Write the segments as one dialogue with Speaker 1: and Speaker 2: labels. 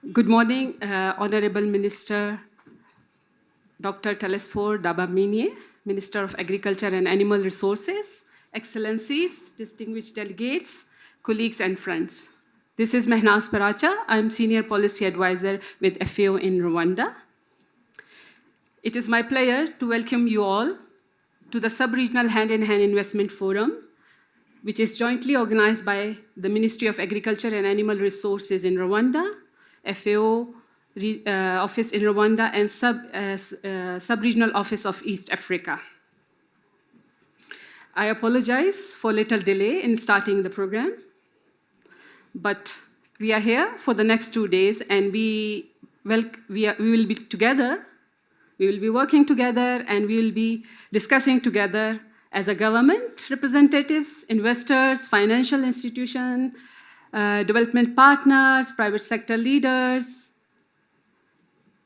Speaker 1: Good morning, Honorable Minister Dr. Telesphore Dabamini, Minister of Agriculture and Animal Resources, Excellencies, distinguished delegates, colleagues and friends. This is Mehnaz Paracha. I'm Senior Policy Advisor with FAO in Rwanda. It is my pleasure to welcome you all to the Sub-Regional Hand-in-Hand Investment Forum, which is jointly organized by the Ministry of Agriculture and Animal Resources in Rwanda, FAO office in Rwanda, and Sub-Regional Office of East Africa. I apologize for little delay in starting the program, but we are here for the next 2 days, and we will be together. We will be working together, and we will be discussing together as a government, representatives, investors, financial institutions, development partners, private sector leaders,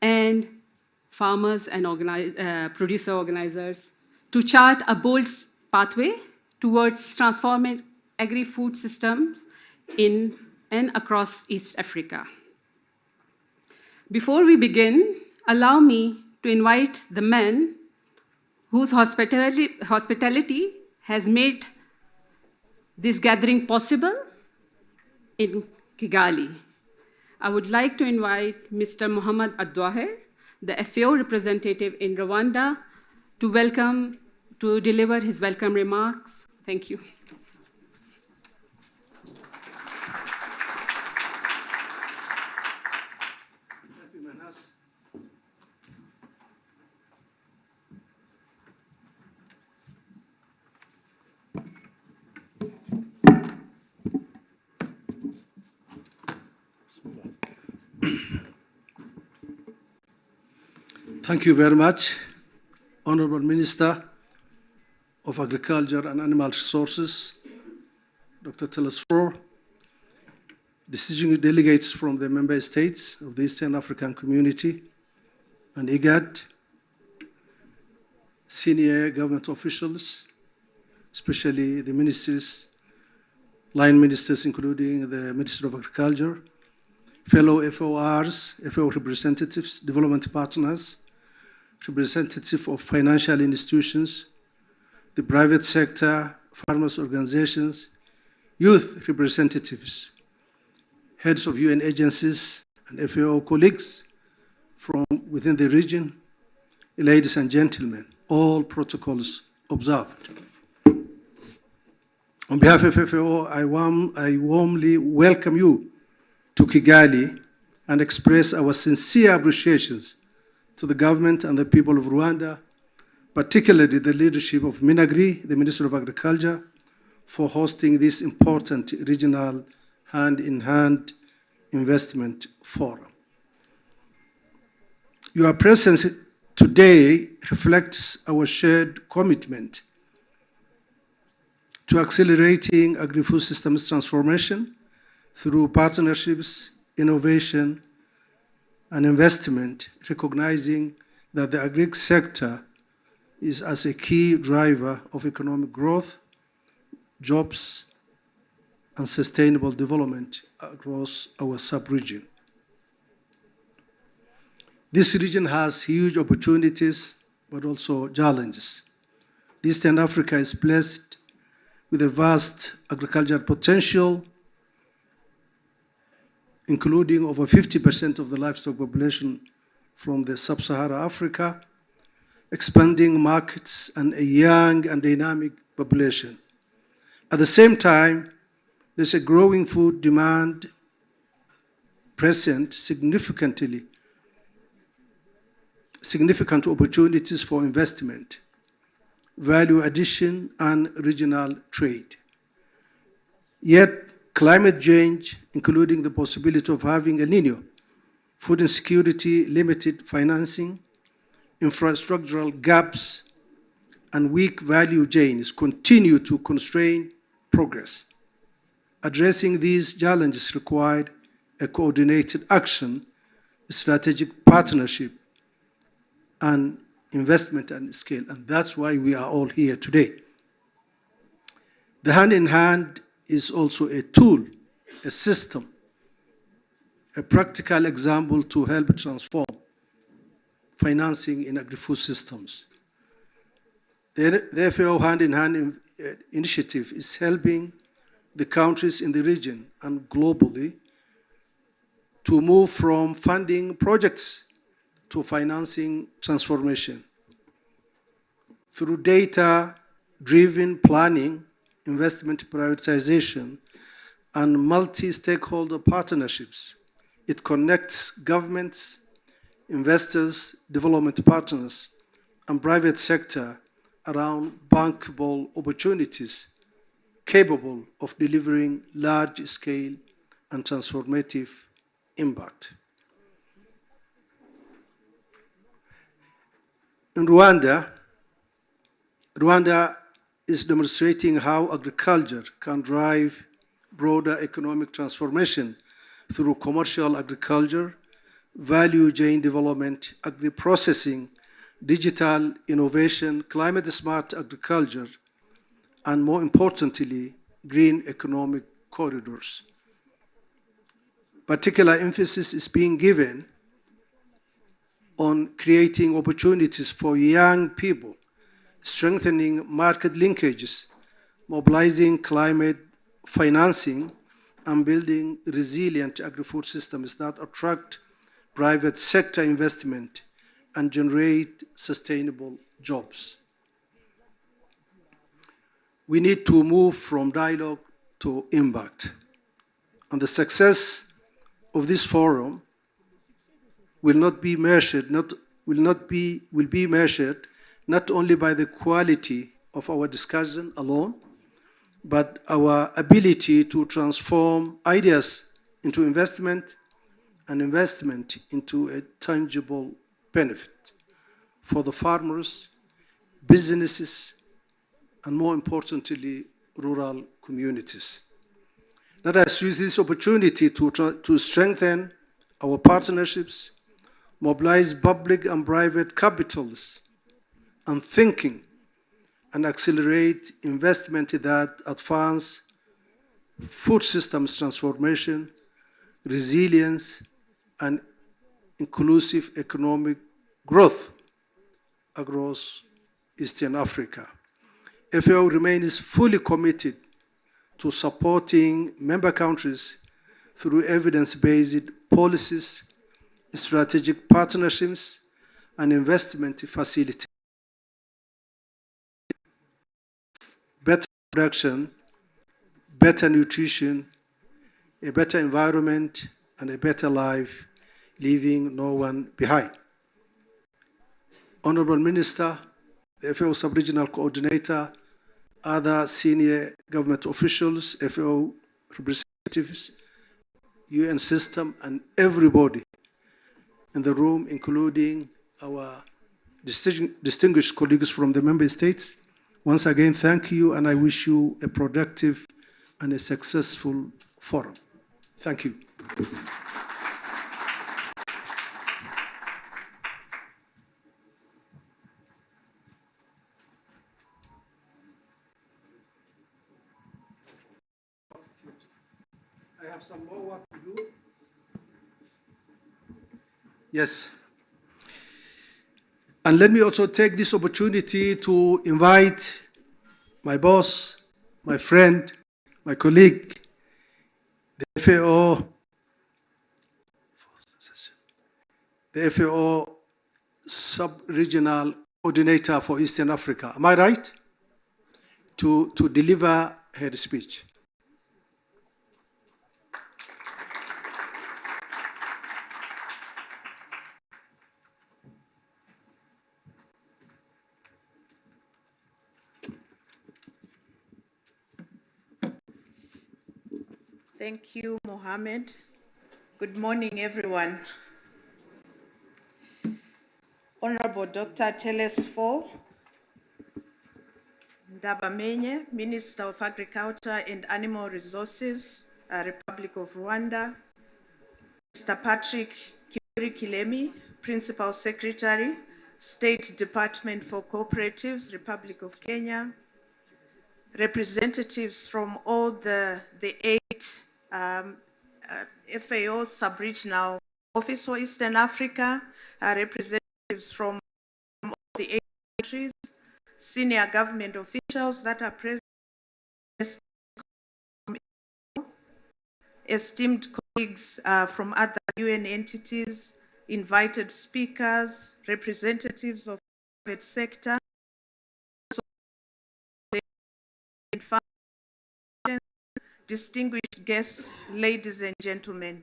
Speaker 1: and farmers and producer organizers to chart a bold pathway towards transforming agri-food systems in and across East Africa. Before we begin, allow me to invite the men whose hospitality has made this gathering possible in Kigali. I would like to invite Mr. Mohamed Adwaher, the FAO representative in Rwanda, to deliver his welcome remarks. Thank you.
Speaker 2: Thank you very much, Honorable Minister of Agriculture and Animal Resources, Dr. Telesphore, distinguished delegates from the member states of the Eastern African Community and IGAD, senior government officials, especially the ministers, line ministers, including the Minister of Agriculture, fellow FORs, FAO representatives, development partners, representative of financial institutions, the private sector, farmers' organizations, youth representatives, heads of UN agencies, and FAO colleagues from within the region, ladies and gentlemen, all protocols observed. On behalf of FAO, I warmly welcome you to Kigali and express our sincere appreciations to the government and the people of Rwanda, particularly the leadership of Minagri, the Minister of Agriculture, for hosting this important regional hand-in-hand investment forum. Your presence today reflects our shared commitment to accelerating agri-food systems transformation through partnerships, innovation, and investment, recognizing that the agri sector is as a key driver of economic growth, jobs, and sustainable development across our sub-region. This region has huge opportunities, but also challenges. Eastern Africa is blessed with a vast agricultural potential, including over 50% of the livestock population from the sub-Saharan Africa, expanding markets, and a young and dynamic population. At the same time, there's a growing food demand present, significant opportunities for investment, value addition, and regional trade. Yet, climate change, including the possibility of having El Nino, food insecurity, limited financing, infrastructural gaps, and weak value chains continue to constrain progress. Addressing these challenges required a coordinated action, strategic partnership, and investment and scale, and that's why we are all here today. The hand-in-hand is also a tool, a system, a practical example to help transform financing in agri-food systems. The FAO hand-in-hand initiative is helping the countries in the region and globally to move from funding projects to financing transformation. Through data-driven planning, investment prioritization, and multi-stakeholder partnerships, it connects governments, investors, development partners, and private sector around bankable opportunities capable of delivering large-scale and transformative impact. In Rwanda is demonstrating how agriculture can drive broader economic transformation through commercial agriculture, value chain development, agri-processing, digital innovation, climate-smart agriculture, and more importantly, green economic corridors. Particular emphasis is being given on creating opportunities for young people, strengthening market linkages, mobilizing climate financing, and building resilient agri-food systems that attract private sector investment and generate sustainable jobs. We need to move from dialogue to impact. And the success of this forum will be measured not only by the quality of our discussion alone, but our ability to transform ideas into investment and investment into a tangible benefit for the farmers, businesses, and more importantly, rural communities. Let us use this opportunity to strengthen our partnerships, mobilize public and private capitals and thinking, and accelerate investment that advance food systems transformation, resilience, and inclusive economic growth across Eastern Africa. FAO remains fully committed to supporting member countries through evidence-based policies, strategic partnerships, and investment facilities. Better production, better nutrition, a better environment, and a better life, leaving no one behind. Honorable Minister, the FAO Sub-Regional Coordinator, other senior government officials, FAO representatives, UN system, and everybody in the room, including our distinguished colleagues from the member states. Once again, thank you, and I wish you a productive and a successful forum. Thank you. I have some more work to do. Yes. And let me also take this opportunity to invite my boss, my friend, my colleague, the FAO Sub-Regional Coordinator for Eastern Africa. Am I right? To deliver her speech.
Speaker 3: Thank you, Mohammed. Good morning, everyone. Honorable Dr. Telesfor Ndabamenye, Minister of Agriculture and Animal Resources, Republic of Rwanda. Mr. Patrick Kilemi, Principal Secretary, State Department for Cooperatives, Republic of Kenya. Representatives from all the 8 FAO Sub-Regional Office for Eastern Africa, representatives from all the 8 countries, senior government officials that are present, esteemed colleagues from other UN entities, invited speakers, representatives of the private sector, distinguished guests, ladies and gentlemen.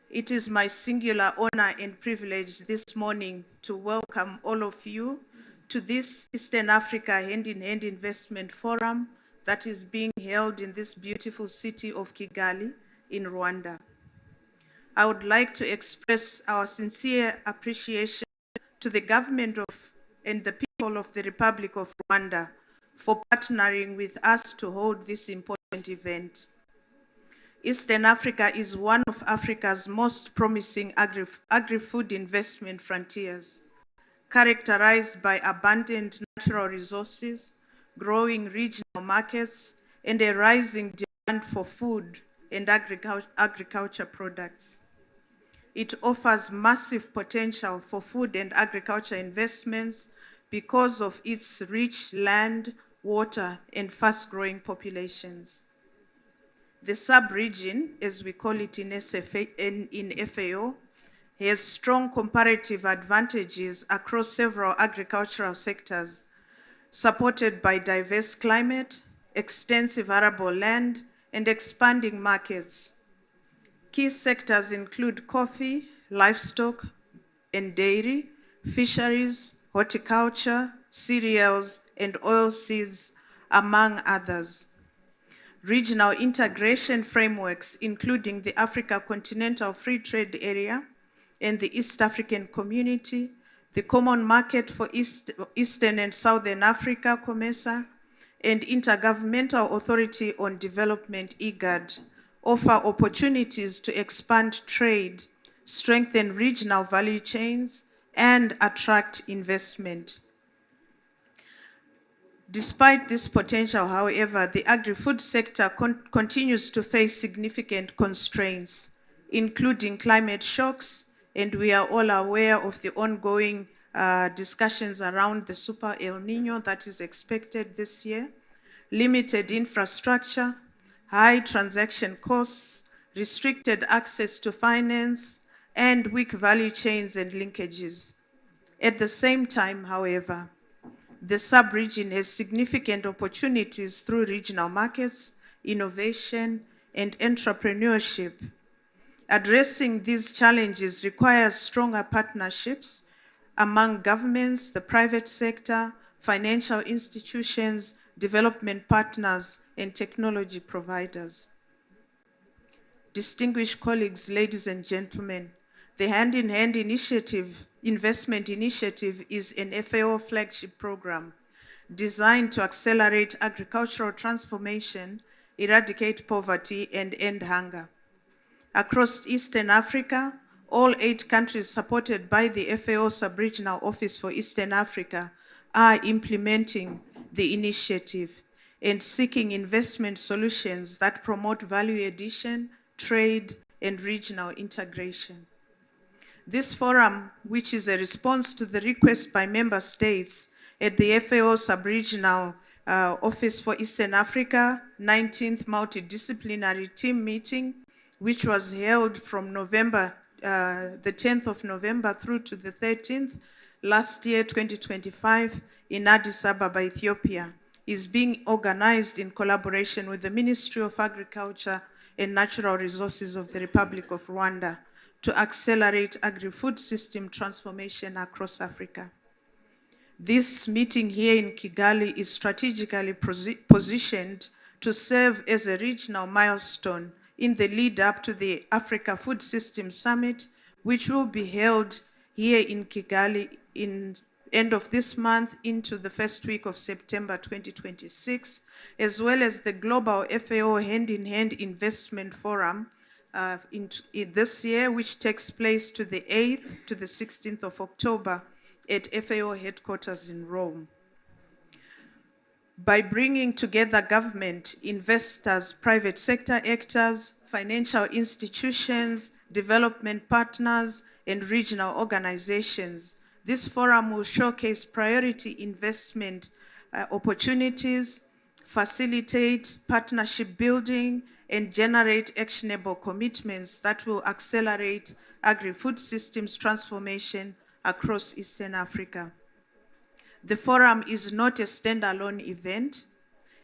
Speaker 3: It is my singular honor and privilege this morning to welcome all of you to this Eastern Africa Hand-in-Hand Investment Forum that is being held in this beautiful city of Kigali in Rwanda. I would like to express our sincere appreciation to the government and the people of the Republic of Rwanda for partnering with us to hold this important event. Eastern Africa is one of Africa's most promising agri-food investment frontiers, characterized by abundant natural resources, growing regional markets, and a rising demand for food and agriculture products. It offers massive potential for food and agriculture investments because of its rich land, water, and fast-growing populations. The sub-region, as we call it in FAO, has strong comparative advantages across several agricultural sectors, supported by diverse climate, extensive arable land, and expanding markets. Key sectors include coffee, livestock and dairy, fisheries, horticulture, cereals, and oilseeds, among others. Regional integration frameworks, including the Africa Continental Free Trade Area and the East African Community, the Common Market for Eastern and Southern Africa, COMESA, and Intergovernmental Authority on Development, IGAD, offer opportunities to expand trade, strengthen regional value chains, and attract investment. Despite this potential, however, the agri-food sector continues to face significant constraints, including climate shocks, and we are all aware of the ongoing discussions around the Super El Nino that is expected this year, limited infrastructure, high transaction costs, restricted access to finance, and weak value chains and linkages. At the same time, however, the sub-region has significant opportunities through regional markets, innovation, and entrepreneurship. Addressing these challenges requires stronger partnerships among governments, the private sector, financial institutions, development partners, and technology providers. Distinguished colleagues, ladies and gentlemen, the Hand-in-Hand Investment Initiative is an FAO flagship program designed to accelerate agricultural transformation, eradicate poverty, and end hunger. Across Eastern Africa, all 8 countries supported by the FAO Sub-Regional Office for Eastern Africa are implementing the initiative and seeking investment solutions that promote value addition, trade, and regional integration. This forum, which is a response to the request by member states at the FAO Sub-Regional Office for Eastern Africa 19th Multidisciplinary Team Meeting, which was held from the 10th of November through to the 13th last year, 2025, in Addis Ababa, Ethiopia, is being organized in collaboration with the Ministry of Agriculture and Natural Resources of the Republic of Rwanda to accelerate agri-food system transformation across Africa. This meeting here in Kigali is strategically positioned to serve as a regional milestone in the lead up to the Africa Food System Summit, which will be held here in Kigali in end of this month into the first week of September 2026, as well as the Global FAO Hand-in-Hand Investment Forum this year, which takes place to the 8th to the 16th of October at FAO headquarters in Rome. by bringing together government, investors, private sector actors, financial institutions, development partners, and regional organizations. This forum will showcase priority investment opportunities, facilitate partnership building, and generate actionable commitments that will accelerate agri-food systems transformation across Eastern Africa. The forum is not a standalone event.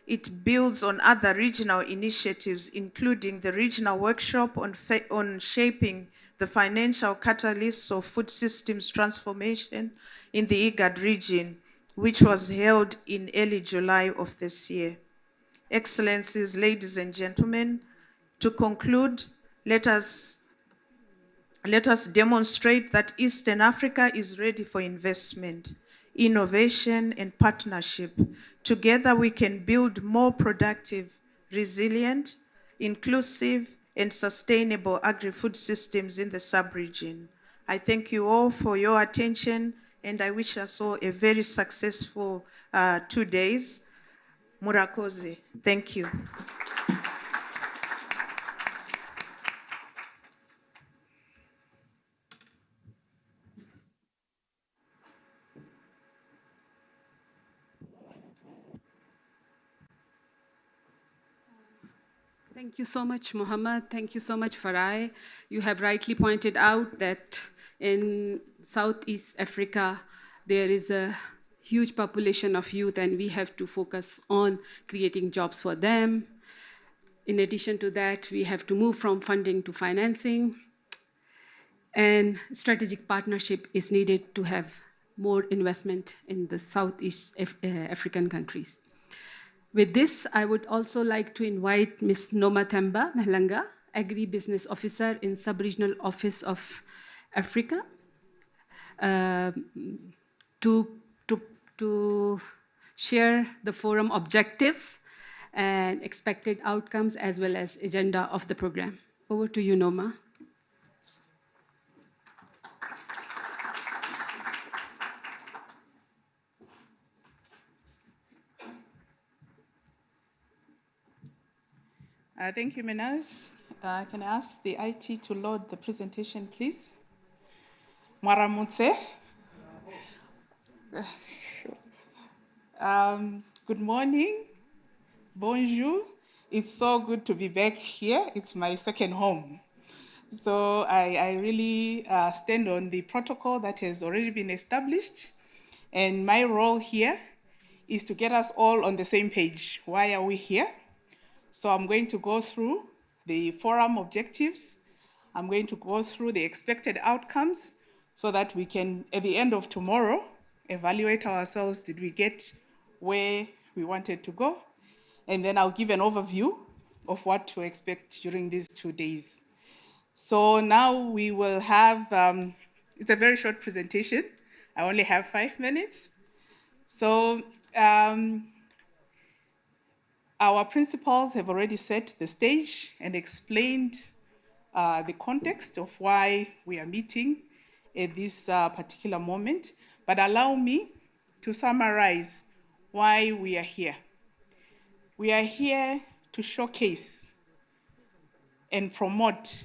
Speaker 3: It builds on other regional initiatives, including the regional workshop on shaping the financial catalysts of food systems transformation in the IGAD region, which was held in early July of this year. Excellencies, ladies and gentlemen, to conclude, let us demonstrate that Eastern Africa is ready for investment, innovation, and partnership. Together, we can build more productive, resilient, inclusive, and sustainable agri-food systems in the sub-region. I thank you all for your attention, and I wish us all a very successful 2 days. Murakoze. Thank you.
Speaker 1: Thank you so much, Mohammed. Thank you so much, Farai. You have rightly pointed out that in Southeast Africa, there is a huge population of youth, and we have to focus on creating jobs for them. In addition to that, we have to move from funding to financing. And strategic partnership is needed to have more investment in the Southeast African countries. With this, I would also like to invite Ms. Nomathemba Mhlanga, Agri-Business Officer in Sub-Regional Office of Africa, to share the forum objectives and expected outcomes, as well as agenda of the program. Over to you, Noma.
Speaker 4: Thank you, Minaz. Can I ask the IT to load the presentation, please? Mwaramutse. Good morning. Bonjour. It's so good to be back here. It's my second home. So I really stand on the protocol that has already been established. And my role here is to get us all on the same page. Why are we here? So I'm going to go through the forum objectives. I'm going to go through the expected outcomes so that we can, at the end of tomorrow, evaluate ourselves. Did we get where we wanted to go? And then I'll give an overview of what to expect during these 2 days. So now we will have, it's a very short presentation. I only have 5 minutes. So our principals have already set the stage and explained the context of why we are meeting at this particular moment. But allow me to summarize why we are here. We are here to showcase and promote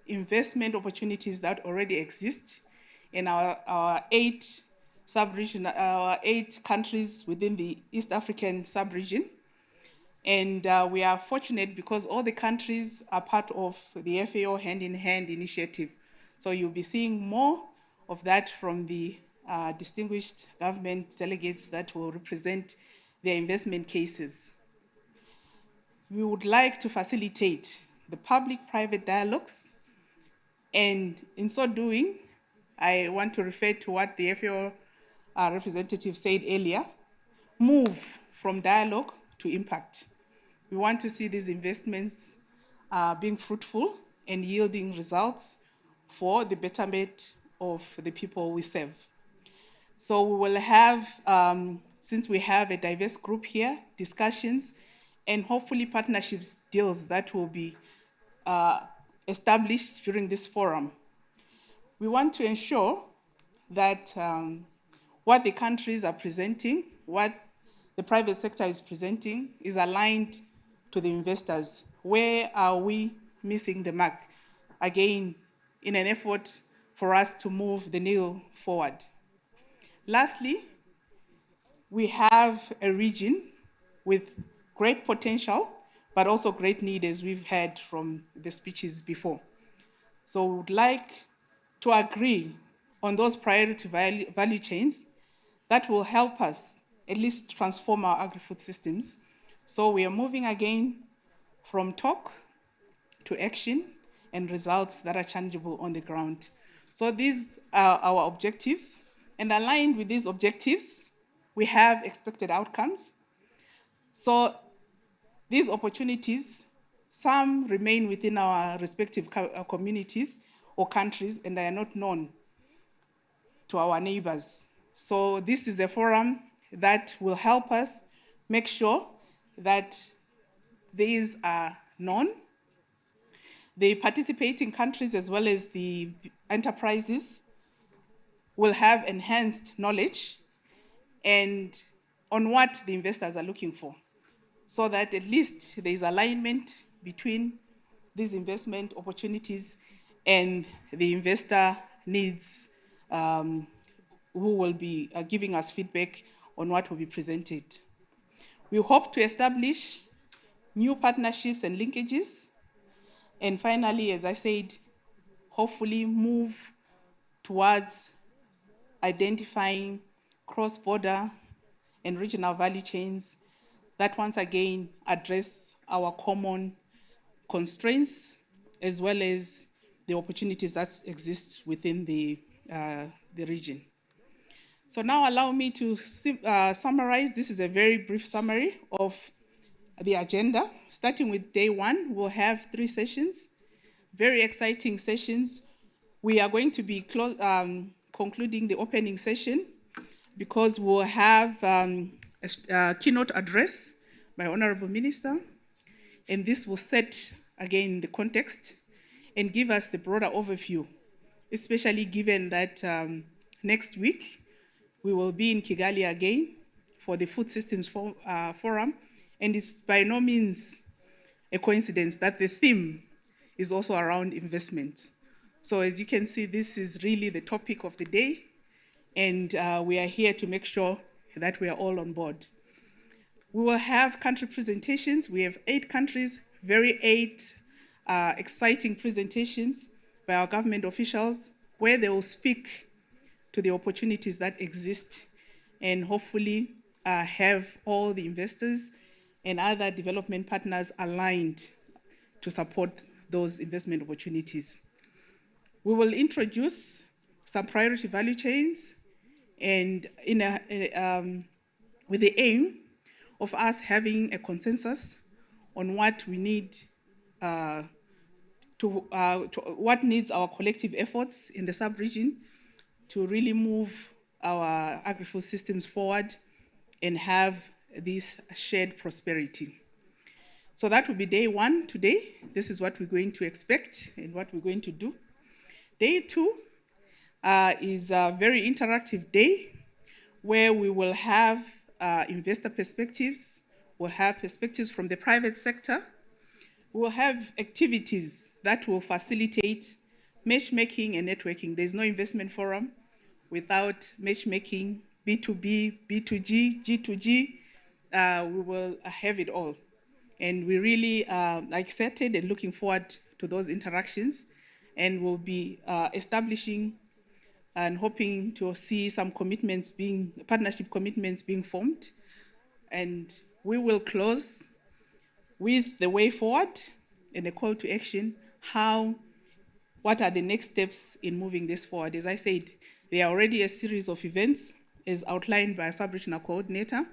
Speaker 4: investment opportunities that already exist in our 8 countries within the East African sub-region. And we are fortunate because all the countries are part of the FAO hand-in-hand initiative. So you'll be seeing more of that from the distinguished government delegates that will represent their investment cases. We would like to facilitate the public-private dialogues. And in so doing, I want to refer to what the FAO representative said earlier, move from dialogue to impact. We want to see these investments being fruitful and yielding results for the betterment of the people we serve. So we will have, since we have a diverse group here, discussions and hopefully partnerships deals that will be established during this forum. We want to ensure that what the countries are presenting, what the private sector is presenting is aligned to the investors. Where are we missing the mark? Again, in an effort for us to move the needle forward. Lastly, we have a region with great potential, but also great need, as we've heard from the speeches before. So we would like to agree on those priority value chains that will help us at least transform our agri-food systems. So we are moving again from talk to action and results that are tangible on the ground. So these are our objectives, and aligned with these objectives, we have expected outcomes. So these opportunities, some remain within our respective communities or countries, and they are not known to our neighbors. So this is a forum that will help us make sure that these are known. The participating countries as well as the enterprises will have enhanced knowledge and on what the investors are looking for, so that at least there is alignment between these investment opportunities and the investor needs, who will be giving us feedback on what will be presented. We hope to establish new partnerships and linkages. And finally, as I said, hopefully move towards identifying cross-border and regional value chains that once again address our common constraints as well as the opportunities that exist within the region. So now allow me to summarize. This is a very brief summary of the agenda. Starting with day one, we'll have 3 sessions, very exciting sessions. We are going to be concluding the opening session because we'll have a keynote address by Honorable Minister, and this will set, again, the context and give us the broader overview, especially given that next week we will be in Kigali again for the Food Systems Forum, and it's by no means a coincidence that the theme is also around investment. So as you can see, this is really the topic of the day, and we are here to make sure that we are all on board. We will have country presentations. We have 8 countries, 8 exciting presentations by our government officials, where they will speak to the opportunities that exist and hopefully have all the investors and other development partners aligned to support those investment opportunities. We will introduce some priority value chains, and with the aim of us having a consensus on what we need what needs our collective efforts in the sub-region to really move our agri-food systems forward and have this shared prosperity. So that will be day one today. This is what we're going to expect and what we're going to do. Day 2 is a very interactive day where we will have investor perspectives, we'll have perspectives from the private sector, we'll have activities that will facilitate matchmaking and networking. There's no investment forum without matchmaking, B2B, B2G, G2G. We will have it all. And we really are excited and looking forward to those interactions, and we'll be establishing and hoping to see some partnership commitments being formed. And we will close with the way forward and a call to action. What are the next steps in moving this forward? As I said, there are already a series of events as outlined by a sub-regional coordinator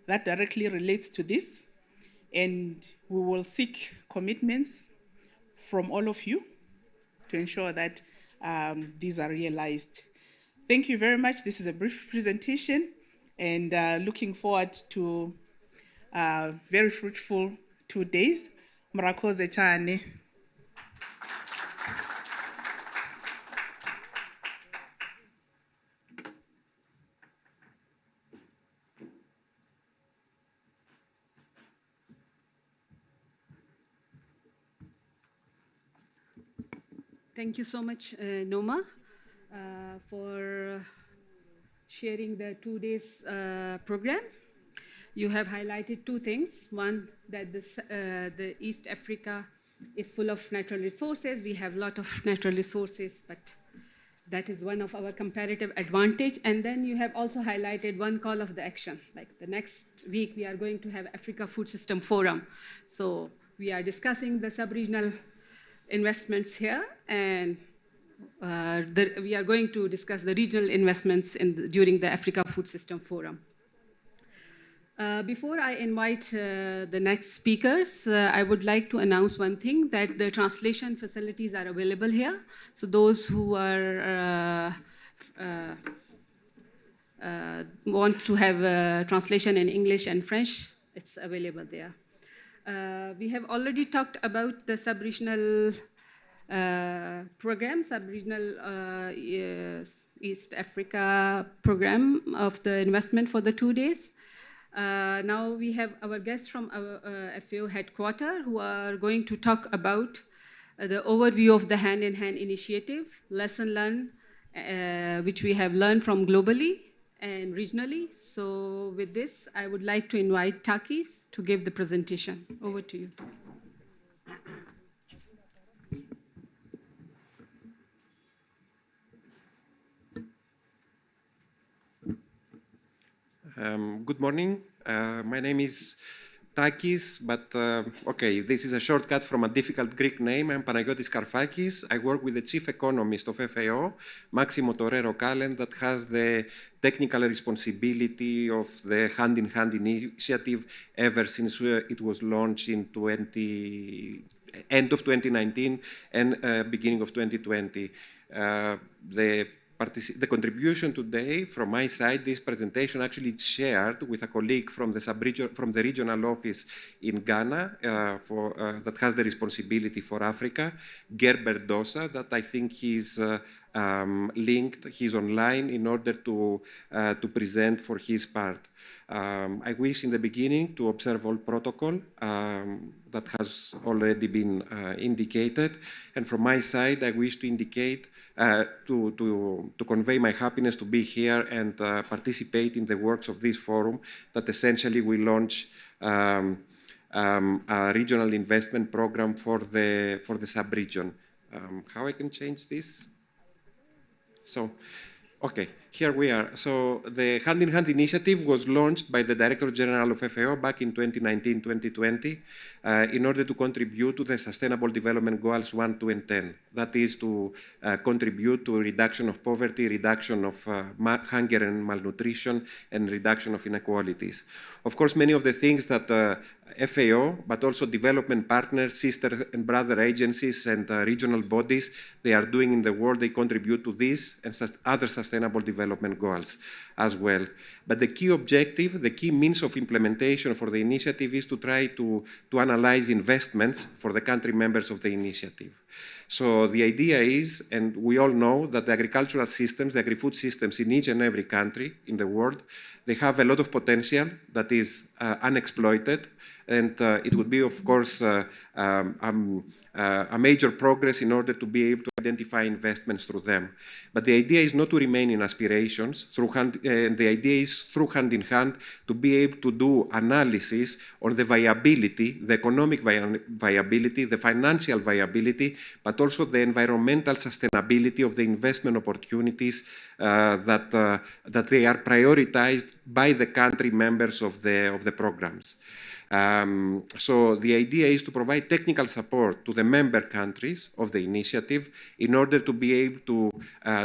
Speaker 4: that directly relates to this. And we will seek commitments from all of you to ensure that these are realized. Thank you very much. This is a brief presentation, and looking forward to very fruitful 2 days. Murakoze cyane.
Speaker 1: Thank you so much, Noma, for sharing the 2 days program. You have highlighted two things. One, that the East Africa is full of natural resources. We have a lot of natural resources, but that is one of our comparative advantage. And then you have also highlighted one call of the action. Like the next week, we are going to have Africa Food System Forum. So we are discussing the sub-regional investments here, and we are going to discuss the regional investments during the Africa Food System Forum. Before I invite the next speakers, I would like to announce one thing, that the translation facilities are available here. So those who are want to have translation in English and French, it's available there. We have already talked about the sub-regional program, sub-regional East Africa program of the investment for the 2 days. Now we have our guests from our FAO headquarters who are going to talk about the overview of the hand-in-hand initiative, lesson learned, which we have learned from globally and regionally. So with this, I would like to invite Takis to give the presentation. Over to you.
Speaker 5: Good morning. My name is Takis, but okay, this is a shortcut from a difficult Greek name. I'm Panagiotis Karfakis. I work with the chief economist of FAO, Maximo Torero-Callen, that has the technical responsibility of the hand-in-hand initiative ever since it was launched in end of 2019 and beginning of 2020. The contribution today from my side, this presentation actually is shared with a colleague from the regional office in Ghana that has the responsibility for Africa, Gerber Dosa, that I think he's linked, he's online in order to present for his part. I wish in the beginning to observe all protocol that has already been indicated. And from my side, I wish to indicate, to convey my happiness to be here and participate in the works of this forum that essentially will launch a regional investment program for the sub-region. How I can change this? So, okay, here we are. So the hand-in-hand initiative was launched by the Director General of FAO back in 2019-2020 in order to contribute to the Sustainable Development Goals 1, 2, and 10. That is to contribute to reduction of poverty, reduction of hunger and malnutrition, and reduction of inequalities. Of course, many of the things that FAO, but also development partners, sister and brother agencies, and regional bodies, they are doing in the world, they contribute to this and other sustainable development goals as well. But the key objective, the key means of implementation for the initiative is to try to analyze investments for the country members of the initiative. So the idea is, and we all know that the agricultural systems, the agri-food systems in each and every country in the world, they have a lot of potential that is unexploited. And it would be, of course, a major progress in order to be able to identify investments through them. But the idea is not to remain in aspirations. The idea is through hand-in-hand to be able to do analysis on the viability, the economic viability, the financial viability, but also the environmental sustainability of the investment opportunities that they are prioritized by the country members of the programs. So the idea is to provide technical support to the member countries of the initiative in order to be able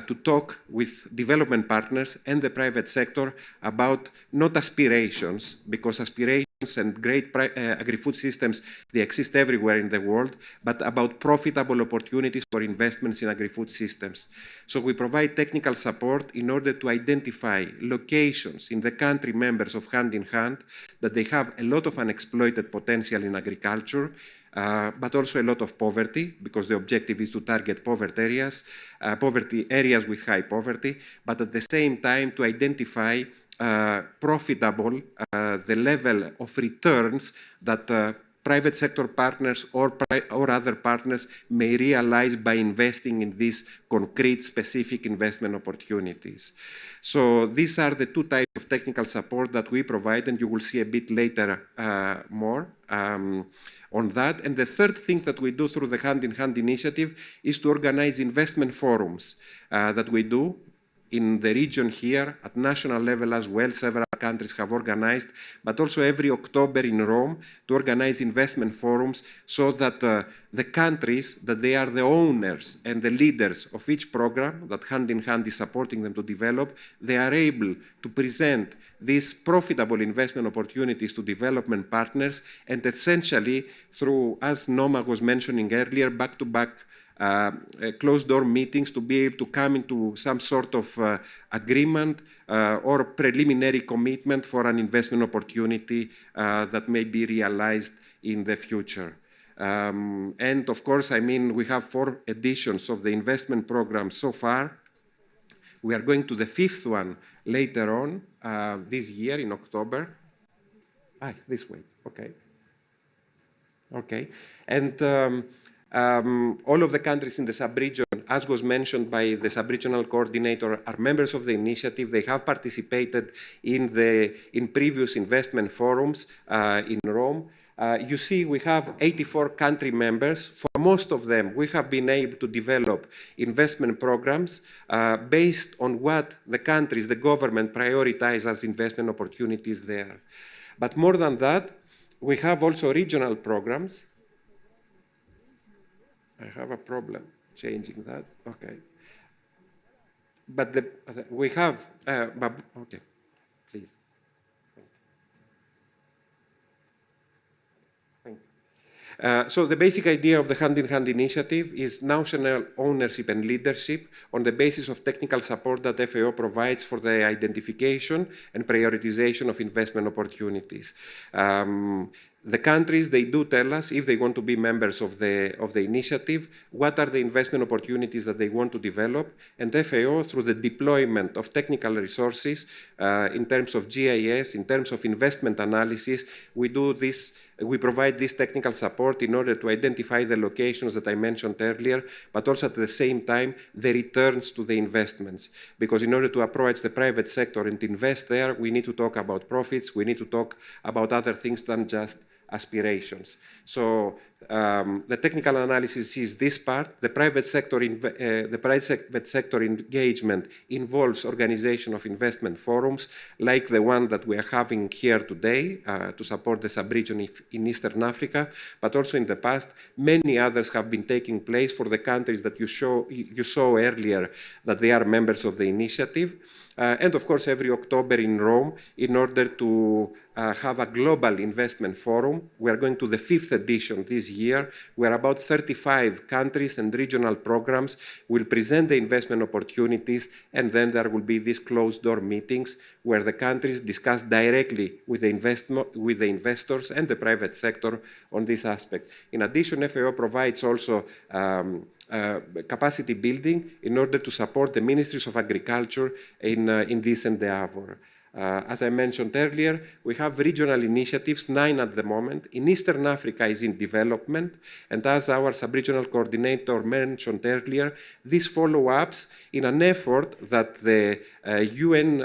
Speaker 5: to talk with development partners and the private sector about not aspirations, because aspirations and great agri-food systems, they exist everywhere in the world, but about profitable opportunities for investments in agri-food systems. So we provide technical support in order to identify locations in the country members of hand-in-hand that they have a lot of unexploited potential in agriculture, but also a lot of poverty, because the objective is to target poverty areas with high poverty, but at the same time to identify profitable, the level of returns that private sector partners or other partners may realize by investing in these concrete specific investment opportunities. So these are the two types of technical support that we provide, and you will see a bit later more on that. And the third thing that we do through the Hand-in-Hand initiative is to organize investment forums that we do in the region here, at national level as well. Several countries have organized, but also every October in Rome, to organize investment forums so that the countries, that they are the owners and the leaders of each program that Hand-in-Hand is supporting them to develop, they are able to present these profitable investment opportunities to development partners, and essentially through, as Noma was mentioning earlier, back-to-back closed-door meetings to be able to come into some sort of agreement or preliminary commitment for an investment opportunity that may be realized in the future. And of course, I mean, we have 4 editions of the investment program so far. We are going to the 5th one later on this year in October. This way, okay. Okay, and all of the countries in the sub-region, as was mentioned by the sub-regional coordinator, are members of the initiative. They have participated in previous investment forums in Rome. You see, we have 84 country members. For most of them, we have been able to develop investment programs based on what the countries, the government prioritize as investment opportunities there. But more than that, we have also regional programs. I have a problem changing that. Okay. But we have, okay, please. Thank you. So the basic idea of the Hand-in-Hand initiative is national ownership and leadership on the basis of technical support that FAO provides for the identification and prioritization of investment opportunities. The countries, they do tell us if they want to be members of the initiative, what are the investment opportunities that they want to develop, and FAO, through the deployment of technical resources in terms of GIS, in terms of investment analysis, we provide this technical support in order to identify the locations that I mentioned earlier, but also at the same time, the returns to the investments. Because in order to approach the private sector and invest there, we need to talk about profits, we need to talk about other things than just aspirations. So the technical analysis is this part. The private sector engagement involves organization of investment forums, like the one that we are having here today to support the sub-region in Eastern Africa, but also in the past, many others have been taking place for the countries that you saw earlier that they are members of the initiative. And of course, every October in Rome, in order to have a global investment forum. We are going to the 5th edition this year, where about 35 countries and regional programs will present the investment opportunities, and then there will be these closed-door meetings where the countries discuss directly with the investors and the private sector on this aspect. In addition, FAO provides also capacity building in order to support the ministries of agriculture in this endeavor. As I mentioned earlier, we have regional initiatives, 9 at the moment. In Eastern Africa is in development, and as our sub-regional coordinator mentioned earlier, these follow-ups in an effort that the UN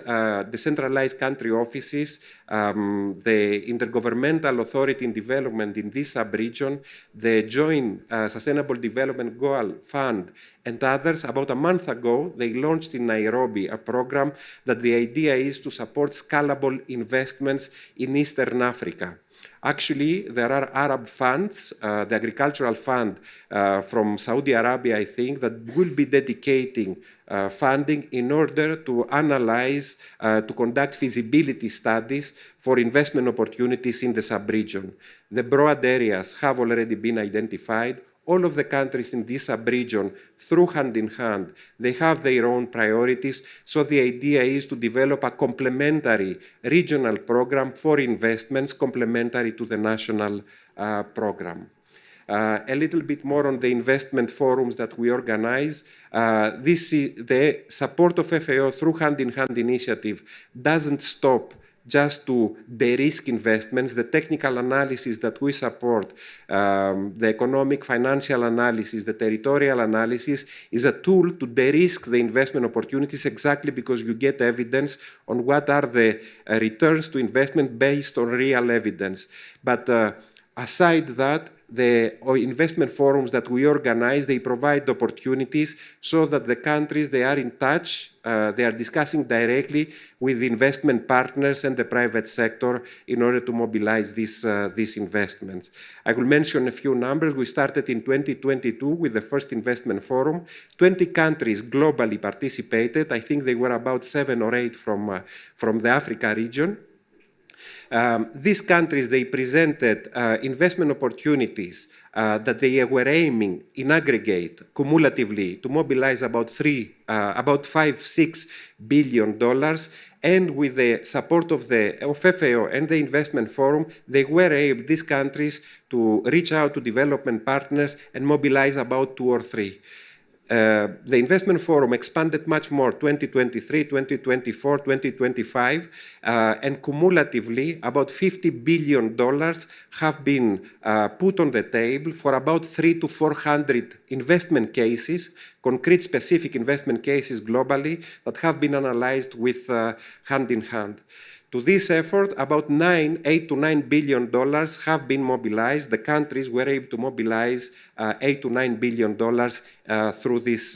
Speaker 5: decentralized country offices, the Intergovernmental Authority in Development in this sub-region, the Joint Sustainable Development Goal Fund, and others, about a month ago, they launched in Nairobi a program that the idea is to support scalable investments in Eastern Africa. Actually, there are Arab funds, the Agricultural Fund from Saudi Arabia, I think, that will be dedicating funding in order to analyze, to conduct feasibility studies for investment opportunities in the sub-region. The broad areas have already been identified. All of the countries in this sub-region, through Hand-in-Hand, they have their own priorities. So the idea is to develop a complementary regional program for investments, complementary to the national program. A little bit more on the investment forums that we organize. The support of FAO through Hand-in-Hand initiative doesn't stop just to de-risk investments. The technical analysis that we support, the economic, financial analysis, the territorial analysis, is a tool to de-risk the investment opportunities exactly because you get evidence on what are the returns to investment based on real evidence. But aside that, the investment forums that we organize, they provide opportunities so that the countries, they are in touch, they are discussing directly with investment partners and the private sector in order to mobilize these investments. I will mention a few numbers. We started in 2022 with the first investment forum. 20 countries globally participated. I think they were about 7 or 8 from the Africa region. These countries, they presented investment opportunities that they were aiming in aggregate, cumulatively, to mobilize about $5-6 billion. And with the support of FAO and the Investment Forum, they were able, these countries, to reach out to development partners and mobilize about 2 or 3. The Investment Forum expanded much more 2023, 2024, 2025, and cumulatively about $50 billion have been put on the table for about 300 to 400 investment cases, concrete specific investment cases globally that have been analyzed with hand in hand. To this effort, about $8 to $9 billion have been mobilized. The countries were able to mobilize $8 to $9 billion through this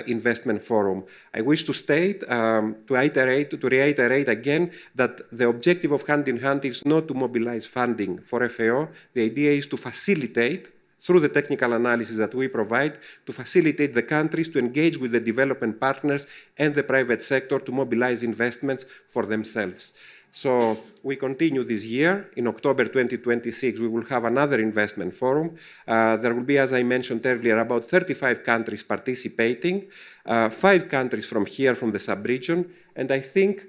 Speaker 5: investment forum. I wish to state, to reiterate again, that the objective of Hand in Hand is not to mobilize funding for FAO. The idea is to facilitate, through the technical analysis that we provide, to facilitate the countries to engage with the development partners and the private sector to mobilize investments for themselves. So we continue this year. In October 2026, we will have another investment forum. There will be, as I mentioned earlier, about 35 countries participating, 5 countries from here, from the sub-region, and I think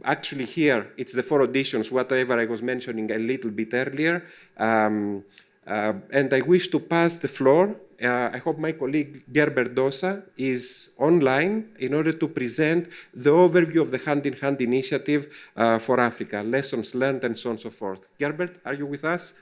Speaker 5: actually here, it's the 4 auditions, whatever I was mentioning a little bit earlier. And I wish to pass the floor. I hope my colleague Gerber Dosa is online in order to present the overview of the Hand in Hand initiative for Africa, lessons learned and so on and so forth. Gerbert, are you with us?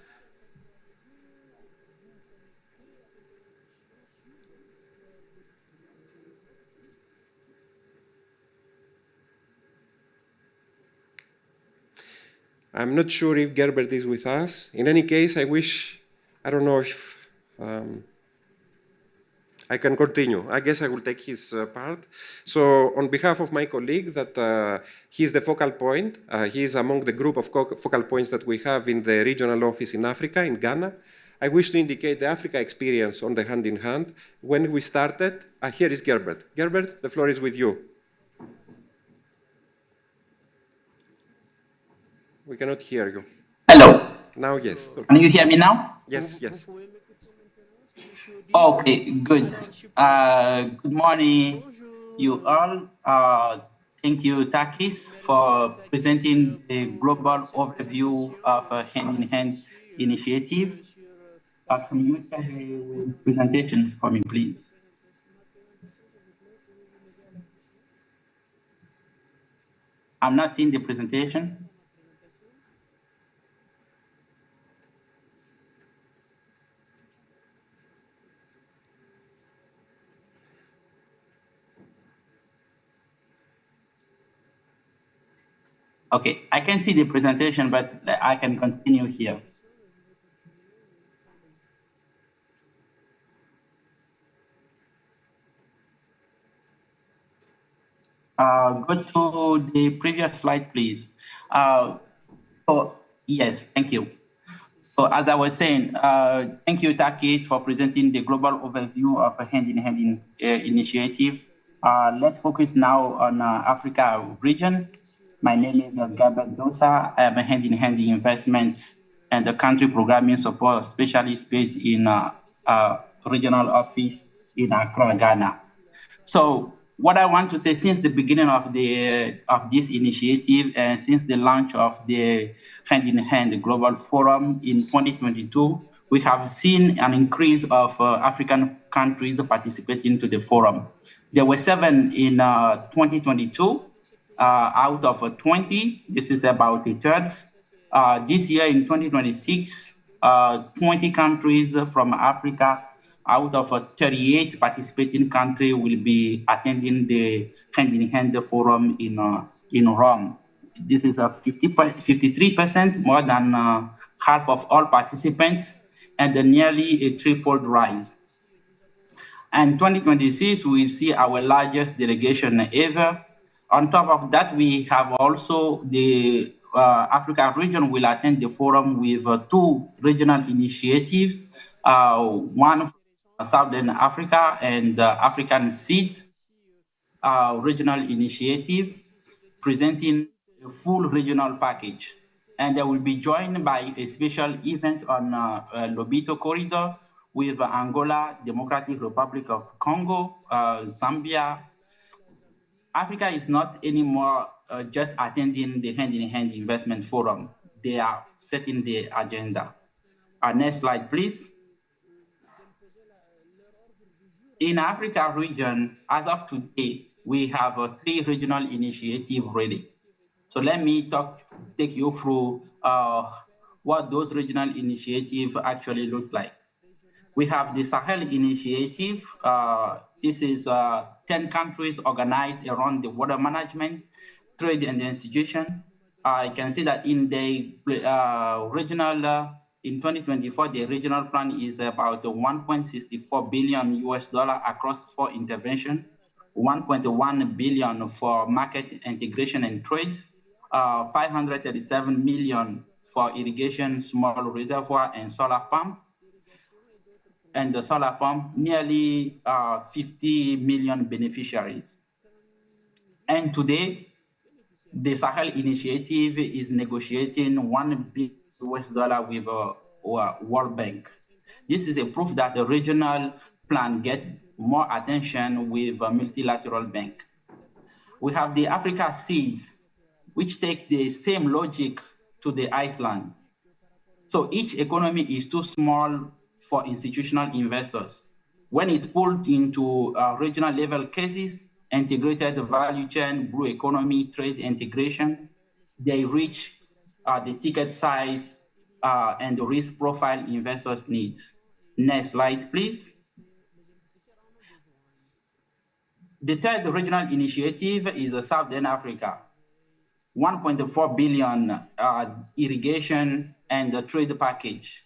Speaker 5: I'm not sure if Gerbert is with us. In any case, I don't know if I can continue. I guess I will take his part. So on behalf of my colleague, that he's the focal point. He is among the group of focal points that we have in the regional office in Africa, in Ghana. I wish to indicate the Africa experience on the Hand in Hand. When we started, here is Gerbert. Gerbert, the floor is with you. We cannot hear you.
Speaker 6: Hello.
Speaker 5: Now, yes. Okay.
Speaker 6: Can you hear me now?
Speaker 5: Yes, yes.
Speaker 6: Okay, good. Good morning, you all. Thank you, Takis, for presenting the global overview of a hand-in-hand initiative. Can you share the presentation for me, please? I'm not seeing the presentation. Okay, I can see the presentation, but I can continue here. Go to the previous slide, please. Yes, thank you. So as I was saying, thank you, Takis, for presenting the global overview of a hand-in-hand initiative. Let's focus now on Africa region. My name is Gabriel Dosa. I am a hand-in-hand investment and the country programming support specialist based in regional office in Accra, Ghana. So what I want to say, since the beginning of this initiative and since the launch of the Hand-in-Hand Global Forum in 2022, we have seen an increase of African countries participating to the forum. There were 7 in 2022, out of 20. This is about a third. This year in 2026, 20 countries from Africa out of 38 participating countries will be attending the hand-in-hand forum in Rome. This is a 53% more than half of all participants and nearly a threefold rise. And 2026, we'll see our largest delegation ever. On top of that, we have also the Africa region will attend the forum with two regional initiatives, one for Southern Africa and African Seed regional initiative, presenting a full regional package. And they will be joined by a special event on Lobito Corridor with Angola, Democratic Republic of Congo, Zambia. Africa is not anymore just attending the hand-in-hand investment forum. They are setting the agenda. Next slide, please. In Africa region, as of today, we have 3 regional initiatives ready. So let me take you through what those regional initiatives actually look like. We have the Sahel Initiative. This is 10 countries organized around the water management, trade, and institution. I can see that in the regional, in 2024, the regional plan is about 1.64 billion US dollar across 4 interventions, 1.1 billion for market integration and trade, 537 million for irrigation, small reservoir, and solar pump. And the solar pump, nearly 50 million beneficiaries. And today, the Sahel Initiative is negotiating $1 billion with World Bank. This is a proof that the regional plan gets more attention with a multilateral bank. We have the Africa Seed, which take the same logic to the Iceland. So each economy is too small for institutional investors. When it's pulled into regional level cases, integrated value chain, blue economy, trade integration, they reach the ticket size and the risk profile investors needs. Next slide, please. The third regional initiative is Southern Africa. 1.4 billion irrigation and trade package.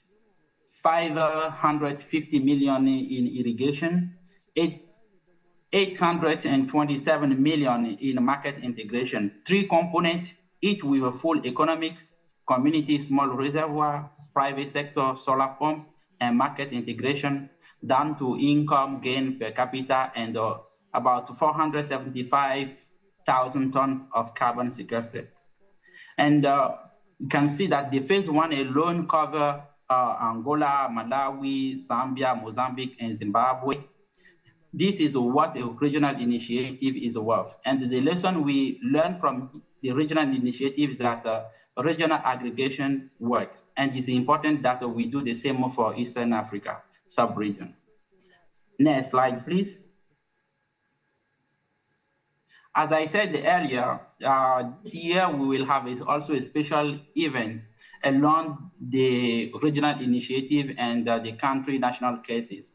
Speaker 6: 550 million in irrigation, 827 million in market integration. 3 components, each with a full economics, community small reservoir, private sector solar pump, and market integration, down to income gain per capita and about 475,000 tons of carbon sequestered. And you can see that the phase 1 alone cover Angola, Malawi, Zambia, Mozambique, and Zimbabwe. This is what a regional initiative is worth. And the lesson we learned from the regional initiative is that regional aggregation works. And it's important that we do the same for Eastern Africa sub-region. Next slide, please. As I said earlier, this year we will have also a special event along the regional initiative and the country national cases.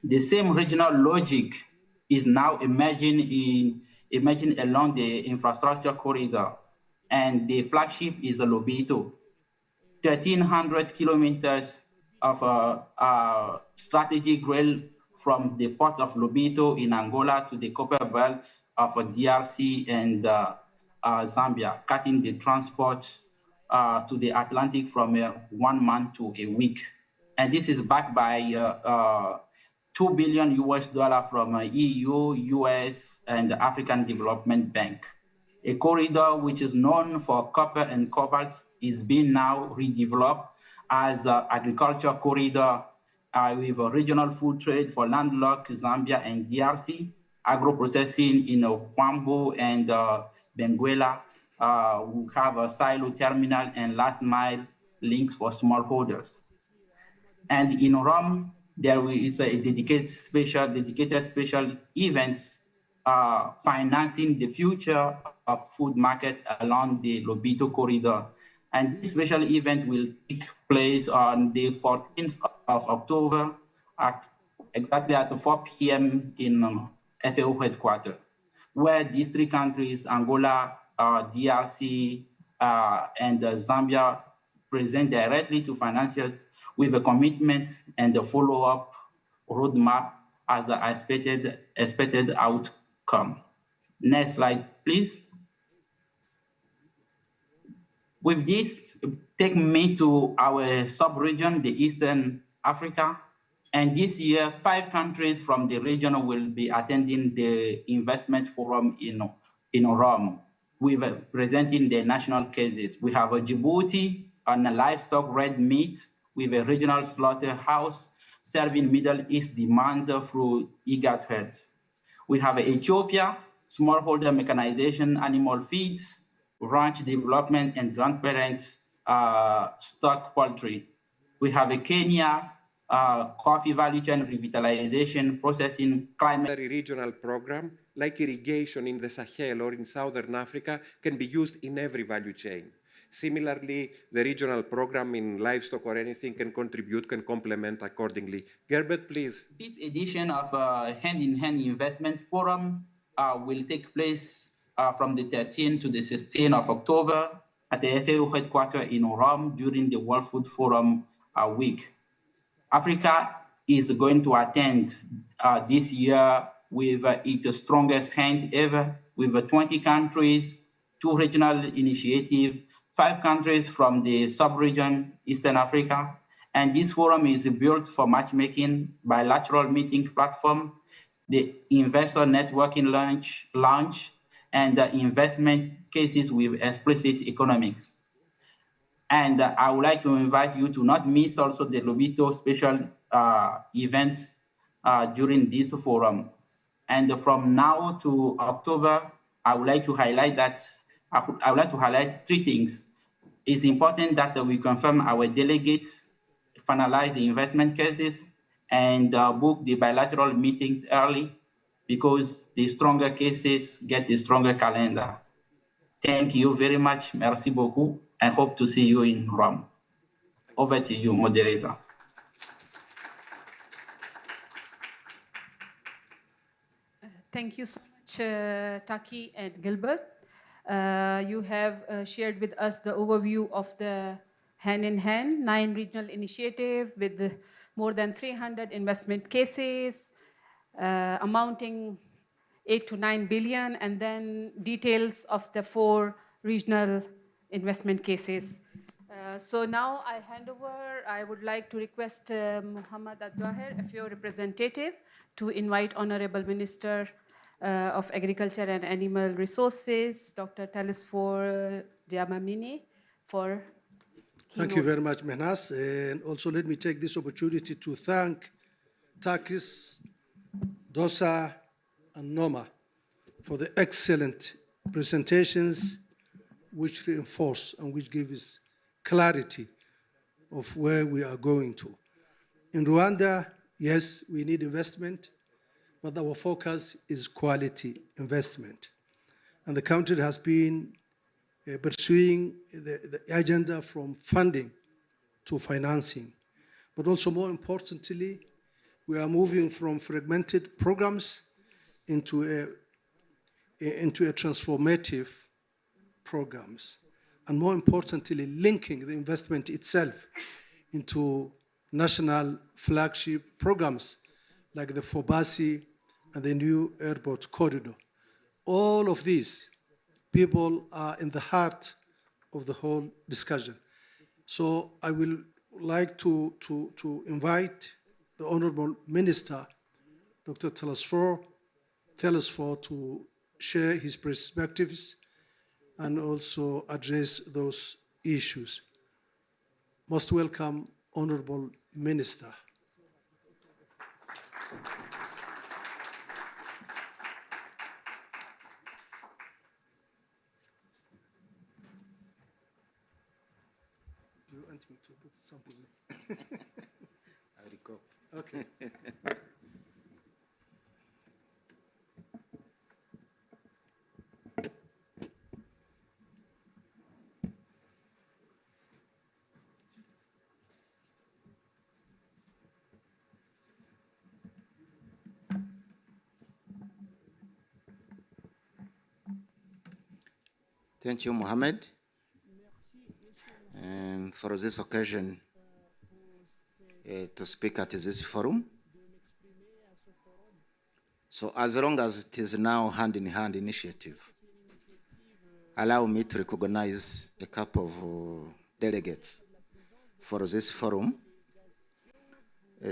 Speaker 6: The same regional logic is now emerging along the infrastructure corridor, and the flagship is Lobito. 1,300 kilometers of strategic rail from the port of Lobito in Angola to the copper belt of DRC and Zambia, cutting the transport to the Atlantic from 1 month to a week. And this is backed by $2 billion from EU, US, and the African Development Bank. A corridor which is known for copper and cobalt is being now redeveloped as an agriculture corridor with a regional food trade for landlocked Zambia and DRC, agro-processing in Kwambo and Benguela. We have a silo terminal and last mile links for smallholders. And in Rome, there is a dedicated special event financing the future of food market along the Lobito corridor. And this special event will take place on the 14th of October, exactly at 4 p.m. in FAO headquarters, where these three countries, Angola, DRC, and Zambia, present directly to financiers with a commitment and a follow-up roadmap as the expected outcome. Next slide, please. With this, take me to our sub-region, the Eastern Africa. And this year, 5 countries from the region will be attending the investment forum in Rome, with presenting the national cases. We have a Djibouti on a livestock red meat with a regional slaughterhouse serving Middle East demand through IGAT herds. We have Ethiopia, smallholder mechanization, animal feeds, ranch development, and grandparents stock poultry. We have Kenya, coffee value chain revitalization, processing, climate.
Speaker 5: Regional program, like irrigation in the Sahel or in Southern Africa, can be used in every value chain. Similarly, the regional program in livestock or anything can contribute, can complement accordingly. Gerbert, please.
Speaker 6: Fifth edition of Hand-in-Hand Investment Forum will take place from the 13th to the 16th of October at the FAO headquarters in Rome during the World Food Forum week. Africa is going to attend this year with its strongest hand ever, with 20 countries, 2 regional initiatives, 5 countries from the sub-region, Eastern Africa. And this forum is built for matchmaking, bilateral meeting platform, the investor networking launch, and the investment cases with explicit economics. And I would like to invite you to not miss also the Lobito special event during this forum. And from now to October, I would like to highlight that I would like to highlight 3 things. It's important that we confirm our delegates, finalize the investment cases, and book the bilateral meetings early, because the stronger cases get the stronger calendar. Thank you very much. Merci beaucoup. I hope to see you in Rome. Over to you, moderator.
Speaker 1: Thank you so much, Taki and Gilbert. You have shared with us the overview of the Hand-in-Hand 9 regional initiative with more than 300 investment cases amounting 8 to 9 billion, and then details of the 4 regional investment cases. So now I hand over, I would like to request Muhammad Adwaher, FAO representative, to invite Honorable Minister of Agriculture and Animal Resources, Dr. Telesphore Diamamini, for
Speaker 2: Thank you very much, Mehnas. And also let me take this opportunity to thank Takis, Dosa, and Noma for the excellent presentations which reinforce and which give us clarity of where we are going to. In Rwanda, yes, we need investment, but our focus is quality investment. And the country has been pursuing the agenda from funding to financing. But also more importantly, we are moving from fragmented programs into a transformative programs. And more importantly, linking the investment itself into national flagship programs like the Fobasi and the new airport corridor. All of these people are in the heart of the whole discussion. So I will like to invite the Honorable Minister, Dr. Telesphore, to share his perspectives and also address those issues. Most welcome, Honorable Minister. Do you want me to put something?
Speaker 5: I will go.
Speaker 2: Okay.
Speaker 7: Thank you, Mohammed, for this occasion to speak at this forum. So as long as it is now hand-in-hand initiative, allow me to recognize a couple of delegates for this forum,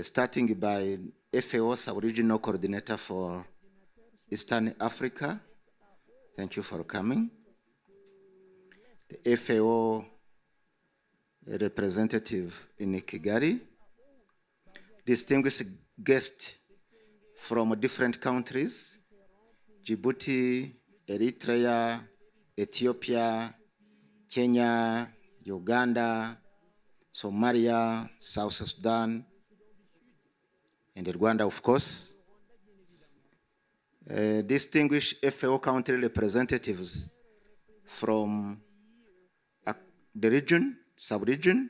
Speaker 7: starting by FAO Sub-Regional Coordinator for Eastern Africa. Thank you for coming. The FAO representative in Kigali, distinguished guests from different countries, Djibouti, Eritrea, Ethiopia, Kenya, Uganda, Somalia, South Sudan, and Rwanda, of course. Distinguished FAO country representatives from the region, sub-region,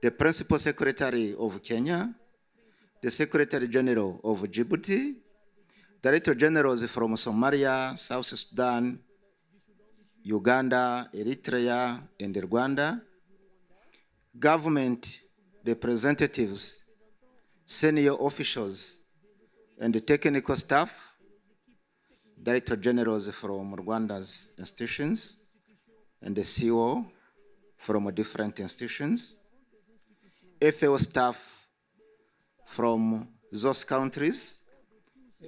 Speaker 7: the Principal Secretary of Kenya, the Secretary General of Djibouti, Director Generals from Somalia, South Sudan, Uganda, Eritrea, and Rwanda, government representatives, senior officials, and the technical staff, Director Generals from Rwanda's institutions, and the CO from different institutions, FAO staff from those countries,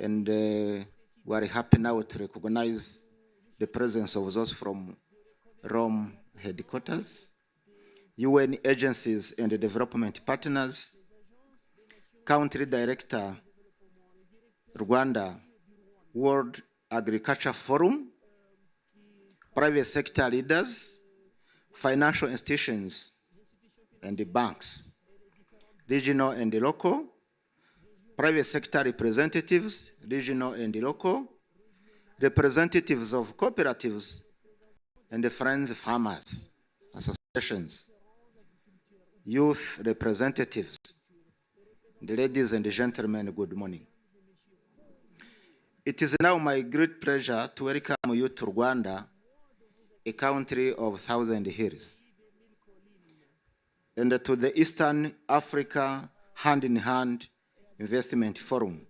Speaker 7: and we are happy now to recognize the presence of those from Rome headquarters, UN agencies and development partners, Country Director, Rwanda, World Agriculture Forum, private sector leaders, financial institutions, and the banks, regional and local, private sector representatives, regional and local, representatives of cooperatives, and the friends farmers, associations, youth representatives. The ladies and the gentlemen, good morning. It is now my great pleasure to welcome you to Rwanda, a country of 1,000 hills, and to the Eastern Africa Hand-in-Hand Investment Forum.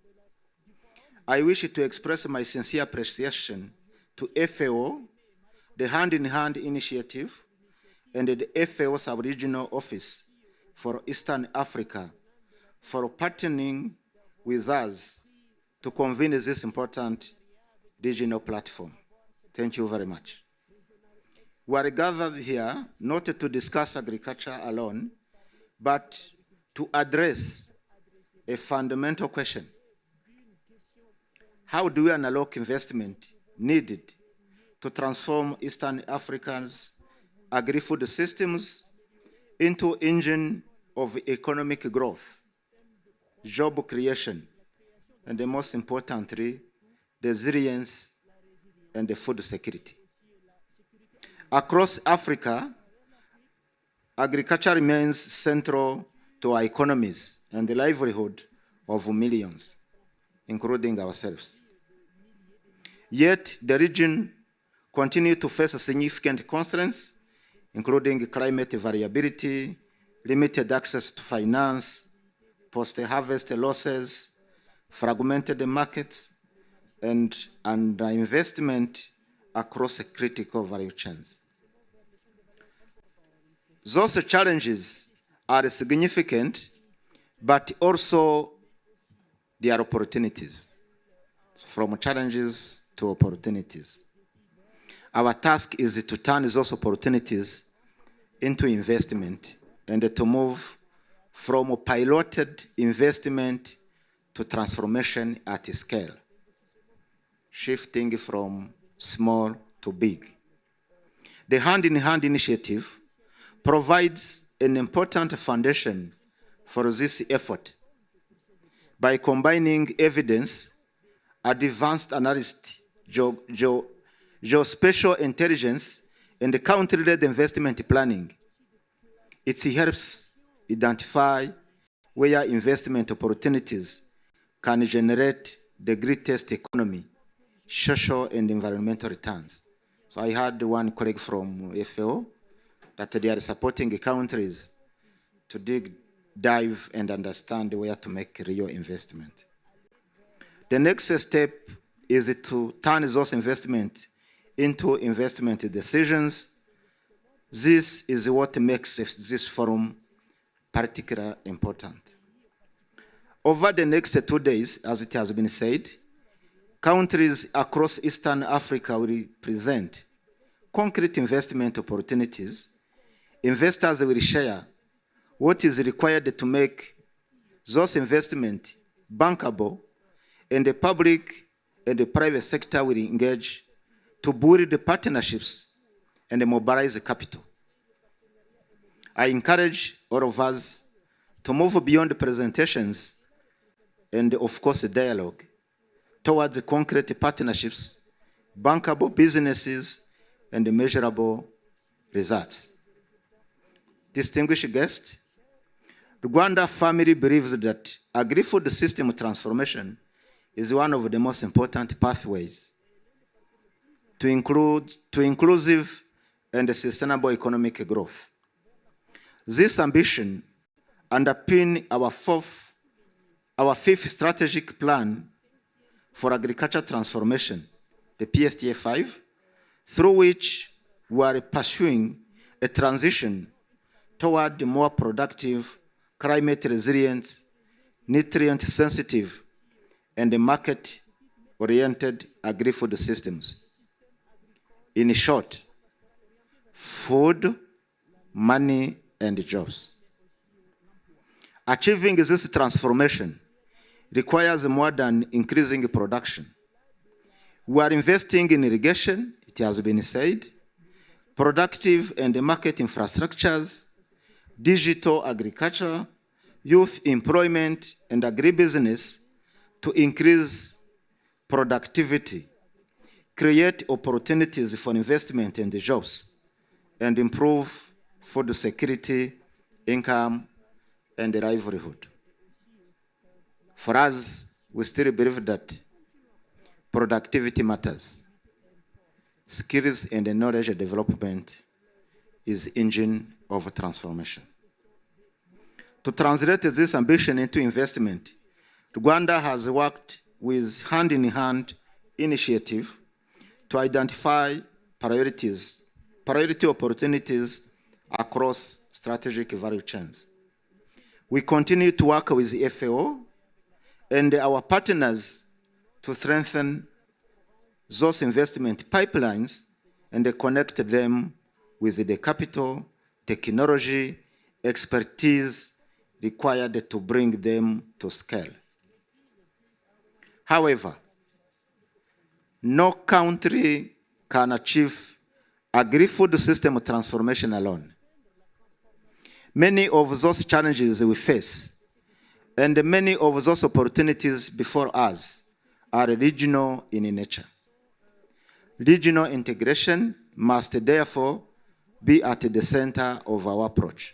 Speaker 7: I wish to express my sincere appreciation to FAO, the Hand-in-Hand Initiative, and the FAO Sub-Regional Office for Eastern Africa for partnering with us to convene this important regional platform. Thank you very much. We are gathered here not to discuss agriculture alone, but to address a fundamental question. How do we unlock investment needed to transform Eastern Africa's agri-food systems into engine of economic growth, job creation, and most importantly, resilience and the food security? Across Africa, agriculture remains central to our economies and the livelihood of millions, including ourselves. Yet, the region continues to face significant constraints, including climate variability, limited access to finance, post-harvest losses, fragmented markets, and underinvestment across critical value chains. Those challenges are significant, but also there are opportunities. From challenges to opportunities. Our task is to turn those opportunities into investment and to move from piloted investment to transformation at scale, shifting from small to big. The Hand-in-Hand Initiative provides an important foundation for this effort by combining evidence, advanced analysis, geospatial intelligence, and country-led investment planning. It helps identify where investment opportunities can generate the greatest economy, social, and environmental returns. So I had one colleague from FAO that they are supporting countries to dive and understand where to make real investment. The next step is to turn those investments into investment decisions. This is what makes this forum particularly important. Over the next 2 days, as it has been said, countries across Eastern Africa will present concrete investment opportunities. Investors will share what is required to make those investments bankable, and the public and the private sector will engage to build the partnerships and mobilize the capital. I encourage all of us to move beyond the presentations and, of course, the dialogue towards the concrete partnerships, bankable businesses, and the measurable results. Distinguished guests, the Rwanda family believes that agri-food system transformation is one of the most important pathways to inclusive and sustainable economic growth. This ambition underpins our fifth strategic plan for agriculture transformation, the PSTA5, through which we are pursuing a transition toward more productive, climate resilient, nutrient sensitive, and market-oriented agri-food systems. In short, food, money, and jobs. Achieving this transformation requires more than increasing production. We are investing in irrigation, it has been said, productive and market infrastructures, digital agriculture, youth employment, and agribusiness to increase productivity, create opportunities for investment and jobs, and improve food security, income, and livelihood. For us, we still believe that productivity matters. Skills and knowledge development is engine of transformation. To translate this ambition into investment, Rwanda has worked with hand-in-hand initiative to identify priority opportunities across strategic value chains. We continue to work with the FAO and our partners to strengthen those investment pipelines and connect them with the capital, technology, expertise required to bring them to scale. However, no country can achieve agri-food system transformation alone. Many of those challenges we face and many of those opportunities before us are regional in nature. Regional integration must therefore be at the center of our approach.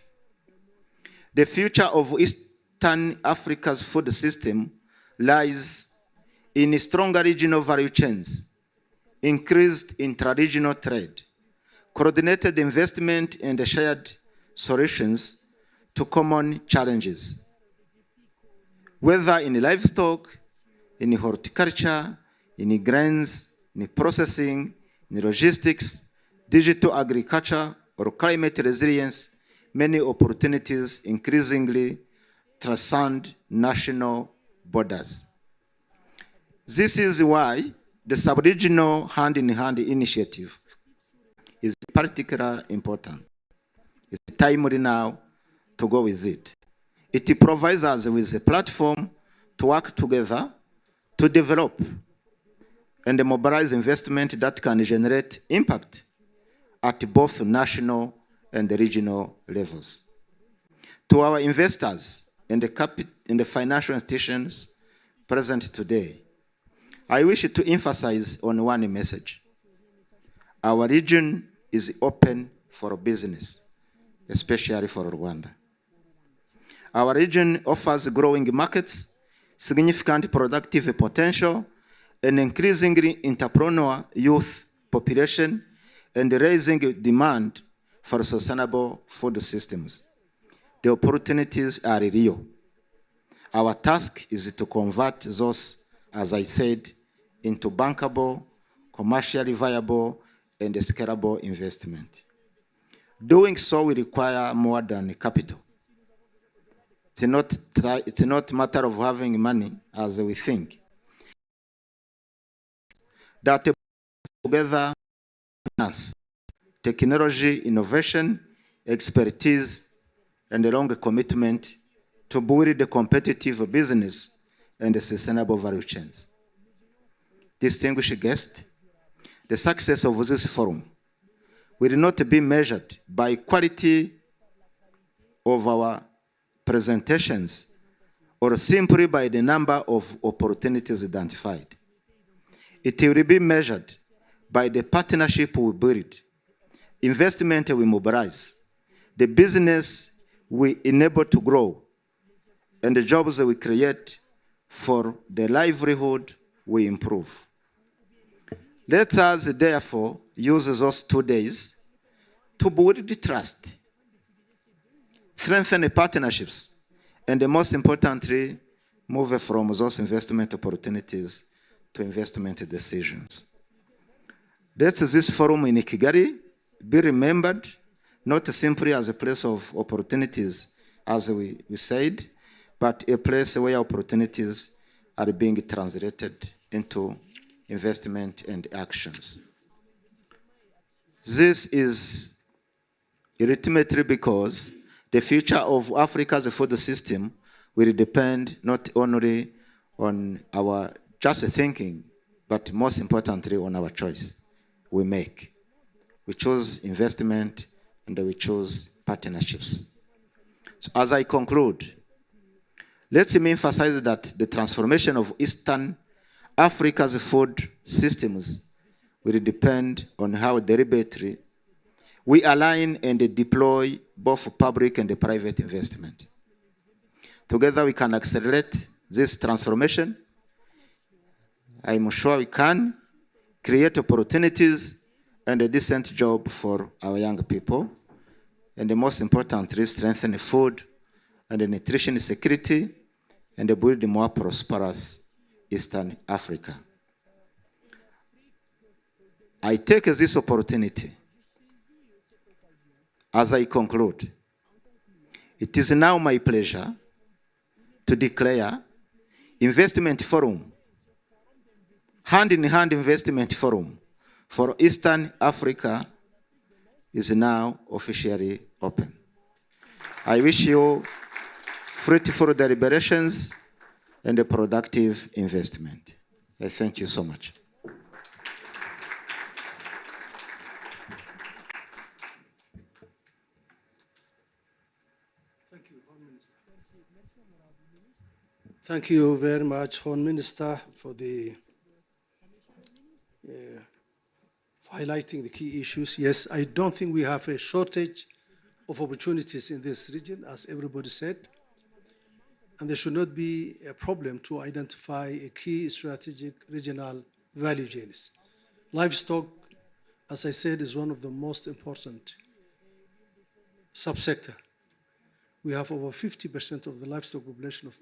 Speaker 7: The future of Eastern Africa's food system lies in stronger regional value chains, increased intra-regional trade, coordinated investment, and shared solutions to common challenges. Whether in livestock, in horticulture, in grains, in processing, in logistics, digital agriculture, or climate resilience, many opportunities increasingly transcend national borders. This is why the sub-regional hand-in-hand initiative is particularly important. It's timely now to go with it. It provides us with a platform to work together to develop and mobilize investment that can generate impact at both national and regional levels. To our investors and the financial institutions present today, I wish to emphasize on one message. Our region is open for business, especially for Rwanda. Our region offers growing markets, significant productive potential, an increasingly entrepreneurial youth population, and raising demand for sustainable food systems. The opportunities are real. Our task is to convert those, as I said, into bankable, commercially viable, and scalable investment. Doing so will require more than capital. It's not a matter of having money as we think. That together finance, technology, innovation, expertise, and a long commitment to build a competitive business and a sustainable value chains. Distinguished guests, the success of this forum will not be measured by quality of our presentations or simply by the number of opportunities identified. It will be measured by the partnership we build, investment we mobilize, the business we enable to grow, and the jobs we create for the livelihood we improve. Let us therefore use those 2 days to build the trust, strengthen the partnerships, and most importantly, move from those investment opportunities to investment decisions. Let this forum in Kigali be remembered not simply as a place of opportunities, as we said, but a place where opportunities are being translated into investment and actions. This is ultimately because the future of Africa's food system will depend not only on our just thinking, but most importantly on our choice we make. We choose investment and we choose partnerships. So as I conclude, let me emphasize that the transformation of Eastern Africa's food systems will depend on how deliberately we align and deploy both public and private investment. Together we can accelerate this transformation. I'm sure we can create opportunities and a decent job for our young people, and most importantly, strengthen food and nutrition security and build a more prosperous Eastern Africa. I take this opportunity as I conclude. It is now my pleasure to declare Investment Forum, hand-in-hand investment forum for Eastern Africa is now officially open. I wish you fruitful deliberations and a productive investment. I thank you so much.
Speaker 2: Thank you very much, Hon Minister, for the highlighting the key issues. Yes, I don't think we have a shortage of opportunities in this region, as everybody said, and there should not be a problem to identify a key strategic regional value chains. Livestock, as I said, is one of the most important subsector. We have over 50% of the livestock population of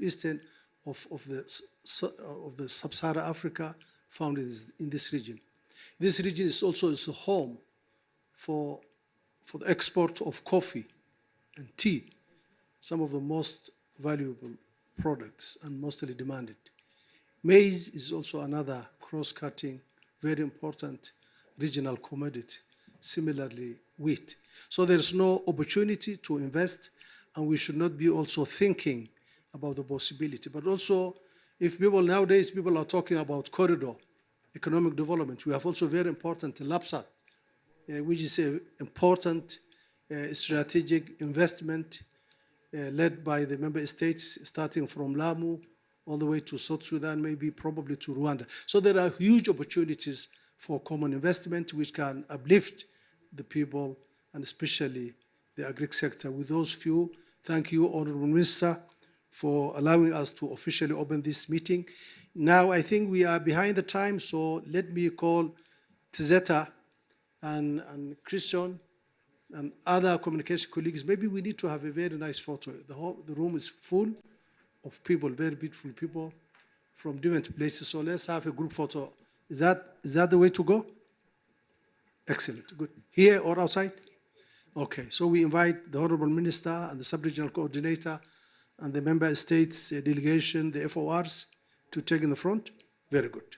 Speaker 2: the sub-Saharan Africa found in this region. This region is also a home for the export of coffee and tea, some of the most valuable products and mostly demanded. Maize is also another cross-cutting, very important regional commodity, similarly wheat. So there's no opportunity to invest, and we should not be also thinking about the possibility. But also, if people nowadays, people are talking about corridor, economic development, we have also very important LAPSAT, which is an important strategic investment led by the member states, starting from Lamu all the way to South Sudan, maybe probably to Rwanda. So there are huge opportunities for common investment which can uplift the people and especially the agri sector. With those few, thank you, Honorable Minister, for allowing us to officially open this meeting. Now I think we are behind the time, so let me call Tzeta and Christian and other communication colleagues, maybe we need to have a very nice photo. The room is full of people, very beautiful people from different places. So let's have a group photo. Is that the way to go? Excellent, good. Here or outside? Okay, so we invite the Honorable Minister and the Sub-Regional Coordinator and the Member States delegation, the FORs, to take in the front. Very good.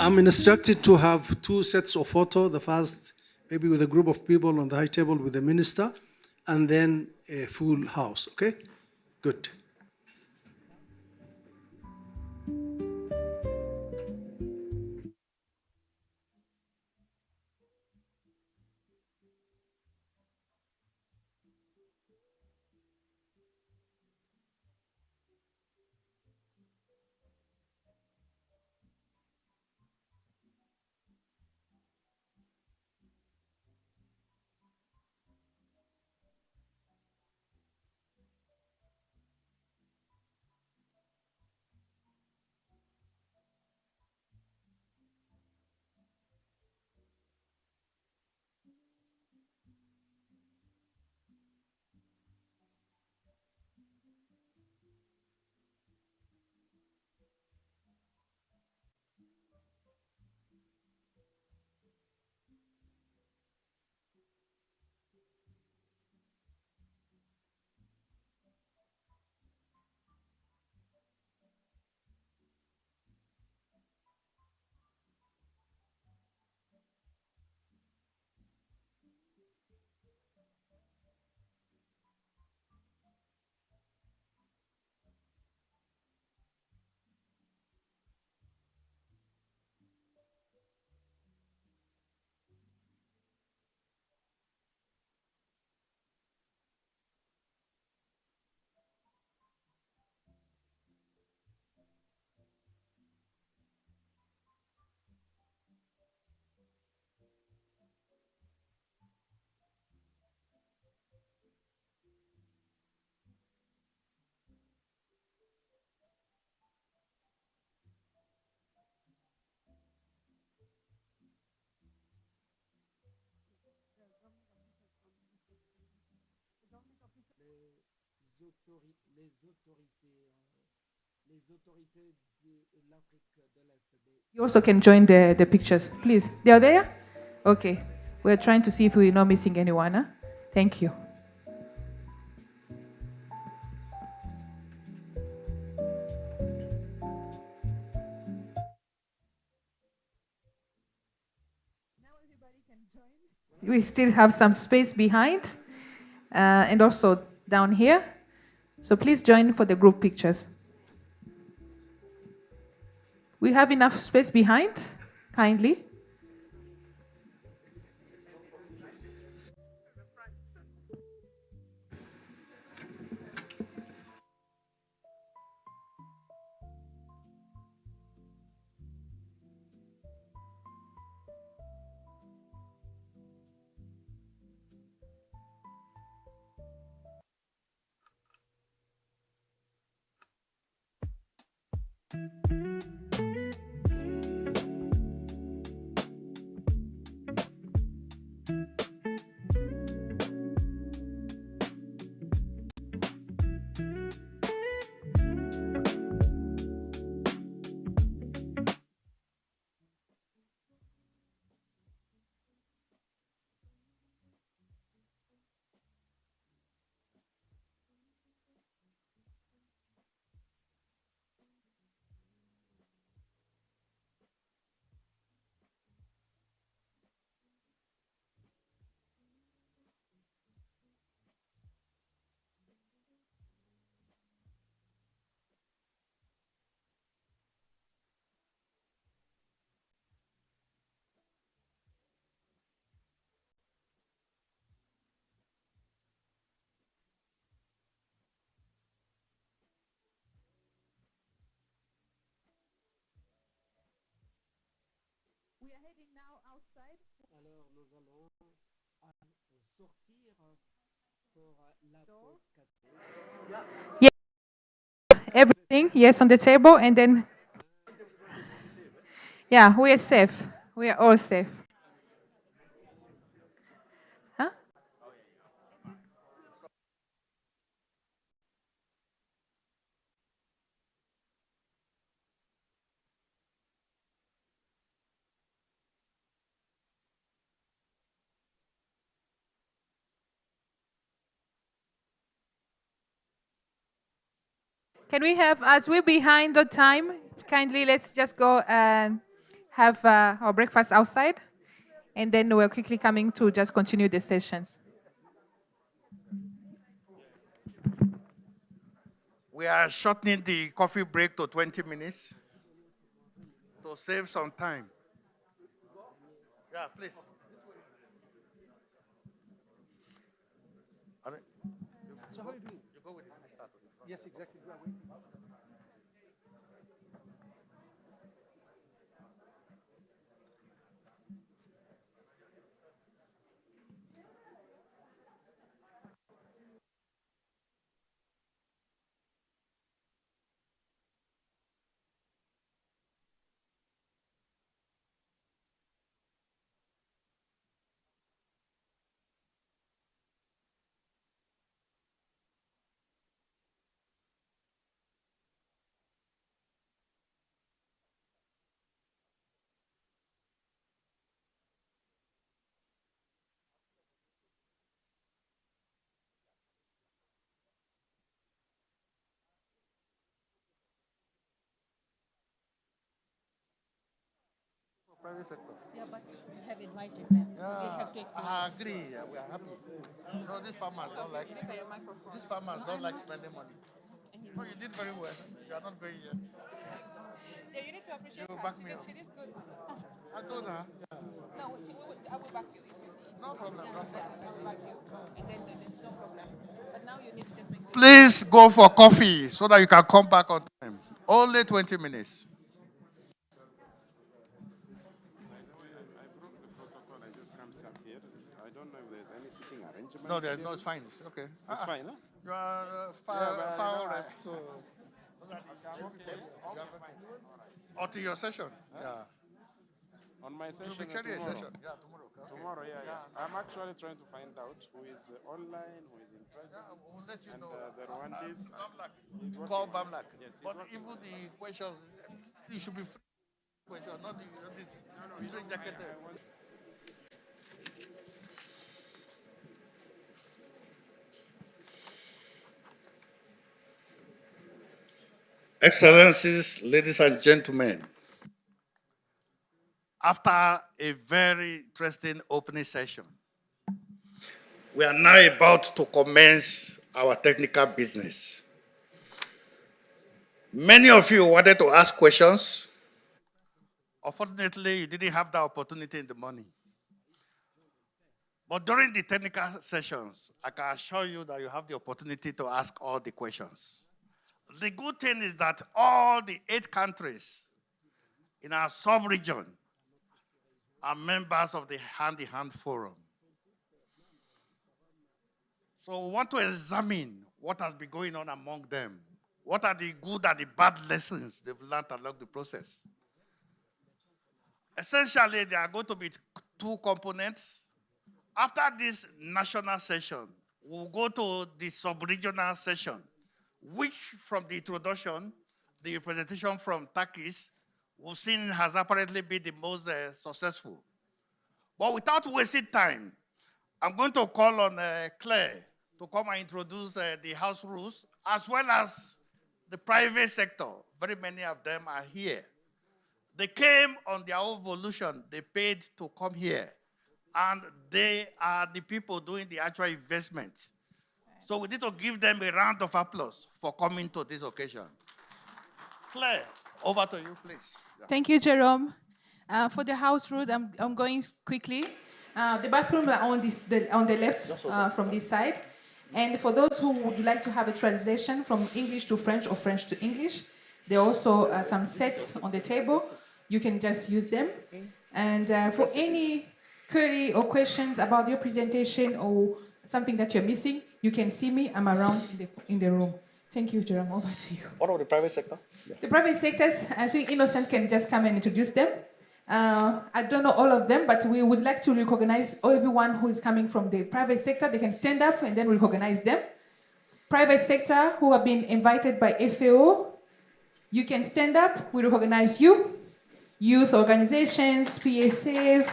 Speaker 2: I'm instructed to have two sets of photo. The first, maybe with a group of people on the high table with the minister, and then a full house, okay? Good.
Speaker 8: You also can join the pictures, please. They are there? Okay. We're trying to see if we're not missing anyone. Huh? Thank you. We still have some space behind and also down here. So please join for the group pictures. We have enough space behind, kindly. Yeah, everything, yes, on the table, and then, yeah, we are safe. We are all safe. Huh? Can we have, as we're behind the time, kindly let's just go and have our breakfast outside, and then we're quickly coming to just continue the sessions.
Speaker 9: We are shortening the coffee break to 20 minutes to save some time. Yeah, please.
Speaker 2: So how are you doing?
Speaker 9: You go with the minister to the front.
Speaker 2: Yes, exactly. We are waiting.
Speaker 9: Private sector.
Speaker 10: Yeah, but we have invited them.
Speaker 9: Yeah,
Speaker 10: So we have to
Speaker 9: I agree. Yeah, we are happy. No, these farmers don't like. These farmers don't like spending money. No, you did very well. You are not going yet.
Speaker 8: Yeah, you need to appreciate
Speaker 9: You
Speaker 8: her.
Speaker 9: back me up.
Speaker 8: She did good.
Speaker 9: I told her. Yeah.
Speaker 8: No, I will back you if you need.
Speaker 9: No problem. No
Speaker 8: Yeah, I will back you. And then there's no problem. But now you need to just make sure.
Speaker 9: Please go for coffee so that you can come back on time. Only 20 minutes. No, there's no, it's fine. It's okay.
Speaker 11: It's fine, no?
Speaker 9: You are FAO rep, so. Until your session. Yeah.
Speaker 11: On my session
Speaker 9: You'll be carrying a
Speaker 11: tomorrow.
Speaker 9: session. Yeah, tomorrow. Okay.
Speaker 11: Tomorrow, yeah. I'm actually trying to find out who is online, who is in person.
Speaker 9: Yeah, we'll let you
Speaker 11: and,
Speaker 9: know.
Speaker 11: The Rwandese.
Speaker 9: Call Bamlak.
Speaker 11: Yes,
Speaker 9: But even the questions, it should be free questions, not the straight jacketed. Excellencies, ladies and gentlemen, after a very interesting opening session, we are now about to commence our technical business. Many of you wanted to ask questions. Unfortunately, you didn't have that opportunity in the morning. But during the technical sessions, I can assure you that you have the opportunity to ask all the questions. The good thing is that all the 8 countries in our sub-region are members of the Hand-in-Hand Forum. So we want to examine what has been going on among them. What are the good and the bad lessons they've learned along the process? Essentially, there are going to be 2 components. After this national session, we'll go to the sub-regional session, which from the introduction, the presentation from Turkey, we've seen has apparently been the most successful. But without wasting time, I'm going to call on Claire to come and introduce the house rules, as well as the private sector. Very many of them are here. They came on their own volition. They paid to come here. And they are the people doing the actual investment. So we need to give them a round of applause for coming to this occasion. Claire, over to you, please. Yeah.
Speaker 8: Thank you, Jerome. For the house rules, I'm going quickly. The bathrooms are on the left from this side. And for those who would like to have a translation from English to French or French to English, there are also some sets on the table. you can just use them. And for any query or questions about your presentation or something that you're missing, you can see me. I'm around in the room. Thank you, Jerome. Over to you.
Speaker 12: What about the private sector?
Speaker 8: The private sectors, I think Innocent can just come and introduce them. I don't know all of them, but we would like to recognize everyone who is coming from the private sector. They can stand up and then recognize them. Private sector who have been invited by FAO, you can stand up, we recognize you. Youth organizations, PSF,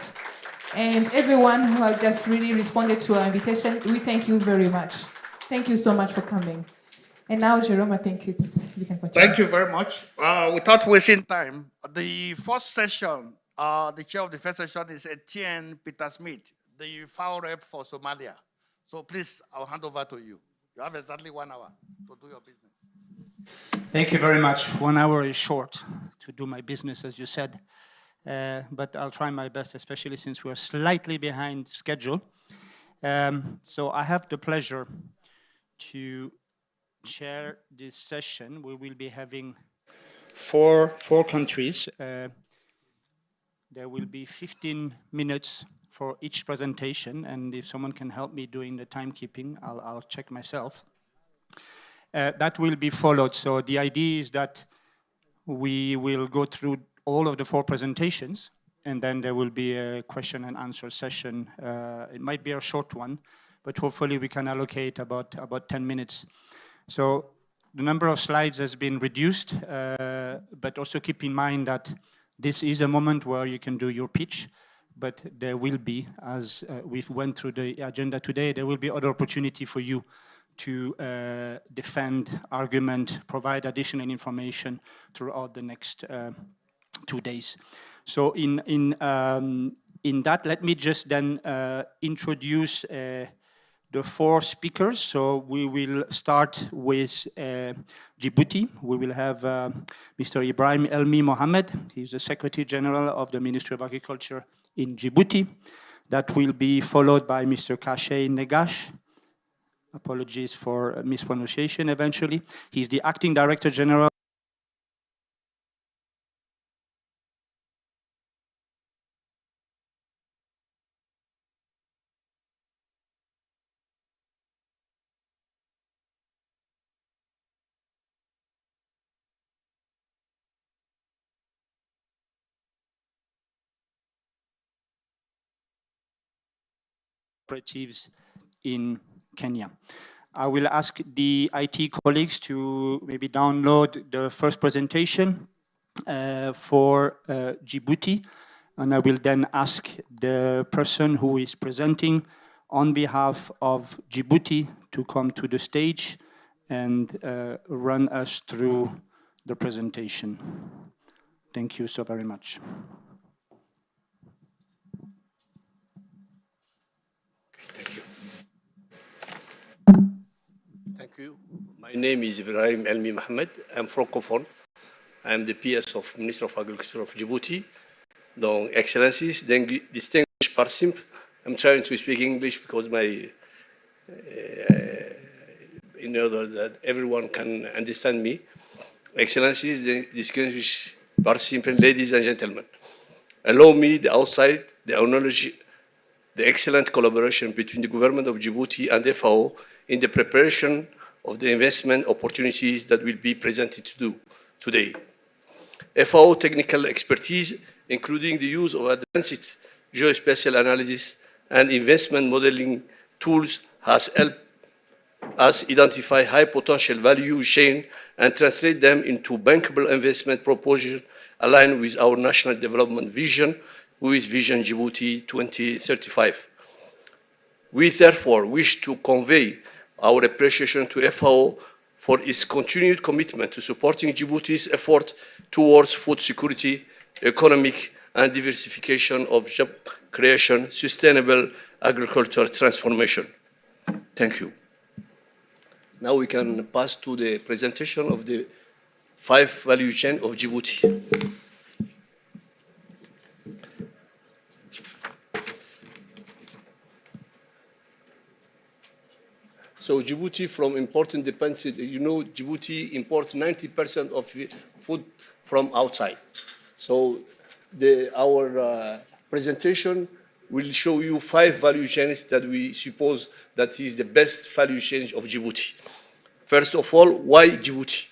Speaker 8: and everyone who have just really responded to our invitation, we thank you very much. Thank you so much for coming. And now, Jerome, I think you can continue.
Speaker 9: Thank you very much. Without wasting time, the first session, the chair of the first session is Etienne Peter Smith, the FAO rep for Somalia. So please, I'll hand over to you. You have exactly 1 hour to do your business.
Speaker 13: Thank you very much. 1 hour is short to do my business, as you said. But I'll try my best, especially since we're slightly behind schedule. So I have the pleasure to chair this session. We will be having four countries. There will be 15 minutes for each presentation, and if someone can help me doing the timekeeping, I'll check myself. That will be followed. So the idea is that we will go through all of the 4 presentations, and then there will be a question and answer session. It might be a short one, but hopefully we can allocate about 10 minutes. So the number of slides has been reduced, but also keep in mind that this is a moment where you can do your pitch, but there will be, as we've went through the agenda today, there will be other opportunity for you to defend, argument, provide additional information throughout the next 2 days. So in that, let me just then introduce the 4 speakers. So we will start with Djibouti. We will have Mr. Ibrahim Elmi Mohamed. He's the Secretary General of the Ministry of Agriculture in Djibouti. That will be followed by Mr. Kashay Negash. Apologies for mispronunciation eventually. He's the Acting Director General cooperatives in Kenya. I will ask the IT colleagues to maybe download the first presentation for Djibouti, and I will then ask the person who is presenting on behalf of Djibouti to come to the stage and run us through the presentation. Thank you so very much.
Speaker 14: Thank you. Thank you. My name is Ibrahim Elmi Mohamed. I'm Francophone. I'm the PS of Minister of Agriculture of Djibouti. Donc, Excellencies, distinguished participants, I'm trying to speak English because my, in order that everyone can understand me. Excellencies, distinguished participants, ladies and gentlemen, allow me the outside, the acknowledge the excellent collaboration between the government of Djibouti and FAO in the preparation of the investment opportunities that will be presented today. FAO technical expertise, including the use of advanced geospatial analysis and investment modeling tools, has helped us identify high potential value chain and translate them into bankable investment proposals aligned with our national development vision, with Vision Djibouti 2035. We therefore wish to convey our appreciation to FAO for its continued commitment to supporting Djibouti's effort towards food security, economic and diversification of job creation, sustainable agricultural transformation. Thank you. Now we can pass to the presentation of the 5 value chain of Djibouti. So Djibouti from important dependency, you know, Djibouti imports 90% of food from outside. So our presentation will show you 5 value chains that we suppose that is the best value chain of Djibouti. First of all, why Djibouti?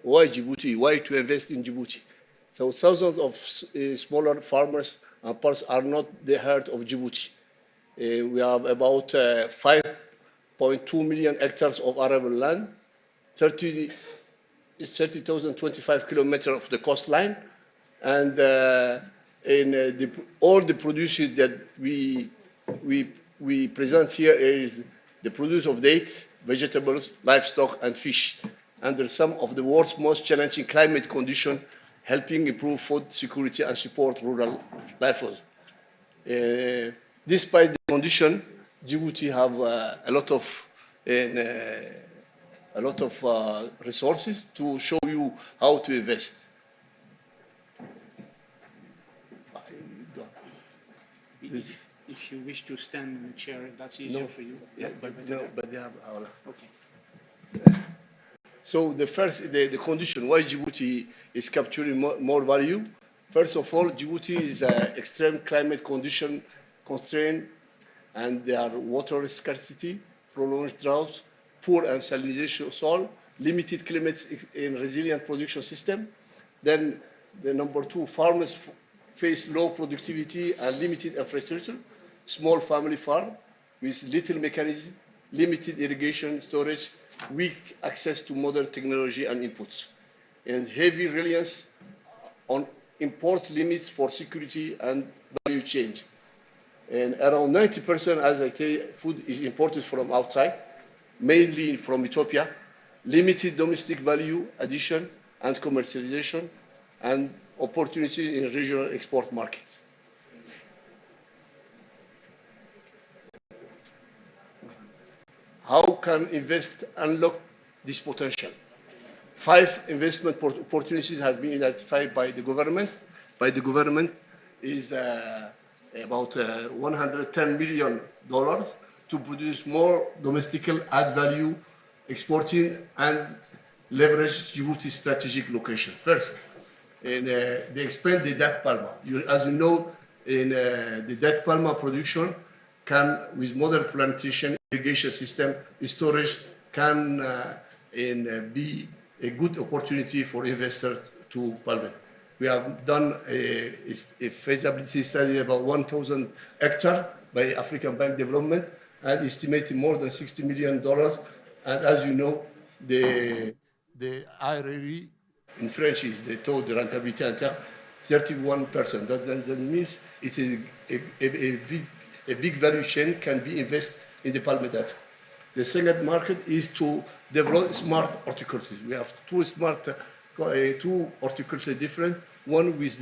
Speaker 14: Why Djibouti? Why to invest in Djibouti? So thousands of smaller farmers and parts are not the heart of Djibouti. We have about 5.2 million hectares of arable land, 30,025 kilometers of the coastline, and all the produces that we present here is the produce of dates, vegetables, livestock, and fish, under some of the world's most challenging climate conditions, helping improve food security and support rural livelihoods. Despite the condition, Djibouti have a lot of resources to show you how to invest.
Speaker 13: If you wish to stand in a chair, that's easier for you.
Speaker 14: Yeah, but they have.
Speaker 13: Okay.
Speaker 14: So the condition why Djibouti is capturing more value. First of all, Djibouti is extreme climate condition constrained, and there are water scarcity, prolonged droughts, poor and salinization soil, limited climates in resilient production system. Then the number 2, farmers face low productivity and limited infrastructure, small family farm with little mechanism, limited irrigation storage, weak access to modern technology and inputs, and heavy reliance on import limits for security and value chain. And around 90%, as I say, food is imported from outside, mainly from Ethiopia, limited domestic value addition and commercialization, and opportunities in regional export markets. How can invest unlock this potential? 5 investment opportunities have been identified by the government. By the government is about $110 million to produce more domestic add value, exporting, and leverage Djibouti's strategic location. First, they expand the date palma. As you know, in the date palma production can, with modern plantation, irrigation system, storage, can be a good opportunity for investors to palm. We have done a feasibility study about 1,000 hectares by African Bank Development and estimated more than $60 million. And as you know, the ROE in French is the taux de rentabilité interne, 31%. That means it's a big value chain can be invested in the palm data. The second market is to develop smart horticulture. We have two horticulture different, one with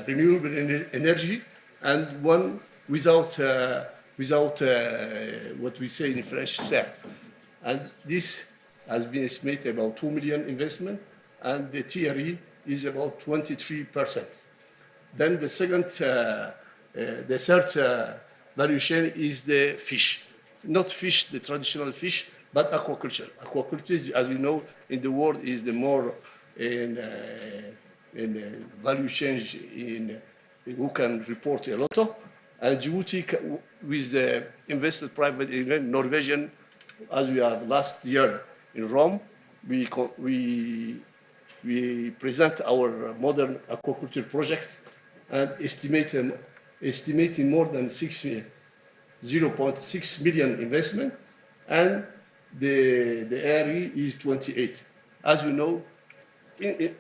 Speaker 14: renewable energy and one without what we say in French, serre. And this has been estimated about 2 million investment, and the TRE is about 23%. Then the third value chain is the fish. Not fish, the traditional fish, but aquaculture. Aquaculture, as you know, in the world is the more in value chain who can report a lot of. And Djibouti, with the invested private investment, Norwegian, as we have last year in Rome, we present our modern aquaculture projects and estimating more than 0.6 million investment, and the area is 28. As you know,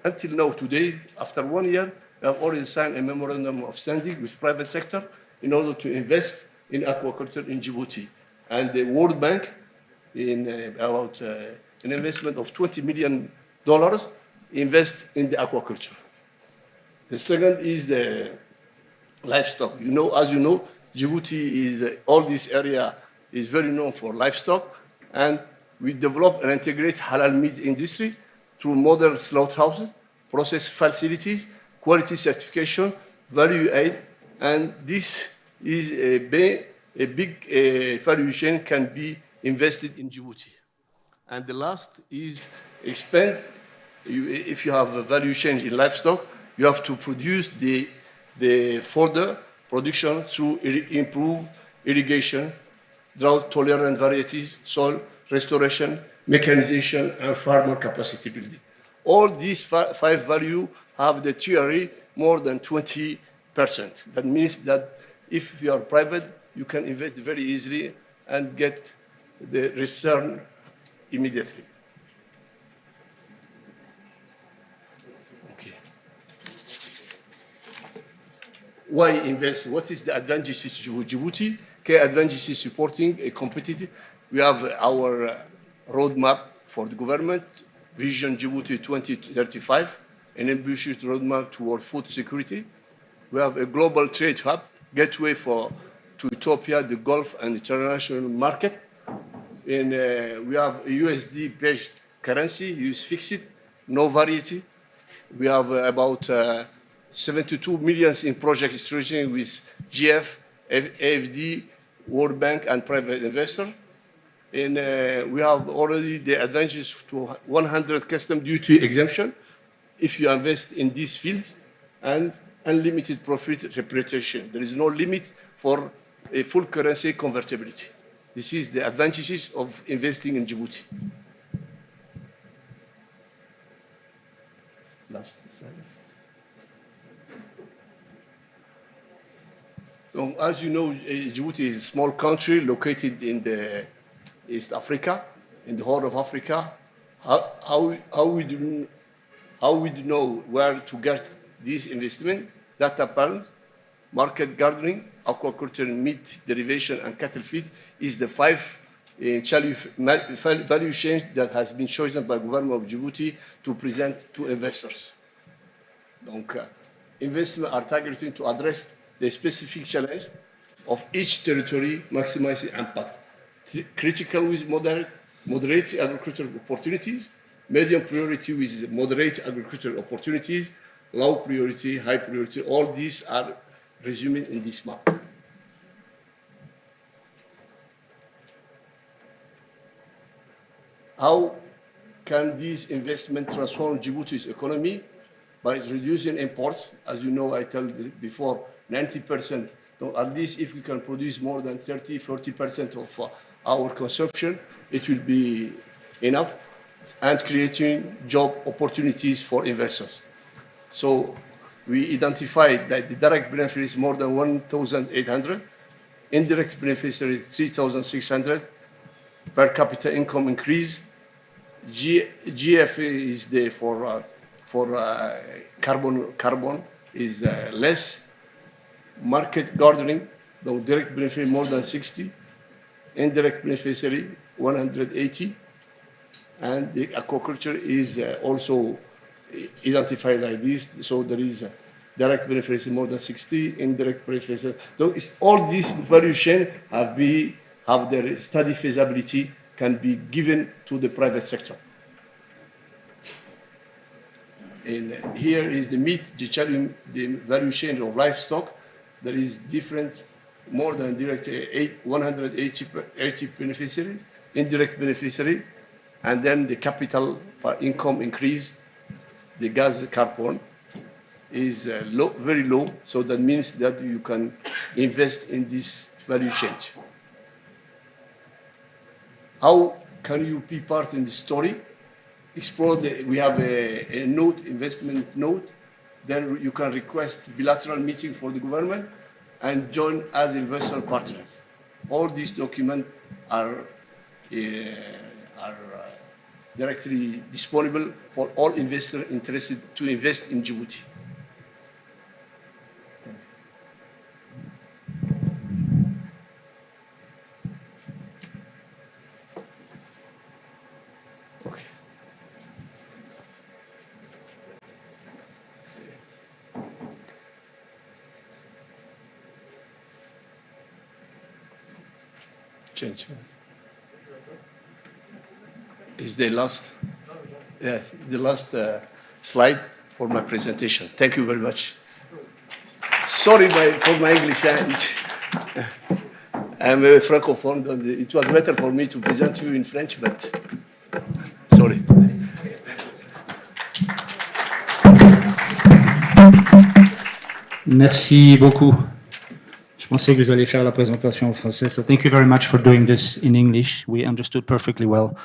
Speaker 14: until now, today, after 1 year, we have already signed a memorandum of understanding with private sector in order to invest in aquaculture in Djibouti. And the World Bank, in about an investment of $20 million, invest in the aquaculture. The second is the livestock. As you know, Djibouti is, all this area is very known for livestock, and we develop and integrate halal meat industry through modern slaughterhouses, process facilities, quality certification, value add, and this is a big value chain can be invested in Djibouti. And the last is expand. If you have a value change in livestock, you have to produce the further production through improved irrigation, drought-tolerant varieties, soil restoration, mechanization, and farmer capacity building. All these five values have the TRE more than 20%. That means that if you are private, you can invest very easily and get the return immediately. Okay. Why invest? What is the advantages to Djibouti? Key advantages supporting a competitive. We have our roadmap for the government, Vision Djibouti 2035, an ambitious roadmap toward food security. We have a global trade hub, gateway to Ethiopia, the Gulf, and international market. And we have a USD-based currency, use fixed, no variety. We have about 72 million in project structuring with GF, AFD, World Bank, and private investor. And we have already the advantages to 100 custom duty exemption if you invest in these fields, and unlimited profit repatriation. There is no limit for a full currency convertibility. This is the advantages of investing in Djibouti. Last slide. So, as you know, Djibouti is a small country located in the East Africa, in the Horn of Africa. How we do know where to get this investment? Data palms, market gardening, aquaculture, meat derivation, and cattle feed is the five value chains that has been chosen by the government of Djibouti to present to investors. Donc, investments are targeting to address the specific challenge of each territory, maximizing impact. Critical with moderate agricultural opportunities, medium priority with moderate agricultural opportunities, low priority, high priority. All these are resumed in this map. How can this investment transform Djibouti's economy? By reducing imports. As you know, I told you before, 90%. So at least if we can produce more than 30–40% of our consumption, it will be enough, and creating job opportunities for investors. So we identified that the direct benefit is more than 1,800, indirect beneficiaries 3,600, per capita income increase. GFA is there for carbon is less. Market gardening, the direct benefit more than 60, indirect beneficiary 180, and the aquaculture is also identified like this. So there is direct beneficiary more than 60, indirect beneficiary. So all these value chain have their study feasibility can be given to the private sector. And here is the meat, the value chain of livestock. There is different, more than direct 180 beneficiary, indirect beneficiary, and then the capital income increase, the gas carbon is very low. So that means that you can invest in this value chain. How can you be part in the story? Explore we have a note, investment note. Then you can request bilateral meeting for the government and join as investor partners. All these documents are directly disponible for all investors interested to invest in Djibouti. Okay. Change. Is the last? Yes, the last slide for my presentation. Thank you very much. Sorry for my English. I'm a francophone. It was better for me to present to you in French, but Sorry.
Speaker 13: Merci beaucoup. Je pensais que vous alliez faire la présentation en français. So thank you very much for doing this in English. We understood perfectly well.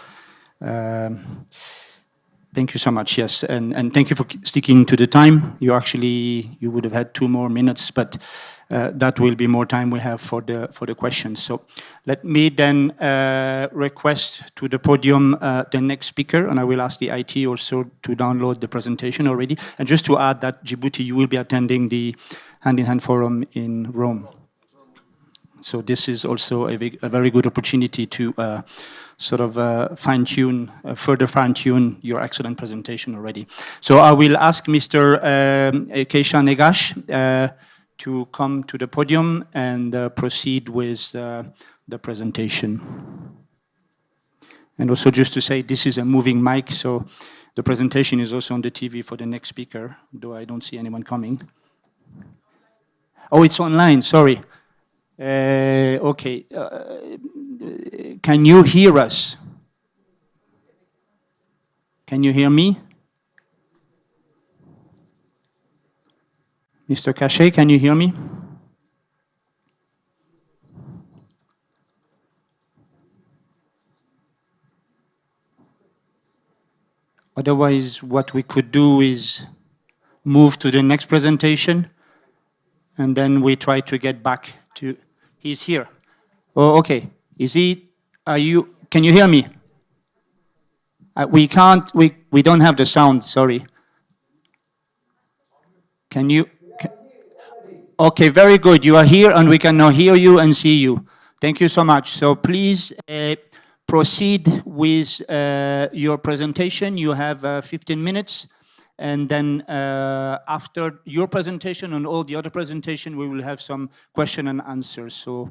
Speaker 13: Thank you so much, yes. And thank you for sticking to the time. You would have had 2 more minutes, but that will be more time we have for the questions. So let me then request to the podium the next speaker, and I will ask the IT also to download the presentation already. And just to add that, Djibouti, you will be attending the Hand-in-Hand Forum in Rome. So this is also a very good opportunity to sort of further fine-tune your excellent presentation already. So I will ask Mr. Keisha Negash to come to the podium and proceed with the presentation. And also just to say, this is a moving mic, so the presentation is also on the TV for the next speaker, though I don't see anyone coming. Oh, it's online, sorry. Okay. Can you hear us? Can you hear me? Mr. Cachet, can you hear me? Otherwise, what we could do is move to the next presentation, and then we try to get back to... He's here. Oh, okay. Can you hear me? We don't have the sound, sorry. Can you... Okay, very good. You are here, and we can now hear you and see you. Thank you so much. So please proceed with your presentation. You have 15 minutes. And then after your presentation and all the other presentation, we will have some question and answers. So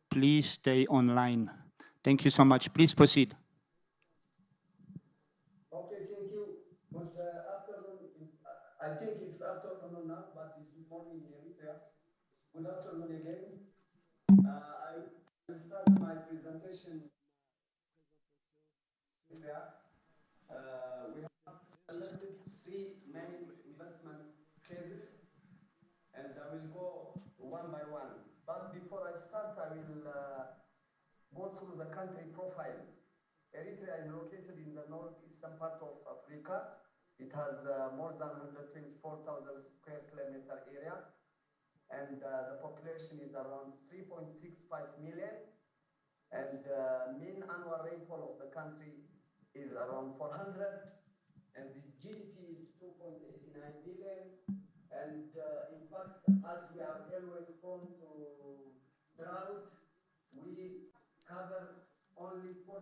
Speaker 13: please stay online. Thank you so much. Please proceed.
Speaker 2: Okay, thank you. Good afternoon. I think it's afternoon now, but it's morning in Eritrea. Good afternoon again. I will start my presentation. We have selected 3 main investment cases, and I will go one by one. But before I start, I will go through the country profile. Eritrea is located in the northeastern part of Africa. It has more than 124,000 square kilometer area, and the population is around 3.65 million, and mean annual rainfall of the country is around 400, and the GDP is 2.89 billion, and in fact, as we are always prone to drought, we cover only 40%,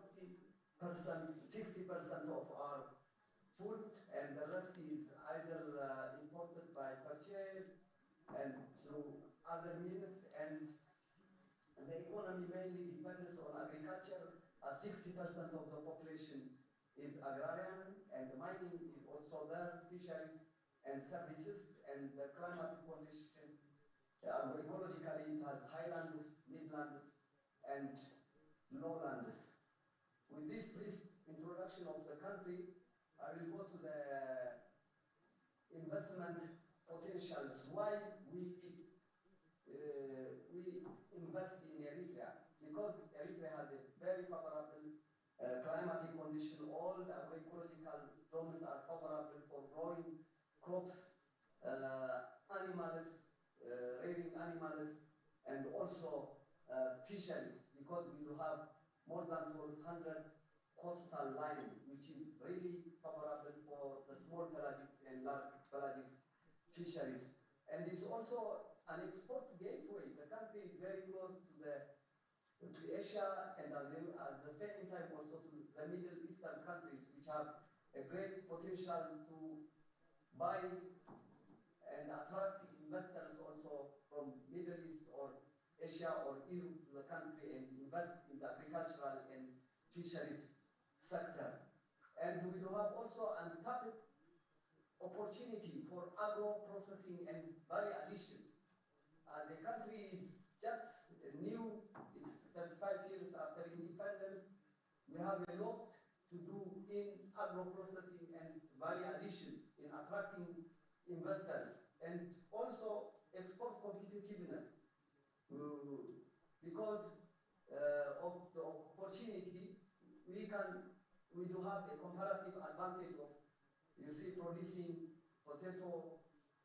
Speaker 2: 60% of our food, and the rest is either imported by purchase and through other means, and the economy mainly depends on agriculture. 60% of the population is agrarian, and mining is also there, fisheries and services, and the climatic condition, agroecologically, it has highlands, midlands, and lowlands. With this brief introduction of the country, I will go to the investment potentials. Why we invest in Eritrea? Because Eritrea has a very favorable climatic condition. All the agroecological zones are favorable for growing crops, animals, rearing animals, and also fisheries, because we do have more than 1,200 coastal line, which is really favorable for the small pelagics and large pelagics fisheries. And it's also an export gateway. The country is very close to Asia, and at the same time also to the Middle Eastern countries, which have a great potential to buy and attract investors also from Middle East or Asia or Europe to the country and invest in the agricultural and fisheries sector. And we do have also untapped opportunity for agro-processing and value addition. The country is just new, it's 35 years after independence. We have a lot
Speaker 12: to do in agro-processing and value addition in attracting investors and also export competitiveness because of the opportunity we do have a comparative advantage of, you see, producing potato,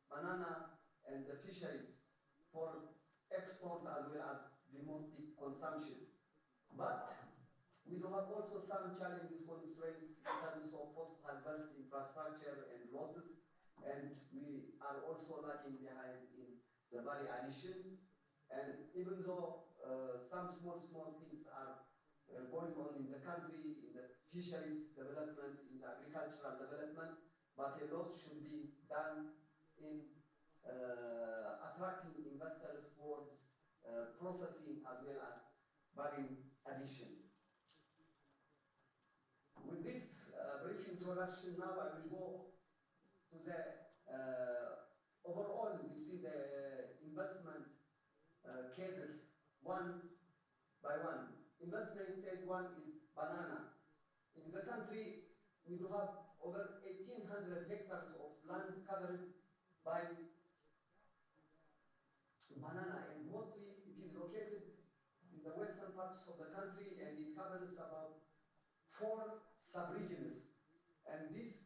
Speaker 12: banana, and the fisheries for export as well as domestic consumption. But we do have also some challenges, constraints in terms of post-harvest infrastructure and losses, and we are also lagging behind in the value addition. And even though some small things are going on in the country, in the fisheries development, in the agricultural development, but a lot should be done in attracting investors towards processing as well as value addition. With this brief introduction, now I will go to the overall, you see the investment cases one by one. Investment case one is banana. In the country, we do have over 1,800 hectares of land covered by banana, and mostly it is located in the western parts of the country, and it covers about 4 sub-regions. And this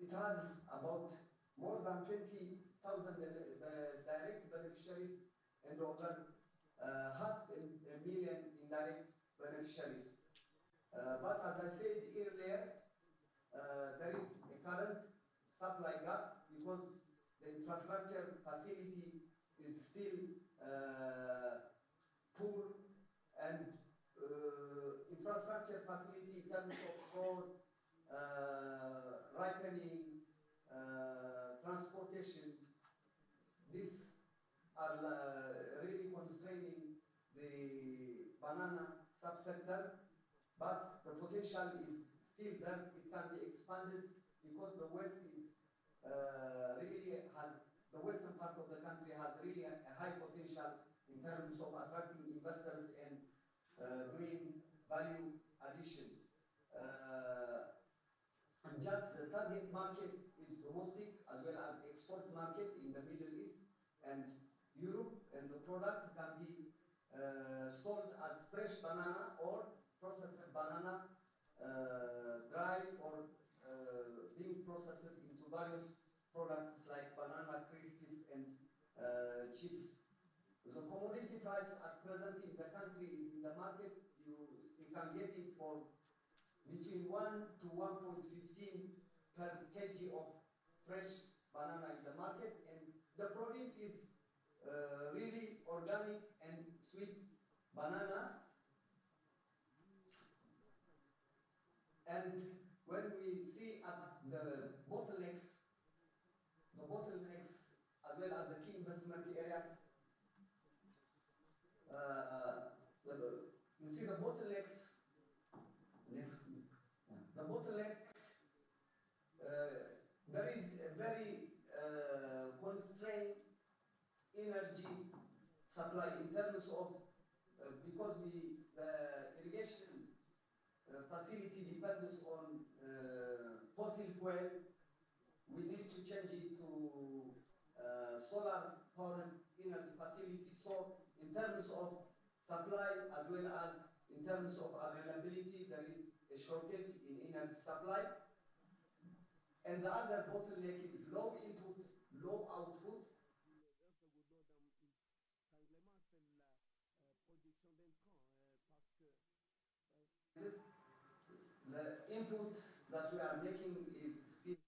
Speaker 12: it has about more than 20,000 direct beneficiaries and over 500,000 indirect beneficiaries. But as I said earlier, there is a current supply gap because the infrastructure facility is still poor, and infrastructure facility in terms of road, ripening, transportation, these are really constraining the banana subsector, but the potential is still there. It can be expanded because the West is the western part of the country has really a high potential in terms of attracting investors and doing value addition. And just the target market is domestic as well as export market in the Middle East and Europe, and the product can be sold as fresh banana or processed banana, dry or being processed into various products like banana crispies and chips. The commodity price at present in the country is in the market, you can get it for between 1 to 1.15 per kg of fresh banana in the market, and the produce is really organic and sweet banana. And when we see at the bottlenecks as well as the key investment areas, you see the bottlenecks. The bottlenecks, there is a very constrained energy supply in terms of because the irrigation facility depends on fossil fuel. We need to change it to solar powered energy facility. So in terms of supply as well as in terms of availability, there is a shortage in energy supply. And the other bottleneck is low input, low output. The input that we are making is still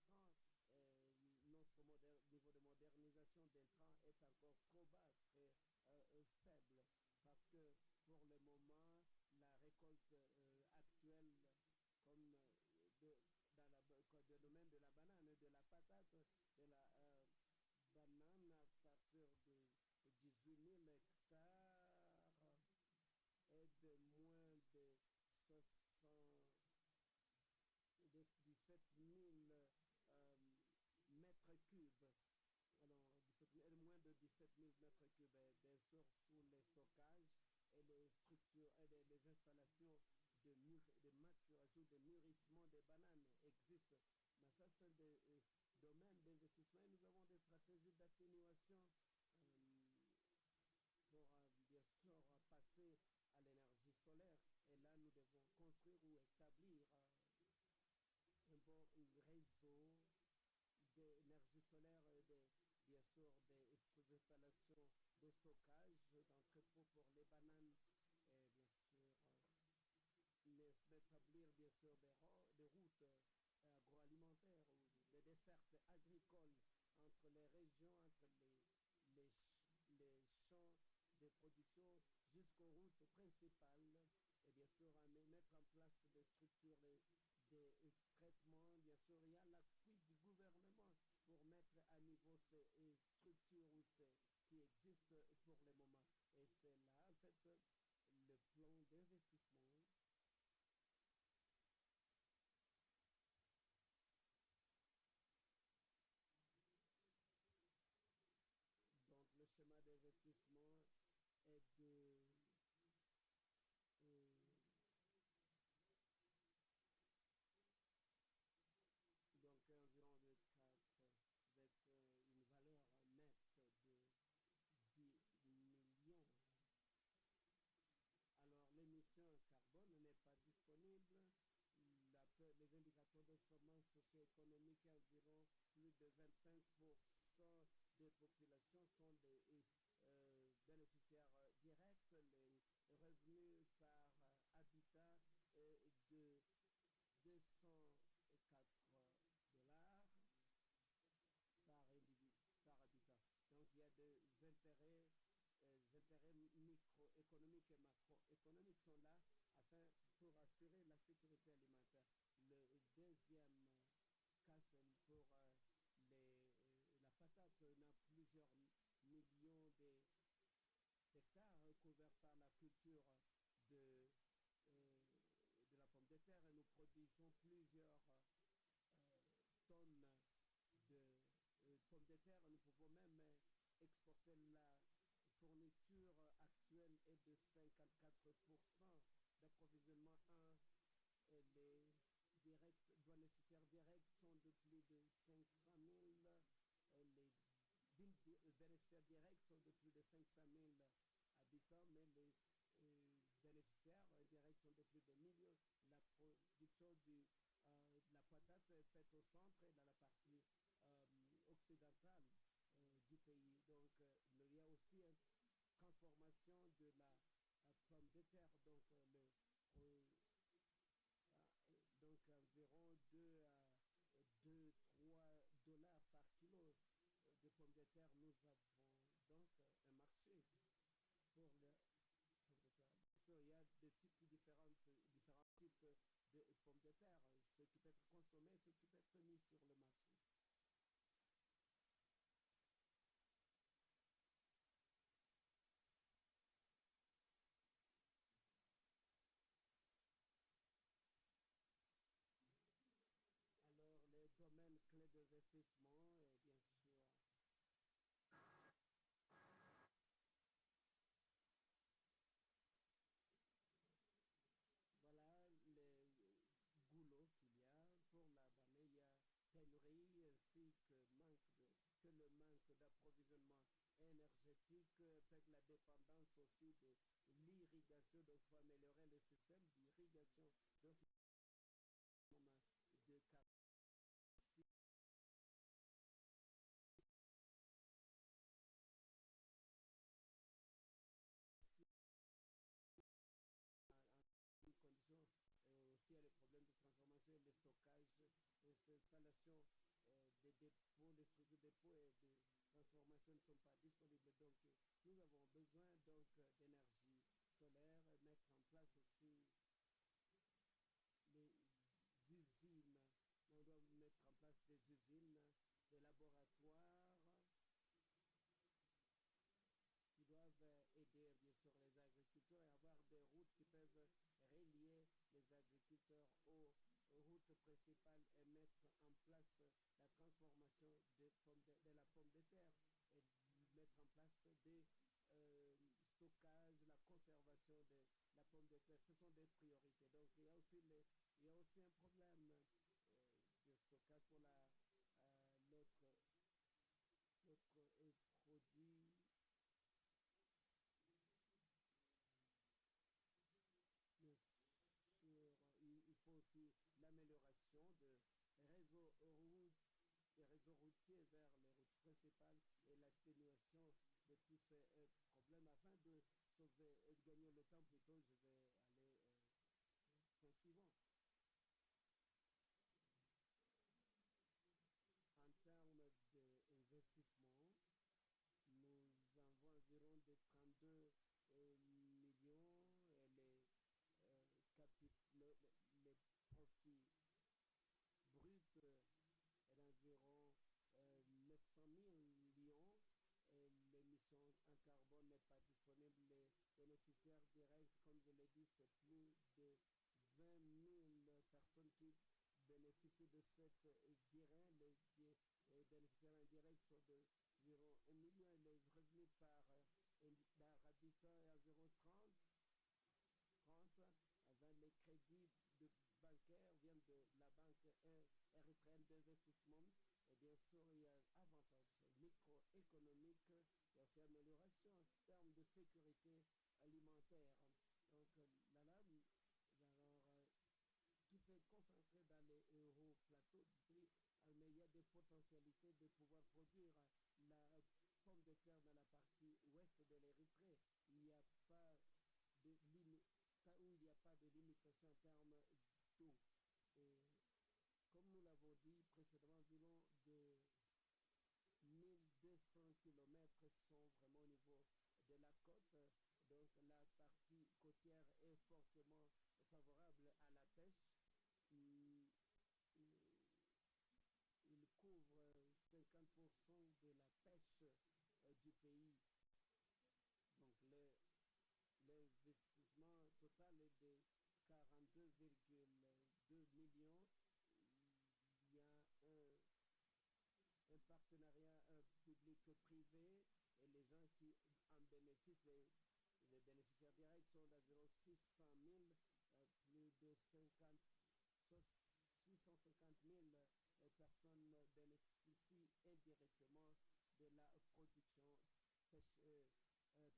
Speaker 2: mettre que, bien sûr, sous les stockages et les structures et les installations de maturation, de mûrissement des bananes existent. Mais ça, c'est des domaines d'investissement. Et nous avons des stratégies d'atténuation pour, bien sûr, passer à l'énergie solaire. Et là, nous devons construire ou établir un bon réseau d'énergie solaire et bien sûr des installations de stockage d'entrepôts pour les bananes et bien sûr d'établir bien sûr des routes agroalimentaires ou des dessertes agricoles entre les régions, entre les champs de production jusqu'aux routes principales et bien sûr à mettre en place des structures, des traitements. Bien sûr, il y a l'appui du gouvernement pour mettre à niveau ces structures qui existent pour le moment. Et c'est là, en fait, le plan d'investissement donc le schéma d'investissement est donc environ de 4 avec une valeur nette de 10 millions. Alors l'émission carbone n'est pas disponible. Les indicateurs de performance socio-économique, environ plus de 25% des populations sont des bénéficiaires directs. Les revenus par habitat est de 204 dollars par habitant. Donc il y a des intérêts microéconomiques et macroéconomiques sont là afin pour assurer la sécurité alimentaire. Le deuxième cas, c'est pour la patate. On a plusieurs millions d'hectares couverts par la culture de la pomme de terre et nous produisons plusieurs tonnes de pommes de terre. Nous pouvons même exporter la fourniture actuelle est de 54% d'approvisionnement les bénéficiaires directs sont de plus de 500 000, les bénéficiaires directs sont de plus de 500 000 habitants, mais les bénéficiaires indirects sont de plus de millions. La production de la patate est faite au centre et dans la partie occidentale du pays. Donc, il y a aussi une transformation de la pomme de terre. Donc, donc environ 2-3 dollars par kilo de pommes de terre. Nous avons donc un marché pour les pommes de terre. Il y a des types différents types de pommes de terre, ce qui peut être consommé, ce qui peut être mis sur le marché. Alors, les domaines clés d'investissement, bien sûr, voilà les goulots qu'il y a pour la vallée. Il y a pénurie ainsi que le manque d'approvisionnement énergétique avec la dépendance aussi de l'irrigation. Donc, il faut améliorer le système d'irrigation. Donc, de conditions aussi il y a les problèmes de transformation et de stockage, les installations des dépôts, les structures de dépôts et de transformation ne sont pas disponibles. Donc nous avons besoin donc d'énergie solaire, mettre en place aussi les usines. On doit mettre en place des usines, des laboratoires qui doivent aider bien sûr les agriculteurs et avoir des routes qui peuvent relier les agriculteurs aux routes principales et mettre en place la transformation de la pomme de terre et mettre en place des stockage, la conservation de la pomme de terre, ce sont des priorités. Donc il y a aussi un problème de stockage pour l'autre produit. Bien sûr, il faut aussi l'amélioration de réseaux routiers vers les routes principales et l'atténuation de tous ces problèmes afin de sauver et de gagner le temps. Plutôt, je vais aller au point suivant. En termes d'investissement, nous avons environ de 32 millions et les profits bruts est d'environ 900 millions et l'émission en carbone n'est pas disponible. Les bénéficiaires directs, comme je l'ai dit, c'est plus de 20 000 personnes qui bénéficient de cette direct. Les bénéficiaires indirects sont d'environ 1 million et les revenus par habitant est environ 30. Les crédits bancaires viennent de la Banque érythréenne d'investissement. Et bien sûr, il y a avantages microéconomiques, il y a aussi amélioration en termes de sécurité alimentaire. Donc là, tout est concentré dans les hauts plateaux du pays, mais il y a des potentialités de pouvoir produire la pomme de terre dans la partie ouest de l'Érythrée. Il n'y a pas de où il n'y a pas de limitation en termes d'eau. Et comme nous l'avons dit précédemment, environ de 1200 km sont vraiment au niveau de la côte. Donc la partie côtière est fortement favorable à la pêche. Il couvre 50% de la pêche du pays. Donc l'investissement total est de 42,2 millions. Il y a un partenariat public-privé et les gens qui en bénéficient, les bénéficiaires directs sont d'environ 600 000, plus de 650 000 personnes bénéficient indirectement de la production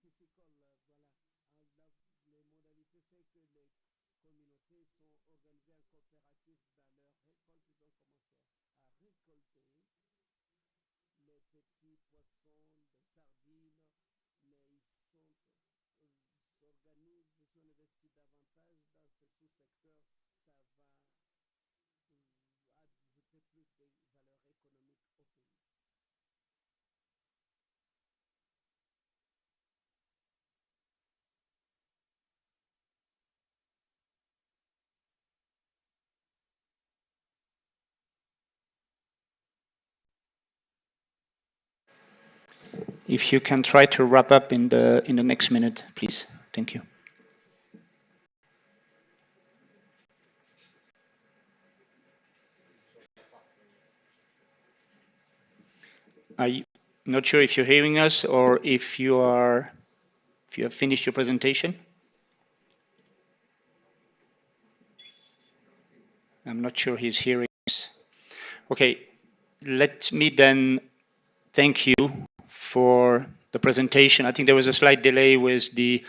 Speaker 2: piscicole. Voilà. Les modalités, c'est que les communautés sont organisées en coopérative dans leur récolte. Ils ont commencé à récolter les petits poissons, les sardines, mais ils s'organisent, ils sont investis davantage dans ces sous-secteurs. Ça va ajouter plus de valeur économique au pays.
Speaker 13: If you can try to wrap up in the next minute, please. Thank you. I'm not sure if you're hearing us or if you have finished your presentation. I'm not sure he's hearing us. Okay, let me then thank you for the presentation. I think there was a slight delay with the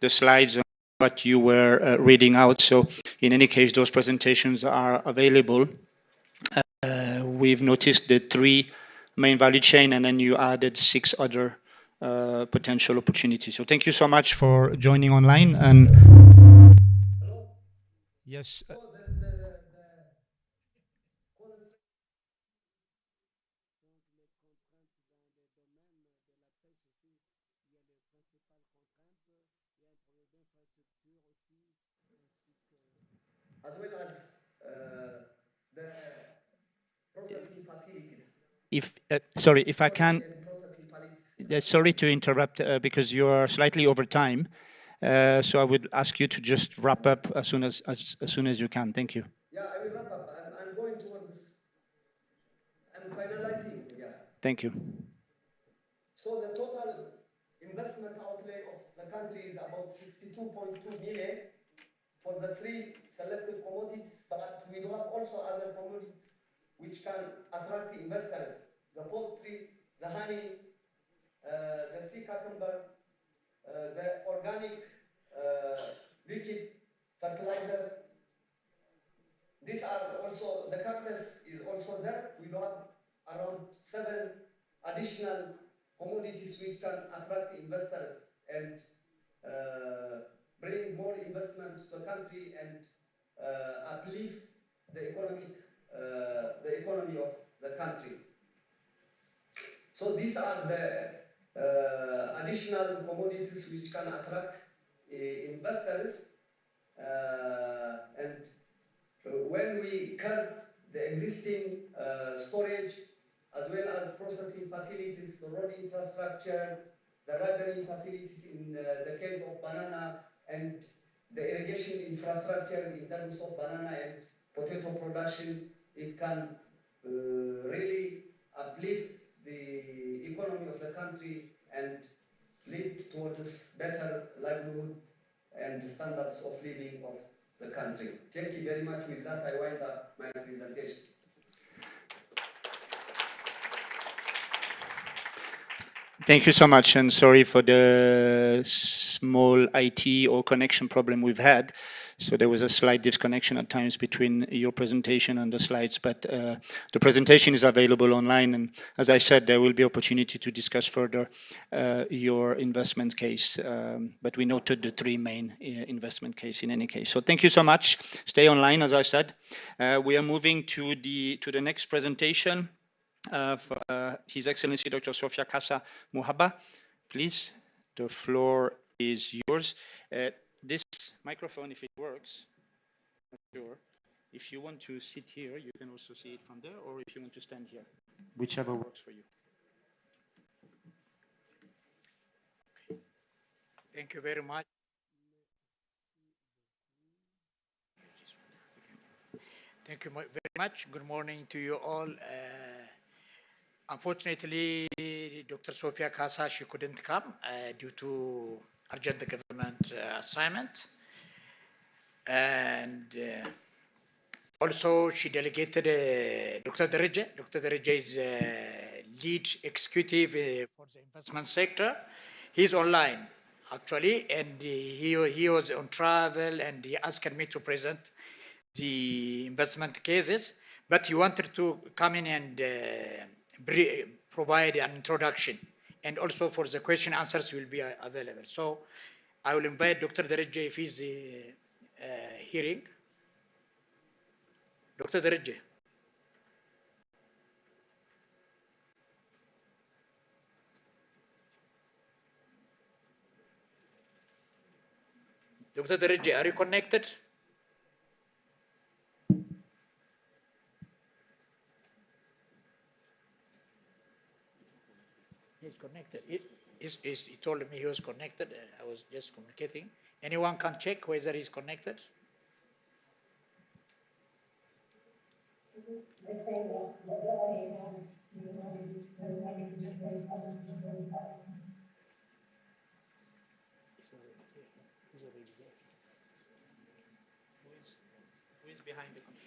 Speaker 13: slides on what you were reading out. So in any case, those presentations are available. We've noticed the 3 main value chain, and then you added 6 other potential opportunities. So thank you so much for joining online. And
Speaker 12: hello?
Speaker 13: Yes.
Speaker 12: So as well as the processing facilities.
Speaker 13: Sorry, if I can,
Speaker 12: Processing
Speaker 13: sorry to interrupt because you are slightly over time. So I would ask you to just wrap up as soon as you can. Thank you.
Speaker 12: Yeah, I will wrap up. I'm going towards. I'm finalizing. Yeah.
Speaker 13: Thank you.
Speaker 12: So the total investment outlay of the country is about 62.2 million for the three selected commodities, but we do have also other commodities which can attract investors. The poultry, the honey, the sea cucumber, the organic liquid fertilizer. These are also, the cactus is also there. We do have around 7 additional commodities which can attract investors and bring more investment to the country and uplift the economy of the country. So these are the additional commodities which can attract investors, and when we curb the existing storage as well as processing facilities, the road infrastructure, the ripening facilities in the case of banana, and the irrigation infrastructure in terms of banana and potato production, it can really uplift the economy of the country and lead towards better livelihood and standards of living of the country. Thank you very much. With that, I wind up my presentation.
Speaker 13: Thank you so much, and sorry for the small IT or connection problem we've had. So there was a slight disconnection at times between your presentation and the slides, but the presentation is available online, and as I said, there will be opportunity to discuss further your investment case, but we noted the three main investment case in any case. So thank you so much. Stay online, as I said. We are moving to the next presentation. His Excellency Dr. Sofia Kassa Muhabba, please, the floor is yours. This microphone, if it works, not sure. If you want to sit here, you can also see it from there, or if you want to stand here, whichever works for you.
Speaker 15: Okay. Thank you very much. Thank you very much. Good morning to you all. Unfortunately, Dr. Sofia Kassa, she couldn't come due to urgent government assignment. And also she delegated Dr. Dereje. Dr. Dereje is lead executive for the investment sector. He's online, actually, and he was on travel, and he asked me to present the investment cases, but he wanted to come in and provide an introduction, and also for the question answers will be available. So I will invite Dr. Dereje if he's hearing. Dr. Dereje. Dr. Dereje, are you connected? He's connected. He told me he was connected. I was just communicating. Anyone can check whether he's connected? Who is behind the computer?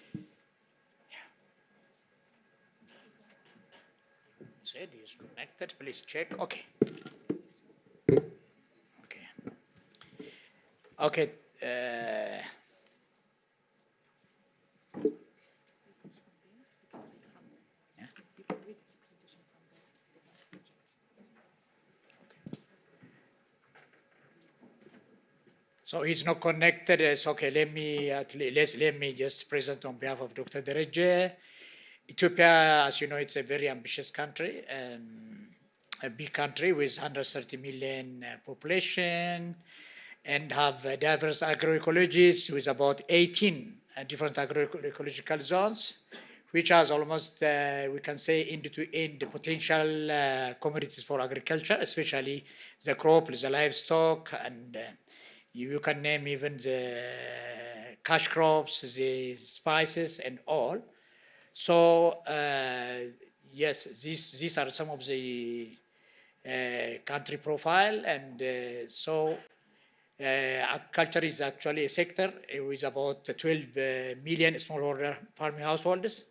Speaker 15: Said he is connected. Please check. Okay. Okay. Okay. So he's not connected. It's okay. Let me just present on behalf of Dr. Dereje. Ethiopia, as you know, it's a very ambitious country, a big country with 130 million population, and have diverse agroecologies with about 18 different agroecological zones, which has almost, we can say, end-to-end potential commodities for agriculture, especially the crop, the livestock, and you can name even the cash crops, the spices, and all. So yes, these are some of the country profile, and so agriculture is actually a sector with about 12 million smallholder farming households,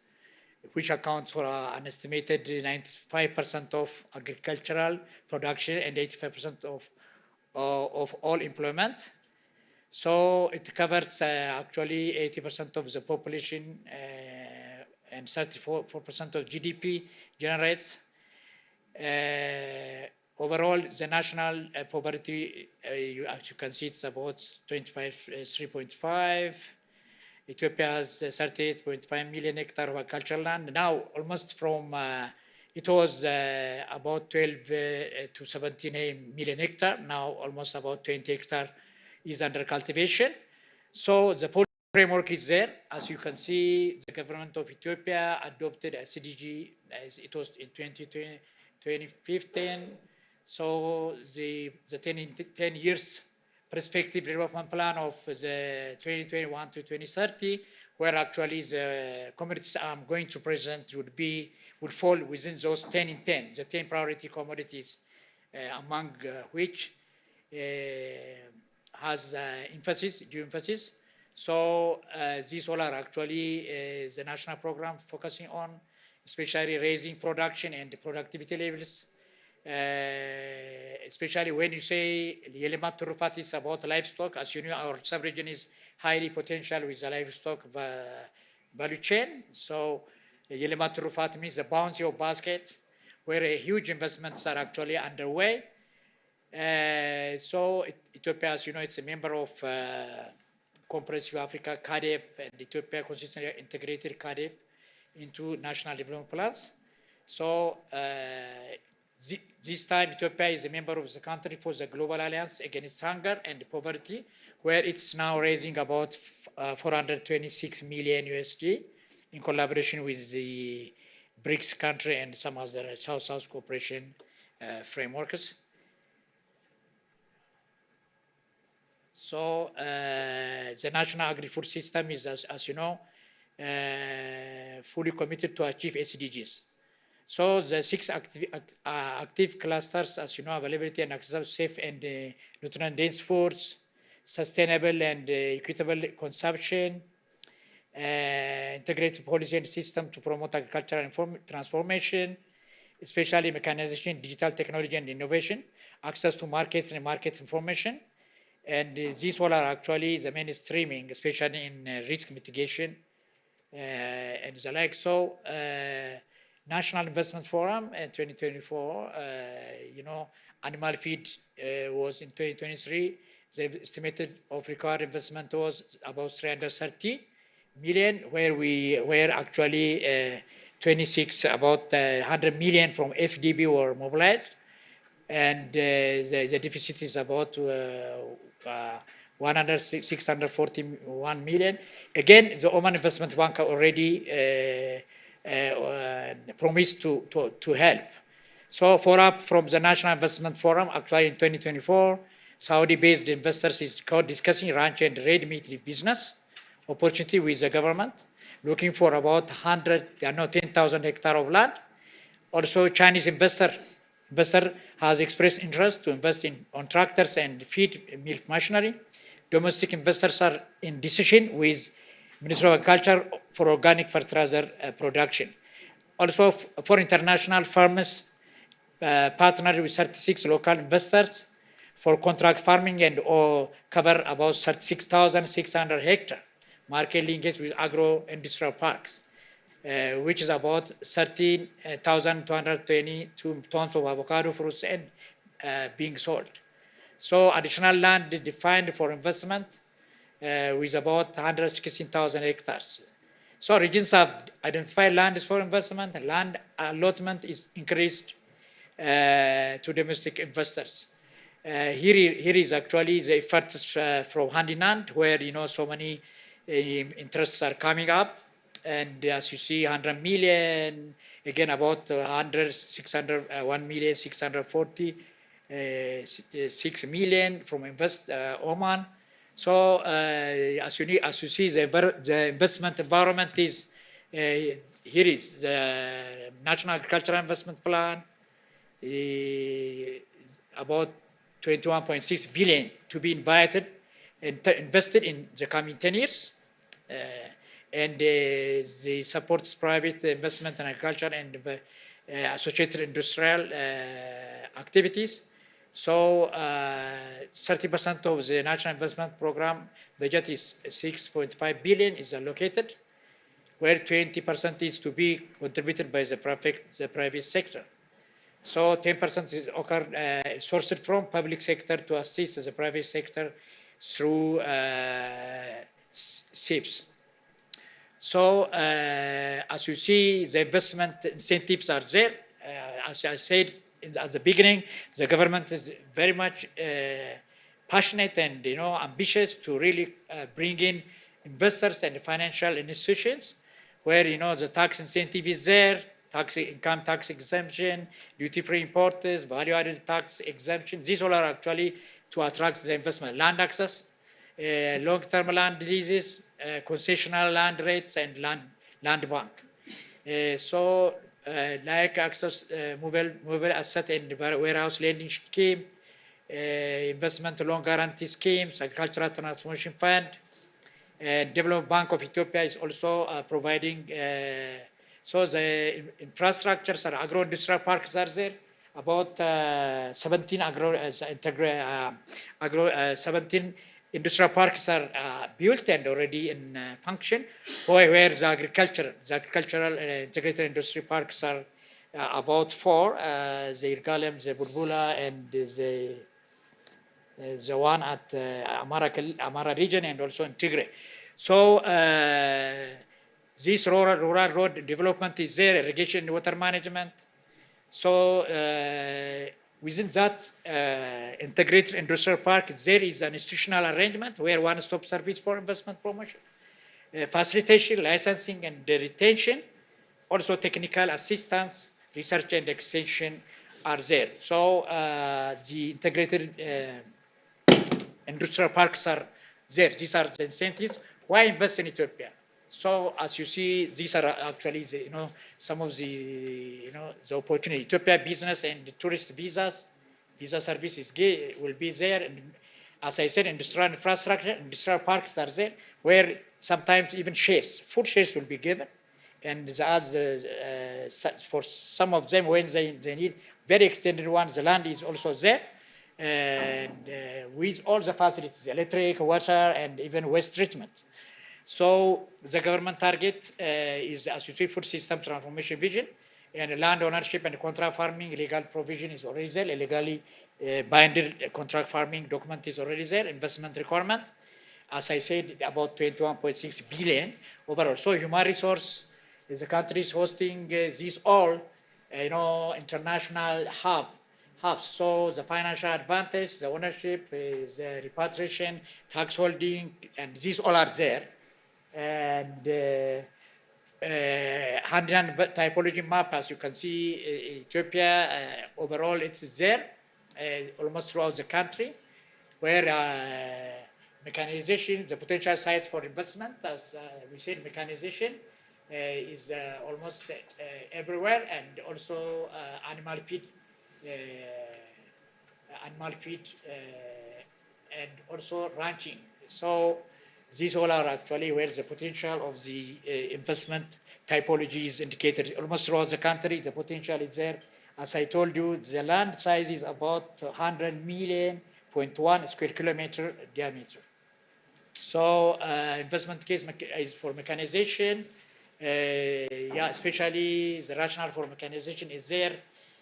Speaker 15: which accounts for an estimated 95% of agricultural production and 85% of all employment. So it covers actually 80% of the population and 34% of GDP generates. Overall, the national poverty, as you can see, it's about 3.5. Ethiopia has 38.5 million hectares of agricultural land. Now, almost from, it was about 12 to 17 million hectares. Now, almost about 20 hectares is under cultivation. So the policy framework is there. As you can see, the government of Ethiopia adopted a CDG, as it was in 2015. So the 10 years perspective development plan of the 2021 to 2030, where actually the commodities I'm going to present would fall within those 10 in 10, the 10 priority commodities, among which has due emphasis. So these all are actually the national program focusing on, especially raising production and productivity levels. Especially when you say Yelemat Turufat is about livestock, as you know, our sub-region is highly potential with the livestock value chain. So Yelemat Turufat means the bounty of basket, where huge investments are actually underway. So Ethiopia, as you know, it's a member of Comprehensive Africa CADEP, and Ethiopia consistently integrated CADEP into national development plans. So this time Ethiopia is a member of the country for the Global Alliance Against Hunger and Poverty, where it's now raising about 426 million USD in collaboration with the BRICS country and some other South-South cooperation frameworks. So the national agri-food system is, as you know, fully committed to achieve SDGs. So the 6 active clusters, as you know, availability and access to safe and nutrient-dense foods, sustainable and equitable consumption, integrated policy and system to promote agricultural transformation, especially mechanization, digital technology and innovation, access to markets and market information. And these all are actually the mainstreaming, especially in risk mitigation and the like. So National Investment Forum in 2024, you know, animal feed was in 2023, the estimated of required investment was about 330 million, where actually 26, about 100 million from FDB were mobilized. And the deficit is about 641 million. Again, the Oman Investment Bank already promised to help. So from the National Investment Forum, actually in 2024, Saudi-based investors is discussing ranch and red meat business opportunity with the government, looking for about 10,000 hectares of land. Also, Chinese investor has expressed interest to invest on tractors and feed milk machinery. Domestic investors are in decision with Ministry of Agriculture for organic fertilizer production. Also, for international farmers, partnered with 36 local investors for contract farming and cover about 36,600 hectares, market linkage with agro-industrial parks, which is about 13,222 tons of avocado fruits and being sold. So additional land defined for investment with about 116,000 hectares. So regions have identified land for investment, and land allotment is increased to domestic investors. Here is actually the efforts from hand in hand, where so many interests are coming up. And as you see, 100 million, again about 1,640,6 million from Oman. So as you see, the investment environment is, here is the National Agricultural Investment Plan, about 21.6 billion to be invited and invested in the coming 10 years. And they support private investment in agriculture and associated industrial activities. So 30% of the national investment program budget is 6.5 billion is allocated, where 20% is to be contributed by the private sector. So 10% is sourced from public sector to assist the private sector through SIPs. So as you see, the investment incentives are there. As I said at the beginning, the government is very much passionate and ambitious to really bring in investors and financial institutions, where the tax incentive is there, income tax exemption, duty-free imports, value-added tax exemption. These all are actually to attract the investment. Land access, long-term land leases, concessional land rates, and land bank. So like access movable asset and warehouse lending scheme, investment loan guarantee schemes, agricultural transformation fund, Development Bank of Ethiopia is also providing. So the infrastructures are agro-industrial parks are there. About 17 17 industrial parks are built and already in function, where the agricultural integrated industry parks are about 4, the Irgalem, the Bulbula, and the one at Amara region, and also in Tigray. So this rural road development is there, irrigation and water management. So within that integrated industrial park, there is an institutional arrangement where one-stop service for investment promotion, facilitation, licensing, and retention, also technical assistance, research and extension are there. So the integrated industrial parks are there. These are the incentives. Why invest in Ethiopia? So as you see, these are actually the, some of the the opportunity. Ethiopia business and tourist visa services will be there. And as I said, industrial infrastructure, industrial parks are there, where sometimes even shares, food shares will be given. And for some of them, when they need very extended ones, the land is also there. And with all the facilities, electric, water, and even waste treatment. So the government target is, as you see, food system transformation vision, and land ownership and contract farming legal provision is already there. Illegally binded contract farming document is already there. Investment requirement, as I said, about 21.6 billion overall. So human resource is the countries hosting these all, international hubs. So the financial advantage, the ownership, the repatriation, tax holding, and these all are there. And hand-in-hand typology map, as you can see, Ethiopia, overall it's there, almost throughout the country, where mechanization, the potential sites for investment, as we said, mechanization is almost everywhere, and also animal feed, and also ranching. So these all are actually where the potential of the investment typology is indicated almost throughout the country. The potential is there. As I told you, the land size is about 100 million, 0.1 square kilometer diameter. So investment case is for mechanization. Especially the rationale for mechanization is there.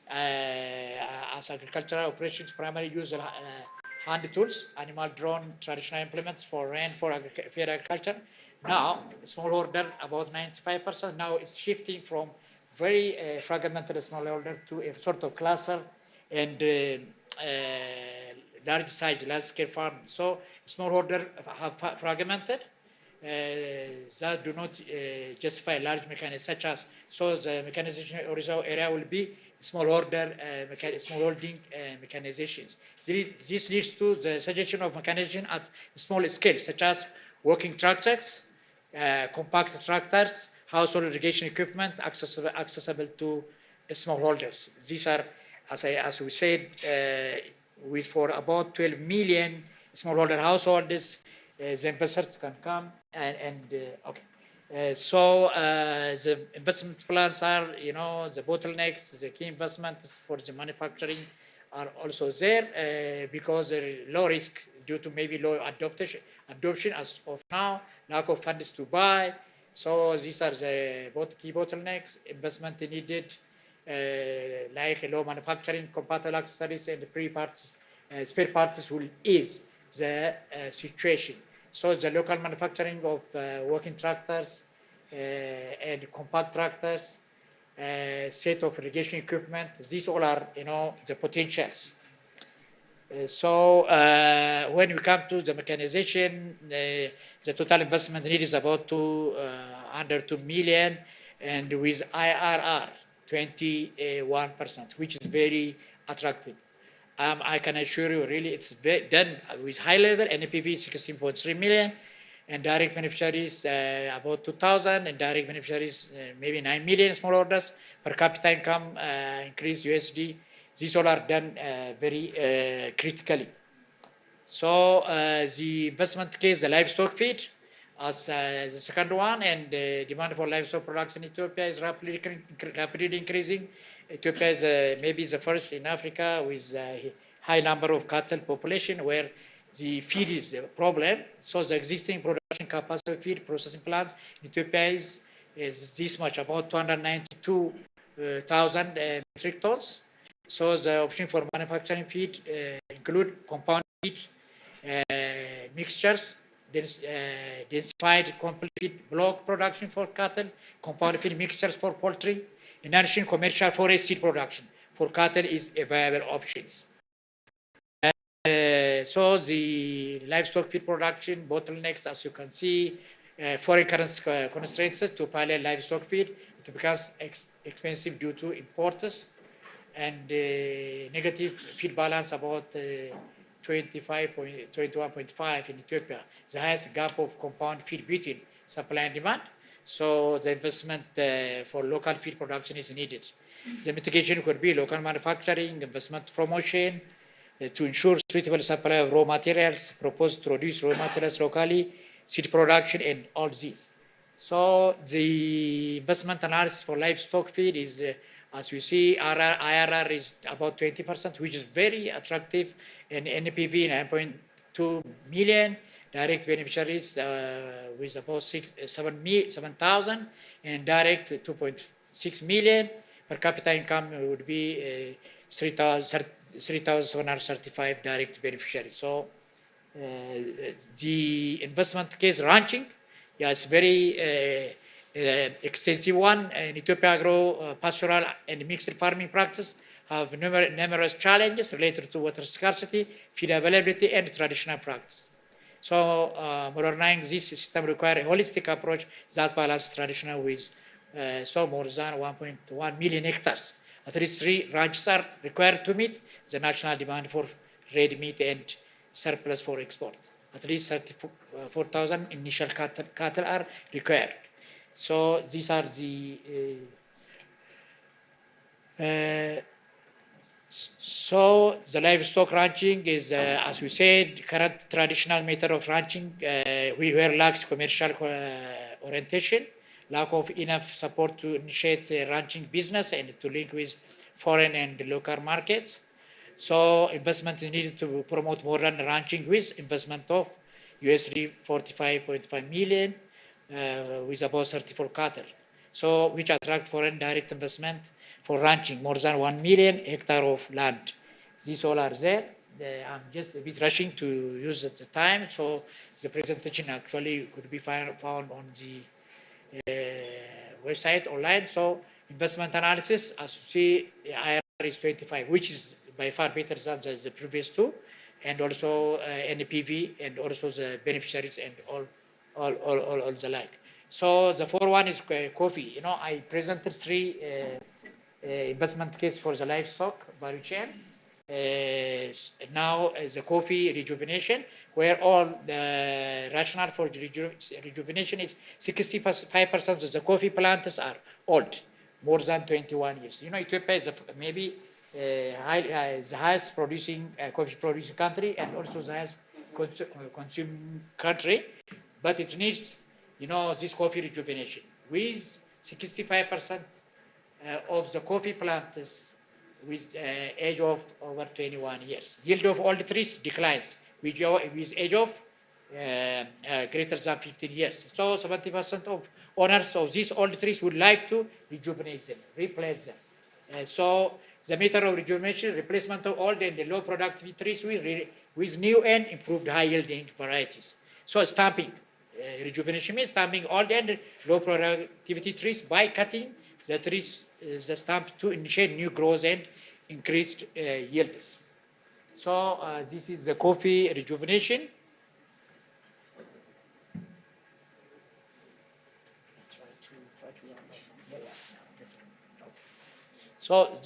Speaker 15: As agricultural operations primarily use hand tools, animal drawn traditional implements for rain for field agriculture. Now, smallholder about 95%. Now it's shifting from very fragmented smallholder to a sort of cluster and large size, large scale farm. So smallholder have fragmented. That do not justify large mechanization, such as, so the mechanization area will be smallholder, smallholding mechanizations. This leads to the suggestion of mechanization at small scale, such as working tractors, compact tractors, household irrigation equipment accessible to smallholders. These are as we said, with for about 12 million smallholder households, the investors can come okay. The investment plans are, the bottlenecks, the key investments for the manufacturing are also there because they're low risk due to maybe low adoption as of now, lack of funds to buy. So these are the key bottlenecks, investment needed, like low manufacturing, compatible accessories, and spare parts will ease the situation. So the local manufacturing of working tractors and compact tractors, state of irrigation equipment, these all are, the potentials. When we come to the mechanization, the total investment need is about under 2 million, and with IRR 21%, which is very attractive. I can assure you, really, it's done with high level, NPV 16.3 million, and direct beneficiaries about 2,000, and direct beneficiaries maybe 9 million small orders, per capita income increase USD. These all are done very critically. So the investment case, the livestock feed, as the second one, and the demand for livestock products in Ethiopia is rapidly increasing. Ethiopia is maybe the first in Africa with a high number of cattle population where the feed is the problem. So the existing production capacity of feed processing plants in Ethiopia is this much, about 292,000 metric tons. So the option for manufacturing feed include compound feed mixtures, densified complete feed block production for cattle, compound feed mixtures for poultry, in addition, commercial forage seed production for cattle is a viable options. So the livestock feed production bottlenecks, as you can see, foreign currency constraints to pilot livestock feed, it becomes expensive due to importers, and negative feed balance about 21.5 in Ethiopia, the highest gap of compound feed between supply and demand. So the investment for local feed production is needed. The mitigation could be local manufacturing, investment promotion, to ensure suitable supply of raw materials, propose to produce raw materials locally, seed production, and all these. So the investment analysis for livestock feed is, as we see, IRR is about 20%, which is very attractive, and NPV 9.2 million, direct beneficiaries with about 7,000, and direct 2.6 million. Per capita income would be 3,735 direct beneficiaries. So the investment case ranching, yes, very extensive one. In Ethiopia, agro, pastoral, and mixed farming practice have numerous challenges related to water scarcity, feed availability, and traditional practice. So modernizing this system requires a holistic approach that balances traditional with more than 1.1 million hectares. At least 3 ranches are required to meet the national demand for red meat and surplus for export. At least 34,000 initial cattle are required. So these are the so the livestock ranching is, as we said, current traditional method of ranching, where lacks commercial orientation, lack of enough support to initiate a ranching business and to link with foreign and local markets. So investment is needed to promote modern ranching with investment of USD 45.5 million with about 34 cattle. So which attract foreign direct investment for ranching, more than 1 million hectare of land. These all are there. I'm just a bit rushing to use at the time, so the presentation actually could be found on the website online. So investment analysis, as you see, IRR is 25, which is by far better than the previous two, and also NPV, and also the beneficiaries, and all the like. So the 4-1 is coffee. I presented 3 investment case for the livestock value chain. Now the coffee rejuvenation, where all the rationale for rejuvenation is 65% of the coffee plants are old, more than 21 years. Ethiopia is maybe the highest producing coffee producing country and also the highest consuming country, but it needs, this coffee rejuvenation. With 65% of the coffee plants with age of over 21 years. Yield of all the trees declines with age of greater than 15 years. So 70% of owners of these old trees would like to rejuvenate them, replace them. So the method of rejuvenation, replacement of old and the low productivity trees with new and improved high yielding varieties. So stamping, rejuvenation means stamping old and low productivity trees by cutting the trees, the stump to initiate new growth and increased yields. So this is the coffee rejuvenation. So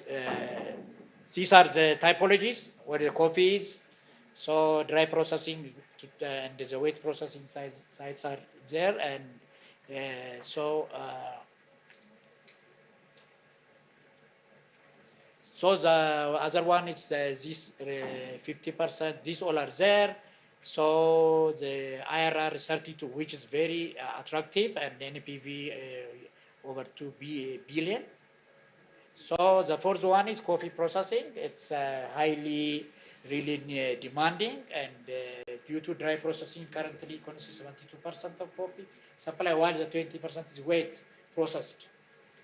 Speaker 15: these are the typologies where the coffee is. So dry processing and the wet processing sites are there, and so the other one is this 50%. These all are there. So the IRR is 32, which is very attractive, and NPV over 2 billion. So the fourth one is coffee processing. It's highly really demanding, and due to dry processing currently consumes 72% of coffee supply, while the 20% is wet processed.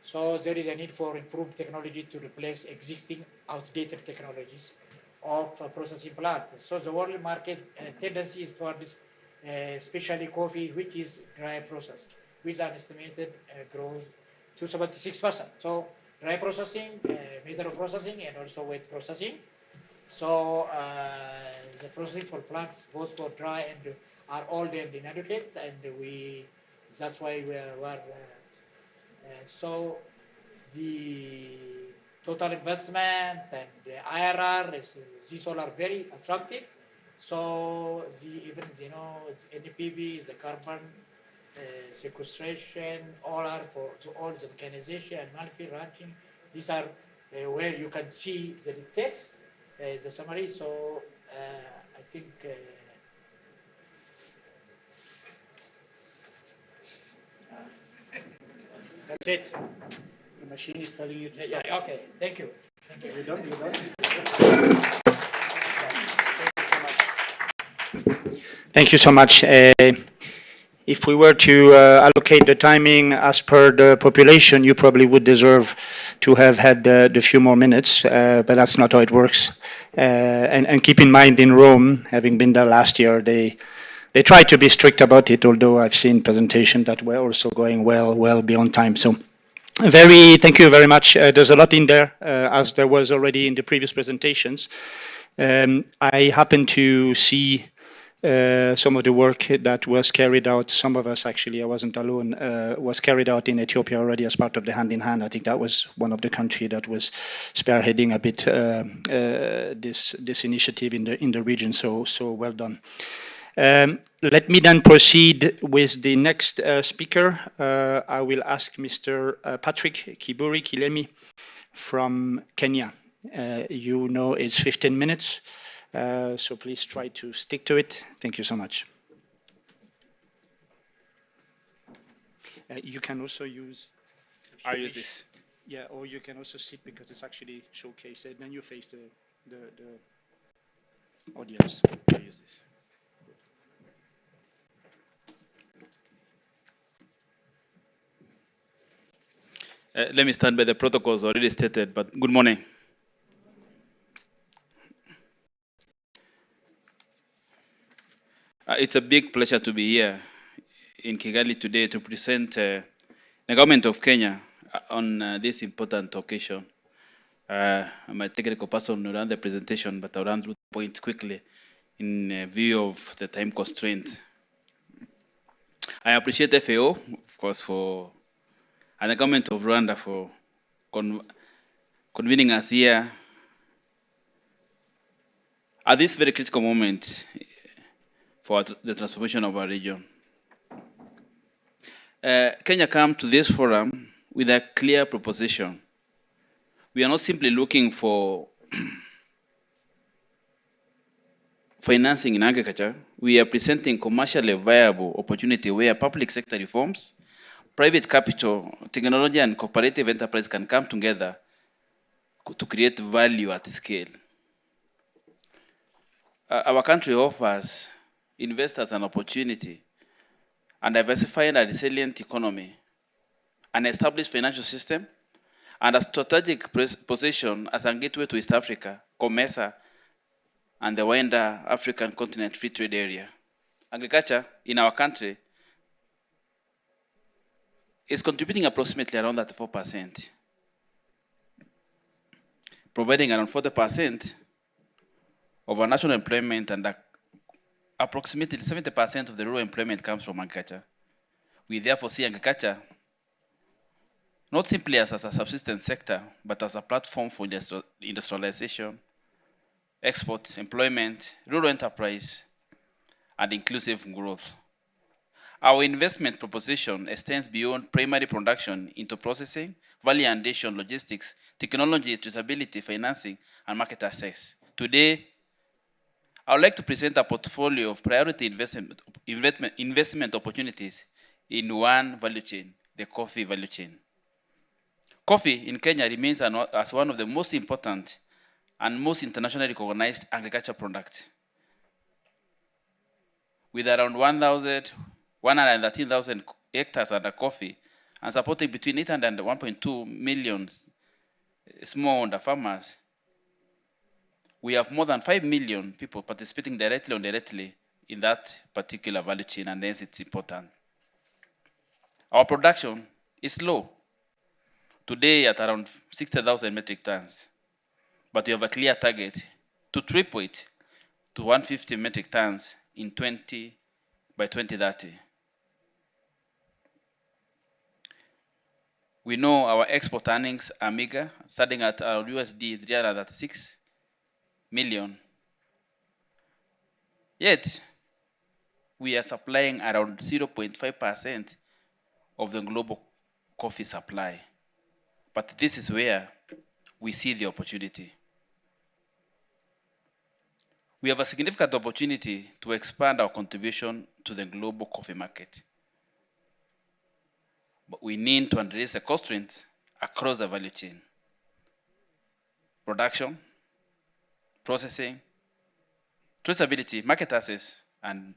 Speaker 15: So there is a need for improved technology to replace existing outdated technologies of processing plants. So the world market tendency is towards especially coffee, which is dry processed, with an estimated growth to 76%. So dry processing, method of processing, and also wet processing. So the processing for plants, both for dry and are old and inadequate, and that's why we are. So the total investment and the IRR these all are very attractive. So even it's NPV, the carbon sequestration, all are for all the mechanization and multi ranching. These are where you can see the text, the summary. So I think. That's it. The machine is telling you to stop. Yeah, okay, thank you. Thank you. You don't?
Speaker 13: Thank you so much. If we were to allocate the timing as per the population, you probably would deserve to have had the few more minutes, but that's not how it works. And keep in mind, in Rome, having been there last year, they try to be strict about it, although I've seen presentations that were also going well beyond time. So thank you very much. There's a lot in there, as there was already in the previous presentations. I happen to see some of the work that was carried out, some of us actually, I wasn't alone, was carried out in Ethiopia already as part of the Hand in Hand. I think that was one of the countries that was spearheading a bit this initiative in the region, so well done. Let me then proceed with the next speaker. I will ask Mr. Patrick Kiburi Kilemi from Kenya. You know it's 15 minutes. So please try to stick to it. Thank you so much. You can also use...
Speaker 16: I use this.
Speaker 13: Yeah, or you can also sit because it's actually showcased. Then you face the audience.
Speaker 16: I use this. Let me start by the protocols already stated, but good morning. It's a big pleasure to be here in Kigali today to present the government of Kenya on this important occasion. I'm a technical person who ran the presentation, but I'll run through the points quickly in view of the time constraints. I appreciate FAO, of course, and the government of Rwanda for convening us here at this very critical moment for the transformation of our region. Kenya came to this forum with a clear proposition. We are not simply looking for financing in agriculture, we are presenting commercially viable opportunity where public sector reforms, private capital, technology, and cooperative enterprise can come together to create value at scale. Our country offers investors an opportunity and diversifying a resilient economy, an established financial system, and a strategic position as a gateway to East Africa, COMESA, and the wider African continent free trade area. Agriculture in our country is contributing approximately around 34%, providing around 40% of our national employment, and approximately 70% of the rural employment comes from agriculture. We therefore see agriculture not simply as a subsistence sector, but as a platform for industrialization, export, employment, rural enterprise, and inclusive growth. Our investment proposition extends beyond primary production into processing, value addition, logistics, technology, traceability, financing, and market access. Today, I would like to present a portfolio of priority investment opportunities in one value chain, the coffee value chain. Coffee in Kenya remains as one of the most important and most internationally recognized agricultural products, with around 113,000 hectares under coffee and supporting between 800 and 1.2 million smallholder farmers. We have more than 5 million people participating directly or indirectly in that particular value chain, and hence it's important. Our production is low, today at around 60,000 metric tons, but we have a clear target to triple it to 150 metric tons by 2030. We know our export earnings are meager, starting at USD 336 million. Yet, we are supplying around 0.5% of the global coffee supply. But this is where we see the opportunity. We have a significant opportunity to expand our contribution to the global coffee market. But we need to address the constraints across the value chain: production, processing, traceability, market access, and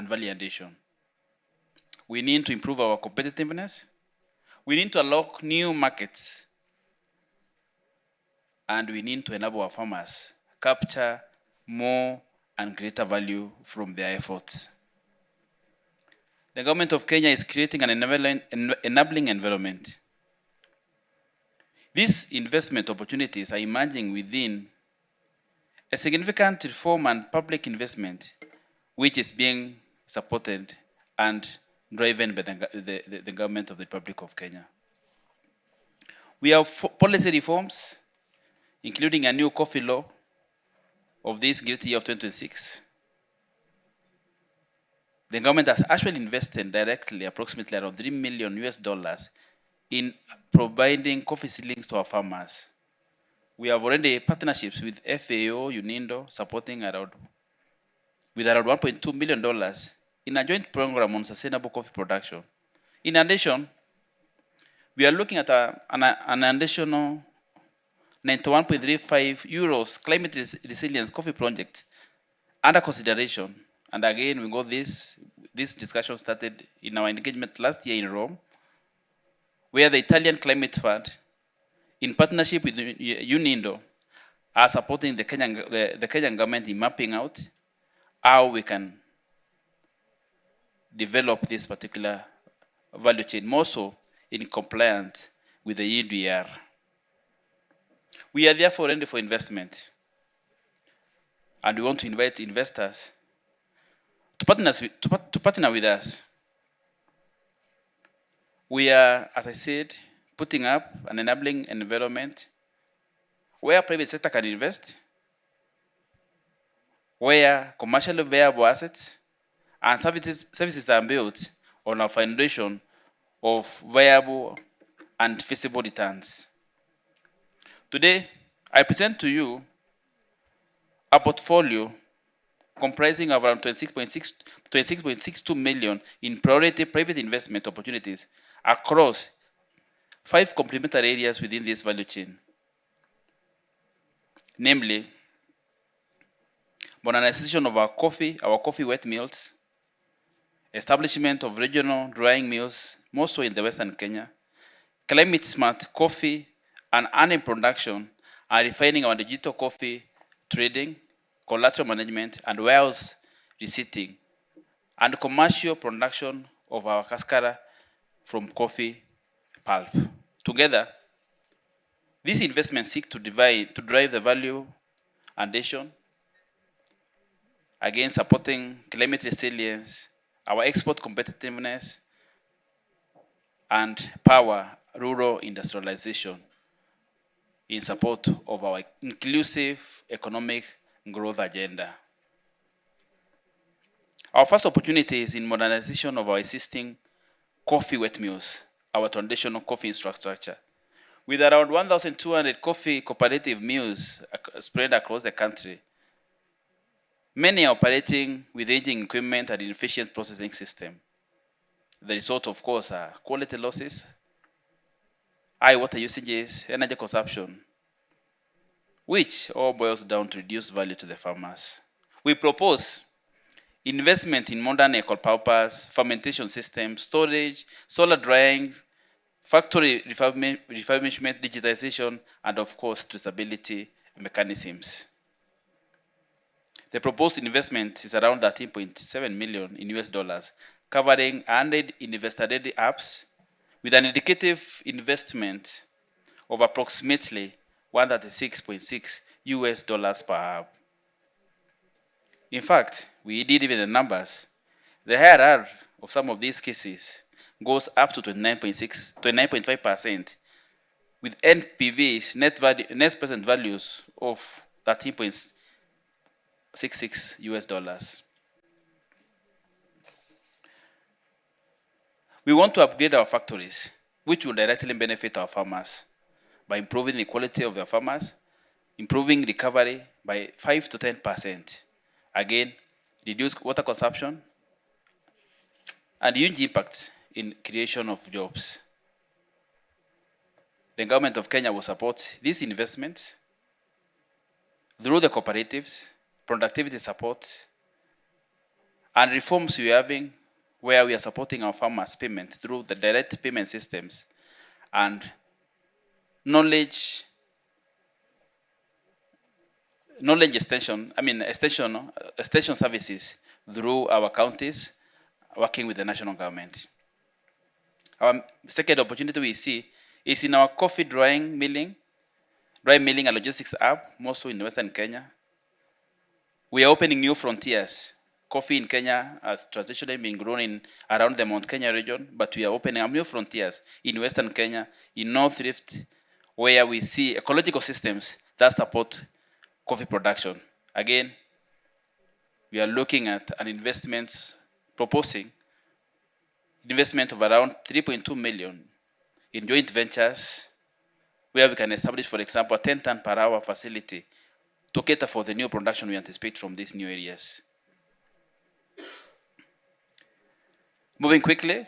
Speaker 16: value addition. We need to improve our competitiveness. We need to unlock new markets. And we need to enable our farmers capture more and greater value from their efforts. The government of Kenya is creating an enabling environment. These investment opportunities are emerging within a significant reform and public investment, which is being supported and driven by the government of the Republic of Kenya. We have policy reforms, including a new coffee law of this great year of 2026. The government has actually invested directly approximately around $3 million in providing coffee seedlings to our farmers. We have already partnerships with FAO, UNINDO, supporting with around $1.2 million in a joint program on sustainable coffee production. In addition, we are looking at an additional 91.35 euros climate resilience coffee project under consideration. And again, we got this discussion started in our engagement last year in Rome, where the Italian Climate Fund, in partnership with UNINDO, are supporting the Kenyan government in mapping out how we can develop this particular value chain, more so in compliance with the EDR. We are therefore ready for investment, and we want to invite investors to partner with us. We are, as I said, putting up an enabling environment where private sector can invest, where commercially viable assets and services are built on a foundation of viable and feasible returns. Today, I present to you a portfolio comprising of around 26.62 million in priority private investment opportunities across 5 complementary areas within this value chain, namely modernization of our coffee wet mills, establishment of regional drying mills, more so in the Western Kenya, climate smart coffee and honey production, and refining our digital coffee trading, collateral management, and warehouse receipting, and commercial production of our cascara from coffee pulp. Together, these investments seek to drive the value addition against supporting climate resilience, our export competitiveness, and power rural industrialization in support of our inclusive economic growth agenda. Our first opportunity is in modernization of our existing coffee wet mills, our traditional coffee infrastructure. With around 1,200 coffee cooperative mills spread across the country, many are operating with aging equipment and inefficient processing system. The result, of course, are quality losses, high water usages, energy consumption, which all boils down to reduced value to the farmers. We propose investment in modern eco-pulpers, fermentation systems, storage, solar drying, factory refurbishment, digitization, and of course, traceability mechanisms. The proposed investment is around 13.7 million in US dollars, covering 100 investor-ready apps with an indicative investment of approximately 136.6 US dollars per app. In fact, we did even the numbers. The IRR of some of these cases goes up to 29.5%, with NPVs, net present values of 13.66 US dollars. We want to upgrade our factories, which will directly benefit our farmers by improving the quality of their farmers, improving recovery by 5 to 10%. Again, reduce water consumption, and huge impact in creation of jobs. The government of Kenya will support these investments through the cooperatives, productivity support, and reforms we are having where we are supporting our farmers' payment through the direct payment systems and knowledge extension services through our counties working with the national government. Our second opportunity we see is in our coffee dry milling and logistics app, mostly in Western Kenya. We are opening new frontiers. Coffee in Kenya has traditionally been grown in around the Mount Kenya region, but we are opening up new frontiers in Western Kenya, in North Rift, where we see ecological systems that support coffee production. Again, we are looking at an proposing investment of around 3.2 million in joint ventures, where we can establish, for example, a 10-ton per hour facility to cater for the new production we anticipate from these new areas. Moving quickly,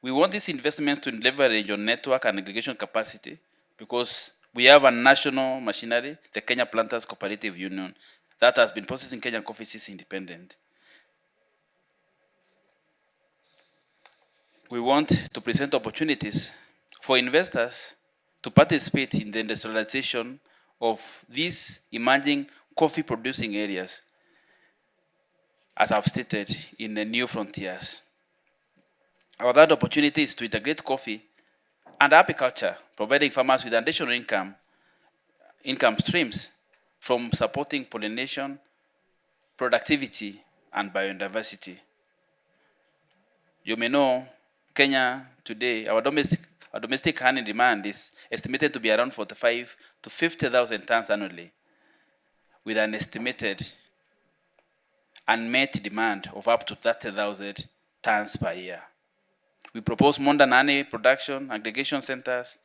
Speaker 16: we want these investments to leverage on network and aggregation capacity because we have a national machinery, the Kenya Planters Cooperative Union, that has been processing Kenyan coffee since independent. We want to present opportunities for investors to participate in the industrialization of these emerging coffee producing areas, as I've stated, in the new frontiers. Our third opportunity is to integrate coffee and apiculture, providing farmers with additional income streams from supporting pollination, productivity, and biodiversity. You may know, Kenya today, our domestic honey demand is estimated to be around 45 to 50,000 tons annually, with an estimated unmet demand of up to 30,000 tons per year. We propose modern honey production, aggregation centers,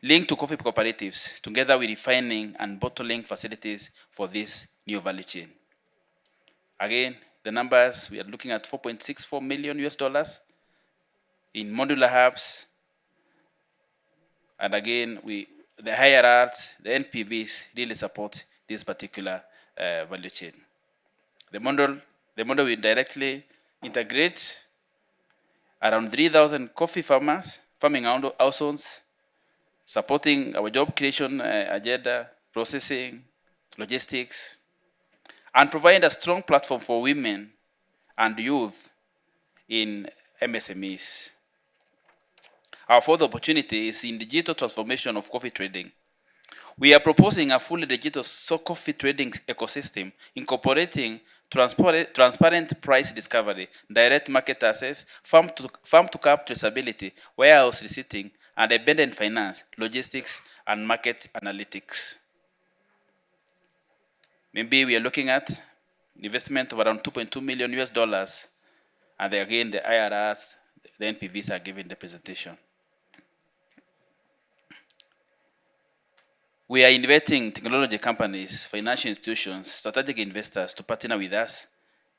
Speaker 16: linked to coffee cooperatives, together with refining and bottling facilities for this new value chain. Again, the numbers, we are looking at 4.64 million US dollars in modular hubs. And again, the IRRs, the NPVs really support this particular value chain. The model will directly integrate around 3,000 coffee farmers, farming households, supporting our job creation agenda, processing, logistics, and provide a strong platform for women and youth in MSMEs. Our fourth opportunity is in digital transformation of coffee trading. We are proposing a fully digital coffee trading ecosystem, incorporating transparent price discovery, direct market access, farm-to-cup traceability, warehouse receipting, and embedded finance, logistics, and market analytics. Maybe we are looking at investment of around 2.2 million US dollars, and again, the IRRs, the NPVs are given the presentation. We are inviting technology companies, financial institutions, strategic investors to partner with us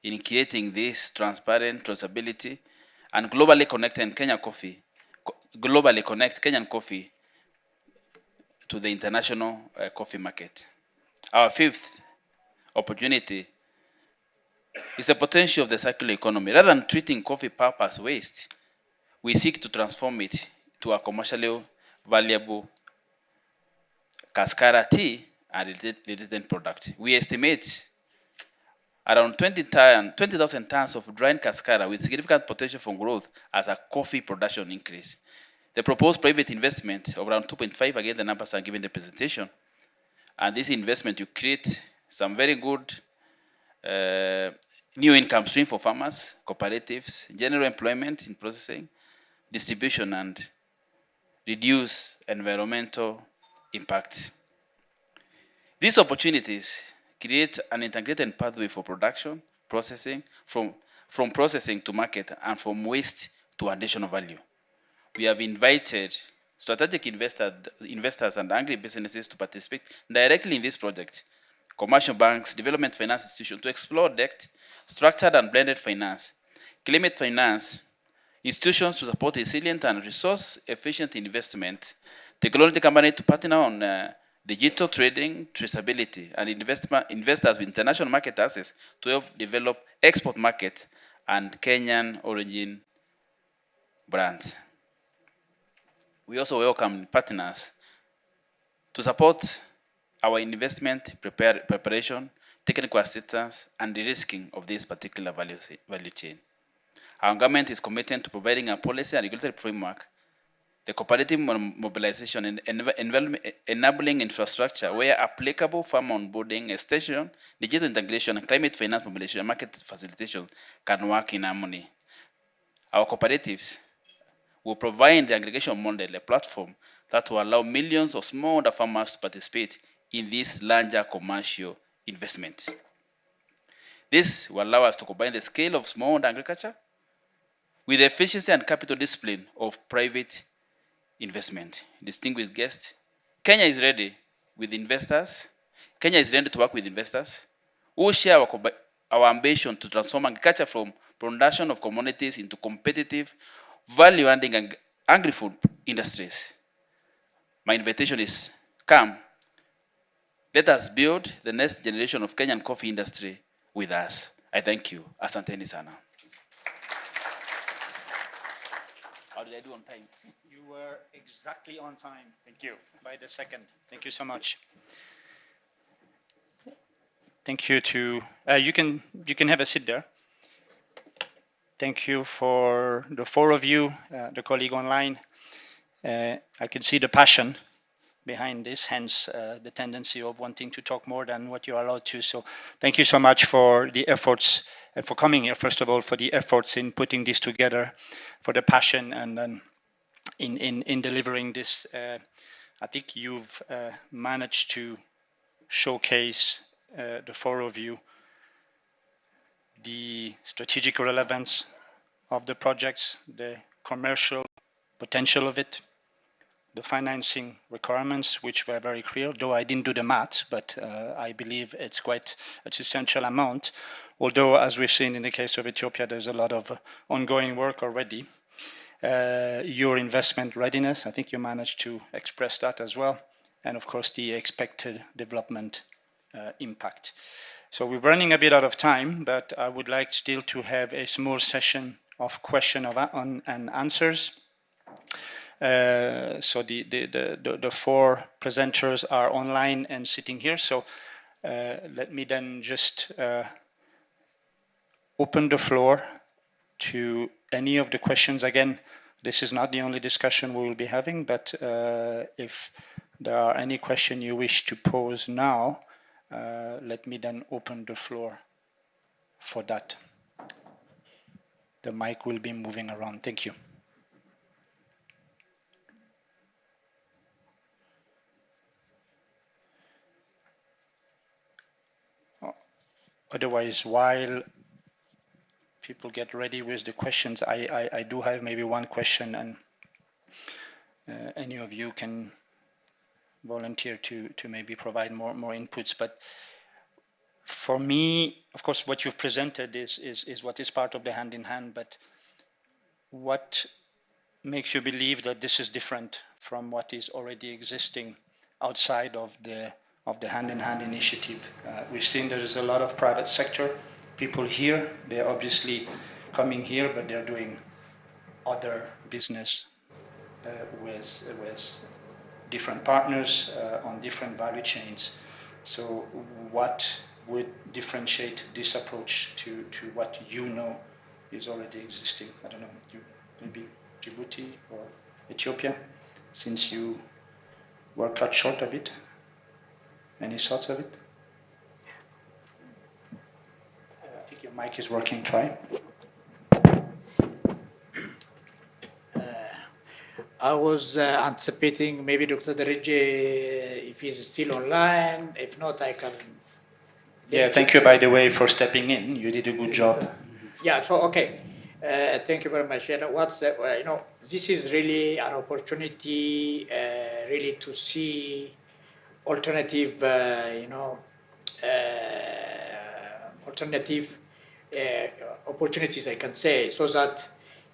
Speaker 16: in creating this transparent traceability and globally connect Kenyan coffee to the international coffee market. Our fifth opportunity is the potential of the circular economy. Rather than treating coffee pulp as waste, we seek to transform it to a commercially valuable cascara tea and related product. We estimate around 20,000 tons of dried cascara with significant potential for growth as a coffee production increase. The proposed private investment of around 2.5, again, the numbers are given in the presentation. And this investment will create some very good new income stream for farmers, cooperatives, general employment in processing, distribution, and reduce environmental impact. These opportunities create an integrated pathway for production, processing, from processing to market, and from waste to additional value. We have invited strategic investors and agri-businesses to participate directly in this project. Commercial banks, development finance institutions to explore debt, structured and blended finance, climate finance, institutions to support resilient and resource-efficient investment, technology company to partner on digital trading, traceability, and investors with international market access to help develop export market and Kenyan origin brands. We also welcome partners to support our investment preparation, technical assistance, and de-risking of this particular value chain. Our government is committed to providing a policy and regulatory framework, the cooperative mobilization and enabling infrastructure where applicable, farm onboarding, extension, digital integration, and climate finance mobilization, market facilitation can work in harmony. Our cooperatives will provide the aggregation model, a platform that will allow millions of smallholder farmers to participate in this larger commercial investment. This will allow us to combine the scale of smallholder agriculture with the efficiency and capital discipline of private investment. Distinguished guests, Kenya is ready with investors. Kenya is ready to work with investors who share our ambition to transform agriculture from production of commodities into competitive, value-adding agri-food industries. My invitation is, come, let us build the next generation of Kenyan coffee industry with us. I thank you. Asanteni sana. How did I do on time?
Speaker 13: You were exactly on time. Thank you. By the second. Thank you so much. Thank you to, you can have a seat there. Thank you for the four of you, the colleague online. I can see the passion behind this, hence the tendency of wanting to talk more than what you're allowed to. So thank you so much for the efforts and for coming here, first of all, for the efforts in putting this together, for the passion, and then in delivering this. I think you've managed to showcase, the four of you, the strategic relevance of the projects, the commercial potential of it, the financing requirements, which were very clear, though I didn't do the math, but I believe it's quite a substantial amount. Although, as we've seen in the case of Ethiopia, there's a lot of ongoing work already. Your investment readiness, I think you managed to express that as well. And of course, the expected development impact. So we're running a bit out of time, but I would like still to have a small session of question and answers. So the four presenters are online and sitting here. So let me then just open the floor to any of the questions. Again, this is not the only discussion we will be having, but if there are any question you wish to pose now, let me then open the floor for that. The mic will be moving around. Thank you. Otherwise, while people get ready with the questions, I do have maybe one question, and any of you can volunteer to maybe provide more inputs. But for me, of course, what you've presented is what is part of the hand-in-hand, but what makes you believe that this is different from what is already existing outside of the hand-in-hand initiative? We've seen there is a lot of private sector people here. They're obviously coming here, but they're doing other business with different partners on different value chains. So what would differentiate this approach to what you know is already existing? I don't know, maybe Djibouti or Ethiopia, since you were cut short a bit. Any thoughts of it? I think your mic is working. Try.
Speaker 15: I was anticipating maybe Dr. Dereje, if he's still online. If not, I can.
Speaker 13: Yeah, thank you, by the way, for stepping in. You did a good job.
Speaker 15: Yeah, so, okay. Thank you very much. This is really an opportunity really to see alternative, alternative opportunities, I can say, so that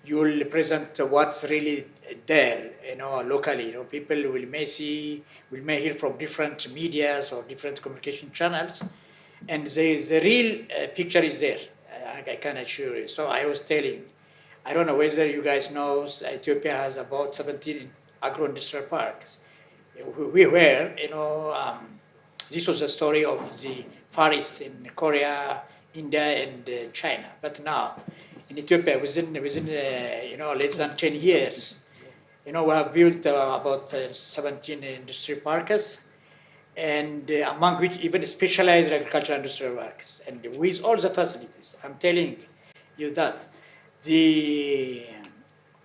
Speaker 15: you will present what's really there, locally. People may hear from different medias or different communication channels, and the real picture is there. I can assure you. So I was telling, I don't know whether you guys know, Ethiopia has about 17 agro-industrial parks. We were, this was the story of the Far East in Korea, India, and China. But now, in Ethiopia, within less than 10 years, we have built about 17 industrial parks, and among which even specialized agricultural industrial parks. And with all the facilities, I'm telling you that the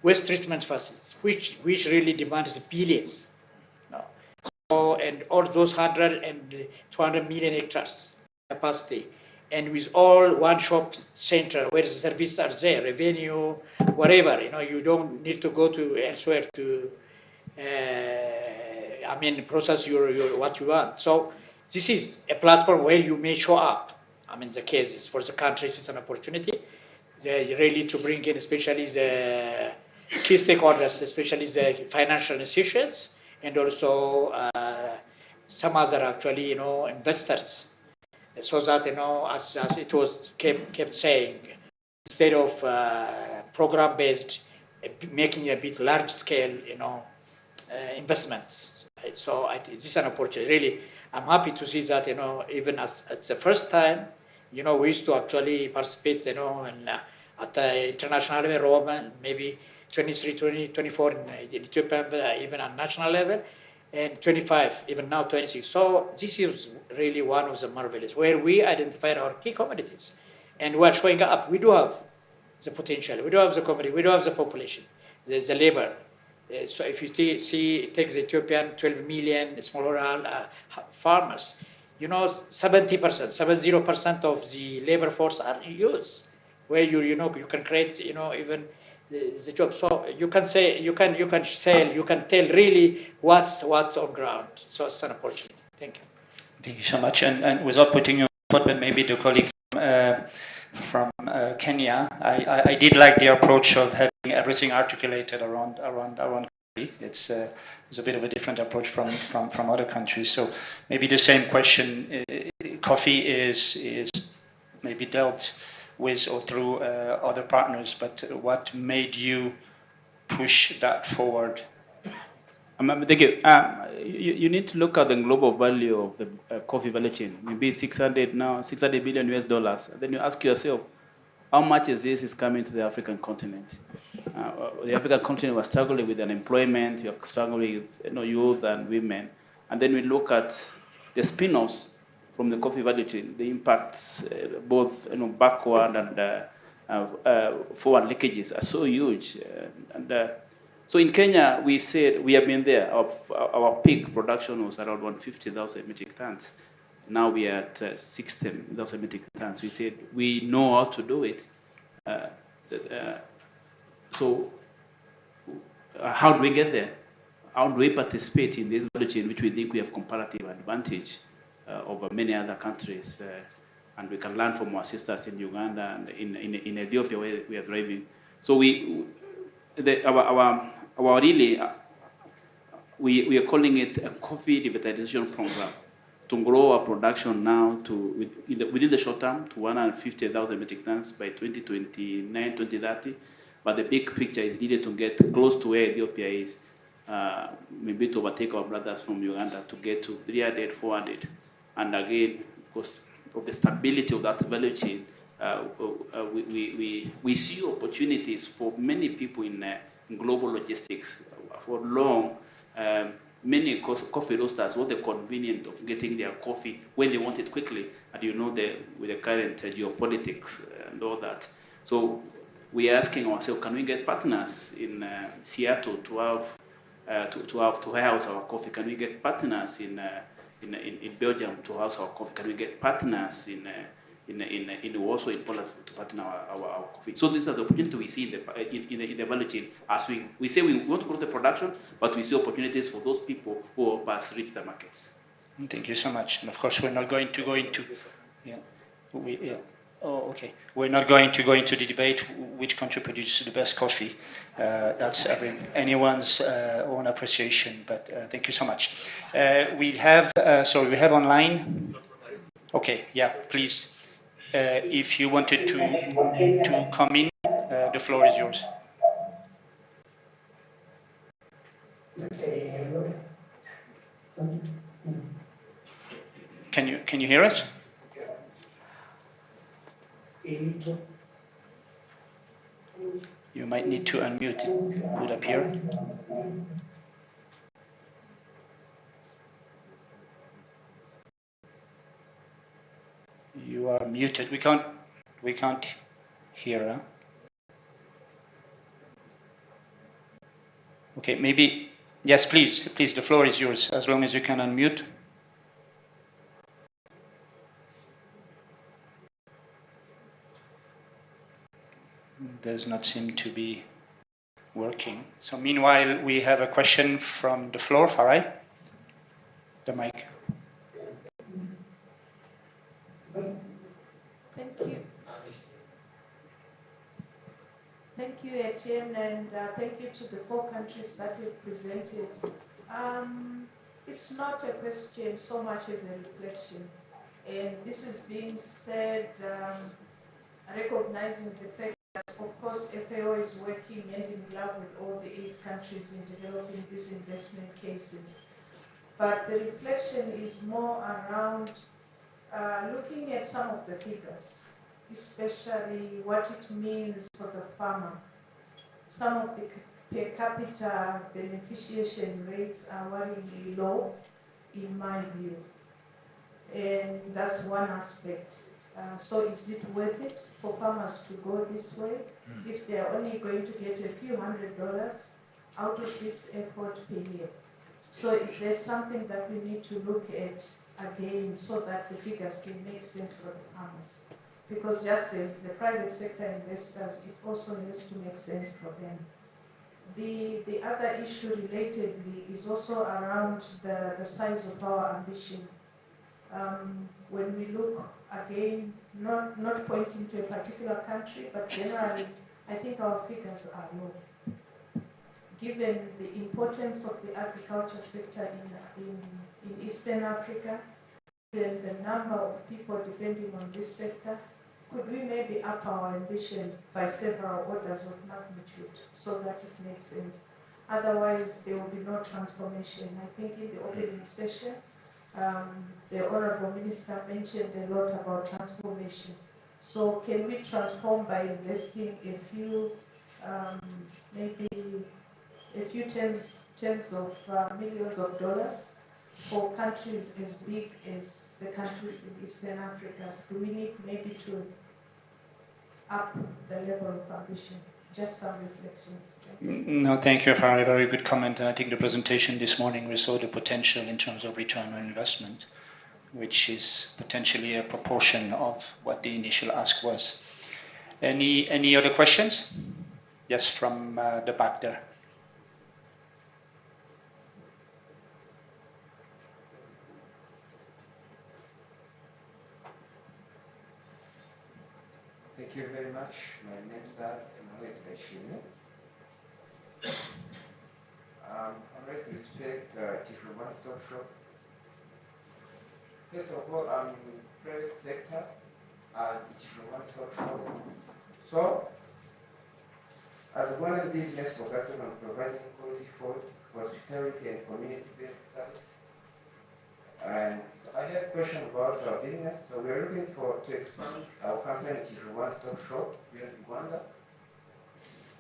Speaker 15: waste treatment facilities, which really demands billions, so, and all those 100 and 200 million hectares capacity, and with all one-shop center where the services are there, revenue, whatever, you don't need to go to elsewhere to, process your what you want. So this is a platform where you may show up. The cases for the countries, it's an opportunity really to bring in, especially the key stakeholders, especially the financial institutions, and also some other actually, investors, so that, as it was kept saying, instead of program-based, making a bit large-scale, investments. So this is an opportunity. Really, I'm happy to see that, even as it's the first time, we used to actually participate, at the international level, Rome, maybe 23, 24 in Ethiopia, even at national level, and 25, even now 26. So this is really one of the marvelous, where we identified our key commodities, and we're showing up. We do have the potential, we do have the commodity, we do have the population, there's the labor. So if you take the Ethiopian 12 million smallholder farmers, 70%, 70% of the labor force are youth, where you can create, even the job. So you can say, you can sell, you can tell really what's on ground. So it's an opportunity. Thank you.
Speaker 13: Thank you so much. And without putting you on the spot, but maybe the colleague from Kenya, I did like the approach of having everything articulated around. It's a bit of a different approach from other countries. So maybe the same question. Coffee is maybe dealt with or through other partners, but what made you push that forward?
Speaker 16: Thank you. You need to look at the global value of the coffee value chain. Maybe 600 billion US dollars. Then you ask yourself, how much is coming to the African continent? The African continent was struggling with unemployment, we are struggling with youth and women. And then we look at the spin-offs from the coffee value chain, the impacts both backward and forward leakages are so huge. So in Kenya, we said we have been there. Our peak production was around 150,000 metric tons. Now we are at 60,000 metric tons. We said we know how to do it. So how do we get there? How do we participate in this value chain, which we think we have comparative advantage over many other countries? And we can learn from our sisters in Uganda and in Ethiopia, where we are driving. So we are calling it a coffee revitalization program to grow our production now to within the short term to 150,000 metric tons by 2029, 2030. But the big picture is needed to get close to where Ethiopia is, maybe to overtake our brothers from Uganda to get to 300, 400. And again, because of the stability of that value chain, we see opportunities for many people in global logistics. For long, many coffee roasters were the convenient of getting their coffee when they want it quickly, and with the current geopolitics and all that. So we are asking ourselves, can we get partners in Seattle to house our coffee? Can we get partners in Belgium to house our coffee? Can we get partners in also in Poland to partner our coffee? So these are the opportunities we see in the value chain. As we say we want to grow the production, but we see opportunities for those people who help us reach the markets.
Speaker 13: Thank you so much. And of course, we're not going to go into, We're not going to go into the debate which country produces the best coffee. That's anyone's own appreciation. But thank you so much. We have online. Okay, yeah, please. If you wanted to come in, the floor is yours. Can you hear us? You might need to unmute. It would appear. You are muted. We can't hear. Huh? Okay, maybe yes, please. The floor is yours. As long as you can unmute. Does not seem to be working. So meanwhile, we have a question from the floor. Farai, the mic.
Speaker 17: Thank you. Thank you, Etienne, and thank you to the 4 countries that you've presented. It's not a question so much as a reflection. And this is being said, recognizing the fact that, of course, FAO is working hand in glove with all the 8 countries in developing these investment cases. But the reflection is more around looking at some of the figures, especially what it means for the farmer. Some of the per capita beneficiation rates are worryingly low, in my view. And that's one aspect. So is it worth it for farmers to go this way if they're only going to get a few $100s out of this effort per year? So is there something that we need to look at again so that the figures can make sense for the farmers? because just as the private sector investors, it also needs to make sense for them. The other issue relatedly is also around the size of our ambition. When we look again, not pointing to a particular country, but generally, I think our figures are low. Given the importance of the agriculture sector in Eastern Africa, given the number of people depending on this sector, could we maybe up our ambition by several orders of magnitude so that it makes sense? Otherwise, there will be no transformation. I think in the opening session, the Honorable Minister mentioned a lot about transformation. So can we transform by investing a few, maybe a few tens of millions of dollars for countries as big as the countries in Eastern Africa? Do we need maybe to up the level of ambition? Just some reflections.
Speaker 13: No, thank you for a very good comment. I think the presentation this morning, we saw the potential in terms of return on investment, which is potentially a proportion of what the initial ask was. Any other questions? Yes, from the back there.
Speaker 18: Thank you very much. My name is Emmanuel Tashine. I'm ready to speak to one stop shop. First of all, I'm in the private sector as it's one stop shop. So, as one business focusing on providing quality food, hospitality, and community-based service. And so I have a question about our business. So we're looking to expand our company to one-stop shop here in Uganda.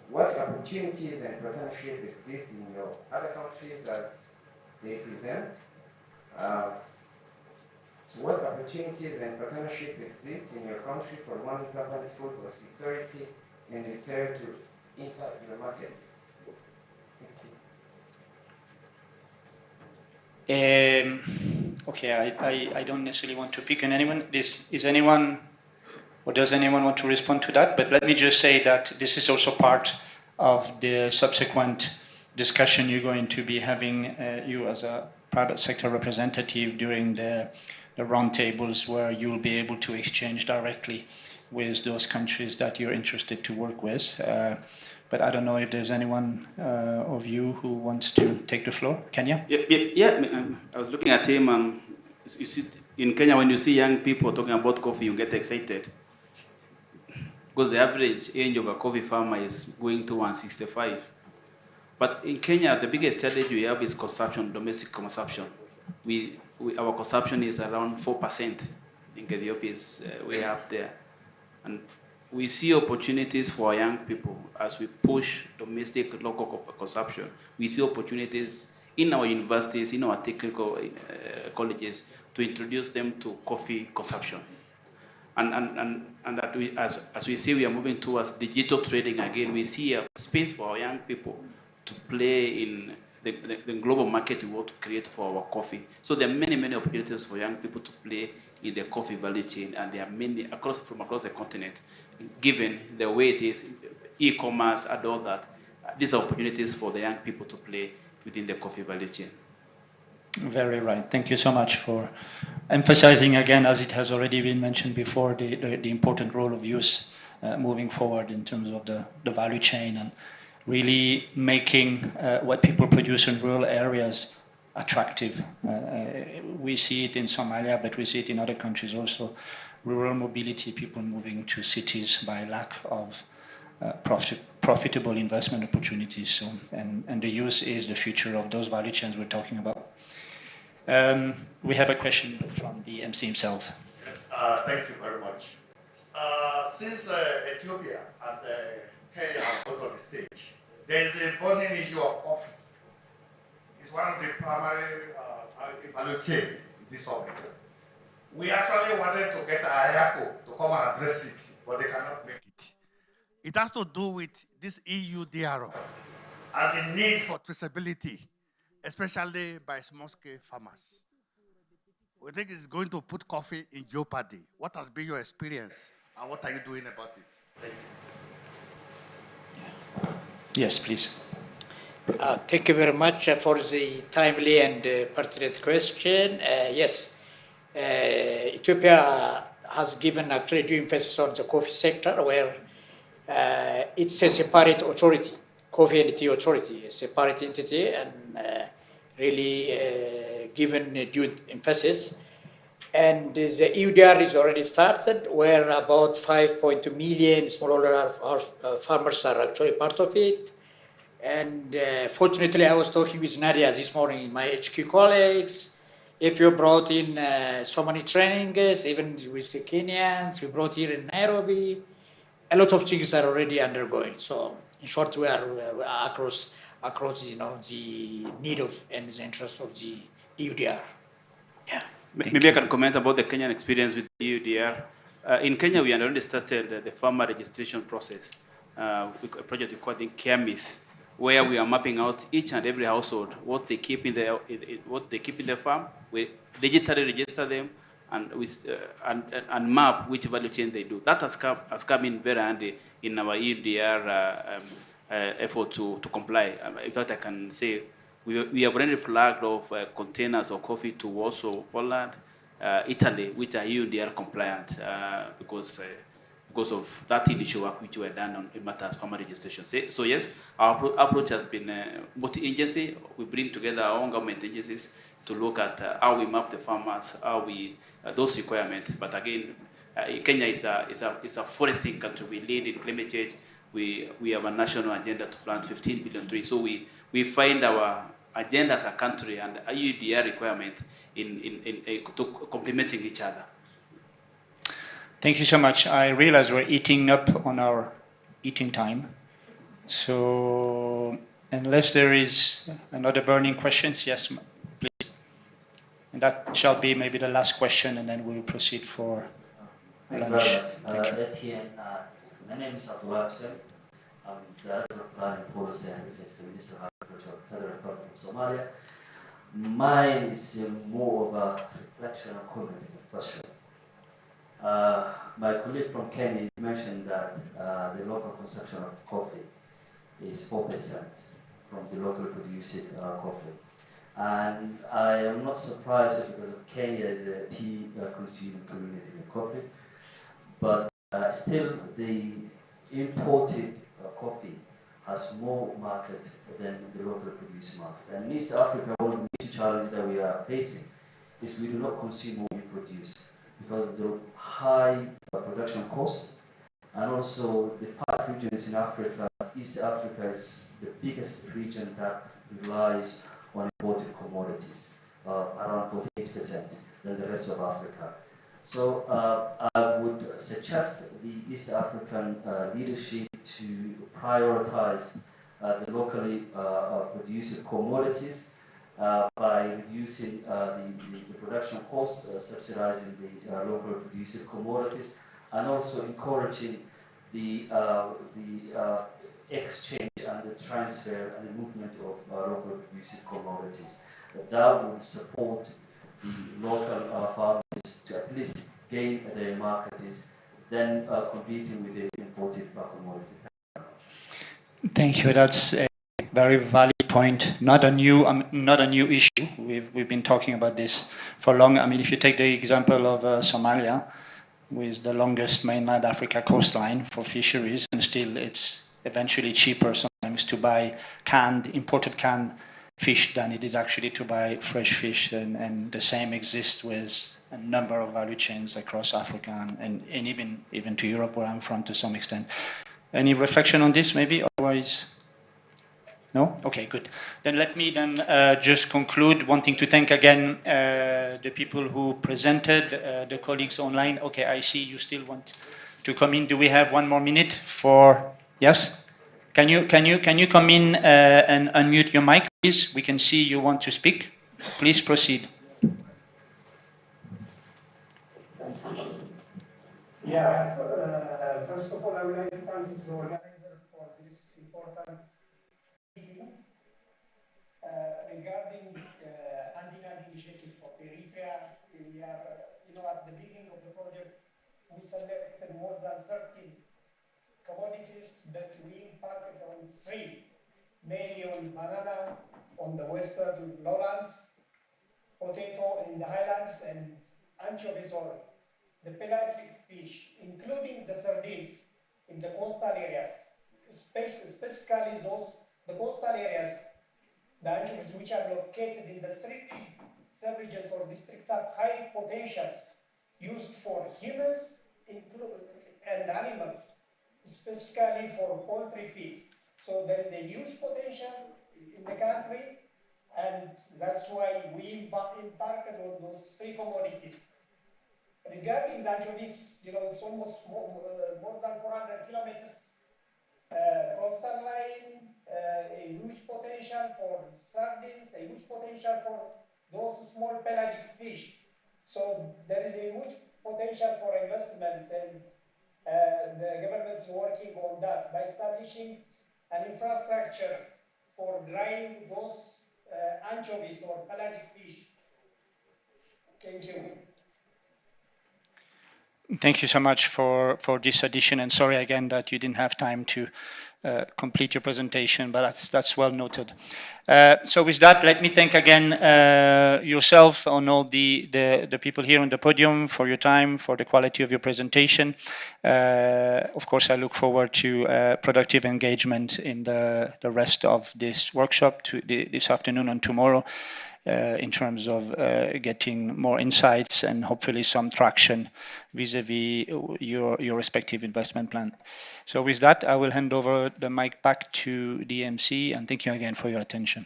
Speaker 18: What opportunities and partnerships exist in your other countries as they present? So what opportunities and partnerships exist in your country for one company food, hospitality, and retail to enter your market?
Speaker 13: Okay, I don't necessarily want to pick on anyone. Is anyone, or does anyone want to respond to that? But let me just say that this is also part of the subsequent discussion you're going to be having, you as a private sector representative during the roundtables, where you'll be able to exchange directly with those countries that you're interested to work with. But I don't know if there's anyone of you who wants to take the floor. Kenya?
Speaker 16: Yeah. I was looking at him. You see, in Kenya, when you see young people talking about coffee, you get excited. Because the average age of a coffee farmer is going to 165. But in Kenya, the biggest challenge we have is consumption, domestic consumption. Our consumption is around 4%. I think Ethiopia is way up there. And we see opportunities for young people as we push domestic local consumption. We see opportunities in our universities, in our technical colleges, to introduce them to coffee consumption. And that as we see, we are moving towards digital trading again. We see a space for our young people to play in the global market we want to create for our coffee. So there are many opportunities for young people to play in the coffee value chain, and there are many from across the continent. Given the way it is, e-commerce and all that, these are opportunities for the young people to play within the coffee value chain.
Speaker 13: Very right. Thank you so much for emphasizing again, as it has already been mentioned before, the important role of youth moving forward in terms of the value chain and really making what people produce in rural areas attractive. We see it in Somalia, but we see it in other countries also. Rural mobility, people moving to cities by lack of profitable investment opportunities. So, and the youth is the future of those value chains we're talking about. We have a question from the MC himself.
Speaker 19: Yes, thank you very much. Since Ethiopia and Kenya are both on the stage, there is a burning issue of coffee. It's one of the primary value chain in this summit. We actually wanted to get Ayako to come and address it, but they cannot make it.
Speaker 9: It has to do with this EU DRO and the need for traceability, especially by small-scale farmers. We think it's going to put coffee in jeopardy. What has been your experience And what are you doing about it? Thank you.
Speaker 15: Yes, please.
Speaker 20: Thank you very much for the timely and pertinent question. Yes, Ethiopia has given actually due emphasis on the coffee sector, where it's a separate authority, coffee and tea authority, a separate entity, and really given due emphasis. And the EUDR is already started, where about 5.2 million smallholder farmers are actually part of it. And fortunately, I was talking with Nadia this morning, my HQ colleagues. If you brought in so many trainings, even with the Kenyans, we brought here in Nairobi. A lot of things are already undergoing. So in short, we are across the need of and the interest of the EUDR. Yeah.
Speaker 16: Maybe I can comment about the Kenyan experience with EUDR. In Kenya, we had already started the farmer registration process, a project we call the KEMIS, where we are mapping out each and every household, what they keep in the farm. We digitally register them and map which value chain they do. That has come in very handy in our EUDR effort to comply. In fact, I can say we have already flagged off containers of coffee to Warsaw, Poland, Italy, which are EUDR compliant because of that initial work which were done on matters farmer registration. So yes, our approach has been multi-agency. We bring together our own government agencies to look at how we map the farmers, how we those requirements. But again, Kenya is a foresting country. We lead in climate change. We have a national agenda to plant 15 billion trees. So we find our agenda as a country and a EUDR requirement to complementing each other.
Speaker 15: Thank you so much. I realize we're eating up on our eating time. So unless there is another burning questions, yes, please. And that shall be maybe the last question, and then we'll proceed for lunch.
Speaker 21: Thank you. Etienne, my name is Abdullah Hussein. I'm the Director of Planning Policy and Research for the Ministry of Agriculture of the Federal Republic of Somalia. Mine is more of a reflection and comment than a question. My colleague from Kenya mentioned that the local consumption of coffee is 4% from the local produced coffee. And I am not surprised because Kenya is a tea consuming community in coffee, but still the imported coffee has more market than the local produced market. And in East Africa, one of the major challenges that we are facing is we do not consume what we produce because of the high production cost, and also the 5 regions in Africa. East Africa is the biggest region that relies on imported commodities, around 48% than the rest of Africa. So I would suggest the East African leadership to prioritize the locally produced commodities by reducing the production costs, subsidizing the local produced commodities, and also encouraging the exchange and the transfer and the movement of local produced commodities. That would support the local farmers to at least gain their markets, then competing with the imported commodities.
Speaker 15: Thank you. That's a very valid point. Not a new issue. We've been talking about this for long. I mean, if you take the example of Somalia, with the longest mainland Africa coastline for fisheries, and still it's eventually cheaper sometimes to buy imported canned fish than it is actually to buy fresh fish, and the same exists with a number of value chains across Africa and even to Europe, where I'm from to some extent. Any reflection on this maybe? Otherwise, no? Okay, good. Then let me just conclude wanting to thank again the people who presented, the colleagues online. Okay, I see you still want to come in. Do we have 1 more minute for, yes? Can you come in and unmute your mic, please? We can see you want to speak. Please proceed.
Speaker 22: Yeah, first of all, I would like to thank the organizer for this important meeting regarding hand-in-hand initiative for peripheral. We are, at the beginning of the project, we selected more than 13 commodities that we impacted on 3, mainly on banana on the western lowlands, potato in the highlands, and anchovies on the pelagic fish, including the sardines in the coastal areas, specifically the coastal areas, the anchovies which are located in the 3 sub-regions or districts have high potentials used for humans and animals, specifically for poultry feed. So there is a huge potential in the country, and that's why we embarked on those 3 commodities. Regarding the anchovies, it's almost more than 400 kilometers coastal line, a huge potential for sardines, a huge potential for those small pelagic fish. So there is a huge potential for investment, and the government is working on that by establishing an infrastructure for drying those anchovies or pelagic fish. Thank you.
Speaker 13: Thank you so much for this addition, and sorry again that you didn't have time to complete your presentation, but that's well noted. So with that, let me thank again yourself and all the people here on the podium for your time, for the quality of your presentation. Of course, I look forward to productive engagement in the rest of this workshop this afternoon and tomorrow. In terms of getting more insights and hopefully some traction vis-a-vis your respective investment plan. So with that, I will hand over the mic back to the MC, and thank you again for your attention.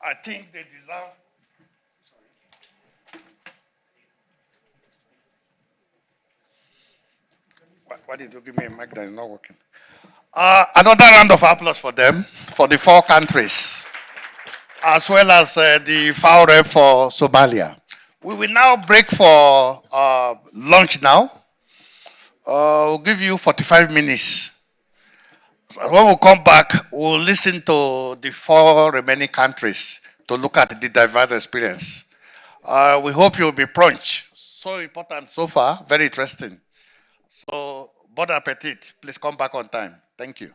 Speaker 9: I think they deserve. Why did you give me a mic that is not working? Another round of applause for them, for the 4 countries, as well as the FAO rep for Somalia. We will now break for lunch now. We'll give you 45 minutes. So when we come back, we'll listen to the 4 remaining countries to look at the diverse experience. We hope you'll be prompt. So important so far, very interesting. So, bon appetit. Please come back on time. Thank you.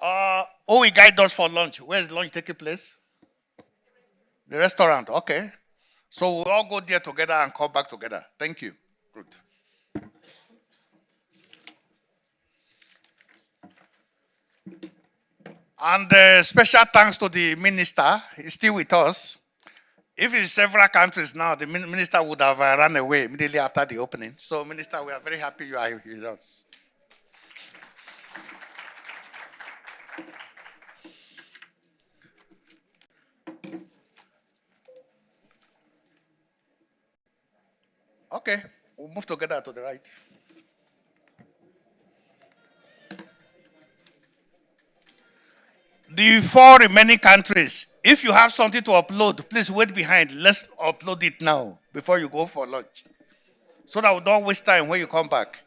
Speaker 9: Who will guide us for lunch? Where is lunch taking place? The restaurant. Okay. So we'll all go there together and come back together. Thank you. Good. And special thanks to the minister. He's still with us. If it's several countries now, the minister would have run away immediately after the opening. So, Minister, we are very happy you are with us. Okay, we'll move together to the right. The 4 remaining countries, if you have something to upload, please wait behind. Let's upload it now before you go for lunch, so that we don't waste time when you come back.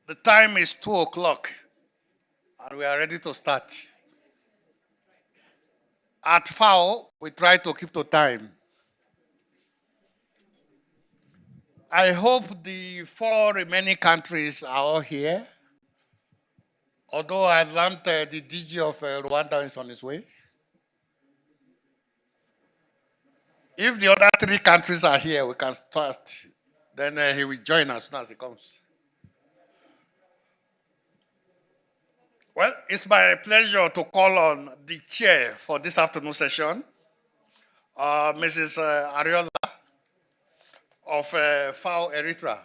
Speaker 9: The time is 2 o'clock, and we are ready to start. At FAO, we try to keep to time. I hope the 4 remaining countries are all here. Although I learned the DG of Rwanda is on his way. If the other 3 countries are here, we can start. Then he will join as soon as he comes. Well, it's my pleasure to call on the chair for this afternoon session, Mrs. Ariola of FAO Eritrea,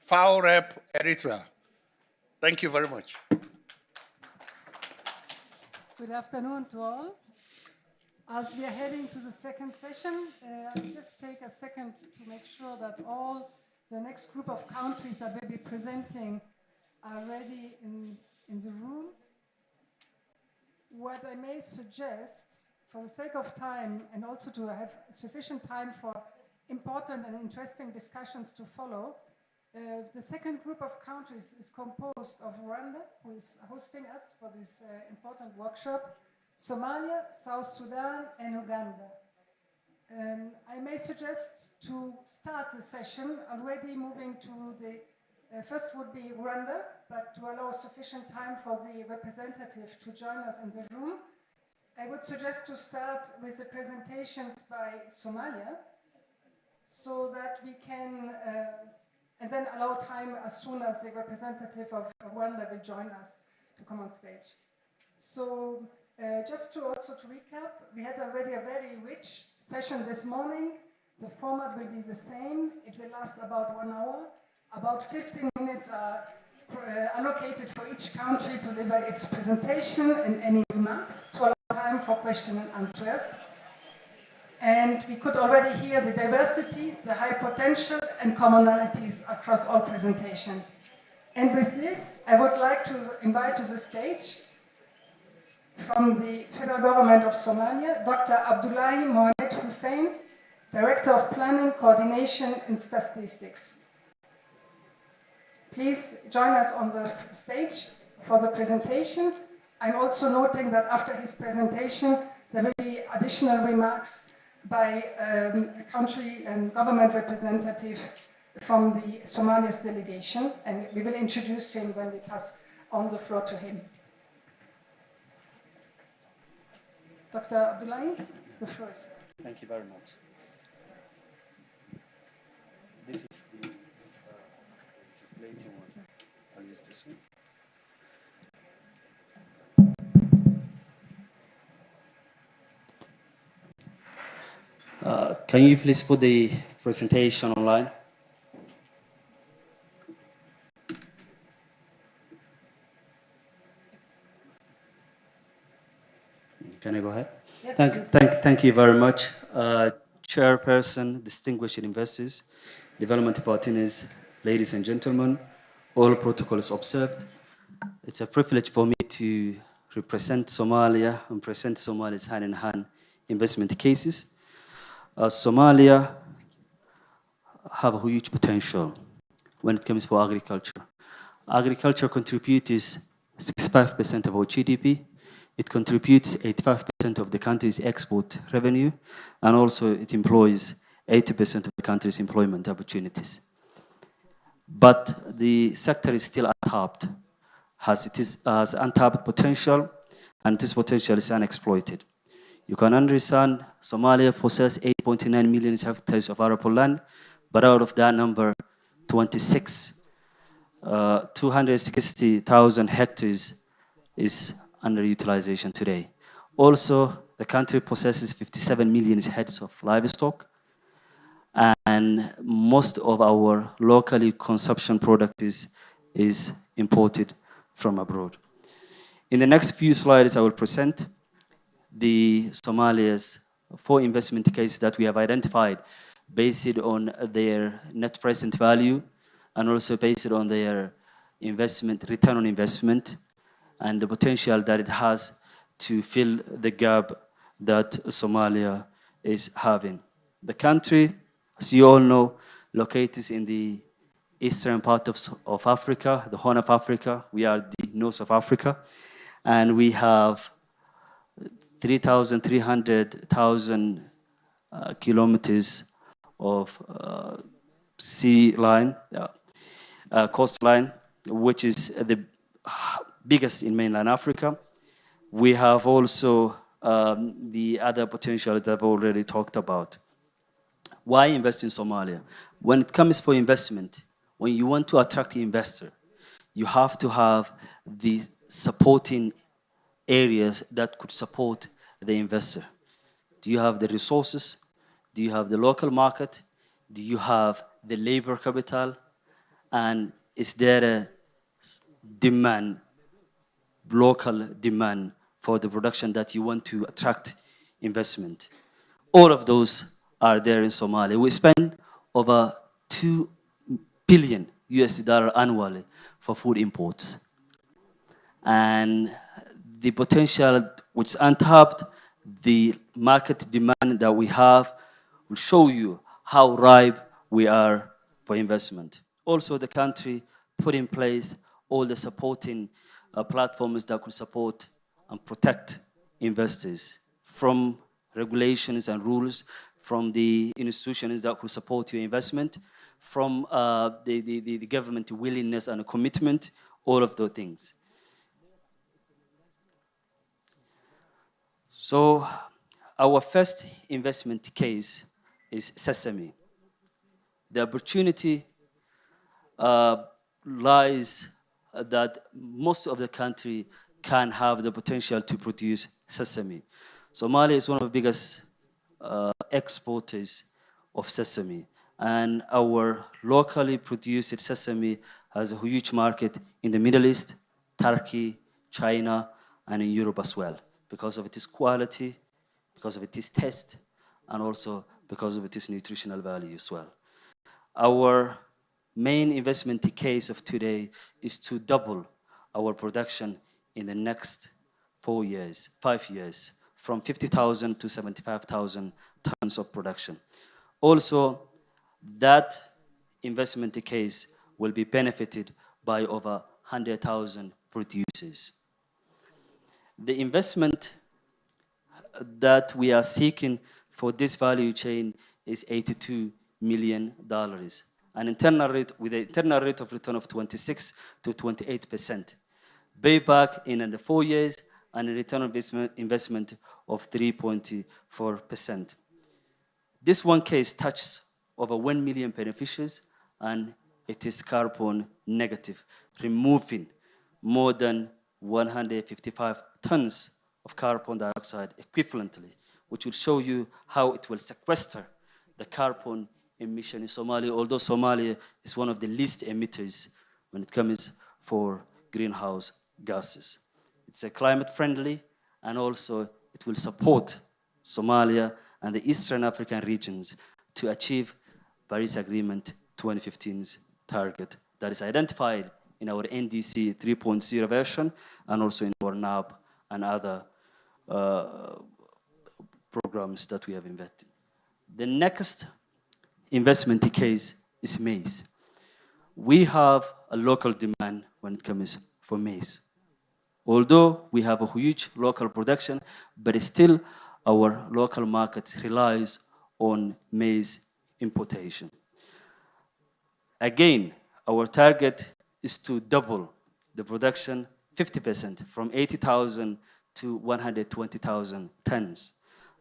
Speaker 9: FAO Rep Eritrea. Thank you very much.
Speaker 3: Good afternoon to all. As we are heading to the second session, I'll just take a second to make sure that all the next group of countries that will be presenting are ready in the room. What I may suggest, for the sake of time and also to have sufficient time for important and interesting discussions to follow, the second group of countries is composed of Rwanda, who is hosting us for this important workshop, Somalia, South Sudan, and Uganda. I may suggest to start the session already moving to the, first would be Rwanda, but to allow sufficient time for the representative to join us in the room, I would suggest to start with the presentations by Somalia, so that we can, and then allow time as soon as the representative of Rwanda will join us to come on stage. So just to also to recap, we had already a very rich session this morning. The format will be the same. It will last about 1 hour. About 15 minutes are allocated for each country to deliver its presentation and any remarks, to allow time for question and answers. And we could already hear the diversity, the high potential, and commonalities across all presentations. And with this, I would like to invite to the stage from the Federal Government of Somalia, Dr. Abdullahi Mohamed Hussein, Director of Planning, Coordination, and Statistics. Please join us on the stage for the presentation. I'm also noting that after his presentation, there will be additional remarks by a country and government representative from the Somalia's delegation, and we will introduce him when we pass on the floor to him. Dr. Abdullahi, the floor is yours.
Speaker 4: Thank you very much. This is the circulating one. I'll use this one. Can you please put the presentation online? Can I go ahead?
Speaker 3: Yes,
Speaker 4: thank you very much. Chairperson, distinguished investors, development partners, ladies and gentlemen, all protocols observed. It's a privilege for me to represent Somalia and present Somalia's hand-in-hand investment cases. Somalia have a huge potential when it comes for agriculture. Agriculture contributes 65% of our GDP. It contributes 85% of the country's export revenue, and also it employs 80% of the country's employment opportunities. But the sector is still untapped, has untapped potential, and this potential is unexploited. You can understand Somalia possesses 8.9 million hectares of arable land, but out of that number, 260,000 hectares is underutilization today. Also, the country possesses 57 million heads of livestock, and most of our locally consumption product is imported from abroad. In the next few slides, I will present the Somalia's 4 investment cases that we have identified based on their net present value and also based on their investment, return on investment, and the potential that it has to fill the gap that Somalia is having. The country, as you all know, located in the eastern part of Africa, the Horn of Africa. We are the north of Africa, and we have 300,000 kilometers of sea line, coastline, which is the biggest in mainland Africa. We have also the other potentials that I've already talked about. Why invest in Somalia? When it comes for investment, when you want to attract the investor, you have to have the supporting areas that could support the investor. Do you have the resources? Do you have the local market? Do you have the labor capital? And is there a demand, local demand for the production that you want to attract investment. All of those are there in Somalia. We spend over 2 billion USD annually for food imports. And the potential which is untapped, the market demand that we have will show you how ripe we are for investment. Also, the country put in place all the supporting platforms that could support and protect investors from regulations and rules, from the institutions that could support your investment, from the government willingness and commitment, all of those things. So our first investment case is Sesame. The opportunity lies that most of the country can have the potential to produce sesame. Somalia is one of the biggest exporters of sesame, and our locally produced sesame has a huge market in the Middle East, Turkey, China, and in Europe as well, because of its quality, because of its taste, and also because of its nutritional value as well. Our main investment case of today is to double our production in the next 5 years, from 50,000 to 75,000 tons of production. Also, that investment case will be benefited by over 100,000 producers. The investment that we are seeking for this value chain is $82 million. An internal rate with an internal rate of return of 26 to 28%. Payback in under 4 years and a return on investment of 3.4%. This one case touches over 1 million beneficiaries and it is carbon negative, removing more than 155 tons of carbon dioxide equivalently, which will show you how it will sequester the carbon emission in Somalia, although Somalia is one of the least emitters when it comes for greenhouse gases. It's a climate friendly, and also it will support Somalia and the Eastern African regions to achieve Paris Agreement 2015's target that is identified in our NDC 3.0 version and also in our NAB and other programs that we have invested. The next investment case is maize. We have a local demand when it comes for maize. Although we have a huge local production, but still our local market relies on maize importation. Again, our target is to double the production 50% from 80,000 to 120,000 tons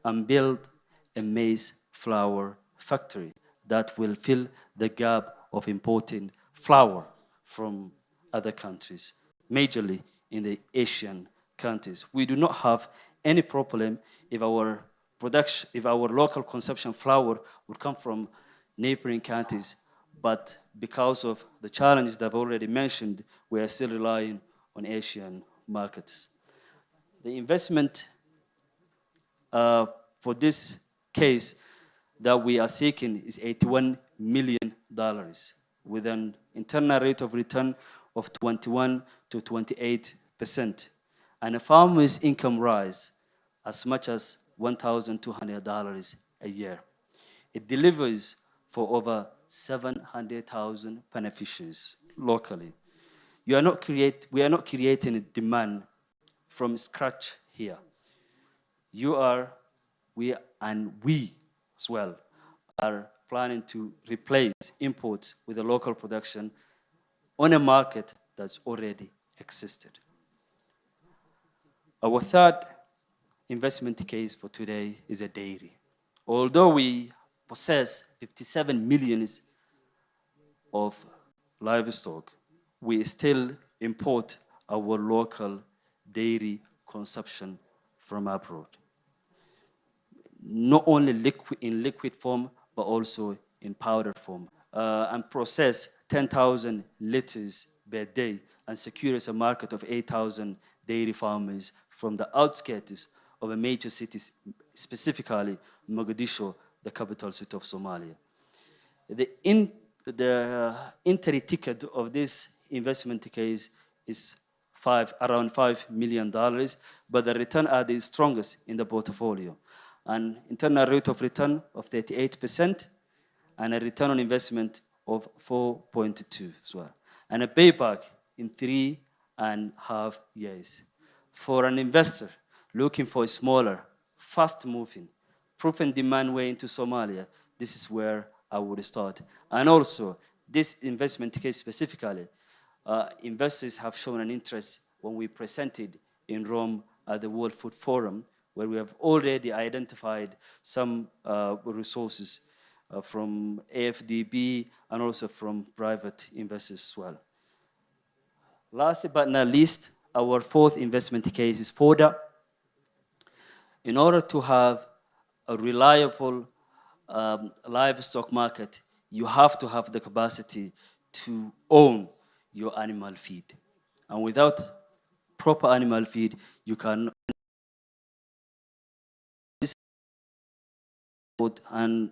Speaker 4: and build a maize flour factory that will fill the gap of importing flour from other countries, majorly in the Asian countries. We do not have any problem if our production, if our local consumption flour would come from neighboring countries, but because of the challenges that I've already mentioned, we are still relying on Asian markets. The investment for this case that we are seeking is $81 million with an internal rate of return of 21 to 28%, and a farmer's income rise as much as $1,200 a year. It delivers for over 700,000 beneficiaries locally. We are not creating a demand from scratch here. We as well are planning to replace imports with a local production on a market that's already existed. Our third investment case for today is a dairy. Although we possess 57 million of livestock, we still import our local dairy consumption from abroad. Not only in liquid form, but also in powder form, and process 10,000 liters per day and secures a market of 8,000 dairy farmers from the outskirts of a major cities, specifically Mogadishu, the capital city of Somalia. The entry ticket of this investment case is around $5 million, but the return are the strongest in the portfolio. An internal rate of return of 38% and a return on investment of 4.2 as well, and a payback in 3.5 years. For an investor looking for a smaller, fast-moving, proven demand way into Somalia, this is where I would start. And also, this investment case specifically, investors have shown an interest when we presented in Rome at the World Food Forum, where we have already identified some resources from AFDB and also from private investors as well. Last but not least, our fourth investment case is FODA. In order to have a reliable livestock market, you have to have the capacity to own your animal feed. And without proper animal feed, you can and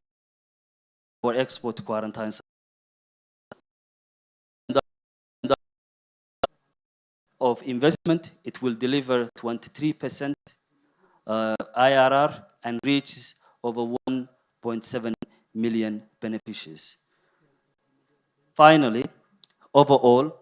Speaker 4: for export quarantines. Of investment, it will deliver 23% IRR and reaches over 1.7 million beneficiaries. Finally, overall,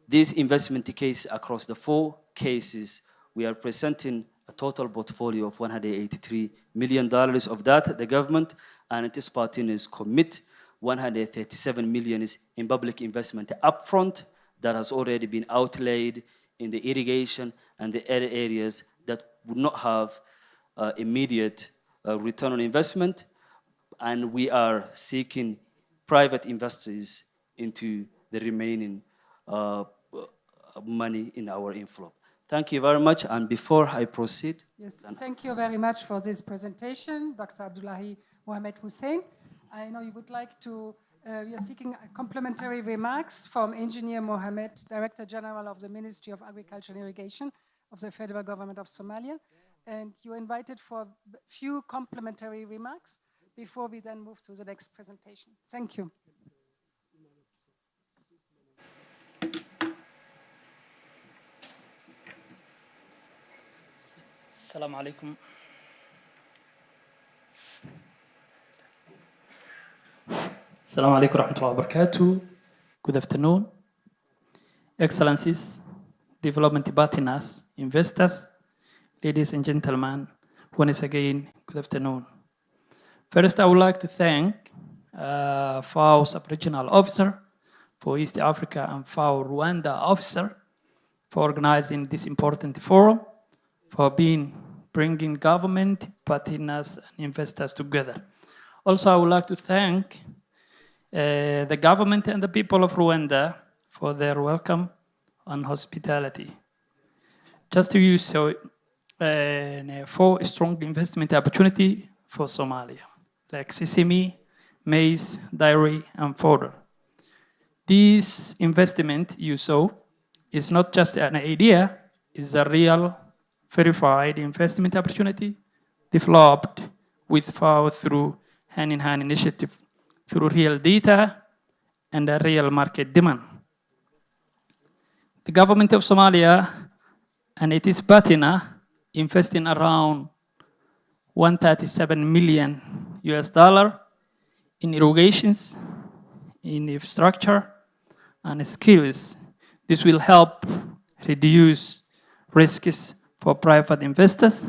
Speaker 4: these investment cases across the 4 cases, we are presenting a total portfolio of $183 million. Of that, the government and its partners commit $137 million in public investment upfront that has already been outlaid in the irrigation and the other areas that would not have immediate return on investment. And we are seeking private investors into the remaining money in our inflow. Thank you very much. And before I proceed.
Speaker 3: Yes, thank you very much for this presentation, Dr. Abdullahi Mohamed Hussein. I know you would like to, we are seeking complimentary remarks from Engineer Mohamed, Director General of the Ministry of Agriculture and Irrigation of the Federal Government of Somalia. And you're invited for a few complimentary remarks before we then move to the next presentation. Thank you.
Speaker 1: Assalamu alaikum. Assalamu alaikum warahmatullahi wabarakatuh. Good afternoon. Excellencies, development partners, investors, ladies and gentlemen, once again, good afternoon. First, I would like to thank FAO Sub-Regional Officer for East Africa and FAO Rwanda Officer for organizing this important forum, for bringing government, partners, and investors together. Also, I would like to thank the government and the people of Rwanda for their welcome and hospitality. Just to use 4 strong investment opportunity for Somalia, like sesame, maize, dairy, and fodder. This investment you saw is not just an idea, it's a real verified investment opportunity developed with FAO through hand-in-hand initiative, through real data and a real market demand. The government of Somalia and its partner investing around $137 million in irrigations, in infrastructure, and skills. This will help reduce risks for private investors.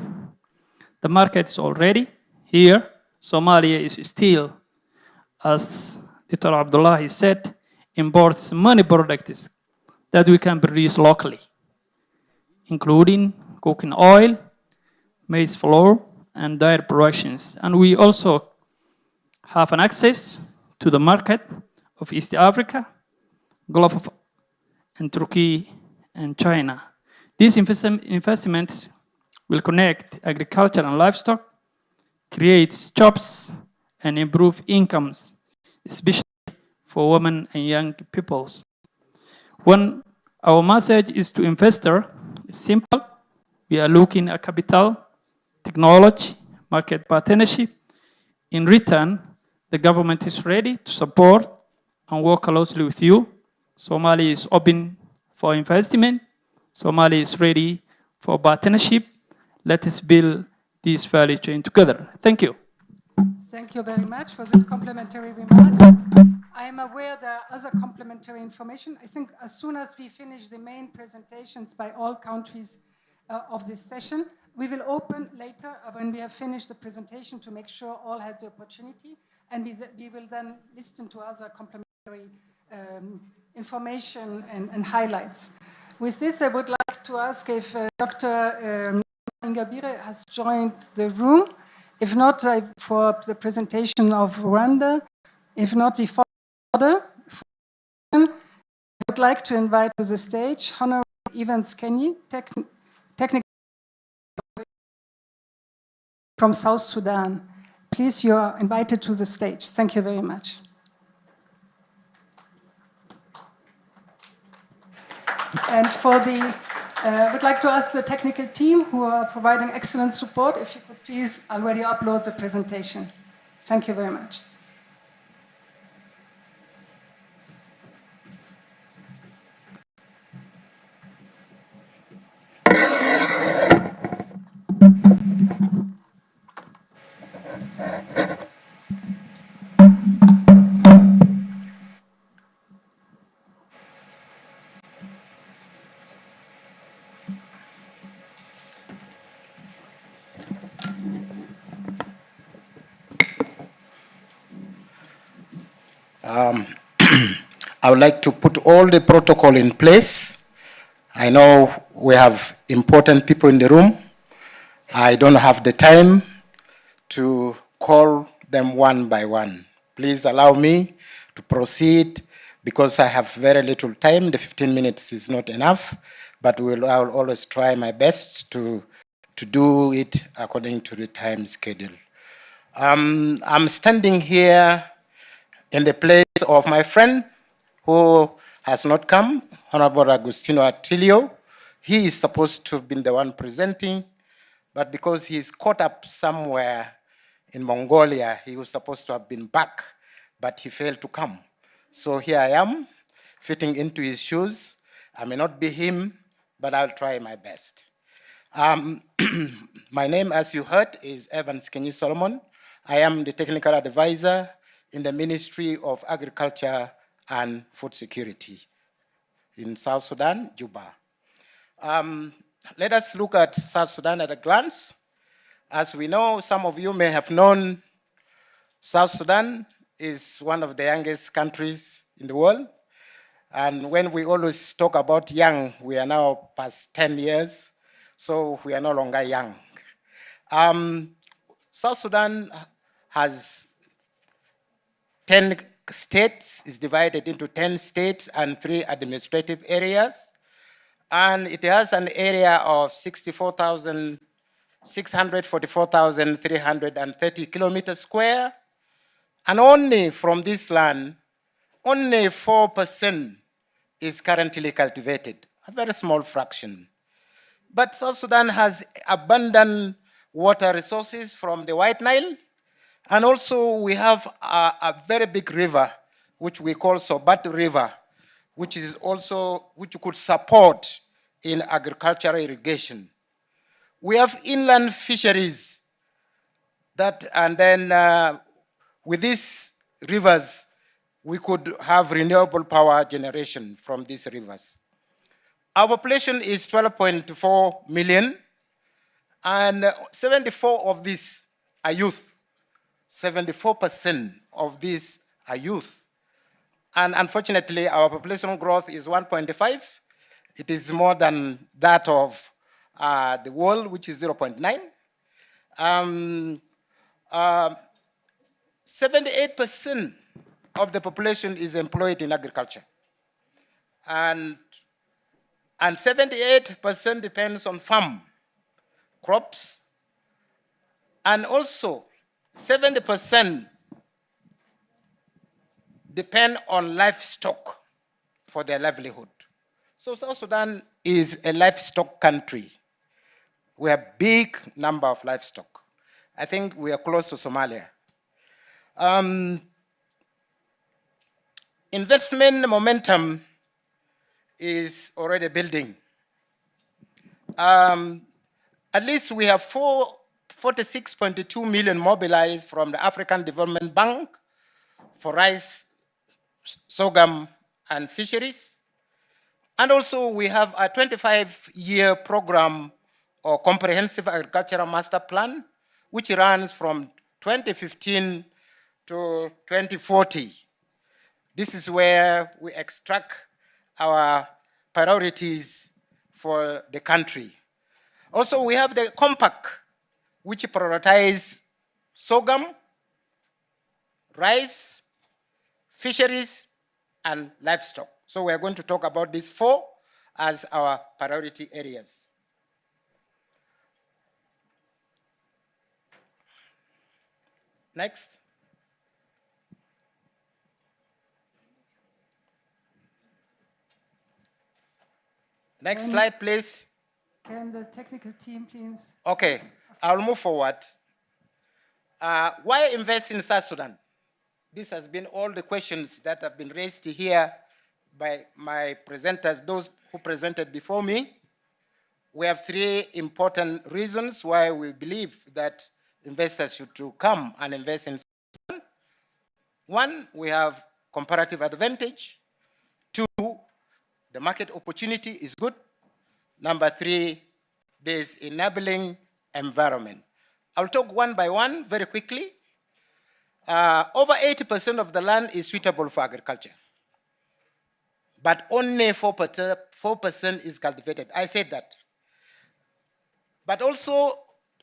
Speaker 1: The market is already here. Somalia is still, as Dr. Abdullahi said, imports many products that we can produce locally, including cooking oil, maize flour, and dairy productions. And we also have an access to the market of East Africa, Gulf, and Turkey, and China. These investments will connect agriculture and livestock, create jobs, and improve incomes, especially for women and young peoples. Our message is to investors is simple. We are looking at capital, technology, market partnership. In return, the government is ready to support and work closely with you. Somalia is open for investment. Somalia is ready for partnership. Let us build this value chain together. Thank you.
Speaker 3: Thank you very much for this complimentary remarks. I am aware there are other complementary information. I think as soon as we finish the main presentations by all countries of this session, we will open later when we have finished the presentation to make sure all had the opportunity, and we will then listen to other complementary information and highlights. With this, I would like to ask if Dr. Ingabire has joined the room. If not, for the presentation of Rwanda. If not, we follow order. I would like to invite to the stage Honorable Evans Kenyi, technical from South Sudan. Please, you are invited to the stage. Thank you very much. And for the, I would like to ask the technical team who are providing excellent support, if you could please already upload the presentation. Thank you very much.
Speaker 5: I would like to put all the protocol in place. I know we have important people in the room. I don't have the time to call them one by one. Please allow me to proceed because I have very little time. The 15 minutes is not enough, but I will always try my best to do it according to the time schedule. I'm standing here in the place of my friend who has not come, Honorable Agustino Attilio. He is supposed to have been the one presenting, but because he's caught up somewhere in Mongolia, he was supposed to have been back, but he failed to come. So here I am, fitting into his shoes. I may not be him, but I'll try my best. My name, as you heard, is Evans Kenyi Solomon. I am the technical advisor in the Ministry of Agriculture and Food Security in South Sudan, Juba. Let us look at South Sudan at a glance. As we know, some of you may have known, South Sudan is one of the youngest countries in the world. And when we always talk about young, we are now past 10 years, so we are no longer young. South Sudan has 10 states, is divided into 10 states and 3 administrative areas. And it has an area of 644,330 kilometers square. And only from this land, only 4% is currently cultivated, a very small fraction. But South Sudan has abundant water resources from the White Nile. And also we have a very big river, which we call Sobat River, which could support in agricultural irrigation. We have inland fisheries and then with these rivers, we could have renewable power generation from these rivers. Our population is 12.4 million, and 74 of these are youth. 74% of these are youth. And unfortunately, our population growth is 1.5. It is more than that of the world, which is 0.9. 78% of the population is employed in agriculture. And 78% depends on farm crops. And also 70% depend on livestock for their livelihood. So South Sudan is a livestock country. We have big number of livestock. I think we are close to Somalia. Investment momentum is already building. At least we have 46.2 million mobilized from the African Development Bank for rice, sorghum, and fisheries. And also we have a 25-year program or comprehensive agricultural master plan, which runs from 2015 to 2040. This is where we extract our priorities for the country. Also, we have the compact, which prioritizes sorghum, rice, fisheries, and livestock. So we are going to talk about these 4 as our priority areas. Next. Next slide, please.
Speaker 3: Can the technical team please?
Speaker 5: Okay, I'll move forward. Why invest in South Sudan? This has been all the questions that have been raised here by my presenters, those who presented before me. We have 3 important reasons why we believe that investors should come and invest in South Sudan. 1, we have comparative advantage. 2, the market opportunity is good. Number 3, there's enabling environment. I'll talk one by one very quickly. Over 80% of the land is suitable for agriculture, but only 4% is cultivated. I said that. But also,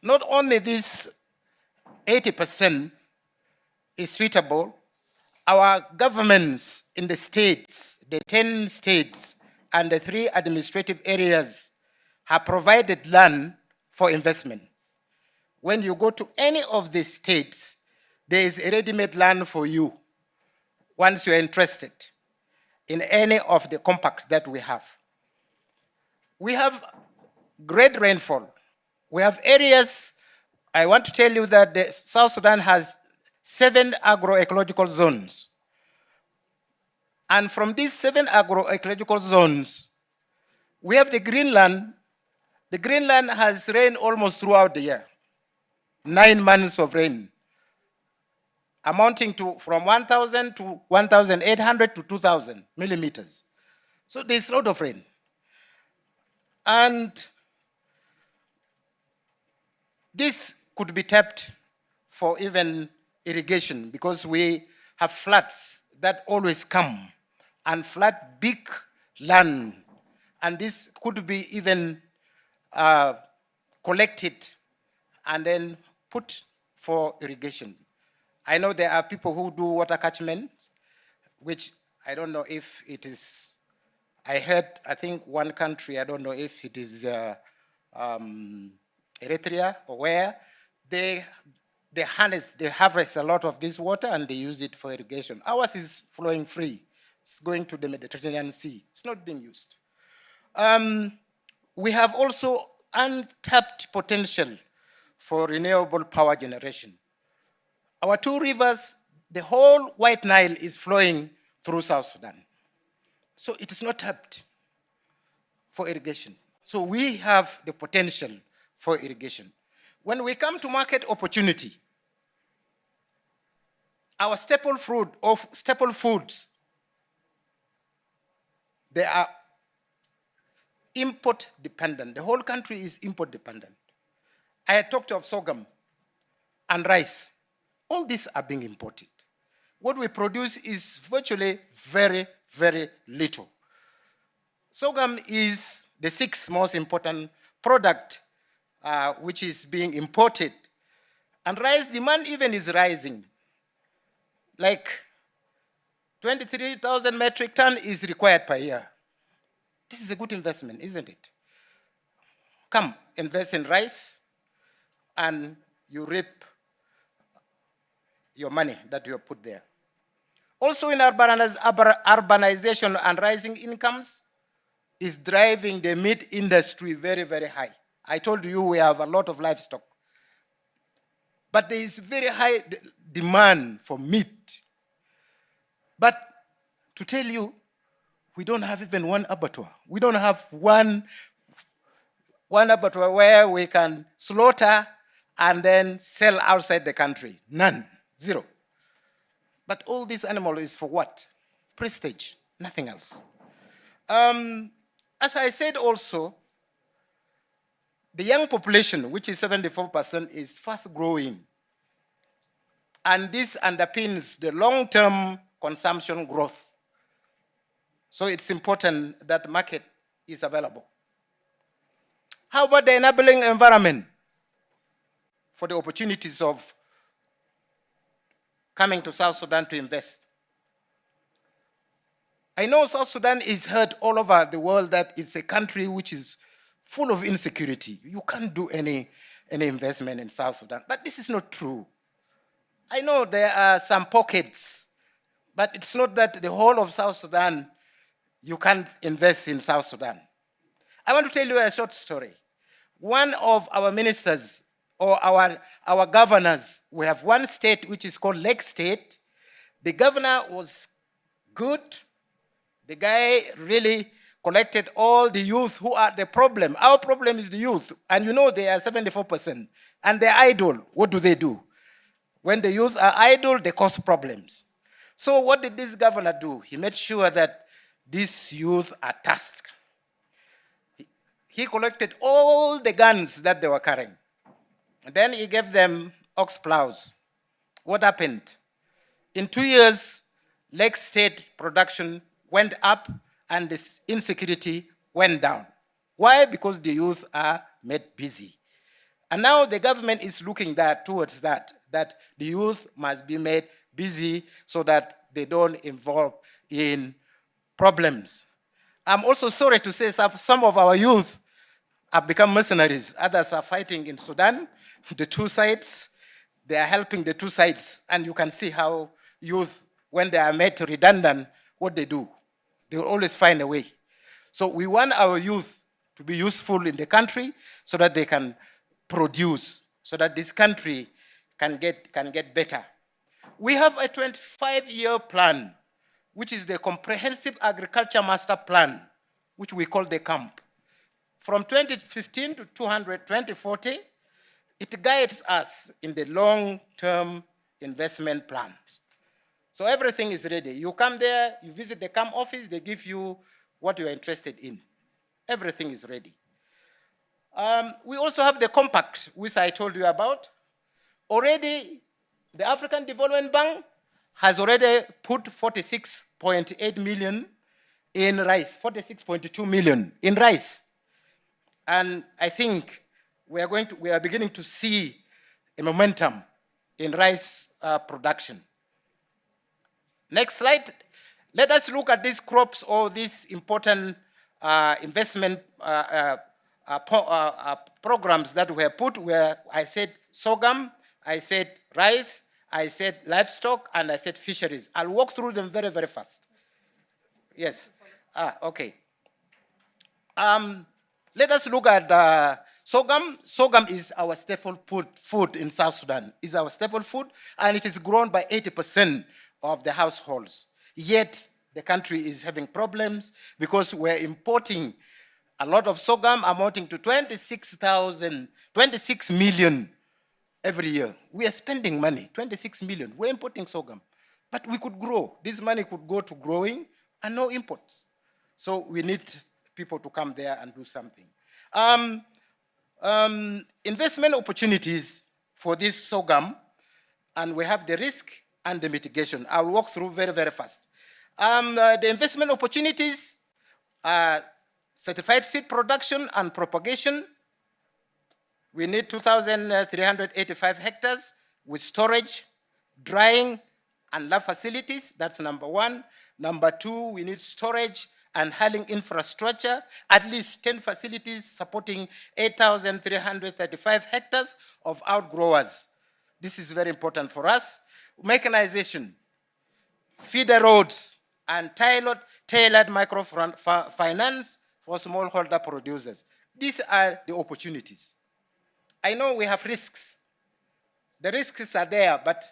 Speaker 5: not only this 80% is suitable, our governments in the states, the 10 states and the 3 administrative areas have provided land for investment. When you go to any of the states, there is a ready-made land for you once you're interested in any of the compacts that we have. We have great rainfall. We have areas, I want to tell you that the South Sudan has 7 agroecological zones. And from these 7 agroecological zones, we have the Greenland. The Greenland has rain almost throughout the year. 9 months of rain, amounting to from 1,000 to 1,800 to 2,000 millimeters. So there's a lot of rain. And this could be tapped for even irrigation because we have floods that always come and flood big land. And this could be even collected and then put for irrigation. I know there are people who do water catchment, which I don't know if it is, I heard, I think one country, I don't know if it is Eritrea or where, they harvest a lot of this water and they use it for irrigation. Ours is flowing free. It's going to the Mediterranean Sea. It's not being used. We have also untapped potential for renewable power generation. Our 2 rivers, the whole White Nile is flowing through South Sudan. So it is not tapped for irrigation. So we have the potential for irrigation. When we come to market opportunity, our staple foods, they are import dependent. The whole country is import dependent. I had talked of sorghum and rice. All these are being imported. What we produce is virtually very, very little. Sorghum is the 6th most important product which is being imported. And rice demand even is rising. Like 23,000 metric ton is required per year. This is a good investment, isn't it? Come, invest in rice and you reap your money that you have put there. Also in urbanization and rising incomes, is driving the meat industry very, very high. I told you we have a lot of livestock. But there is very high demand for meat. But to tell you, we don't have even one abattoir. We don't have one abattoir where we can slaughter and then sell outside the country. None. Zero. But all this animal is for what? Prestige. Nothing else. As I said also, the young population, which is 74%, is fast growing. And this underpins the long-term consumption growth. So it's important that the market is available. How about the enabling environment for the opportunities of coming to South Sudan to invest? I know South Sudan is heard all over the world that it's a country which is full of insecurity. You can't do any investment in South Sudan. But this is not true. I know there are some pockets, but it's not that the whole of South Sudan, you can't invest in South Sudan. I want to tell you a short story. One of our ministers or our governors, we have one state which is called Lake State. The governor was good. The guy really collected all the youth who are the problem. Our problem is the youth. And you know they are 74%. And they're idle. What do? When the youth are idle, they cause problems. So what did this governor do? He made sure that these youth are tasked. He collected all the guns that they were carrying. And then he gave them ox plows. What happened? In 2 years, Lake State production went up and this insecurity went down. Why? Because the youth are made busy. And now the government is looking towards that the youth must be made busy so that they don't involve in problems. I'm also sorry to say some of our youth have become mercenaries. Others are fighting in Sudan. The two sides, they are helping the two sides. And you can see how youth, when they are made redundant, what they do. They will always find a way. So we want our youth to be useful in the country so that they can produce, so that this country can get better. We have a 25-year plan, which is the Comprehensive Agriculture Master Plan, which we call the CAMP. From 2015 to 2040, it guides us in the long-term investment plans. So everything is ready. You come there, you visit the CAMP office, they give you what you are interested in. Everything is ready. We also have the compact, which I told you about. Already, the African Development Bank has already put 46.8 million in rice, 46.2 million in rice. And I think we are beginning to see a momentum in rice production. Next slide. Let us look at these crops or these important investment programs that were put, where I said sorghum, I said rice, I said livestock, and I said fisheries. I'll walk through them very, very fast. Yes. Okay. Let us look at sorghum. Sorghum is our staple food in South Sudan. It's our staple food, and it is grown by 80% of the households. Yet, the country is having problems because we're importing a lot of sorghum amounting to 26 million every year. We are spending money, 26 million. We're importing sorghum. But we could grow. This money could go to growing and no imports. So we need people to come there and do something. Investment opportunities for this sorghum, and we have the risk and the mitigation. I'll walk through very, very fast. The investment opportunities are certified seed production and propagation. We need 2,385 hectares with storage, drying, and lab facilities. That's number one. Number two, we need storage and handling infrastructure, at least 10 facilities supporting 8,335 hectares of outgrowers. This is very important for us. Mechanization, feeder roads, and tailored microfinance for smallholder producers. These are the opportunities. I know we have risks. The risks are there, but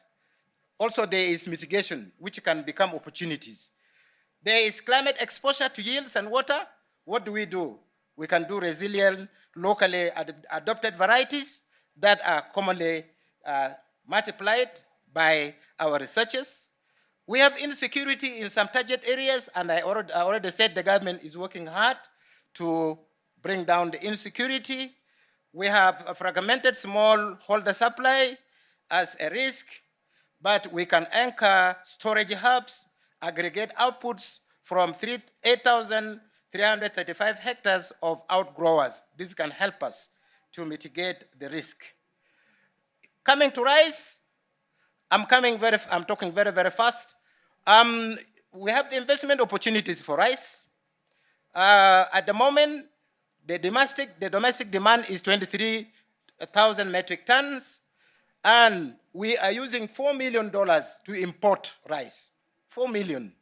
Speaker 5: also there is mitigation, which can become opportunities. There is climate exposure to yields and water. What do? We can do resilient, locally adopted varieties that are commonly multiplied by our researchers. We have insecurity in some target areas, and I already said the government is working hard to bring down the insecurity. We have a fragmented smallholder supply as a risk, but we can anchor storage hubs, aggregate outputs from 8,335 hectares of outgrowers. This can help us to mitigate the risk. Coming to rice, I'm talking very fast. We have the investment opportunities for rice. At the moment, the domestic demand is 23,000 metric tons, and we are using $4 million to import rice. $4 million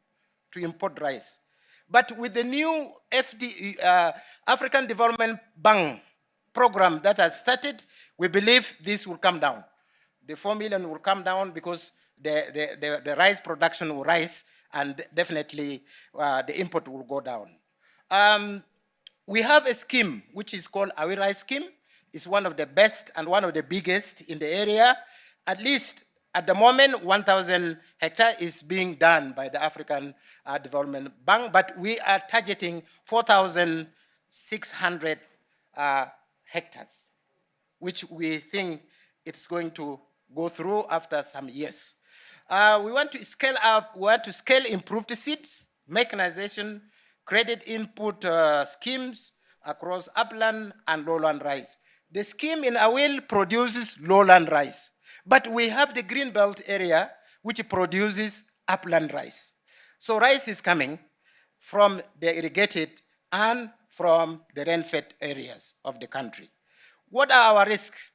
Speaker 5: to import rice. But with the new African Development Bank program that has started, we believe this will come down. The 4 million will come down because the rice production will rise, and definitely the import will go down. We have a scheme which is called Awi Rice Scheme. It's one of the best and one of the biggest in the area. At least at the moment, 1,000 hectares is being done by the African Development Bank, but we are targeting 4,600 hectares, which we think it's going to go through after some years. We want to scale up, we want to scale improved seeds, mechanization, credit input schemes across upland and lowland rice. The scheme in Awil produces lowland rice, but we have the Greenbelt area which produces upland rice. So rice is coming from the irrigated and from the rain-fed areas of the country. What are our risks?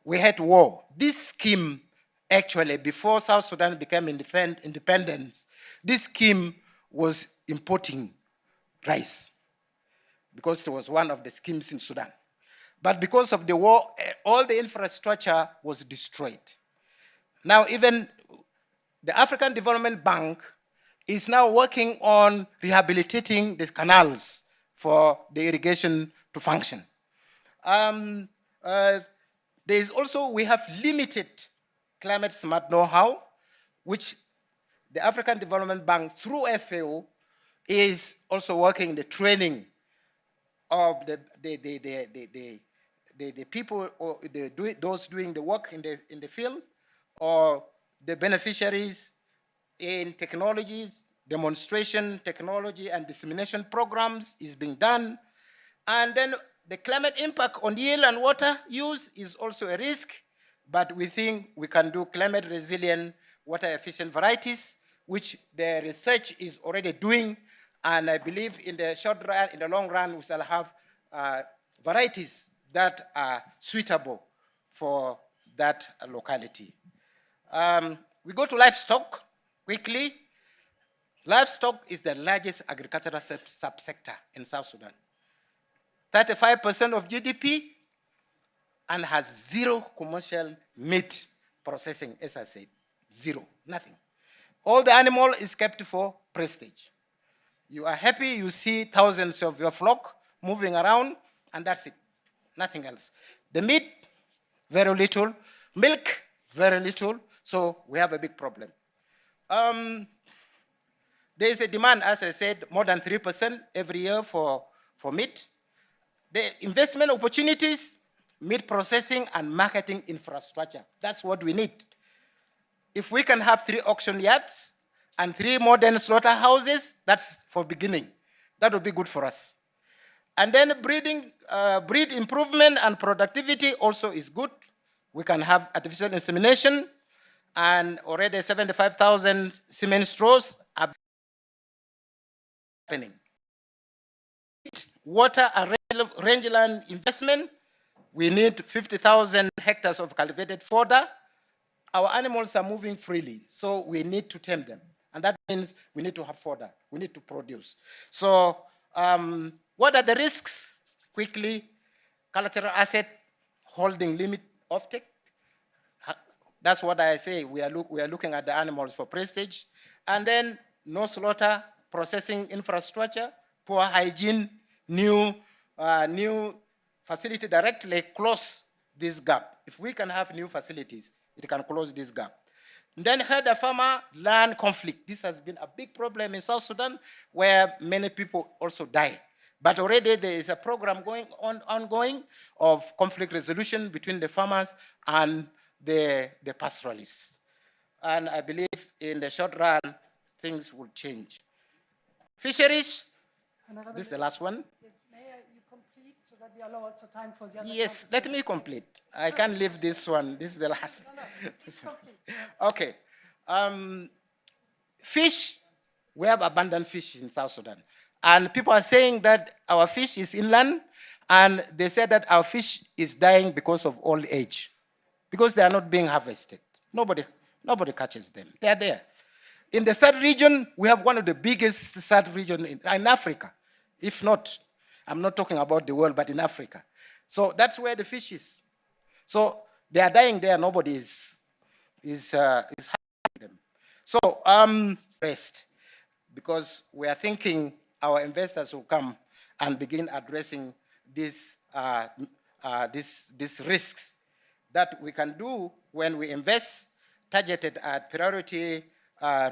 Speaker 5: We had war. This scheme, actually, before South Sudan became independent, this scheme was importing rice because it was one of the schemes in Sudan. But because of the war, all the infrastructure was destroyed. Now, even the African Development Bank is now working on rehabilitating the canals for the irrigation to function. There is also, we have limited climate smart know-how, which the African Development Bank, through FAO, is also working the training of the people, or those doing the work in the field, or the beneficiaries in technologies, demonstration technology and dissemination programs is being done. And then the climate impact on yield and water use is also a risk, but we think we can do climate resilient, water efficient varieties, which the research is already doing. And I believe in the short run, in the long run, we shall have varieties that are suitable for that locality. We go to livestock quickly. Livestock is the largest agricultural subsector in South Sudan. 35% of GDP, and has zero commercial meat processing, as I said, zero, nothing. All the animal is kept for prestige. You are happy, you see thousands of your flock moving around, and that's it, nothing else. The meat, very little. Milk, very little. So we have a big problem. There is a demand, as I said, more than 3% every year for meat. The investment opportunities, meat processing and marketing infrastructure. That's what we need. If we can have 3 auction yards and 3 modern slaughterhouses, that's for beginning. That would be good for us. And then breed improvement and productivity also is good. We can have artificial insemination, and already 75,000 semen straws are happening. Water and rangeland investment, we need 50,000 hectares of cultivated fodder. Our animals are moving freely, so we need to tame them. And that means we need to have fodder, we need to produce. So What are the risks? Quickly, cultural asset holding limit offtake. That's what I say. We are looking at the animals for prestige. And then no slaughter, processing infrastructure, poor hygiene, new facility directly close this gap. If we can have new facilities, it can close this gap. And then herder-farmer-land conflict. This has been a big problem in South Sudan where many people also die. But already there is a program ongoing of conflict resolution between the farmers and the pastoralists. And I believe in the short run, things will change. Fisheries, this is the last one.
Speaker 3: Yes, may you complete so that we allow also time for the other.
Speaker 5: Yes, let me complete. I can't leave this one. This is the last. Okay. Fish, we have abundant fish in South Sudan. And people are saying that our fish is inland, and they say that our fish is dying because of old age, because they are not being harvested. Nobody catches them. They are there. In the third region, we have one of the biggest third region in Africa. If not, I'm not talking about the world, but in Africa. So that's where the fish is. So they are dying there. Nobody is harvesting them. So rest, because we are thinking our investors will come and begin addressing these risks that we can do when we invest, targeted at priority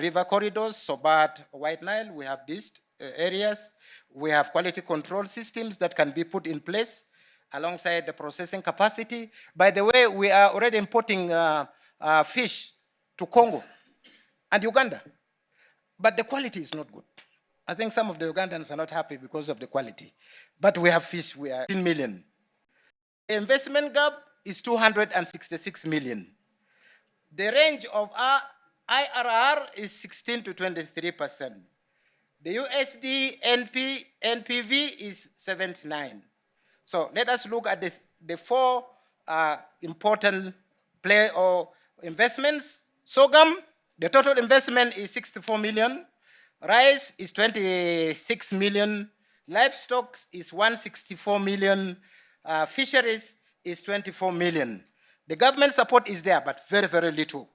Speaker 5: river corridors, Sobat, White Nile. We have these areas. We have quality control systems that can be put in place alongside the processing capacity. By the way, we are already importing fish to Congo and Uganda, but the quality is not good. I think some of the Ugandans are not happy because of the quality. But we have fish, we are 10 million. The investment gap is 266 million. The range of our IRR is 16 to 23%. The USD NPV is 79. So let us look at the four important investments. Sorghum, the total investment is 64 million. Rice is 26 million. Livestock is 164 million. Fisheries is 24 million. The government support is there, but very, very little.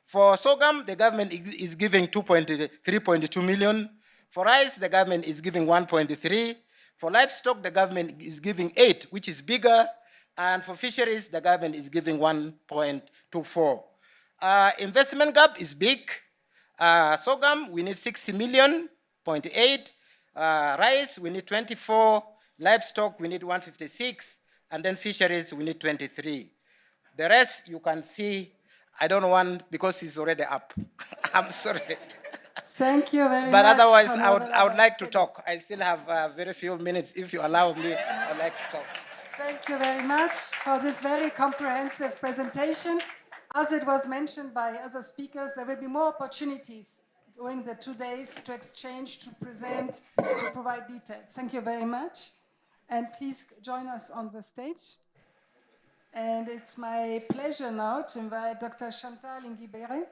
Speaker 5: For sorghum, the government is giving 3.2 million. For rice, the government is giving 1.3. For livestock, the government is giving 8, which is bigger. And for fisheries, the government is giving 1.24. Investment gap is big. Sorghum, we need 60 million, 0.8. Rice, we need 24. Livestock, we need 156. And then fisheries, we need 23. The rest, you can see, I don't want, because it's already up. I'm sorry.
Speaker 3: Thank you very much.
Speaker 5: But otherwise, I would like to talk. I still have very few minutes. If you allow me, I'd like to talk.
Speaker 3: Thank you very much for this very comprehensive presentation. As it was mentioned by other speakers, there will be more opportunities during the 2 days to exchange, to present, to provide details. Thank you very much. And please join us on the stage. And it's my pleasure now to invite Dr. Chantal Ngibere,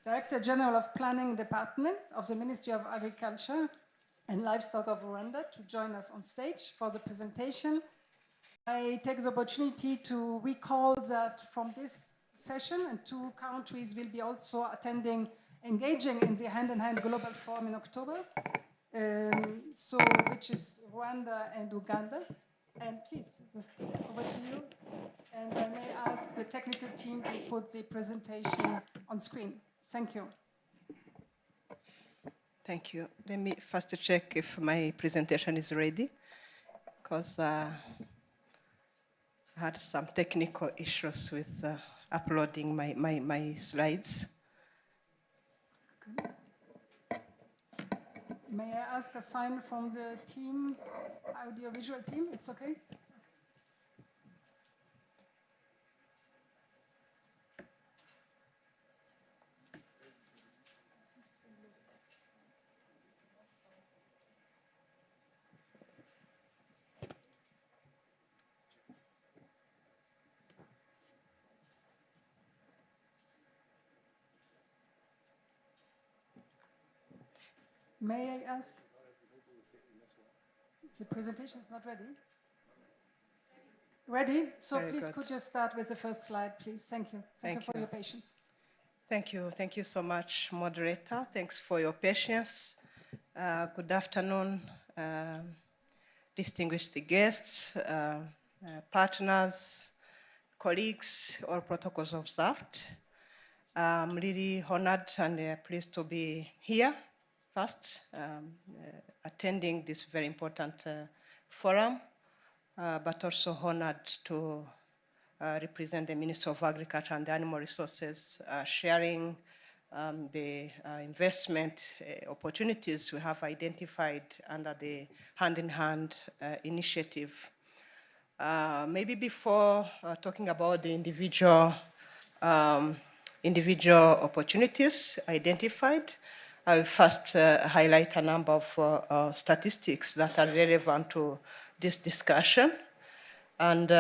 Speaker 3: Director General of Planning Department of the Ministry of Agriculture and Livestock of Rwanda, to join us on stage for the presentation. I take the opportunity to recall that from this session, and 2 countries will be also engaging in the hand-in-hand global forum in October, which is Rwanda and Uganda. And please, just over to you. And I may ask the technical team to put the presentation on screen. Thank you.
Speaker 6: Thank you. Let me first check if my presentation is ready, because I had some technical issues with uploading my slides.
Speaker 3: May I ask a sign from the team, audiovisual team? It's okay? May I ask? The presentation is not ready. Ready? So
Speaker 6: Very
Speaker 3: please
Speaker 6: good.
Speaker 3: could you start with the first slide, please? Thank you. Thank you for your patience.
Speaker 6: Thank you. Thank you so much, moderator. Thanks for your patience. Good afternoon, distinguished guests, partners, colleagues, all protocols observed. I'm really honored and pleased to be here first, attending this very important forum, but also honored to represent the Minister of Agriculture and Animal Resources, sharing the investment opportunities we have identified under the hand-in-hand initiative. Maybe before talking about the individual opportunities identified, I will first highlight a number of statistics that are relevant to this discussion. And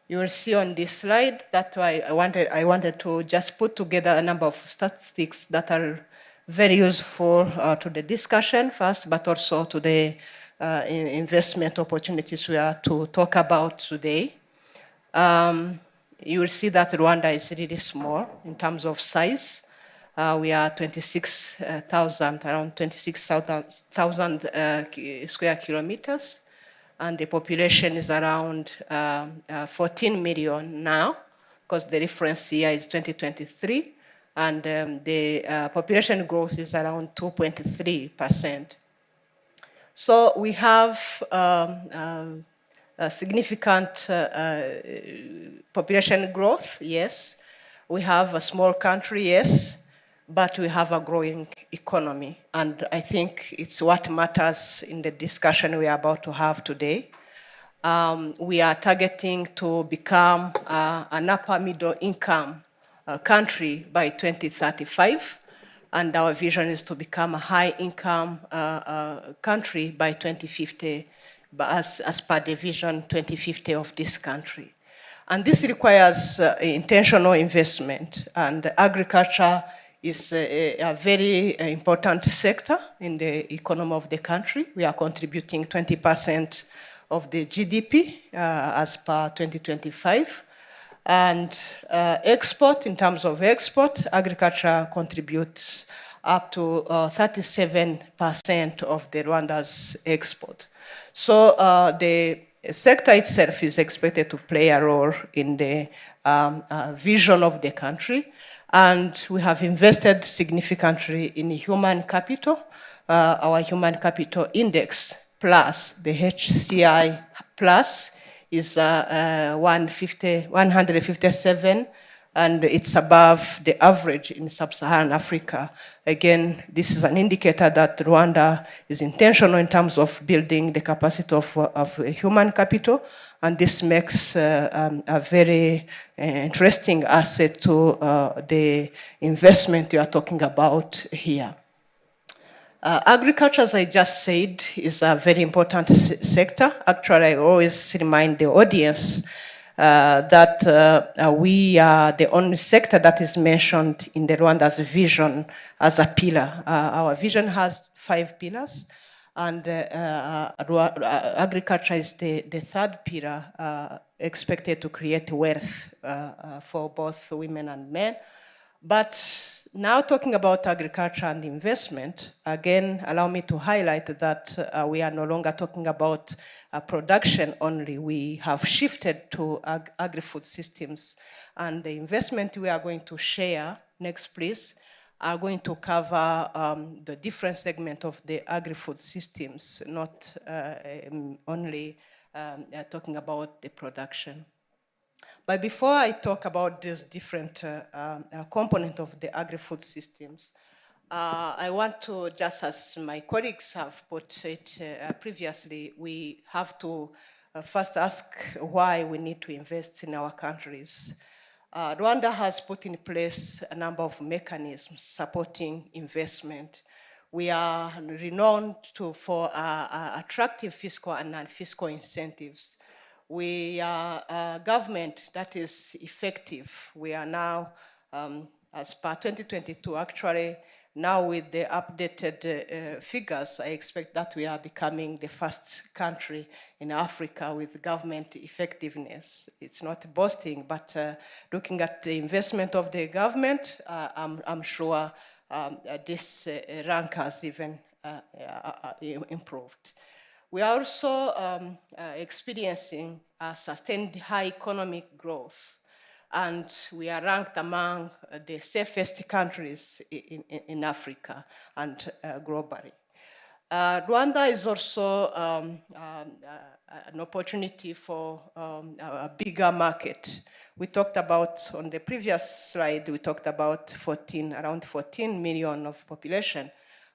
Speaker 6: you will see on this slide, that's why I wanted to just put together a number of statistics that are very useful to the discussion first, but also to the investment opportunities we are to talk about today. You will see that Rwanda is really small in terms of size. We are 26,000, around 26,000 square kilometers. And the population is around 14 million now, because the reference year is 2023, and the population growth is around 2.3%. So we have a significant population growth, yes. We have a small country, yes, but we have a growing economy. And I think it's what matters in the discussion we are about to have today. We are targeting to become an upper middle income country by 2035. And our vision is to become a high income country by 2050, as per the vision 2050 of this country. And this requires intentional investment, and agriculture is a very important sector in the economy of the country. We are contributing 20% of the GDP as per 2025. And export, in terms of export, agriculture contributes up to 37% of the Rwanda's export. So the sector itself is expected to play a role in the vision of the country. And we have invested significantly in human capital. Our human capital index plus, the HCI plus, is 157, and it's above the average in sub-Saharan Africa. Again, this is an indicator that Rwanda is intentional in terms of building the capacity of human capital, and this makes a very interesting asset to the investment you are talking about here. Agriculture, as I just said, is a very important sector. Actually, I always remind the audience that we are the only sector that is mentioned in the Rwanda's vision as a pillar. Our vision has 5 pillars, and agriculture is the third pillar, expected to create wealth for both women and men. But now talking about agriculture and investment, again, allow me to highlight that we are no longer talking about production only. We have shifted to agri-food systems, and the investment we are going to share, next please, are going to cover the different segment of the agri-food systems, not only talking about the production. But before I talk about these different components of the agri-food systems, I want to, just as my colleagues have put it previously, we have to first ask why we need to invest in our countries. Rwanda has put in place a number of mechanisms supporting investment. We are renowned for attractive fiscal and non-fiscal incentives. We are a government that is effective. We are now, as per 2022, actually Now with the updated figures, I expect that we are becoming the first country in Africa with government effectiveness. It's not boasting, but looking at the investment of the government, I'm sure this rank has even improved. We are also experiencing a sustained high economic growth, and we are ranked among the safest countries in Africa and globally. Rwanda is also an opportunity for a bigger market. We talked about, on the previous slide, we talked about around 14 million of population,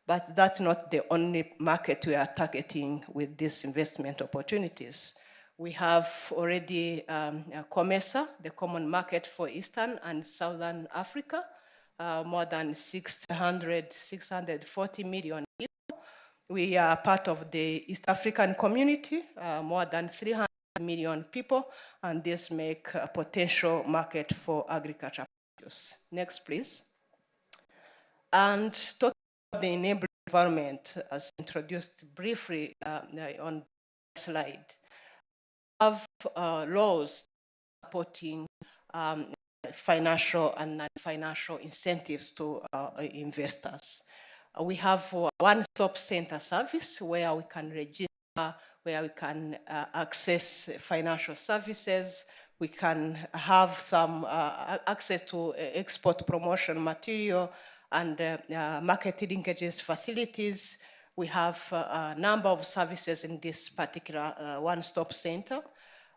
Speaker 6: but that's not the only market we are targeting with these investment opportunities. We have already COMESA, the Common Market for Eastern and Southern Africa, more than 640 million people. We are part of the East African community, more than 300 million people, and this make a potential market for agriculture produce. Next, please. And talking about the enabling environment, as introduced briefly on the slide, we have laws supporting financial and non-financial incentives to investors. We have a one-stop center service where we can register, where we can access financial services. We can have some access to export promotion material and marketing linkages facilities. We have a number of services in this particular one-stop center.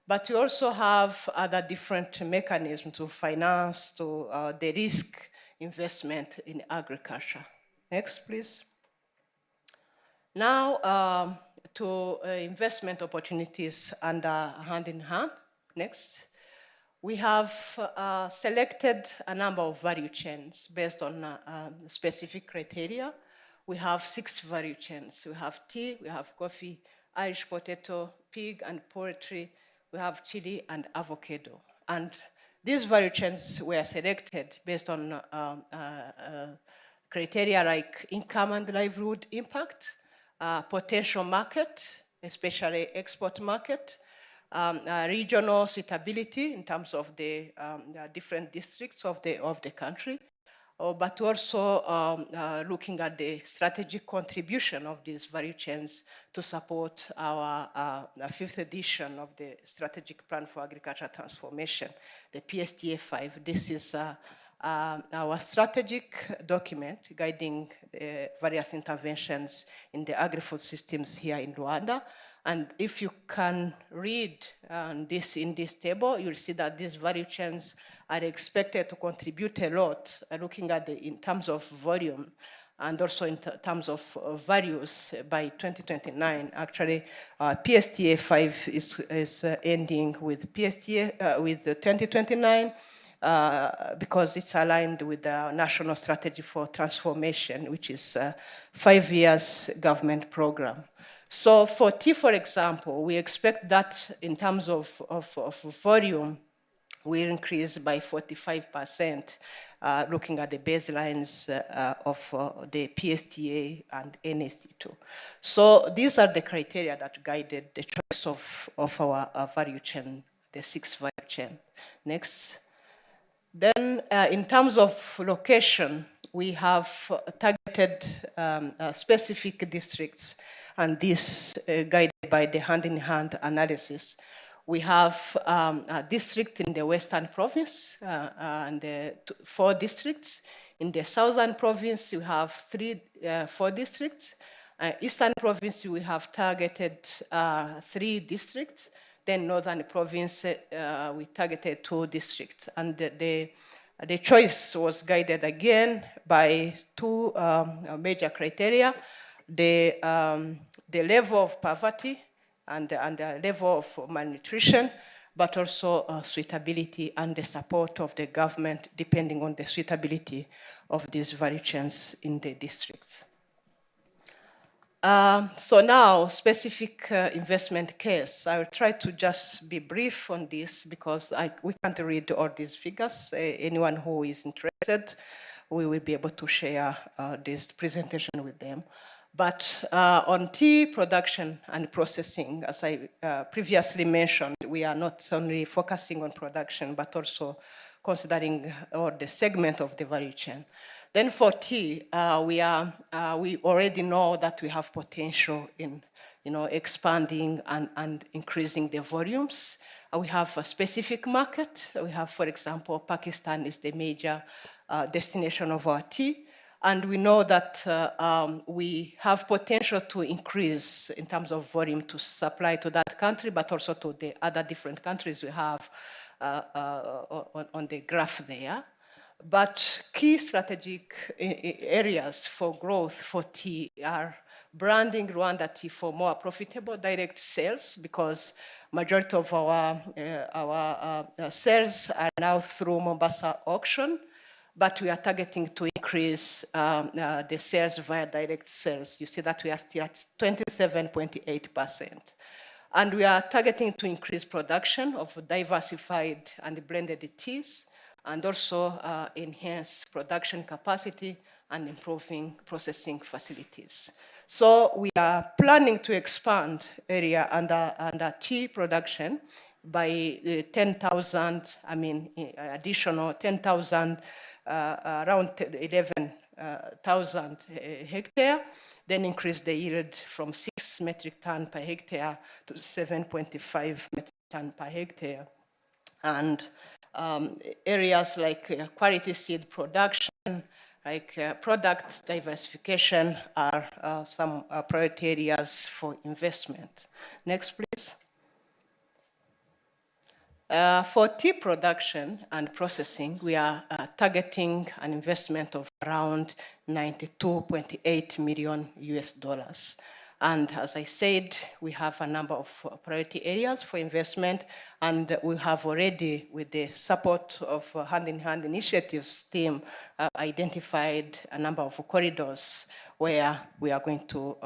Speaker 6: But we also have other different mechanisms to finance the risk investment in agriculture. Next, please. Now to investment opportunities under hand in hand. Next. We have selected a number of value chains based on specific criteria. We have 6 value chains. We have tea, we have coffee, Irish potato, pig and poultry, we have chili and avocado. And these value chains were selected based on criteria like income and livelihood impact, potential market, especially export market, regional suitability in terms of the different districts of the country, but also looking at the strategic contribution of these value chains to support our 5th edition of the Strategic Plan for Agricultural Transformation, the PSTA 5. This is our strategic document guiding various interventions in the agri-food systems here in Rwanda. And if you can read this in this table, you'll see that these value chains are expected to contribute a lot, looking at in terms of volume and also in terms of values by 2029. Actually, PSTA 5 is ending with PSTA with 2029 because it's aligned with the National Strategy for Transformation, which is a 5 years government program. So for tea, for example, we expect that in terms of volume, we increase by 45%, looking at the baselines of the PSTA and NST2. So these are the criteria that guided the choice of our value chain, the 6 value chain. Next. Then in terms of location, we have targeted specific districts, and this guided by the hand-in-hand analysis. We have a district in the Western Province and 4 districts. In the Southern Province, we have 4 districts. Eastern Province, we have targeted 3 districts. Then Northern Province, we targeted 2 districts. And the choice was guided again by 2 major criteria. The level of poverty and the level of malnutrition, but also suitability and the support of the government, depending on the suitability of these value chains in the districts. So now, specific investment case. I will try to just be brief on this because we can't read all these figures. Anyone who is interested, we will be able to share this presentation with them. But on tea production and processing, as I previously mentioned, we are not only focusing on production, but also considering the segment of the value chain. Then for tea, we already know that we have potential in expanding and increasing the volumes. We have a specific market. We have, for example, Pakistan is the major destination of our tea. And we know that we have potential to increase in terms of volume to supply to that country, but also to the other different countries we have on the graph there. But key strategic areas for growth for tea are branding Rwanda tea for more profitable direct sales, because majority of our sales are now through Mombasa auction, but we are targeting to increase the sales via direct sales. You see that we are still at 27.8%. And we are targeting to increase production of diversified and blended teas, and also enhance production capacity and improving processing facilities. So we are planning to expand area under tea production by 10,000, additional 10,000, around 11,000 hectare, then increase the yield from 6 metric ton per hectare to 7.5 metric ton per hectare. And areas like quality seed production, like product diversification are some priority areas for investment. Next, please. For tea production and processing, we are targeting an investment of around $92.8 million US. And as I said, we have a number of priority areas for investment, and we have already, with the support of hand-in-hand initiatives team, identified a number of corridors where we are going to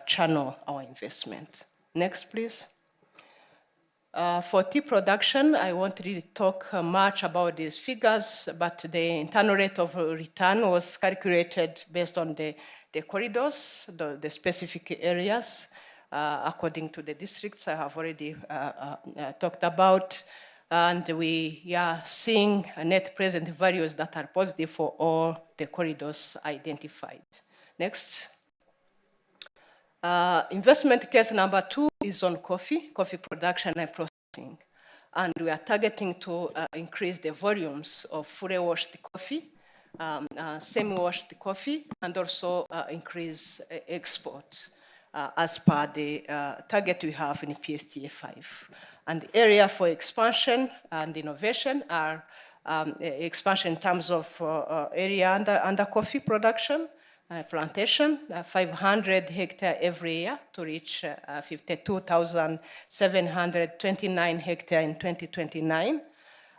Speaker 6: channel our investment. Next, please. For tea production, I won't really talk much about these figures, but the internal rate of return was calculated based on the corridors, the specific areas, according to the districts I have already talked about. And we are seeing net present values that are positive for all the corridors identified. Next. Investment case number 2 is on coffee production and processing. And we are targeting to increase the volumes of fully washed coffee, semi-washed coffee, and also increase export as per the target we have in PSTA 5. And the area for expansion and innovation are expansion in terms of area under coffee production, plantation, 500 hectare every year to reach 52,729 hectare in 2029.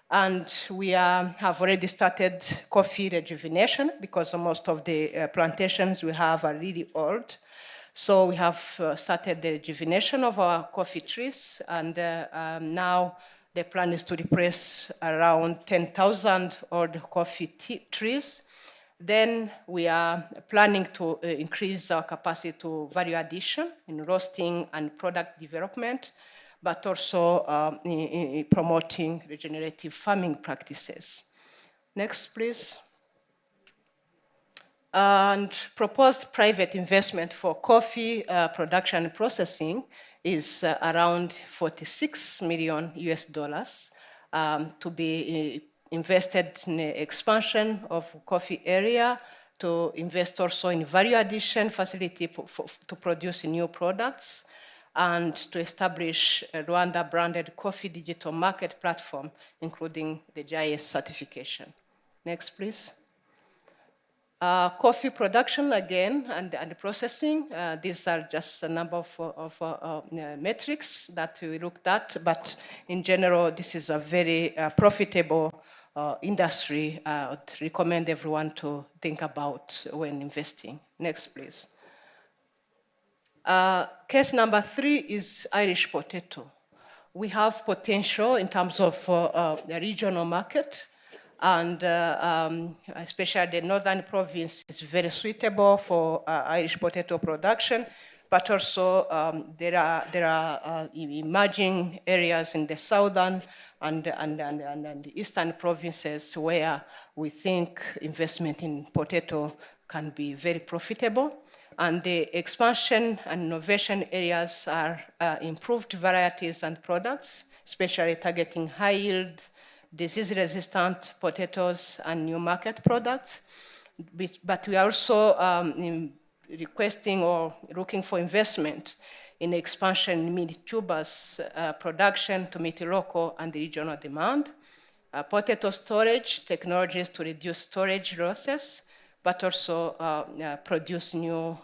Speaker 6: And we have already started coffee rejuvenation, because most of the plantations we have are really old. So we have started the rejuvenation of our coffee trees, and now the plan is to replace around 10,000 old coffee trees. Then we are planning to increase our capacity to value addition in roasting and product development, but also promoting regenerative farming practices. Next, please. And proposed private investment for coffee production and processing is around $46 million US to be invested in the expansion of coffee area, to invest also in value addition facility to produce new products, and to establish a Rwanda branded coffee digital market platform, including the GIS certification. Next, please. Coffee production again and processing. These are just a number of metrics that we looked at, but in general, this is a very profitable industry. I would recommend everyone to think about when investing. Next, please. Case number 3 is Irish potato. We have potential in terms of the regional market, And especially the northern province is very suitable for Irish potato production, but also there are emerging areas in the southern and the eastern provinces where we think investment in potato can be very profitable. And the expansion and innovation areas are improved varieties and products, especially targeting high yield, disease-resistant potatoes and new market products. But we are also requesting or looking for investment in expansion in mid-tubers production to meet local and regional demand, potato storage technologies to reduce storage losses, but also produce new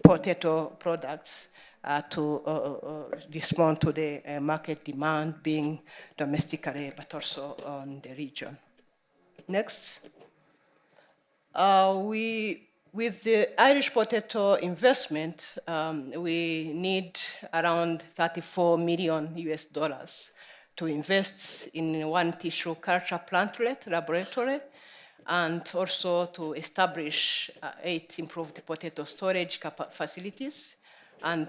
Speaker 6: potato products to respond to the market demand being domestically, but also on the region. Next. With the Irish potato investment, we need around 34 million US dollars to invest in one tissue culture plantlet laboratory, and also to establish 8 improved potato storage facilities, and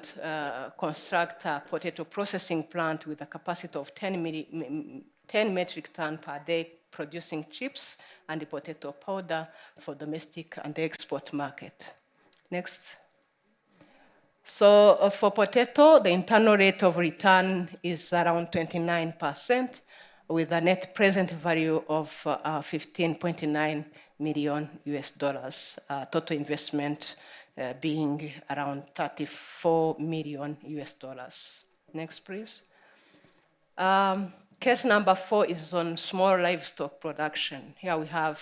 Speaker 6: construct a potato processing plant with a capacity of 10 metric ton per day, producing chips and the potato powder for domestic and export market. Next. So for potato, the internal rate of return is around 29%, with a net present value of 15.9 million US dollars, total investment being around 34 million US dollars. Next, please. Case number 4 is on small livestock production. Here we have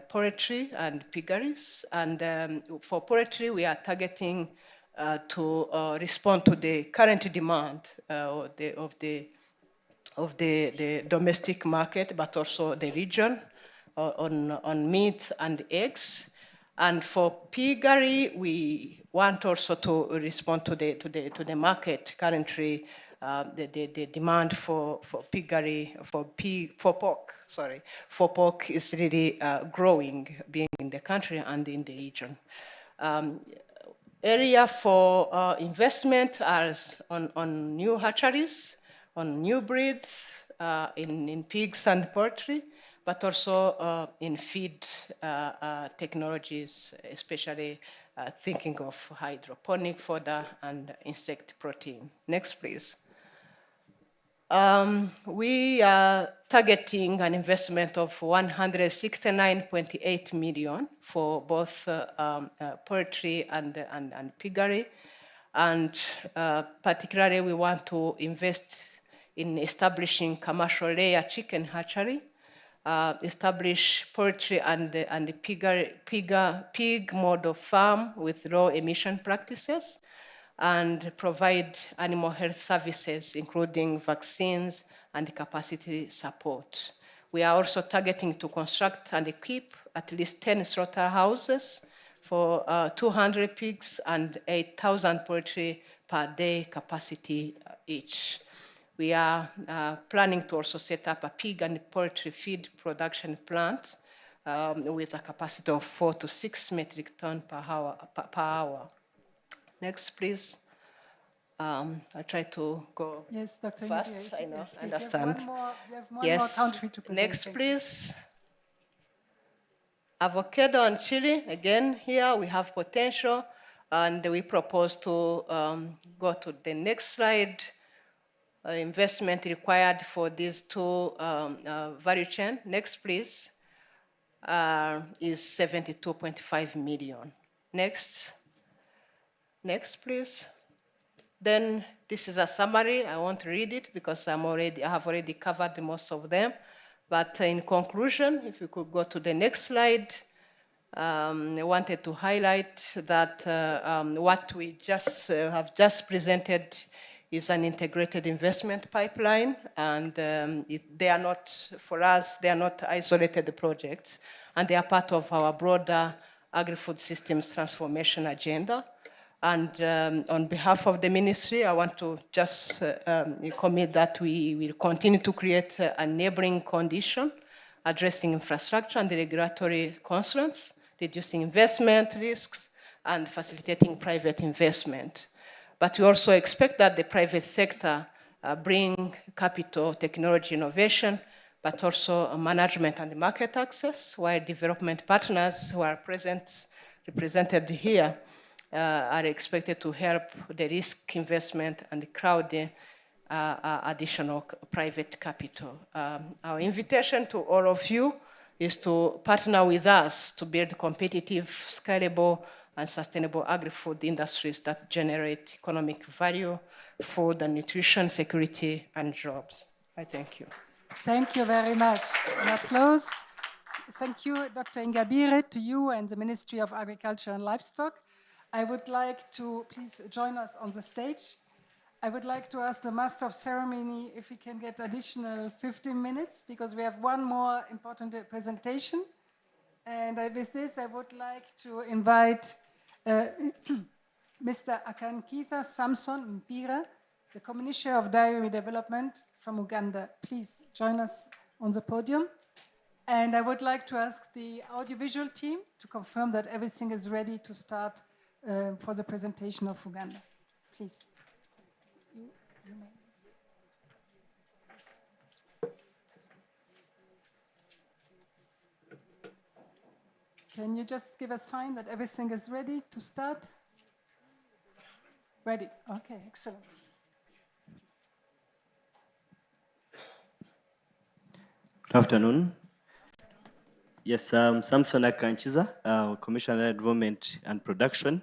Speaker 6: poultry and piggeries. And for poultry, we are targeting to respond to the current demand of the domestic market, but also the region on meat and eggs. And for piggery, we want also to respond to the market currently. The demand for piggery, for pork is really growing, being in the country and in the region. Area for investment are on new hatcheries, on new breeds, in pigs and poultry, but also in feed technologies, especially thinking of hydroponic fodder and insect protein. Next, please. We are targeting an investment of 169.8 million for both poultry and piggery. And particularly, we want to invest in establishing commercial layer chicken hatchery, establish poultry and pig model farm with low emission practices, and provide animal health services, including vaccines and capacity support. We are also targeting to construct and equip at least 10 slaughterhouses for 200 pigs and 8,000 poultry per day capacity each. We are planning to also set up a pig and poultry feed production plant with a capacity of 4 to 6 metric ton per hour. Next, please. I'll try to go
Speaker 3: Dr.
Speaker 6: fast.
Speaker 3: India,
Speaker 6: I know,
Speaker 3: yes,
Speaker 6: understand.
Speaker 3: We have one more country to present.
Speaker 6: Next, please. Avocado and chili. Again, here we have potential, and we propose to go to the next slide. Investment required for these two value chain. Next, please. Is 72.5 million. Next. Next, please. Then this is a summary. I won't read it because I have already covered most of them. But in conclusion, if you could go to the next slide, I wanted to highlight that what we have just presented is an integrated investment pipeline, and they are not, for us, they are not isolated projects, and they are part of our broader agri-food systems transformation agenda. And on behalf of the ministry, I want to just commit that we will continue to create a enabling condition addressing infrastructure and the regulatory constraints, reducing investment risks, and facilitating private investment. But we also expect that the private sector bring capital, technology, innovation, but also management and market access, while development partners who are represented here are expected to help the risk investment and the crowd additional private capital. Our invitation to all of you is to partner with us to build competitive, scalable, and sustainable agri-food industries that generate economic value, food and nutrition, security, and jobs. I thank you.
Speaker 3: Thank you very much. An applause. Thank you, Dr. Ingabire, to you and the Ministry of Agriculture and Livestock. I would like to please join us on the stage. I would like to ask the Master of Ceremony if we can get additional 15 minutes, because we have one more important presentation. And with this, I would like to invite Mr. Akankisa Samson Mpira, the Commissioner of Dairy Development from Uganda. Please join us on the podium. And I would like to ask the audiovisual team to confirm that everything is ready to start for the presentation of Uganda. Please. You may use this. Can you just give a sign that everything is ready to start? Ready. Okay, excellent.
Speaker 7: Good afternoon. Yes, Samson Akanchiza, Commissioner of Development and Production,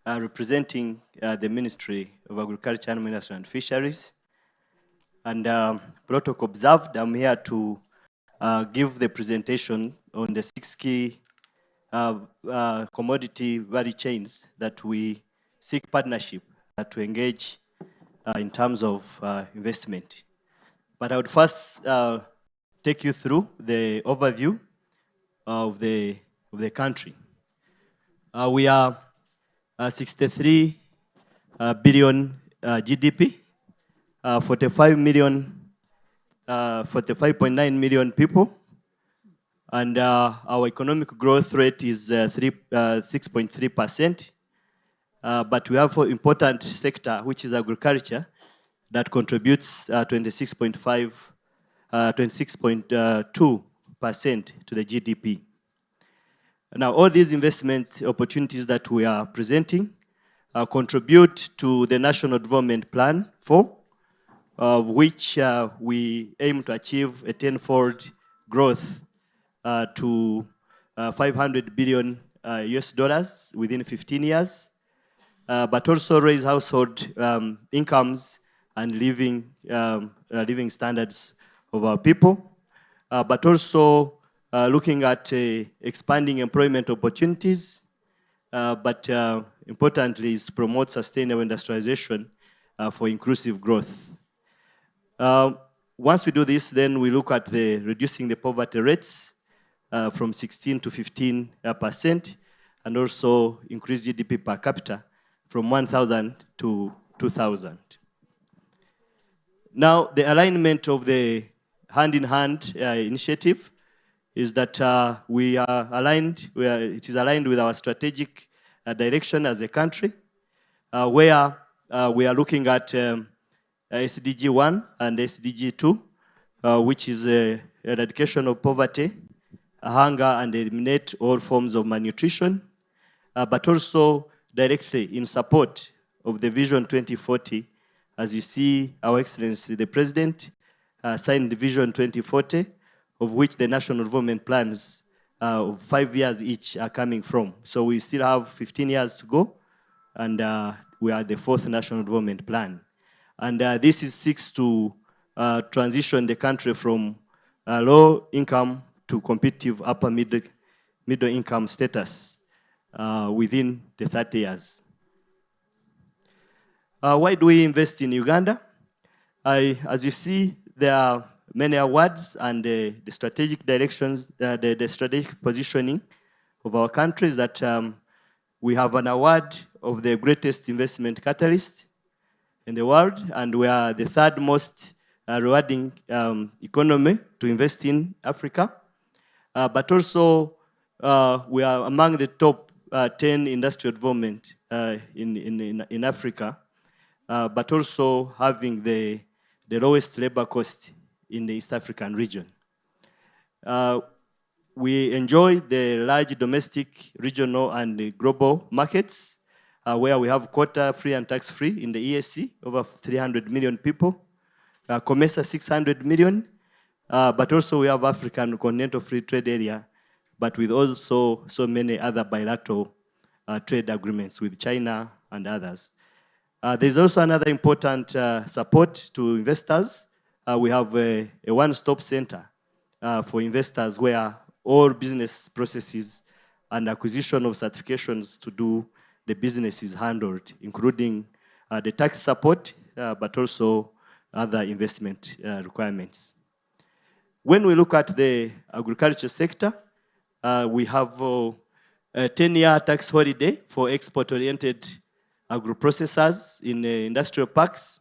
Speaker 7: representing the Ministry of Agriculture, Animal and Fisheries. And protocol observed, I'm here to give the presentation on the 6 key commodity value chains that we seek partnership to engage in terms of investment. But I would first take you through the overview of the country. We are 63 billion GDP, 45.9 million people, and our economic growth rate is 6.3%. But we have an important sector, which is agriculture, that contributes 26.2% to the GDP. Now, all these investment opportunities that we are presenting contribute to the National Development Plan 4, of which we aim to achieve a tenfold growth to $500 billion US dollars within 15 years, but also raise household incomes and living standards of our people, but also looking at expanding employment opportunities, but importantly is promote sustainable industrialization for inclusive growth. Once we do this, then we look at reducing the poverty rates from 16 to 15%, and also increase GDP per capita from 1,000 to 2,000. Now, the alignment of the hand-in-hand initiative is that we are aligned, it is aligned with our strategic direction as a country, where we are looking at SDG 1 and SDG 2, which is eradication of poverty, hunger, and eliminate all forms of malnutrition, but also directly in support of the Vision 2040. As you see, Our Excellency the President signed the Vision 2040, of which the National Development Plans of 5 years each are coming from. So we still have 15 years to go, and we are the 4th National Development Plan. And this seeks to transition the country from low income to competitive upper middle income status within the 30 years. Why do we invest in Uganda? As you see, there are many awards and the strategic directions, the strategic positioning of our country is that we have an award of the greatest investment catalysts in the world, and we are the third most rewarding economy to invest in Africa. But also, we are among the top 10 industrial development in Africa, but also having the lowest labor cost in the East African region. We enjoy the large domestic, regional, and global markets, where we have quota free and tax free in the EAC, over 300 million people, COMESA 600 million, but also we have African Continental Free Trade Area, but with also so many other bilateral trade agreements with China and others. There's also another important support to investors. We have a one-stop center for investors where all business processes and acquisition of certifications to do the business is handled, including the tax support, but also other investment requirements. When we look at the agriculture sector, we have a 10-year tax holiday for export-oriented agro-processors in industrial parks,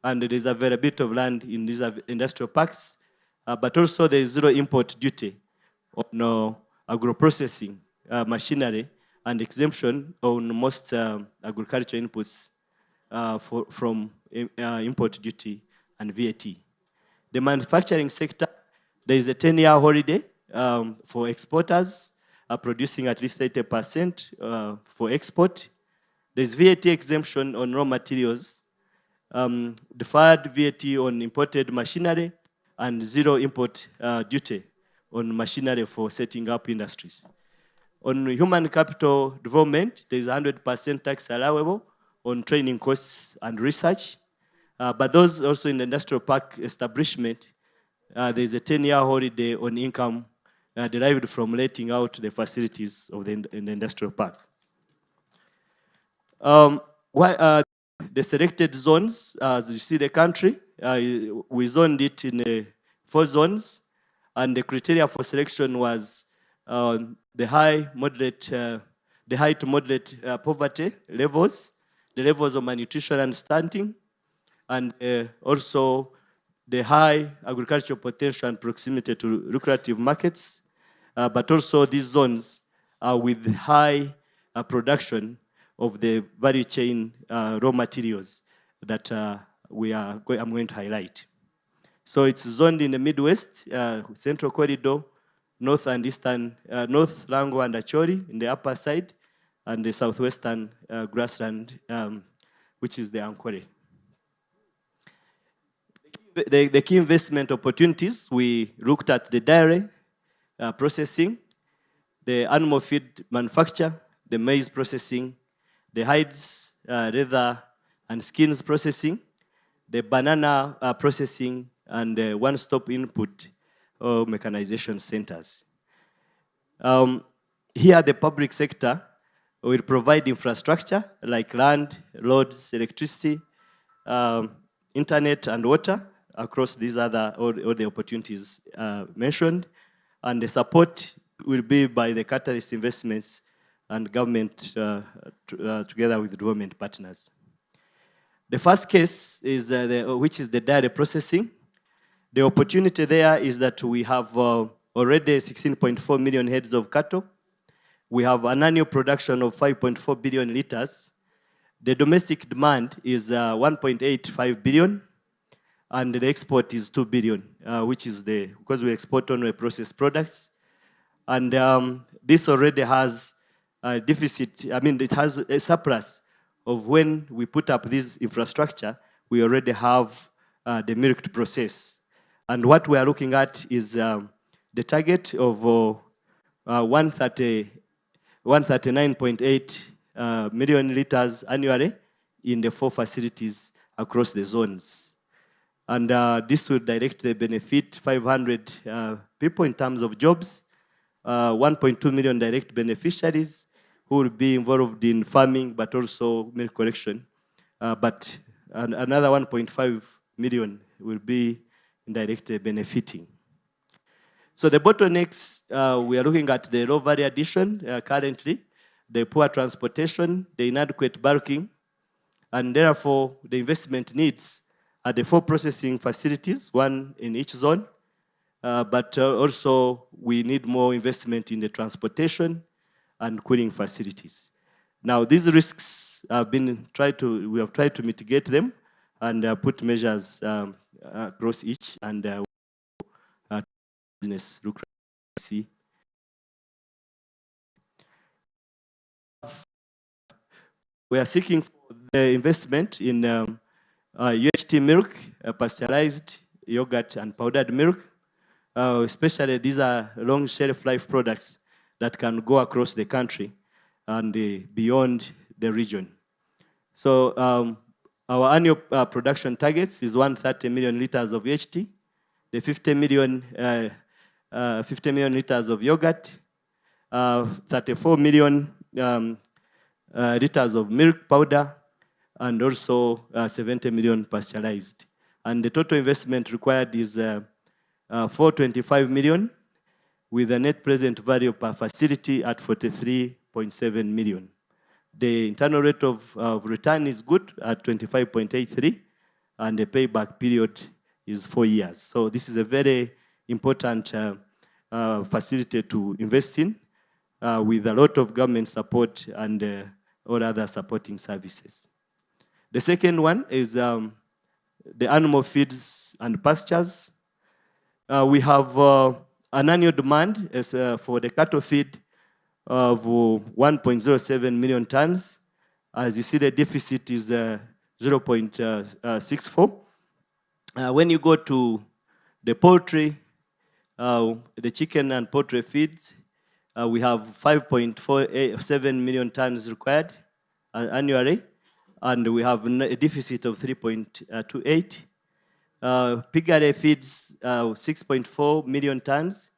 Speaker 7: and there is availability of land in these industrial parks, but also there is zero import duty on agro-processing machinery and exemption on most agricultural inputs from import duty and VAT. The manufacturing sector, there is a 10-year holiday for exporters producing at least 80% for export. There's VAT exemption on raw materials, deferred VAT on imported machinery, and zero import duty on machinery for setting up industries. On human capital development, there is 100% tax allowable on training costs and research. But those also in the industrial park establishment, there is a 10-year holiday on income derived from letting out the facilities of in the industrial park. The selected zones, as you see the country, we zoned it in 4 zones, and the criteria for selection was the high to moderate poverty levels, the levels of malnutrition and stunting, and also the high agricultural potential and proximity to lucrative markets, but also these zones with high production of the value chain raw materials that I'm going to highlight. So it's zoned in the Midwest, Central Corridor, North and Eastern, North Rango and Acholi in the upper side, and the Southwestern grassland, which is the Ankole. The key investment opportunities, we looked at the dairy processing, the animal feed manufacture, the maize processing, the hides, leather, and skins processing, the banana processing, and the one-stop input or mechanization centers. Here, the public sector will provide infrastructure like land, roads, electricity, internet, and water across these all the opportunities mentioned, and the support will be by the catalyst investments and government together with development partners. The first case is which is the dairy processing. The opportunity there is that we have already 16.4 million heads of cattle. We have an annual production of 5.4 billion liters. The domestic demand is 1.85 billion, and the export is 2 billion, which is because we export only processed products. And this already has a deficit, it has a surplus of when we put up this infrastructure, we already have the milk to process. And what we are looking at is the target of 139.8 million liters annually in the 4 facilities across the zones. And this will directly benefit 500 people in terms of jobs, 1.2 million direct beneficiaries who will be involved in farming, but also milk collection. But another 1.5 million will be indirectly benefiting. So the bottlenecks, we are looking at the low value addition currently, the poor transportation, the inadequate bulking, and therefore the investment needs are the 4 processing facilities, 1 in each zone, but also we need more investment in the transportation and cooling facilities. Now, these risks have been we have tried to mitigate them and put measures across each and business see. We are seeking for the investment in UHT milk, pasteurized yogurt, and powdered milk. Especially these are long shelf life products that can go across the country and beyond the region. So our annual production targets is 130 million liters of UHT, the 50 million liters of yogurt, 34 million liters of milk powder, and also 70 million pasteurized. And the total investment required is 425 million, with a net present value per facility at 43.7 million. The internal rate of return is good at 25.83, and the payback period is 4 years. So this is a very important facility to invest in, with a lot of government support and all other supporting services. The second one is the animal feeds and pastures. We have an annual demand for the cattle feed of 1.07 million tons. As you see, the deficit is 0.64. When you go to the poultry, the chicken and poultry feeds, we have 5.47 million tons required annually, and we have a deficit of 3.28. Piggery feeds 6.4 million tons.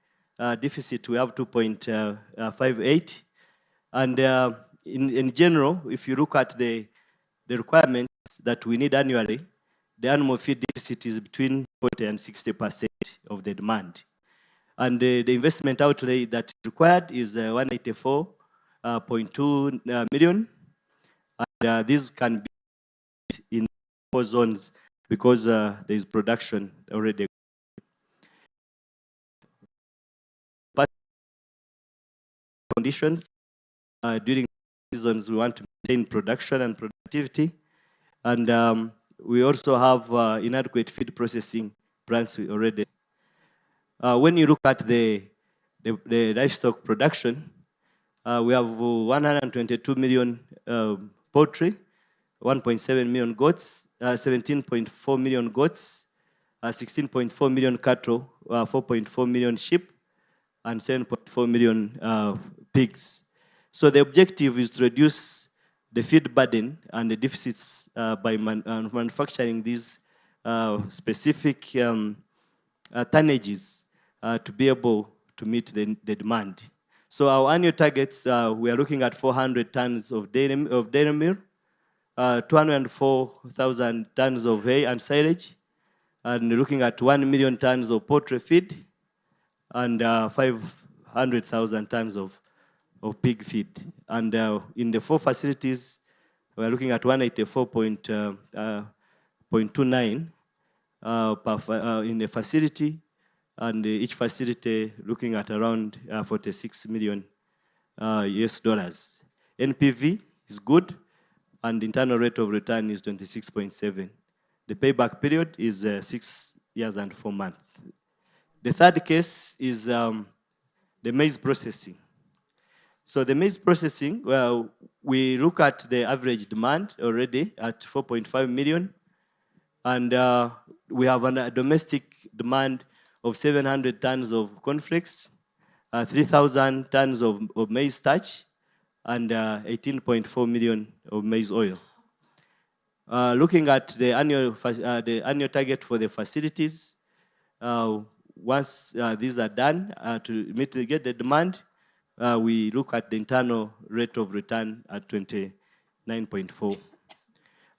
Speaker 7: Deficit, we have 2.58. And in general, if you look at the requirements that we need annually, the animal feed deficit is between 40 and 60% of the demand. And the investment outlay that is required is 184.2 million. And these can be in 4 zones because there is production already. Conditions during seasons, we want to maintain production and productivity, and we also have inadequate feed processing plants already. When you look at the livestock production, we have 122 million poultry, 1.7 million goats, 17.4 million goats, 16.4 million cattle, 4.4 million sheep, and 7.4 million pigs. So the objective is to reduce the feed burden and the deficits by manufacturing these specific tonnages to be able to meet the demand. So our annual targets, we are looking at 400 tons of dairy meal, 204,000 tons of hay and silage, and looking at 1 million tons of poultry feed, and 500,000 tons of pig feed. And in the 4 facilities, we're looking at 184.29 in the facility, and each facility looking at around 46 million US dollars. NPV is good, and internal rate of return is 26.7. The payback period is 6 years and 4 months. The third case is the maize processing. So the maize processing, well, we look at the average demand already at 4.5 million, and we have a domestic demand of 700 tons of cornflakes, 3,000 tons of maize starch, and 18.4 million of maize oil. Looking at the annual target for the facilities, once these are done, to mitigate the demand, we look at the internal rate of return at 29.4.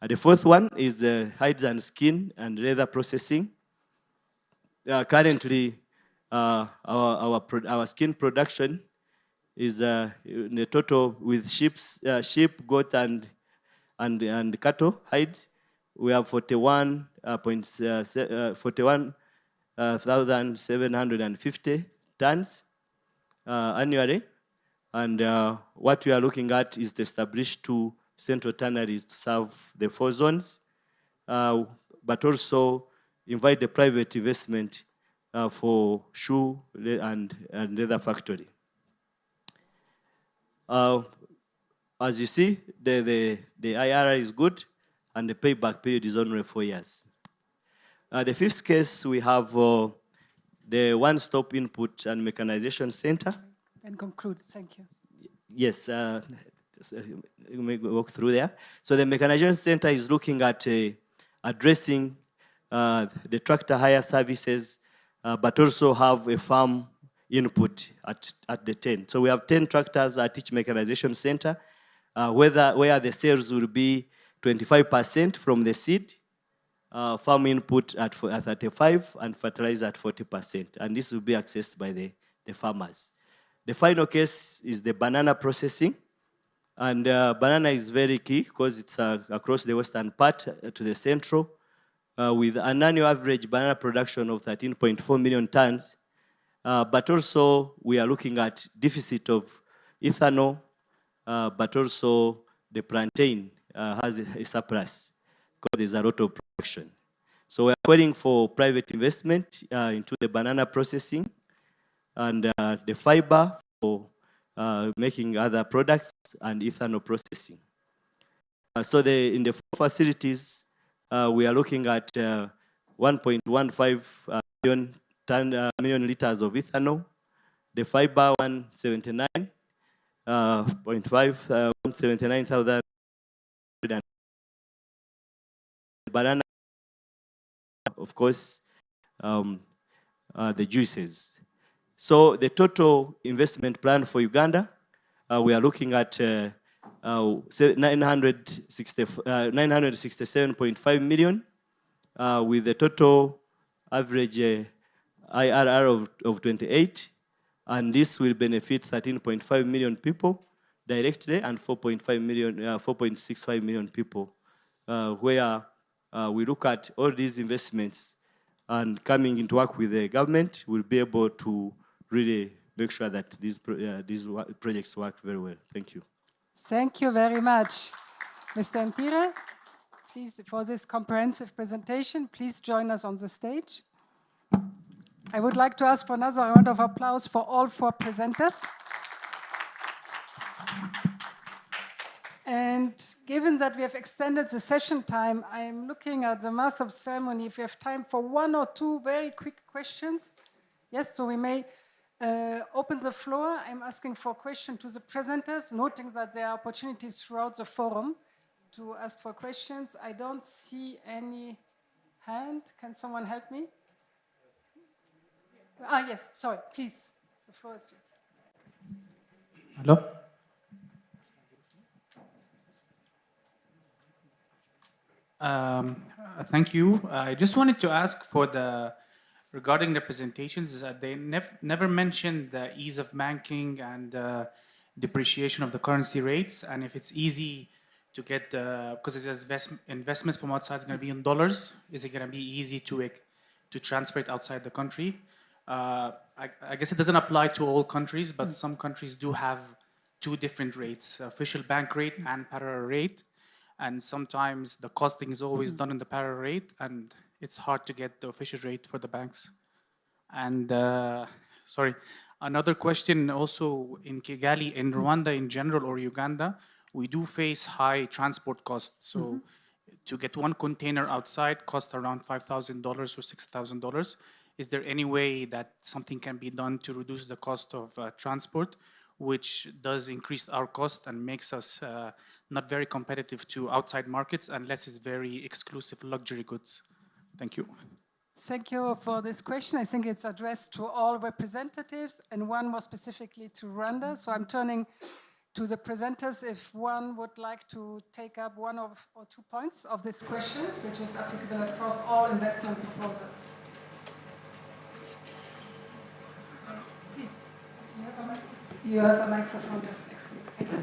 Speaker 7: The fourth one is hides and skin and leather processing. Currently, our skin production is in a total with sheep, goat, and cattle hides. We have 41,750 tons annually. And what we are looking at is to establish 2 central tanneries to serve the 4 zones, but also invite the private investment for shoe and leather factory. As you see, the IRR is good, and the payback period is only 4 years. The 5th case, we have the one-stop input and mechanization center.
Speaker 3: And conclude, thank you.
Speaker 7: Yes, you may walk through there. So the mechanization center is looking at addressing the tractor hire services, but also have a farm input at the 10. So we have 10 tractors at each mechanization center, where the sales will be 25% from the seed, farm input at 35%, and fertilizer at 40%. And this will be accessed by the farmers. The final case is the banana processing. And banana is very key because it's across the western part to the central, with an annual average banana production of 13.4 million tons. But also, we are looking at deficit of ethanol, but also the plantain has a surplus because there's a lot of production. So we're calling for private investment into the banana processing and the fiber for making other products and ethanol processing. So in the 4 facilities, we are looking at 1.15 million liters of ethanol, the fiber 179,000 banana, of course, the juices. So the total investment plan for Uganda, we are looking at 967.5 million, with a total average IRR of 28, and this will benefit 13.5 million people directly and 4.65 million people, where we look at all these investments and coming into work with the government, we'll be able to really make sure that these projects work very well. Thank you.
Speaker 3: Thank you very much, Mr. Mpire. Please, for this comprehensive presentation, please join us on the stage. I would like to ask for another round of applause for all 4 presenters. And given that we have extended the session time, I'm looking at the Master of Ceremony if we have time for 1 or 2 very quick questions. Yes, so we may open the floor. I'm asking for questions to the presenters, noting that there are opportunities throughout the forum to ask for questions. I don't see any hand. Can someone help me? Yes, sorry, please. The floor is yours.
Speaker 10: Hello? Thank you. I just wanted to ask regarding the presentations, they never mentioned the ease of banking and depreciation of the currency rates, and if it's easy to get, because it's investments from outside is going to be in dollars, is it going to be easy to transfer it outside the country? I guess it doesn't apply to all countries, but some countries do have 2 different rates, official bank rate and parallel rate. And sometimes the costing is always done in the parallel rate, and it's hard to get the official rate for the banks. And sorry, another question also in Kigali, in Rwanda in general, or Uganda, we do face high transport costs. So to get 1 container outside costs around $5,000 or $6,000. Is there any way that something can be done to reduce the cost of transport, which does increase our cost and makes us not very competitive to outside markets unless it's very exclusive luxury goods? Thank you.
Speaker 3: Thank you for this question. I think it's addressed to all representatives and one more specifically to Rwanda. So I'm turning to the presenters if one would like to take up 1 or 2 points of this question, which is applicable across all investment proposals. Please. You have a microphone just next to you. Thank you.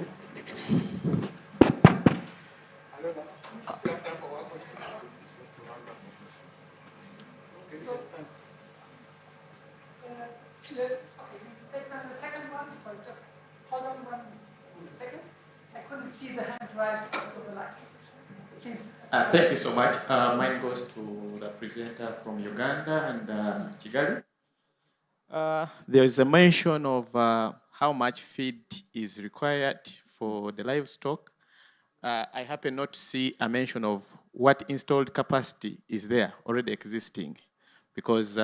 Speaker 3: So, okay, we take then the second one. So just hold on 1 second. I couldn't see the hand rise to the lights. Please.
Speaker 8: Thank you so much. Mine goes to the presenter from Uganda and Kigali. There is a mention of how much feed is required for the livestock. I happen not to see a mention of what installed capacity is there already existing, because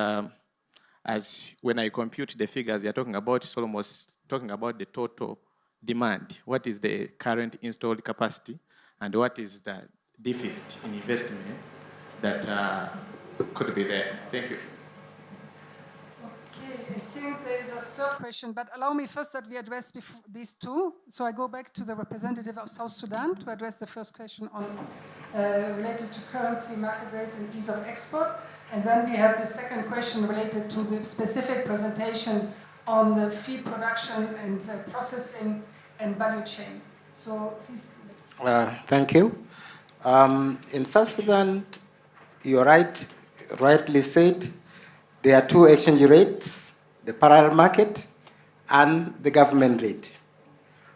Speaker 8: as when I compute the figures you're talking about, it's almost talking about the total demand. What is the current installed capacity, and what is the deficit in investment that could be there? Thank you.
Speaker 3: Okay, I think there is a third question, but allow me first that we address these two. So I go back to the representative of South Sudan to address the first question on related to currency, market rates, and ease of export. And then we have the second question related to the specific presentation on the feed production and processing and value chain. So please.
Speaker 5: Thank you. In South Sudan, you're rightly said, there are two exchange rates, the parallel market and the government rate.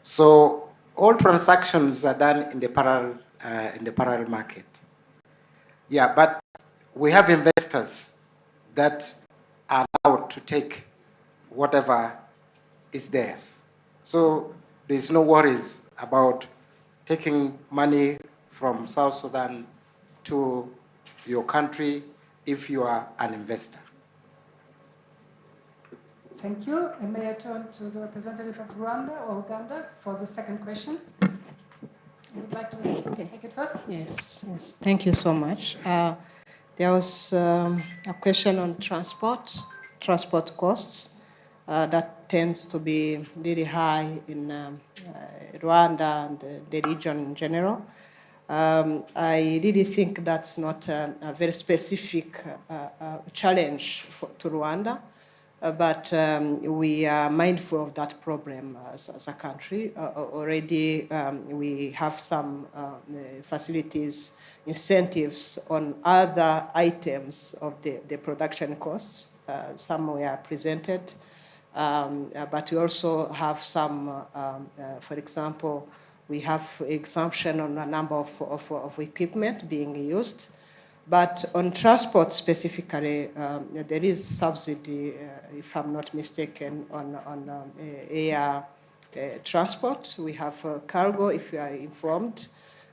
Speaker 5: So all transactions are done in the parallel market. Yeah, but we have investors that are allowed to take whatever is theirs. So there's no worries about taking money from South Sudan to your country if you are an investor.
Speaker 3: Thank you. And may I turn to the representative of Rwanda or Uganda for the second question? You would like to take it first?
Speaker 6: Yes, yes. Thank you so much. There was a question on transport costs that tends to be really high in Rwanda and the region in general. I really think that's not a very specific challenge to Rwanda. But we are mindful of that problem as a country. Already we have some facilities, incentives on other items of the production costs. Some were presented, but we also have some, for example, we have exemption on a number of equipment being used. But on transport specifically, there is subsidy, if I'm not mistaken, on air transport. We have cargo, if you are informed,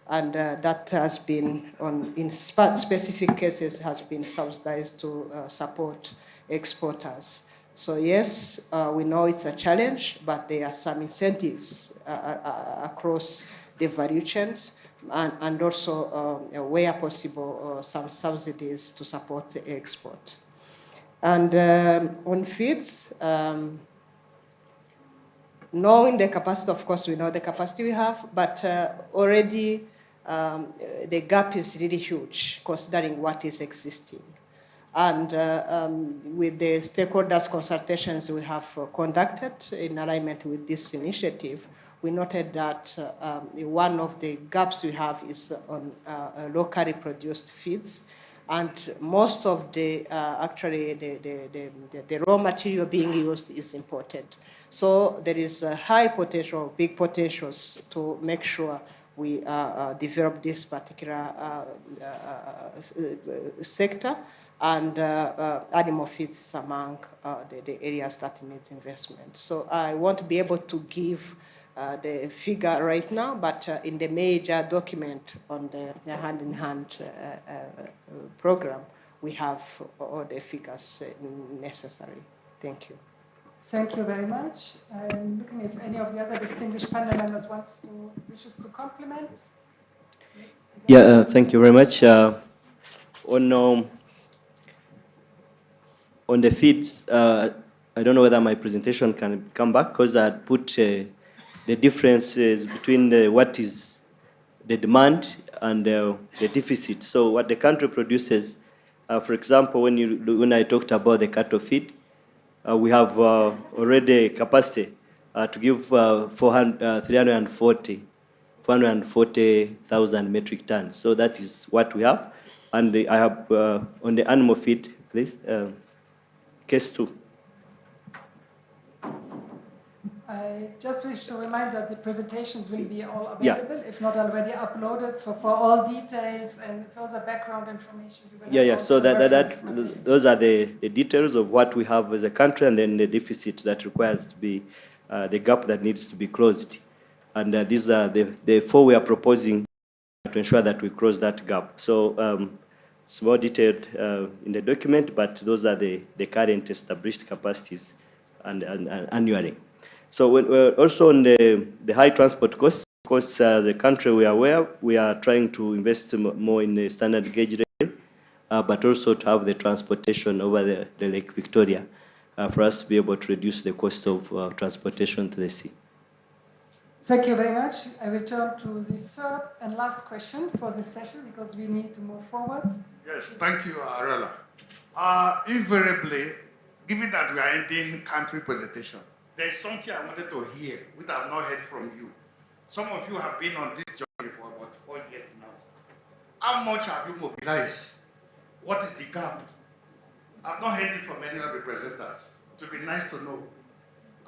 Speaker 6: and that has been, in specific cases, has been subsidized to support exporters. So yes, we know it's a challenge, but there are some incentives across the value chains. And also, where possible, some subsidies to support the export. And on feeds, knowing the capacity, of course, we know the capacity we have, but already the gap is really huge, considering what is existing. And with the stakeholders consultations we have conducted in alignment with this initiative, we noted that one of the gaps we have is on locally produced feeds, and most of the actually the raw material being used is imported. So there is a high potential, big potentials to make sure we develop this particular sector, and animal feeds among the areas that needs investment. So I won't be able to give the figure right now, but in the major document on the hand-in-hand program, we have all the figures necessary. Thank you.
Speaker 3: Thank you very much. I'm looking if any of the other distinguished panel members wishes to complement. Yes,
Speaker 7: yeah, thank you very much. On the feeds, I don't know whether my presentation can come back, because I put the differences between what is the demand and the deficit. So what the country produces, for example, when I talked about the cattle feed, we have already capacity to give 440,000 metric tons. So that is what we have. And I have on the animal feed, please, case 2.
Speaker 3: I just wish to remind that the presentations will be all available, if not already uploaded. So for all details and further background information, you will have
Speaker 7: So
Speaker 3: also reference material.
Speaker 7: those are the details of what we have as a country, and then the deficit that requires to be, the gap that needs to be closed. And these are the 4 we are proposing to ensure that we close that gap. So it's more detailed in the document, but those are the current established capacities and annually. So we're also on the high transport costs. Of course, the country we are aware, we are trying to invest more in the standard gauge rail, but also to have the transportation over the Lake Victoria for us to be able to reduce the cost of transportation to the sea.
Speaker 3: Thank you very much. I will turn to the third and last question for this session because we need to move forward.
Speaker 9: Yes, thank you, Arela. Invariably, given that we are ending country presentation, there's something I wanted to hear, which I have not heard from you. Some of you have been on this journey for about 4 years now. How much have you mobilized? What is the gap? I've not heard it from any of the presenters. It would be nice to know.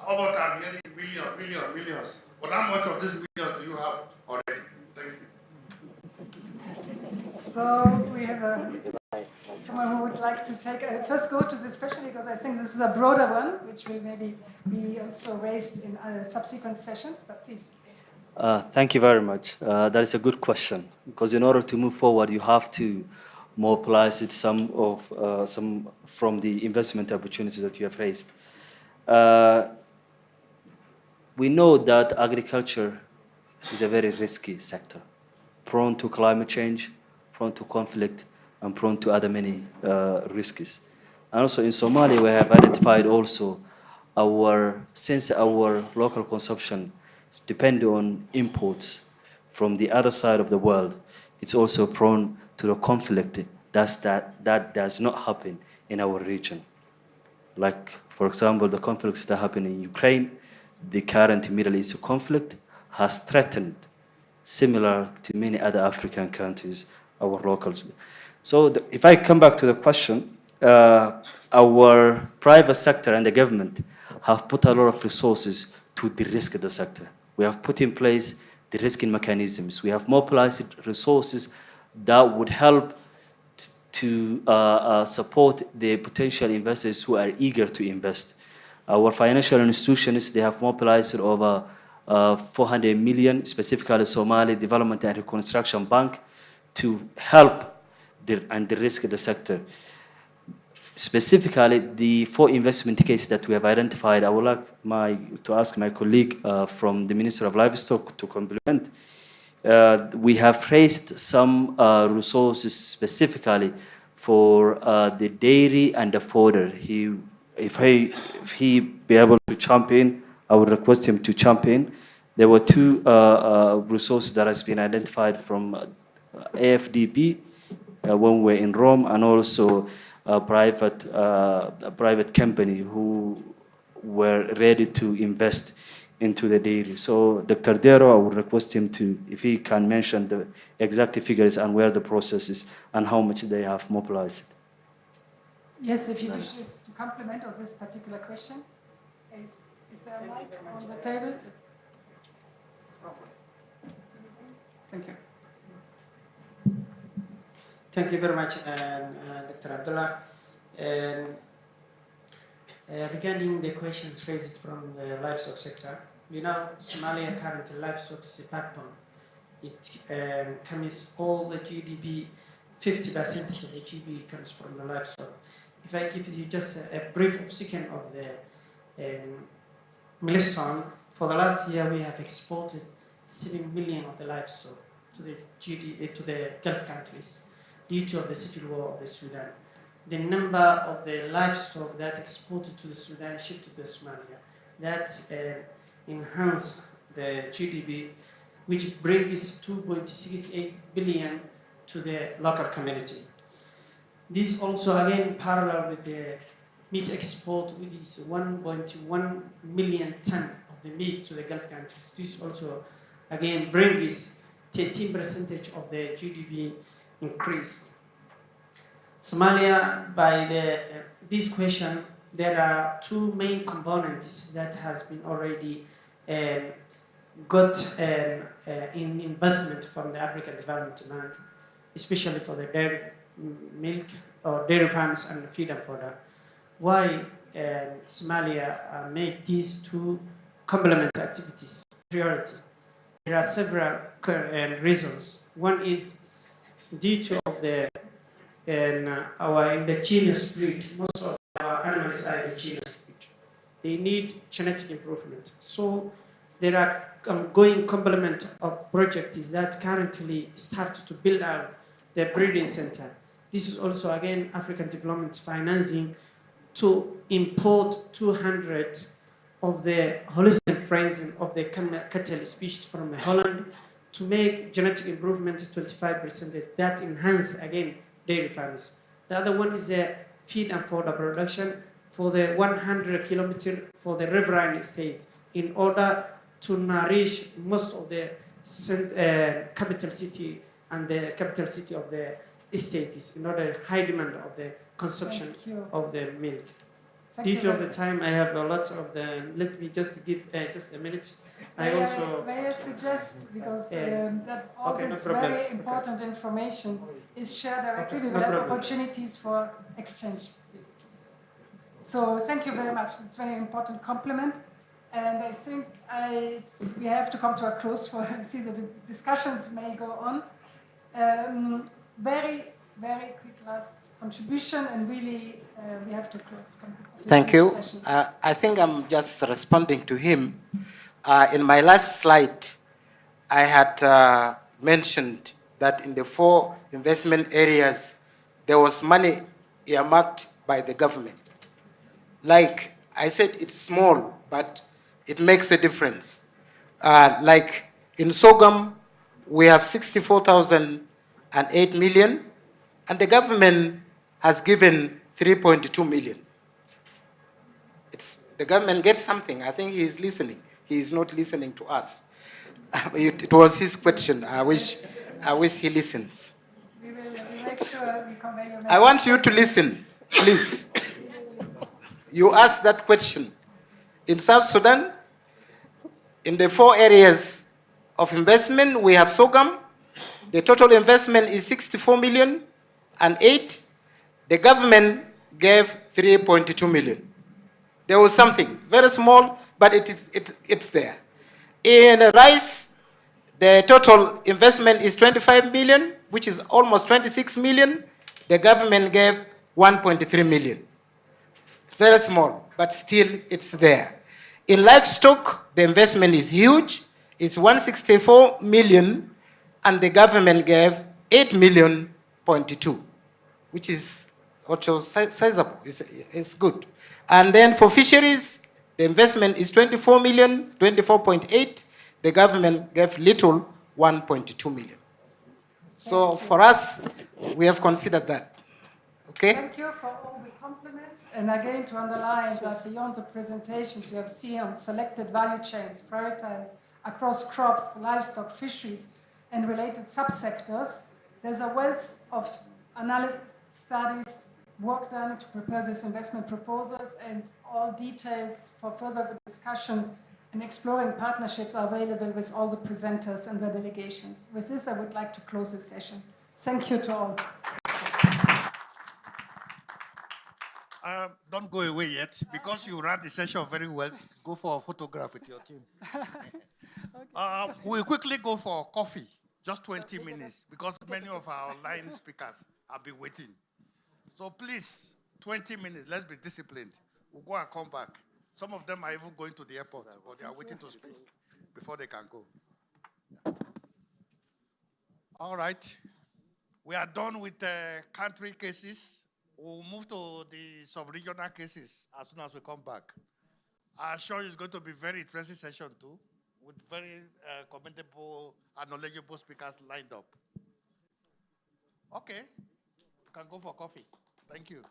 Speaker 9: How about I'm hearing millions? But how much of this millions do you have already? Thank you.
Speaker 3: So we have someone who would like to take first go to this question because I think this is a broader one, which will maybe be also raised in subsequent sessions. But please.
Speaker 4: Thank you very much. That is a good question because in order to move forward, you have to mobilize some from the investment opportunities that you have raised. We know that agriculture is a very risky sector, prone to climate change, prone to conflict, and prone to other many risks. And also in Somalia, we have identified also since our local consumption depends on imports from the other side of the world, it's also prone to the conflict that does not happen in our region. Like, for example, the conflicts that happen in Ukraine, the current Middle East conflict has threatened, similar to many other African countries, our locals. So if I come back to the question, our private sector and the government have put a lot of resources to de-risk the sector. We have put in place de-risking mechanisms. We have mobilized resources that would help to support the potential investors who are eager to invest. Our financial institutions, they have mobilized over 400 million, specifically Somali Development and Reconstruction Bank, to help and de-risk the sector. Specifically, the 4 investment cases that we have identified, I would like to ask my colleague from the Ministry of Livestock to complement. We have raised some resources specifically for the dairy and the fodder. If he be able to champion, I would request him to champion. There were 2 resources that has been identified from AFDB when we were in Rome, and also a private company who were ready to invest into the dairy. So Dr. Dero, I would request him to, if he can mention the exact figures and where the process is and how much they have mobilized.
Speaker 3: Yes, if you wish to complement on this particular question. Is there a mic on the table? Thank you.
Speaker 11: Thank you very much, Dr. Abdullah. Regarding the questions raised from the livestock sector, we know Somalia currently livestock is a backbone. It comes all the GDP, 50% of the GDP comes from the livestock. If I give you just a brief second of the milestone, for the last year we have exported 7 million of the livestock to the Gulf countries due to the civil war of the Sudan. The number of the livestock that exported to the Sudan shifted to Somalia. That enhanced the GDP, which brings 2.68 billion to the local community. This also again parallel with the meat export, which is 1.1 million ton of the meat to the Gulf countries. This also, again, brings 13% of the GDP increase. Somalia, by this question, there are two main components that has been already got in investment from the African Development Bank, especially for the dairy milk or dairy farms and feed and fodder. Why Somalia make these two complement activities priority? There are several reasons. One is due to of the our indigenous breed. Most of our animals are indigenous breed. They need genetic improvement. So there are ongoing complement of projects that currently start to build out the breeding center. This is also, again, African development financing to import 200 of the Holstein friends of the cattle species from Holland to make genetic improvement to 25%. That enhance, again, dairy farms. The other one is the feed and fodder production for the 100 kilometer for the riverine state in order to nourish most of the capital city and the capital city of the states in order high demand of the consumption of the milk. Due to the time, I have a lot of the. Let me just give just a minute.
Speaker 3: May I suggest, because that all this very important information is shared directly, we will have opportunities for exchange. So thank you very much. It's a very important compliment. And I think we have to come to a close for I see that the discussions may go on. Very, very quick last contribution, and really we have to close.
Speaker 5: Thank you. I think I'm just responding to him. In my last slide, I had mentioned that in the 4 investment areas, there was money earmarked by the government. Like I said, it's small, but it makes a difference. Like in Sogam, we have 64,008 million, and the government has given 3.2 million. The government gave something. I think he is listening. He is not listening to us. It was his question. I wish he listens.
Speaker 3: We will make sure we convey your message.
Speaker 5: I want you to listen, please. You asked that question. In South Sudan, in the 4 areas of investment, we have Sogam. The total investment is 64 million and 8. The government gave 3.2 million. There was something very small, but it's there. In rice, the total investment is 25 million, which is almost 26 million. The government gave 1.3 million. Very small, but still it's there. In livestock, the investment is huge. It's 164 million, and the government gave 8 million, 0.2, which is also sizable. It's good. And then for fisheries, the investment is 24 million, 24.8. The government gave little, 1.2 million. So for us, we have considered that. Okay?
Speaker 3: Thank you for all the compliments. And again, to underline that beyond the presentations we have seen on selected value chains, prioritized across crops, livestock, fisheries, and related subsectors, there's a wealth of analysis, studies, work done to prepare these investment proposals, and all details for further discussion and exploring partnerships are available with all the presenters and the delegations. With this, I would like to close this session. Thank you to all.
Speaker 9: Don't go away yet, because you ran the session very well. Go for a photograph with your team. We'll quickly go for coffee, just 20 minutes, because many of our online speakers have been waiting. So please, 20 minutes, let's be disciplined. We'll go and come back. Some of them are even going to the airport, but they are waiting to speak before they can go. All right. We are done with the country cases. We'll move to the sub-regional cases as soon as we come back. I'm sure it's going to be a very interesting session too, with very commendable and knowledgeable speakers lined up. Okay, you can go for coffee. Thank you.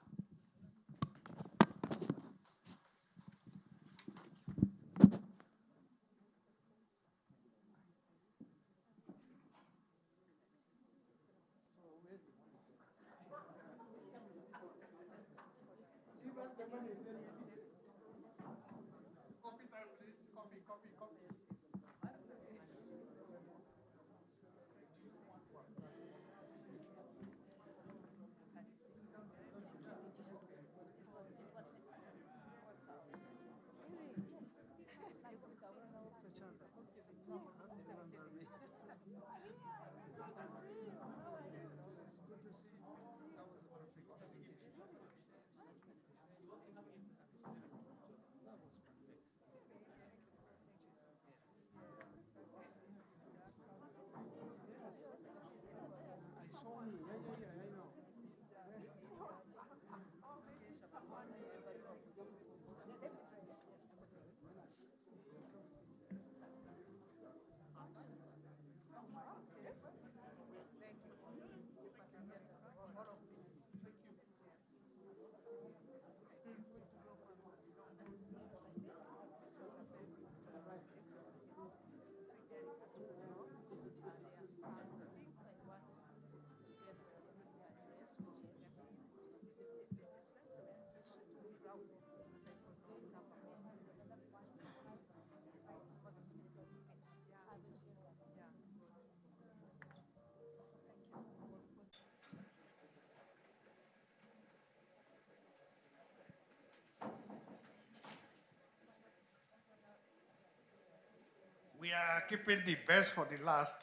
Speaker 9: We are keeping the best for the last.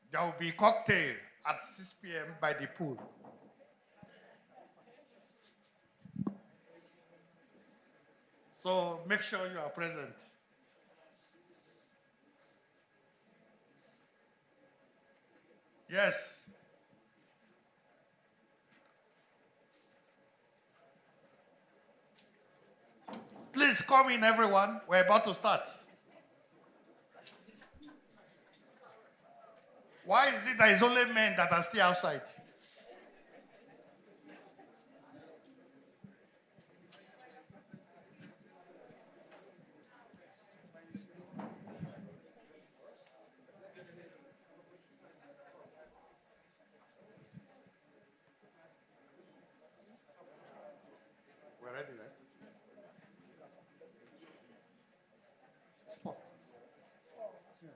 Speaker 9: There will be cocktail at 6 p.m. by the pool. So make sure you are present. Yes. Please come in, everyone. We're about to start. Why is it that it's only men that are still outside? We're ready, right? It's 4. Yeah.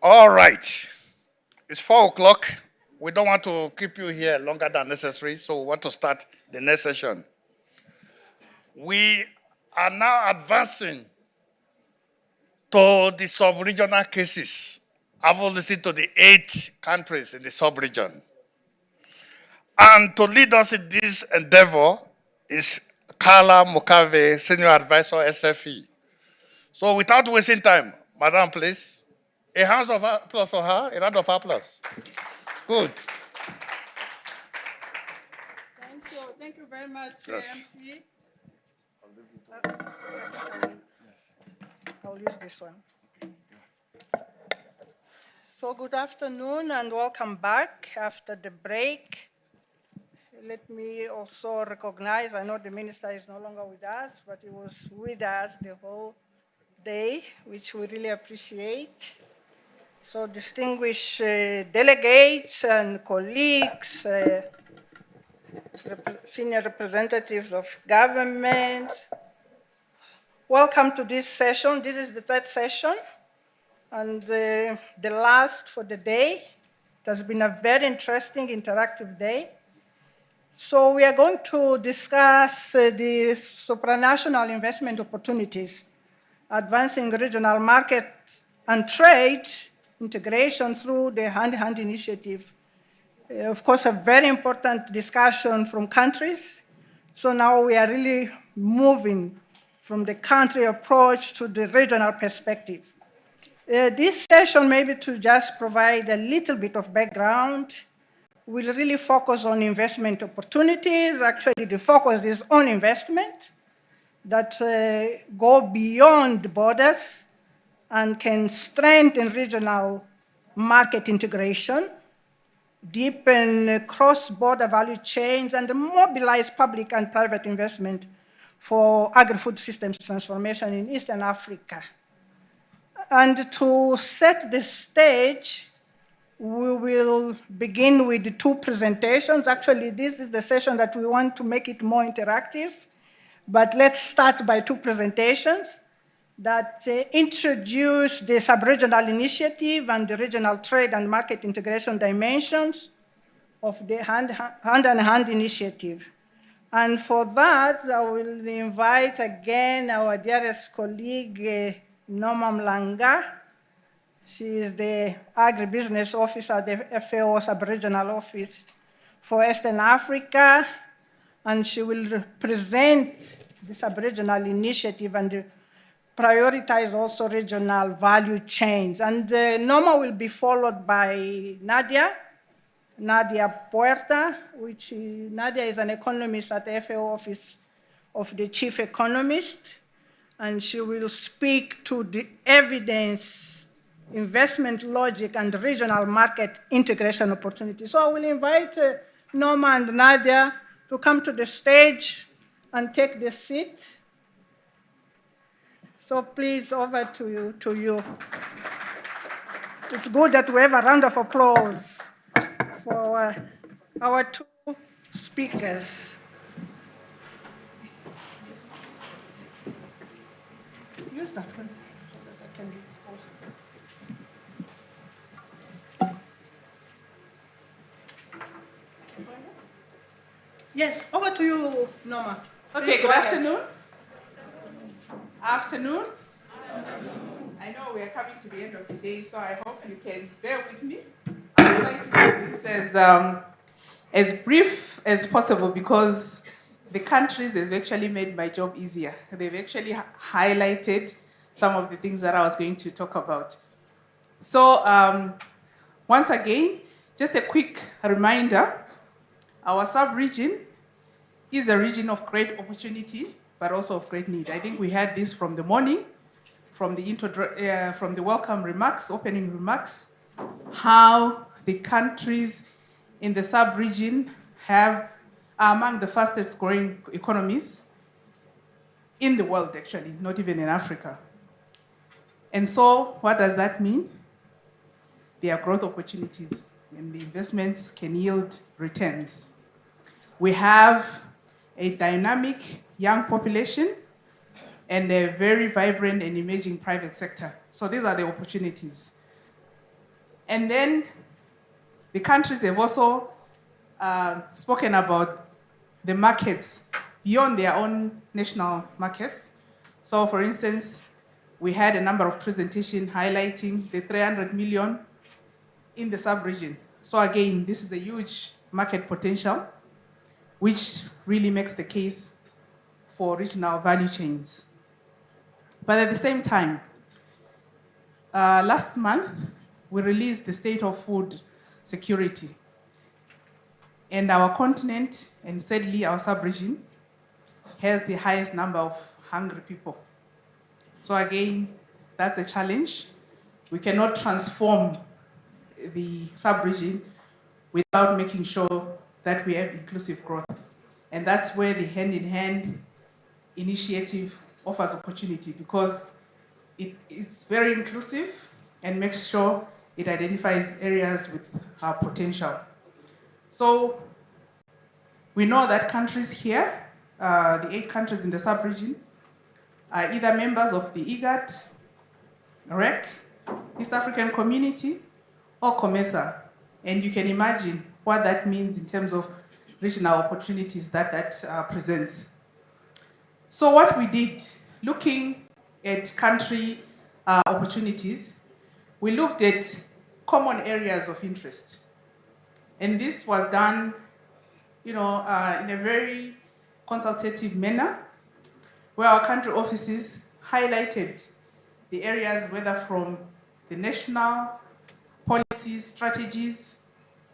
Speaker 9: All right. It's 4 o'clock. We don't want to keep you here longer than necessary, so we want to start the next session. We are now advancing to the sub-regional cases. I've listened to the 8 countries in the sub-region. And to lead us in this endeavor is Carla Mukave, Senior Advisor, SFE. So without wasting time, Madam, please. A round of applause for her. A round of applause. Good.
Speaker 2: Thank you. Thank you very much,
Speaker 9: Yes.
Speaker 2: MC. I'll use this one. So good afternoon and welcome back after the break. Let me also recognize, I know the minister is no longer with us, but he was with us the whole day, which we really appreciate. So distinguished delegates and colleagues, senior representatives of government, welcome to this session. This is the 3rd session and the last for the day. It has been a very interesting, interactive day. So we are going to discuss the supranational investment opportunities, advancing regional market and trade integration through the hand-in-hand initiative. Of course, a very important discussion from countries. So now we are really moving from the country approach to the regional perspective. This session, maybe to just provide a little bit of background, will really focus on investment opportunities. Actually, the focus is on investment that go beyond borders and can strengthen regional market integration, deepen cross-border value chains, and mobilize public and private investment for agri-food systems transformation in Eastern Africa. And to set the stage, we will begin with 2 presentations. Actually, this is the session that we want to make it more interactive, but let's start by 2 presentations. that introduced the sub-regional initiative and the regional trade and market integration dimensions of the hand-in-hand initiative. And for that, I will invite again our dearest colleague, Norma Mlanga. She is the agribusiness officer at the FAO sub-regional office for Eastern Africa, and she will present the sub-regional initiative and prioritize also regional value chains. And Norma will be followed by Nadia Puerta, Nadia is an economist at the FAO office of the chief economist, and she will speak to the evidence, investment logic, and regional market integration opportunities. So I will invite Norma and Nadia to come to the stage and take the seat. So please, over to you. It's good that we have a round of applause for our two speakers. Use that one so that I can post. Yes, over to you, Norma.
Speaker 12: Okay, good afternoon. Afternoon. I know we are coming to the end of the day, so I hope you can bear with me. I'll try to do this as brief as possible because the countries have actually made my job easier. They've actually highlighted some of the things that I was going to talk about. So once again, just a quick reminder, our sub-region is a region of great opportunity, but also of great need. I think we had this from the morning, from the welcome remarks, opening remarks, how the countries in the sub-region are among the fastest growing economies in the world, actually, not even in Africa. And so what does that mean? There are growth opportunities, and the investments can yield returns. We have a dynamic young population and a very vibrant and emerging private sector. So these are the opportunities. And then the countries have also spoken about the markets beyond their own national markets. So for instance, we had a number of presentations highlighting the 300 million in the sub-region. So again, this is a huge market potential, which really makes the case for regional value chains. But at the same time, last month, we released the State of Food Security. And our continent, and sadly our sub-region, has the highest number of hungry people. So again, that's a challenge. We cannot transform the sub-region without making sure that we have inclusive growth. And that's where the hand-in-hand initiative offers opportunity, because it's very inclusive and makes sure it identifies areas with potential. So we know that countries here, the 8 countries in the sub-region, are either members of the IGAD, REC, East African Community, or COMESA. And you can imagine what that means in terms of regional opportunities that presents. So what we did, looking at country opportunities, we looked at common areas of interest. And this was done, in a very consultative manner, where our country offices highlighted the areas, whether from the national policies, strategies,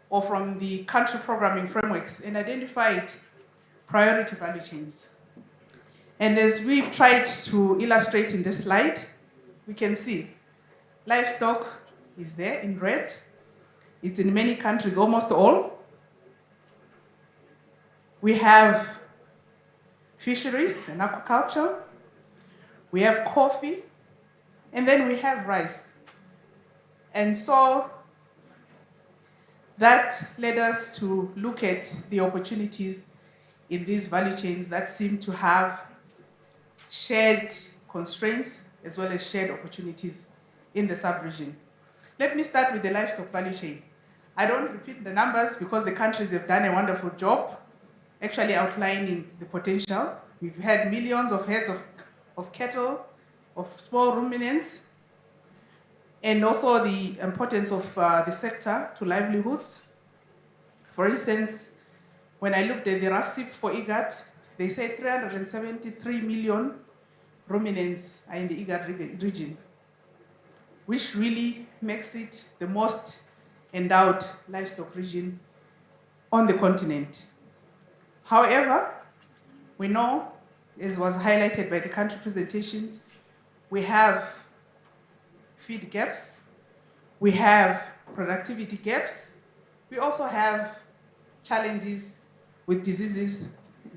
Speaker 12: or from the country programming frameworks, and identified priority value chains. And as we've tried to illustrate in this slide, we can see livestock is there in red. It's in many countries, almost all. We have fisheries and aquaculture. We have coffee, and then we have rice. And so that led us to look at the opportunities in these value chains that seem to have shared constraints as well as shared opportunities in the sub-region. Let me start with the livestock value chain. I don't repeat the numbers because the countries have done a wonderful job actually outlining the potential. We've had millions of heads of cattle, of small ruminants, and also the importance of the sector to livelihoods. For instance, when I looked at the RACIP for IGAD, they say 373 million ruminants are in the IGAD region, which really makes it the most endowed livestock region on the continent. However, we know, as was highlighted by the country presentations, we have feed gaps, we have productivity gaps, we also have challenges with diseases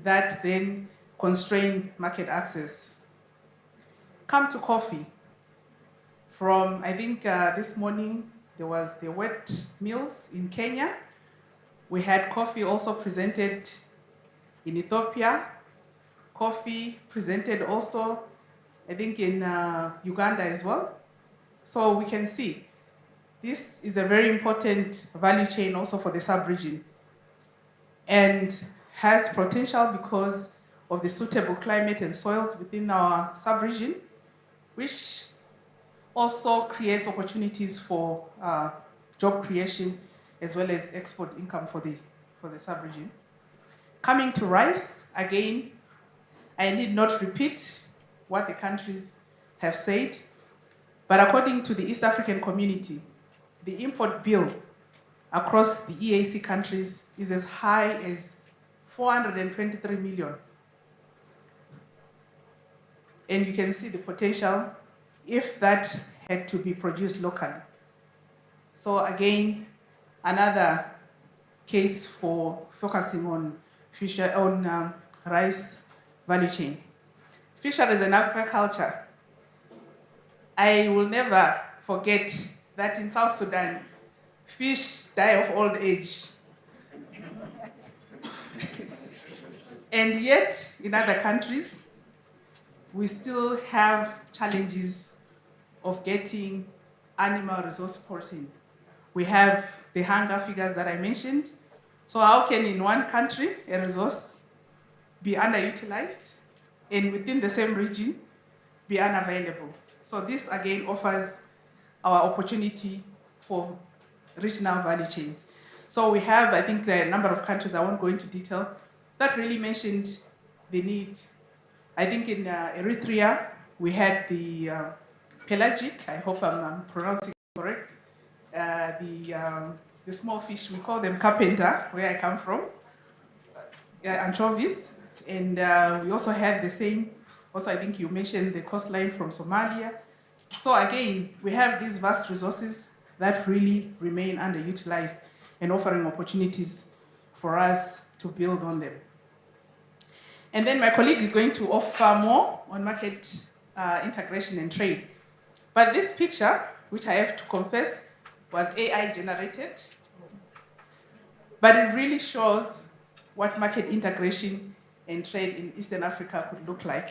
Speaker 12: that then constrain market access. Come to coffee. From, I think this morning, there was the wet mills in Kenya. We had coffee also presented in Ethiopia. Coffee presented also, I think, in Uganda as well. So we can see this is a very important value chain also for the sub-region and has potential because of the suitable climate and soils within our sub-region, which also creates opportunities for job creation as well as export income for the sub-region. Coming to rice, again, I need not repeat what the countries have said, but according to the East African community, the import bill across the EAC countries is as high as 423 million. And you can see the potential if that had to be produced locally. So again, another case for focusing on rice value chain. Fisheries and aquaculture. I will never forget that in South Sudan, fish die of old age. And yet, in other countries, we still have challenges of getting animal resource protein. We have the hunger figures that I mentioned. So how can in one country a resource be underutilized and within the same region be unavailable? So this again offers our opportunity for regional value chains. So we have, I think, a number of countries, I won't go into detail, that really mentioned the need. I think in Eritrea, we had the pelagic, I hope I'm pronouncing it correct, the small fish, we call them carpenter, where I come from, anchovies. And we also had the same, also I think you mentioned the coastline from Somalia. So again, we have these vast resources that really remain underutilized and offering opportunities for us to build on them. And then my colleague is going to offer more on market integration and trade. But this picture, which I have to confess, was AI generated. But it really shows what market integration and trade in Eastern Africa could look like.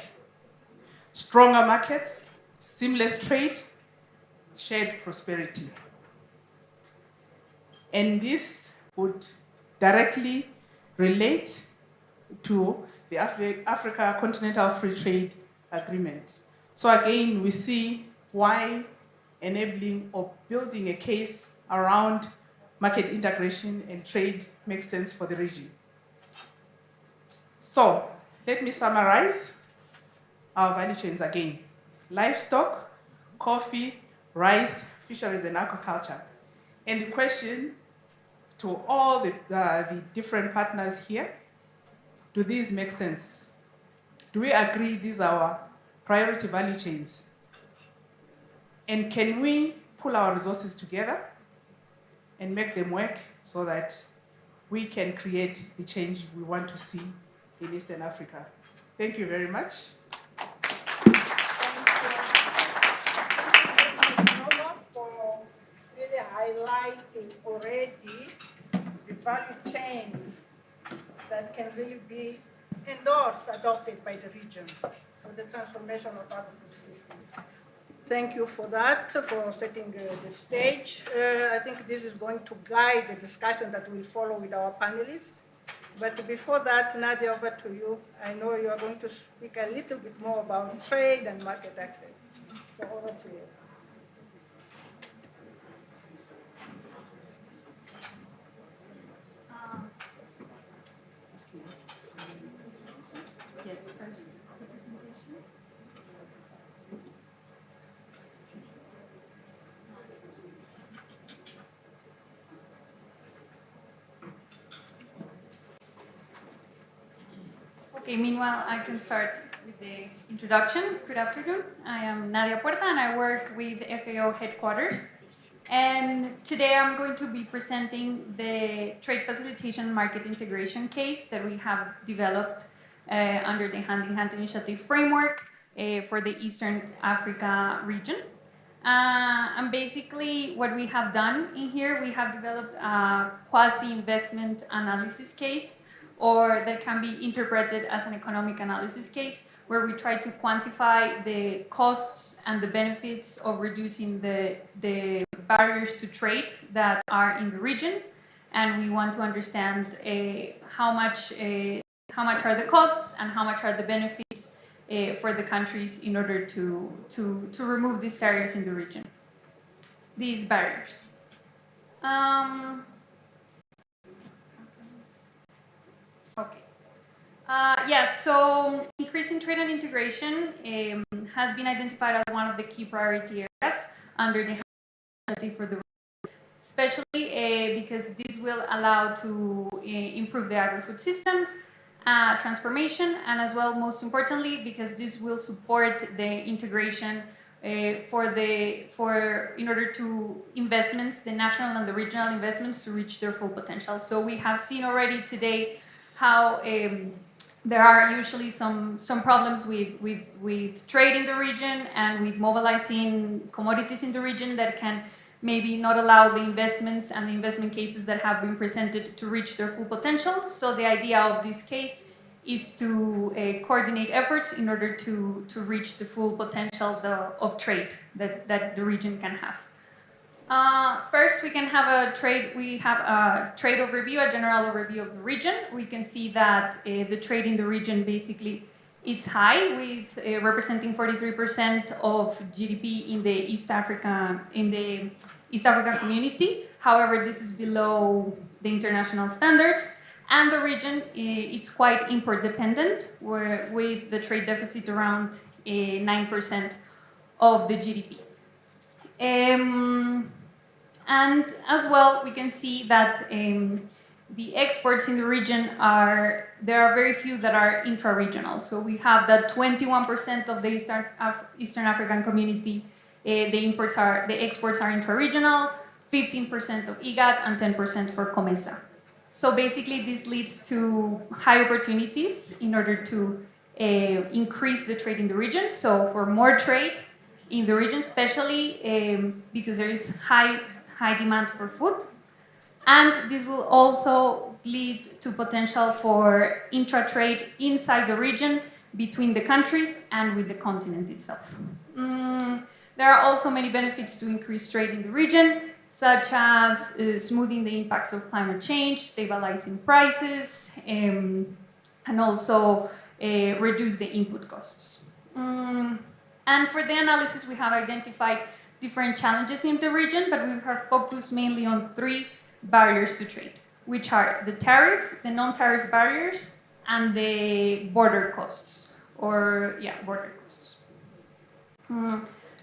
Speaker 12: Stronger markets, seamless trade, shared prosperity. And this would directly relate to the Africa Continental Free Trade Agreement. So again, we see why enabling or building a case around market integration and trade makes sense for the region. So let me summarize our value chains again. Livestock, coffee, rice, fisheries, and aquaculture. And the question to all the different partners here, do these make sense? Do we agree these are our priority value chains? And can we pull our resources together and make them work so that we can create the change we want to see in Eastern Africa? Thank you very much.
Speaker 2: For really highlighting already the value chains that can really be endorsed, adopted by the region for the transformation of agri-food systems. Thank you for that, for setting the stage. I think this is going to guide the discussion that will follow with our panelists. But before that, Nadia, over to you. I know you are going to speak a little bit more about trade and market access. So over to you.
Speaker 14: Yes, first the presentation. Okay, meanwhile, I can start with the introduction. Good afternoon. I am Nadia Puerta and I work with FAO headquarters. And today I'm going to be presenting the trade facilitation market integration case that we have developed under the Hand in Hand initiative framework for the Eastern Africa region. And basically what we have done in here, we have developed a quasi-investment analysis case, or that can be interpreted as an economic analysis case, where we try to quantify the costs and the benefits of reducing the barriers to trade that are in the region. And we want to understand how much are the costs and how much are the benefits for the countries in order to remove these tariffs in the region, these barriers. Okay. Yes, so increasing trade and integration has been identified as one of the key priority areas under the initiative for the region, especially because this will allow to improve the agri-food systems, transformation, and as well, most importantly, because this will support the integration in order to investments, the national and the regional investments, to reach their full potential. So we have seen already today how there are usually some problems with trade in the region and with mobilizing commodities in the region that can maybe not allow the investments and the investment cases that have been presented to reach their full potential. So the idea of this case is to coordinate efforts in order to reach the full potential of trade that the region can have. First, we have a trade overview, a general overview of the region. We can see that the trade in the region basically it's high, with representing 43% of GDP in the East African community. However, this is below the international standards, and the region it's quite import dependent, with the trade deficit around 9% of the GDP. And as well, we can see that the exports in the region there are very few that are intra-regional. So we have that 21% of the Eastern African community, the exports are intra-regional, 15% of IGAD, and 10% for COMESA. So basically, this leads to high opportunities in order to increase the trade in the region. So for more trade in the region, especially because there is high demand for food. And this will also lead to potential for intra-trade inside the region, between the countries and with the continent itself. There are also many benefits to increase trade in the region, such as smoothing the impacts of climate change, stabilizing prices, and also reduce the input costs. And for the analysis, we have identified different challenges in the region, but we have focused mainly on 3 barriers to trade, which are the tariffs, the non-tariff barriers, and the border costs, border costs.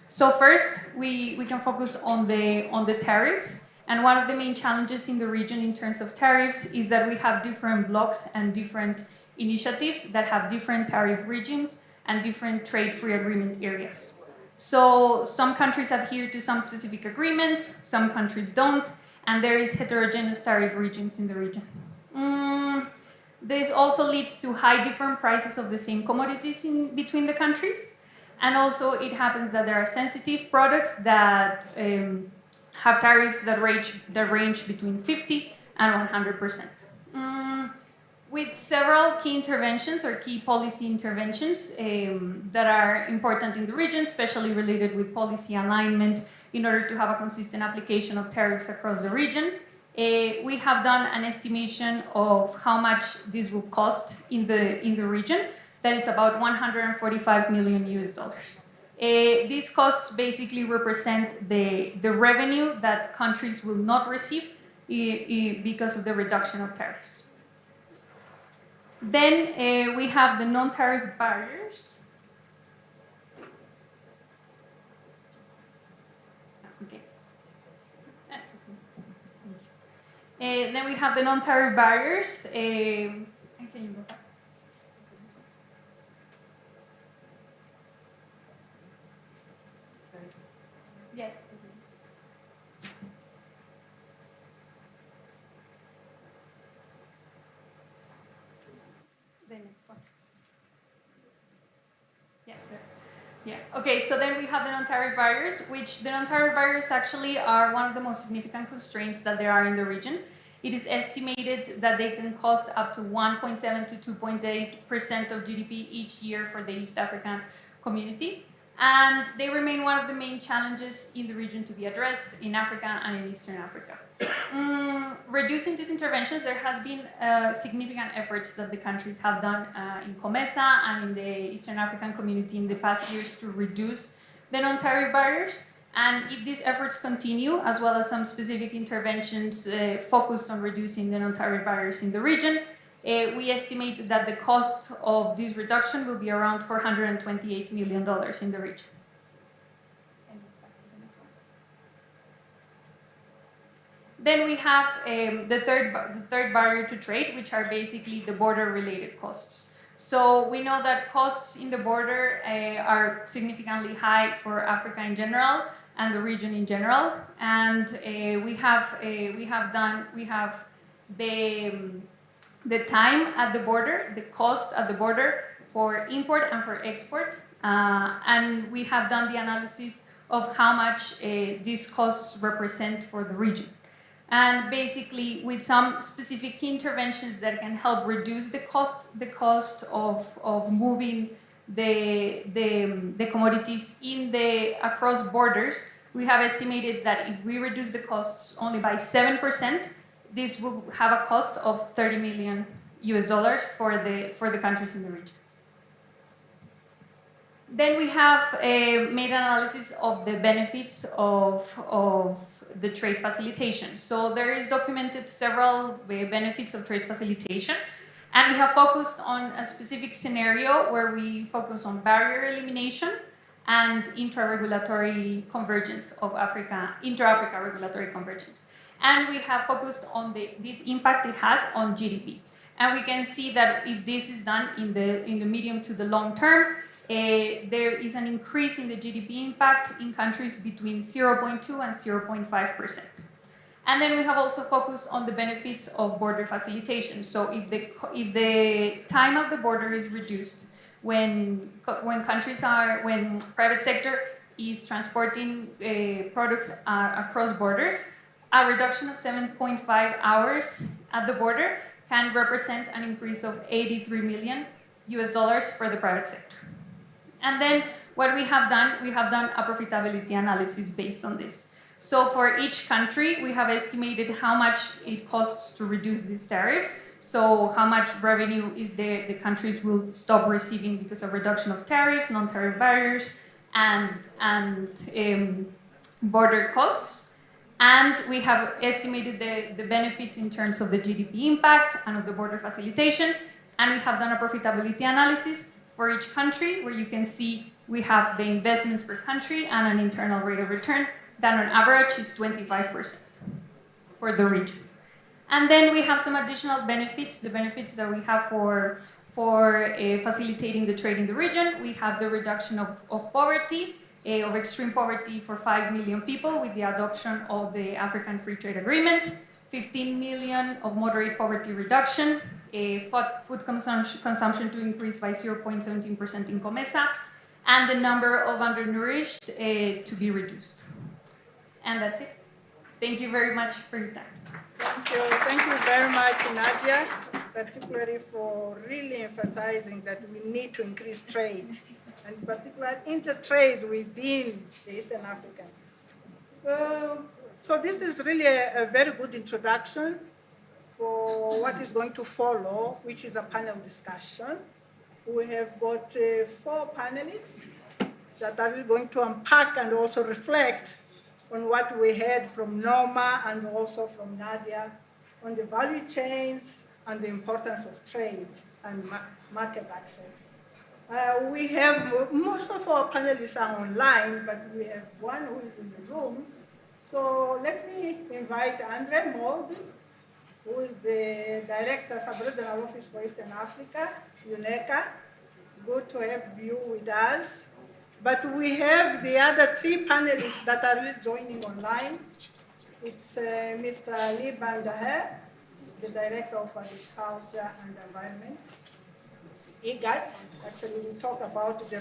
Speaker 14: So first, we can focus on the tariffs, and one of the main challenges in the region in terms of tariffs is that we have different blocks and different initiatives that have different tariff regimes and different trade-free agreement areas. So some countries adhere to some specific agreements, some countries don't, and there is heterogeneous tariff regimes in the region. This also leads to high different prices of the same commodities in between the countries, and also it happens that there are sensitive products that have tariffs that range between 50 and 100%. with several key interventions or key policy interventions that are important in the region, especially related with policy alignment in order to have a consistent application of tariffs across the region. We have done an estimation of how much this will cost in the region. That is about 145 million US dollars. These costs basically represent the revenue that countries will not receive because of the reduction of tariffs. Then we have the non-tariff barriers. Okay. Then we have the non-tariff barriers. Can you go back? Yes. The next one. Yeah. Yeah. Okay, so then we have the non-tariff barriers, which the non-tariff barriers actually are one of the most significant constraints that there are in the region. It is estimated that they can cost up to 1.7 to 2.8% of GDP each year for the East African community. And they remain one of the main challenges in the region to be addressed in Africa and in Eastern Africa. Reducing these interventions, there has been significant efforts that the countries have done in COMESA and in the Eastern African community in the past years to reduce the non-tariff barriers. And if these efforts continue, as well as some specific interventions focused on reducing the non-tariff barriers in the region, we estimate that the cost of this reduction will be around $428 million in the region. Then we have the third barrier to trade, which are basically the border-related costs. So we know that costs in the border are significantly high for Africa in general and the region in general. And we have the time at the border, the cost at the border for import and for export. And we have done the analysis of how much these costs represent for the region. And basically, with some specific key interventions that can help reduce the cost of moving the commodities across borders, we have estimated that if we reduce the costs only by 7%, this will have a cost of 30 million US dollars for the countries in the region. Then we have made analysis of the benefits of the trade facilitation. So there is documented several benefits of trade facilitation, and we have focused on a specific scenario where we focus on barrier elimination and intra-regulatory convergence of intra-Africa regulatory convergence. And we have focused on this impact it has on GDP. And we can see that if this is done in the medium to the long term, there is an increase in the GDP impact in countries between 0.2 and 0.5%. And then we have also focused on the benefits of border facilitation. So if the time of the border is reduced, when private sector is transporting products across borders, a reduction of 7.5 hours at the border can represent an increase of 83 million US dollars for the private sector. And then what we have done a profitability analysis based on this. So for each country, we have estimated how much it costs to reduce these tariffs. So how much revenue the countries will stop receiving because of reduction of tariffs, non-tariff barriers, and border costs. And we have estimated the benefits in terms of the GDP impact and of the border facilitation. And we have done a profitability analysis for each country, where you can see we have the investments per country and an internal rate of return that on average is 25% for the region. And then we have some additional benefits, the benefits that we have for facilitating the trade in the region. We have the reduction of poverty, of extreme poverty for 5 million people with the adoption of the African Free Trade Agreement, 15 million of moderate poverty reduction, food consumption to increase by 0.17% in COMESA, and the number of undernourished to be reduced. And that's it. Thank you very much for your time.
Speaker 2: Thank you very much, Nadia. particularly for really emphasizing that we need to increase trade, and in particular inter-trade within the Eastern African. So this is really a very good introduction for what is going to follow, which is a panel discussion. We have got 4 panelists that are really going to unpack and also reflect on what we heard from Norma and also from Nadia on the value chains and the importance of trade and market access. We have, most of our panelists are online, but we have one who is in the room. So let me invite Andre Mold, who is the Director, Sub-Regional Office for Eastern Africa, UNECA. Good to have you with us. But we have the other 3 panelists that are really joining online. It's Mr. Liban Daher, the Director of Agriculture and Environment. IGAD, actually we talk about the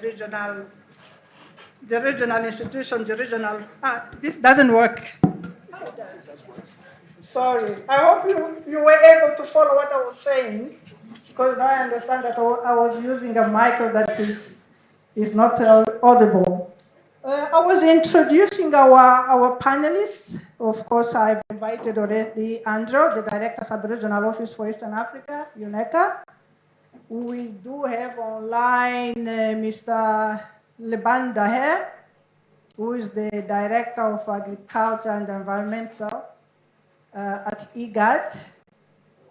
Speaker 2: regional institution, this doesn't work. Sorry, I hope you were able to follow what I was saying, because now I understand that I was using a mic that is not audible. I was introducing our panelists. Of course, I've invited already Andrew, the Director, Sub-Regional Office for Eastern Africa, UNECA. We do have online Mr. Liban Daher, who is the Director of Agriculture and Environmental at IGAD.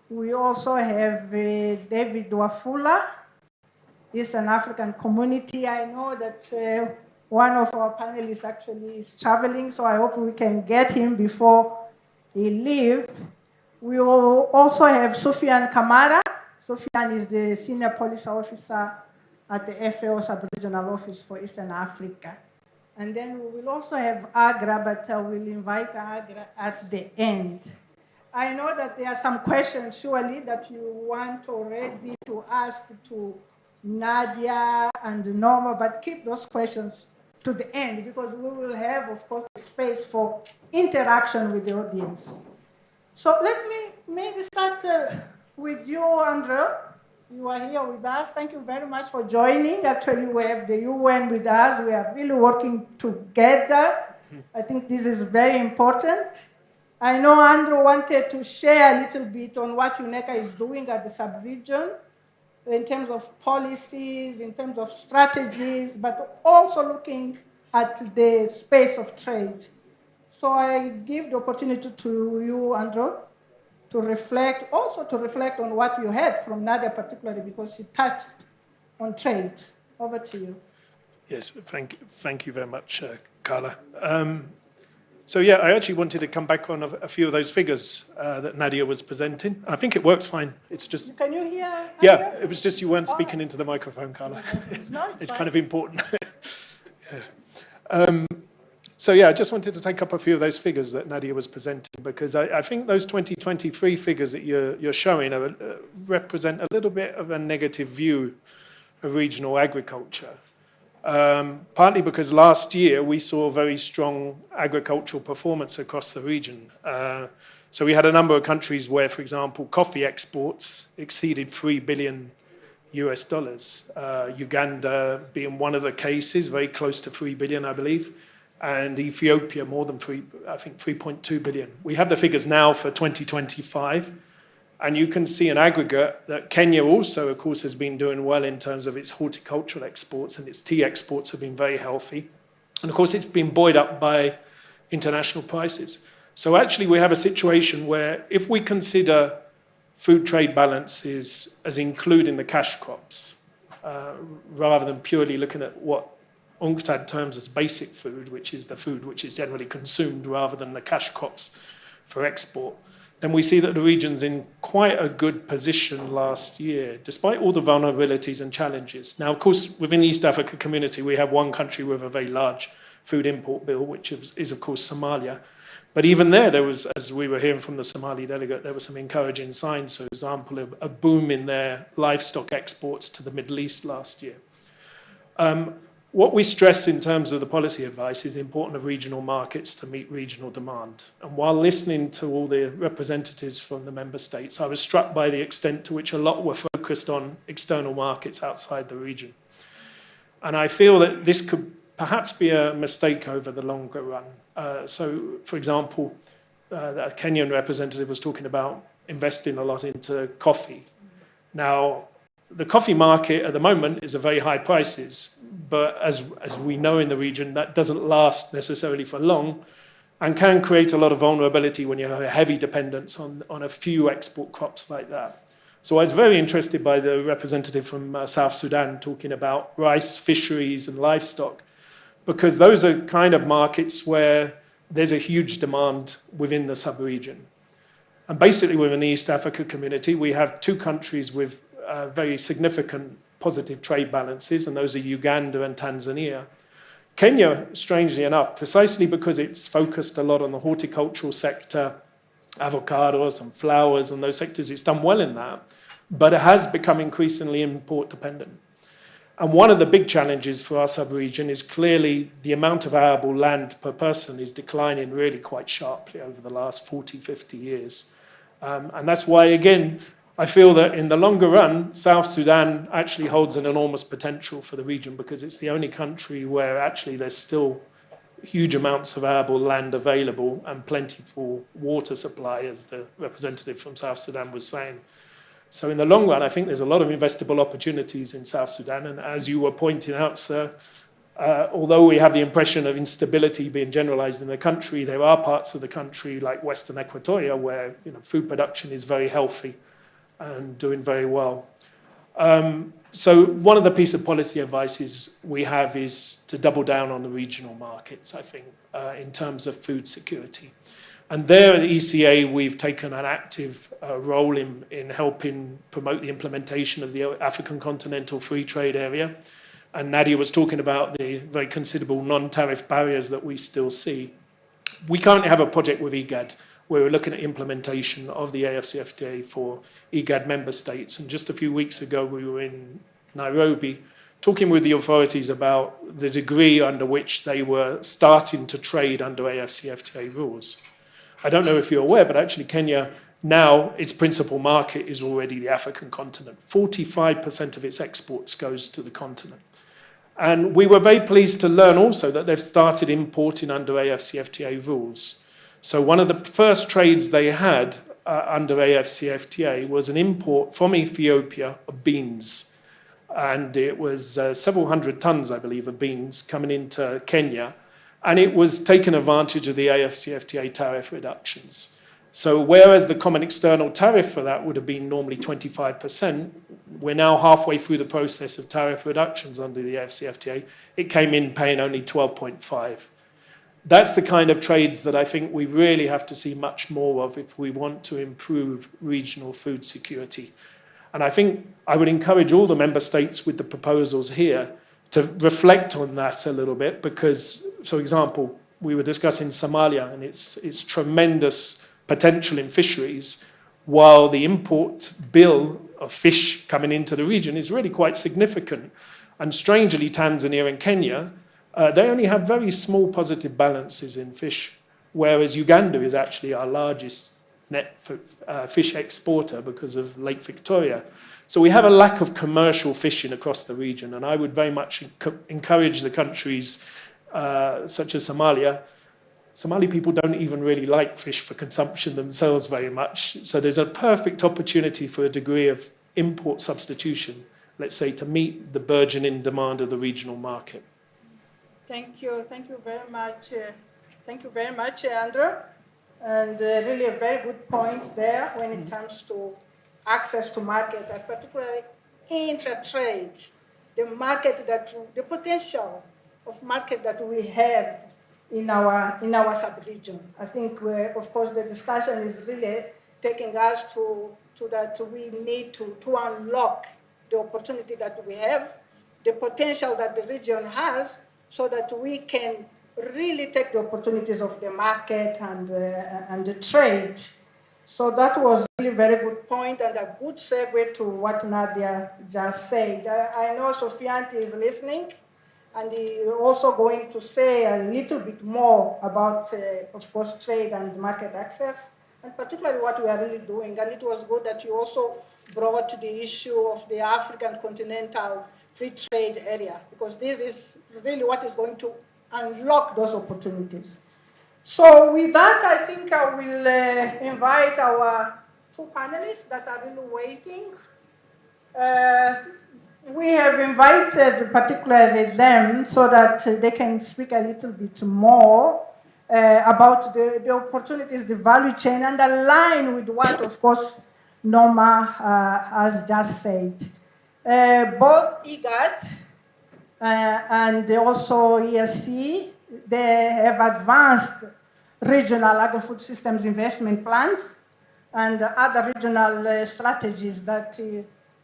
Speaker 2: We also have David Wafula, Eastern African Community. I know that one of our panelists actually is traveling, so I hope we can get him before he leaves. We will also have Sufian Kamara. Sufian is the Senior Policy Officer at the FAO Sub-Regional Office for Eastern Africa. And then we will also have Agra, but we'll invite Agra at the end. I know that there are some questions, surely, that you want already to ask to Nadia and Norma, but keep those questions to the end, because we will have, of course, space for interaction with the audience. So let me maybe start with you, Andrew. You are here with us. Thank you very much for joining. Actually, we have the UN with us. We are really working together. I think this is very important. I know Andrew wanted to share a little bit on what UNECA is doing at the sub-region in terms of policies, in terms of strategies, but also looking at the space of trade. So I give the opportunity to you, Andrew, to reflect on what you heard from Nadia particularly, because she touched on trade. Over to you.
Speaker 17: Yes, thank you very much, Carla. So yeah, I actually wanted to come back on a few of those figures that Nadia was presenting. I think it works fine. It's just...
Speaker 2: Can you hear?
Speaker 17: Yeah, it was just you weren't speaking into the microphone, Carla.
Speaker 2: No,
Speaker 17: it's kind of important. Yeah. So yeah, I just wanted to take up a few of those figures that Nadia was presenting, because I think those 2023 figures that you're showing represent a little bit of a negative view of regional agriculture. Partly because last year we saw very strong agricultural performance across the region. So we had a number of countries where, for example, coffee exports exceeded $3 billion. Uganda being one of the cases, very close to 3 billion, I believe. And Ethiopia more than 3.2 billion. We have the figures now for 2025. And you can see an aggregate that Kenya also, of course, has been doing well in terms of its horticultural exports, and its tea exports have been very healthy. And of course, it's been buoyed up by international prices. So actually, we have a situation where if we consider food trade balances as including the cash crops, rather than purely looking at what UNCTAD terms as basic food, which is the food which is generally consumed rather than the cash crops for export, then we see that the region's in quite a good position last year, despite all the vulnerabilities and challenges. Now, of course, within the East Africa community, we have one country with a very large food import bill, which is of course, Somalia. But even there was, as we were hearing from the Somali delegate, there were some encouraging signs. For example, a boom in their livestock exports to the Middle East last year. What we stress in terms of the policy advice is the importance of regional markets to meet regional demand. And while listening to all the representatives from the member states, I was struck by the extent to which a lot were focused on external markets outside the region. And I feel that this could perhaps be a mistake over the longer run. So, for example, the Kenyan representative was talking about investing a lot into coffee. Now, the coffee market at the moment is at very high prices, but as we know in the region, that doesn't last necessarily for long and can create a lot of vulnerability when you have a heavy dependence on a few export crops like that. So I was very interested by the representative from South Sudan talking about rice, fisheries, and livestock, because those are kind of markets where there's a huge demand within the sub-region. And basically within the East Africa community, we have two countries with very significant positive trade balances, and those are Uganda and Tanzania. Kenya, strangely enough, precisely because it's focused a lot on the horticultural sector, avocados and flowers and those sectors, it's done well in that, but it has become increasingly import dependent. And one of the big challenges for our sub-region is clearly the amount of arable land per person is declining really quite sharply over the last 40, 50 years. And that's why, again, I feel that in the longer run, South Sudan actually holds an enormous potential for the region because it's the only country where actually there's still huge amounts of arable land available and plentiful water supply, as the representative from South Sudan was saying. So in the long run, I think there's a lot of investable opportunities in South Sudan. And as you were pointing out, sir, although we have the impression of instability being generalized in the country, there are parts of the country like Western Equatoria where food production is very healthy and doing very well. So one of the piece of policy advices we have is to double down on the regional markets, I think, in terms of food security. And there at the ECA, we've taken an active role in helping promote the implementation of the African Continental Free Trade Area. And Nadia was talking about the very considerable non-tariff barriers that we still see. We currently have a project with IGAD where we're looking at implementation of the AFCFTA for IGAD member states. And just a few weeks ago, we were in Nairobi talking with the authorities about the degree under which they were starting to trade under AFCFTA rules. I don't know if you're aware, but actually Kenya now, its principal market is already the African continent. 45% of its exports goes to the continent. And we were very pleased to learn also that they've started importing under AFCFTA rules. So one of the first trades they had under AFCFTA was an import from Ethiopia of beans. And it was several hundred tons, I believe, of beans coming into Kenya. And it was taking advantage of the AFCFTA tariff reductions. So whereas the common external tariff for that would have been normally 25%, we're now halfway through the process of tariff reductions under the AFCFTA. It came in paying only 12.5. That's the kind of trades that I think we really have to see much more of if we want to improve regional food security. And I think I would encourage all the member states with the proposals here to reflect on that a little bit because, for example, we were discussing Somalia and its tremendous potential in fisheries, while the import bill of fish coming into the region is really quite significant. And strangely, Tanzania and Kenya, they only have very small positive balances in fish, whereas Uganda is actually our largest net fish exporter because of Lake Victoria. So we have a lack of commercial fishing across the region, and I would very much encourage the countries such as Somalia. Somali people don't even really like fish for consumption themselves very much, so there's a perfect opportunity for a degree of import substitution, let's say, to meet the burgeoning demand of the regional market.
Speaker 2: Thank you very much. Thank you very much, Andrew. And really a very good point there when it comes to access to market, and particularly intra-trade, the potential of market that we have in our sub-region. I think, of course, the discussion is really taking us to that we need to unlock the opportunity that we have, the potential that the region has, so that we can really take the opportunities of the market and the trade. So that was really a very good point and a good segue to what Nadia just said. I know Sofianti is listening, And he's also going to say a little bit more about, of course, trade and market access, and particularly what we are really doing. And it was good that you also brought the issue of the African continental free trade area, because this is really what is going to unlock those opportunities. So with that, I think I will invite our two panelists that are really waiting. We have invited particularly them so that they can speak a little bit more about the opportunities, the value chain, and align with what, of course, Norma has just said. Both IGAD and also ESC, they have advanced regional agri-food systems investment plans and other regional strategies that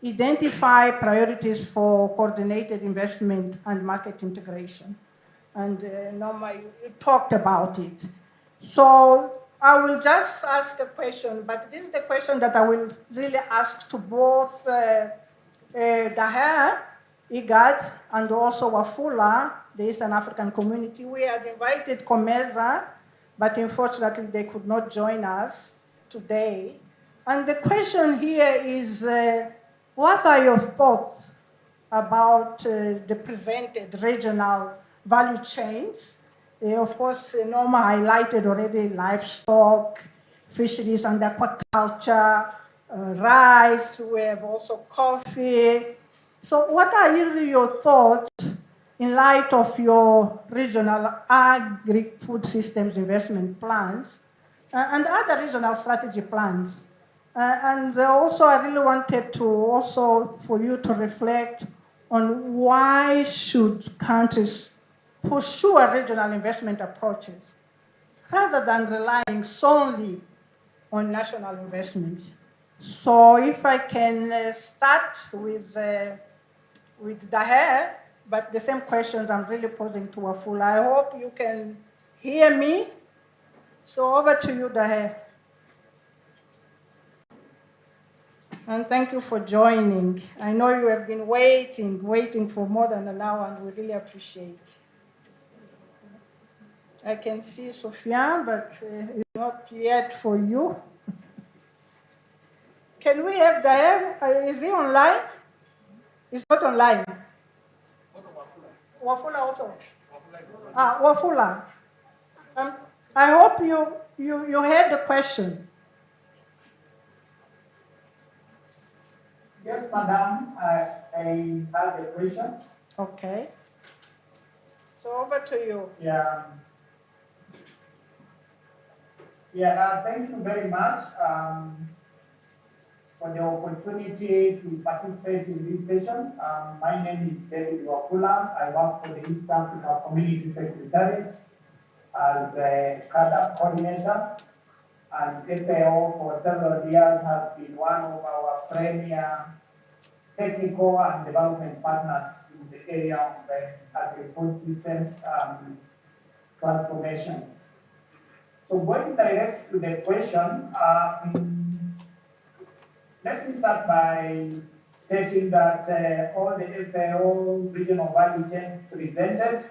Speaker 2: identify priorities for coordinated investment and market integration. And Norma, you talked about it. So I will just ask a question, but this is the question that I will really ask to both Daher, IGAD, and also Wafula, the Eastern African community. We had invited Comeza, but unfortunately they could not join us today. And the question here is, what are your thoughts about the presented regional value chains? Of course, Norma highlighted already livestock, fisheries and aquaculture, rice, we have also coffee. So what are really your thoughts in light of your regional agri-food systems investment plans and other regional strategy plans? And also I really wanted to also for you to reflect on why should countries pursue regional investment approaches rather than relying solely on national investments. So if I can start with Daher, but the same questions I'm really posing to Wafula. I hope you can hear me. So over to you, Daher. And thank you for joining. I know you have been waiting for more than an hour, and we really appreciate it. I can see Sophia, but it's not yet for you. Can we have Daher? Is he online? He's not online. Wafula also. Wafula. I hope you heard the question.
Speaker 18: Yes, madam, I have a question.
Speaker 2: Okay. So over to you.
Speaker 18: Yeah. Thank you very much for the opportunity to participate in this session. My name is David Wafula. I work for the East Africa Community Secretariat as a CADA coordinator, and FAO for several years has been one of our premier technical and development partners in the area of agri-food systems transformation. So going direct to the question, let me start by stating that all the FAO regional value chains presented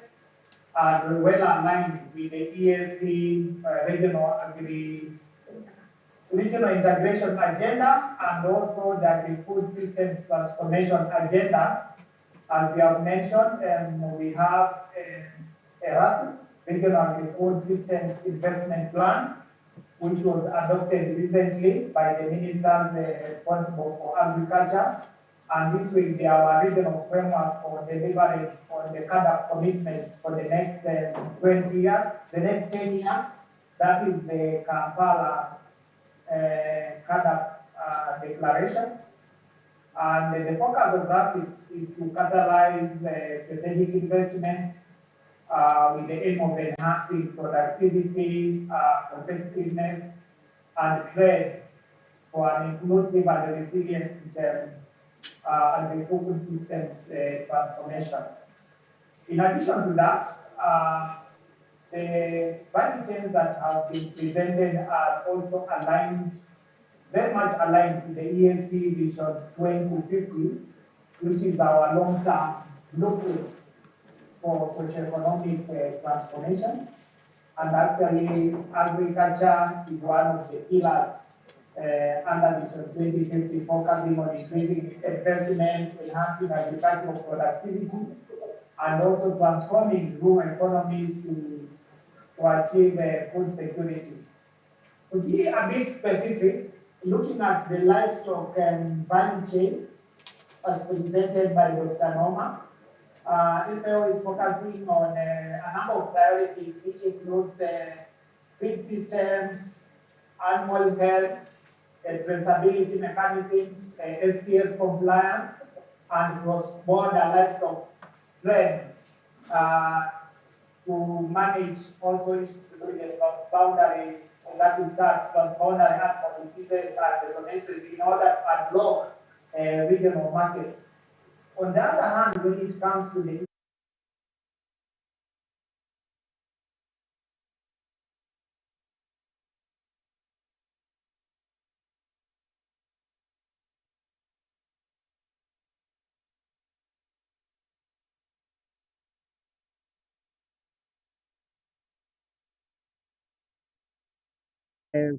Speaker 18: are well aligned with the ESC regional integration agenda and also the agri-food systems transformation agenda. As we have mentioned, we have a RASIP, Regional Agri-Food Systems Investment Plan, which was adopted recently by the ministers responsible for agriculture. And this will be our regional framework for delivery on the CADA commitments for the next 20 years, the next 10 years. That is the Kampala CADA declaration. And the focus of that is to catalyze strategic investments with the aim of enhancing productivity, competitiveness, and trade for an inclusive and resilient agri-food systems transformation. In addition to that, the value chains that have been presented are also aligned, very much aligned to the ESC Vision 2050, which is our long-term blueprint for socioeconomic transformation. And actually, agriculture is one of the pillars under Vision 2050, focusing on increasing investment, enhancing agricultural productivity, and also transforming rural economies to achieve food security. To be a bit specific, looking at the livestock value chain, as presented by Dr. Norma, FAO is focusing on a number of priorities, which includes feed systems, animal health, traceability mechanisms, SPS compliance, and cross-border livestock trade to manage also issues to do with the transboundary, and that is that transboundary animal diseases and resonaces in order to unlock regional markets. On the other hand, when it comes to the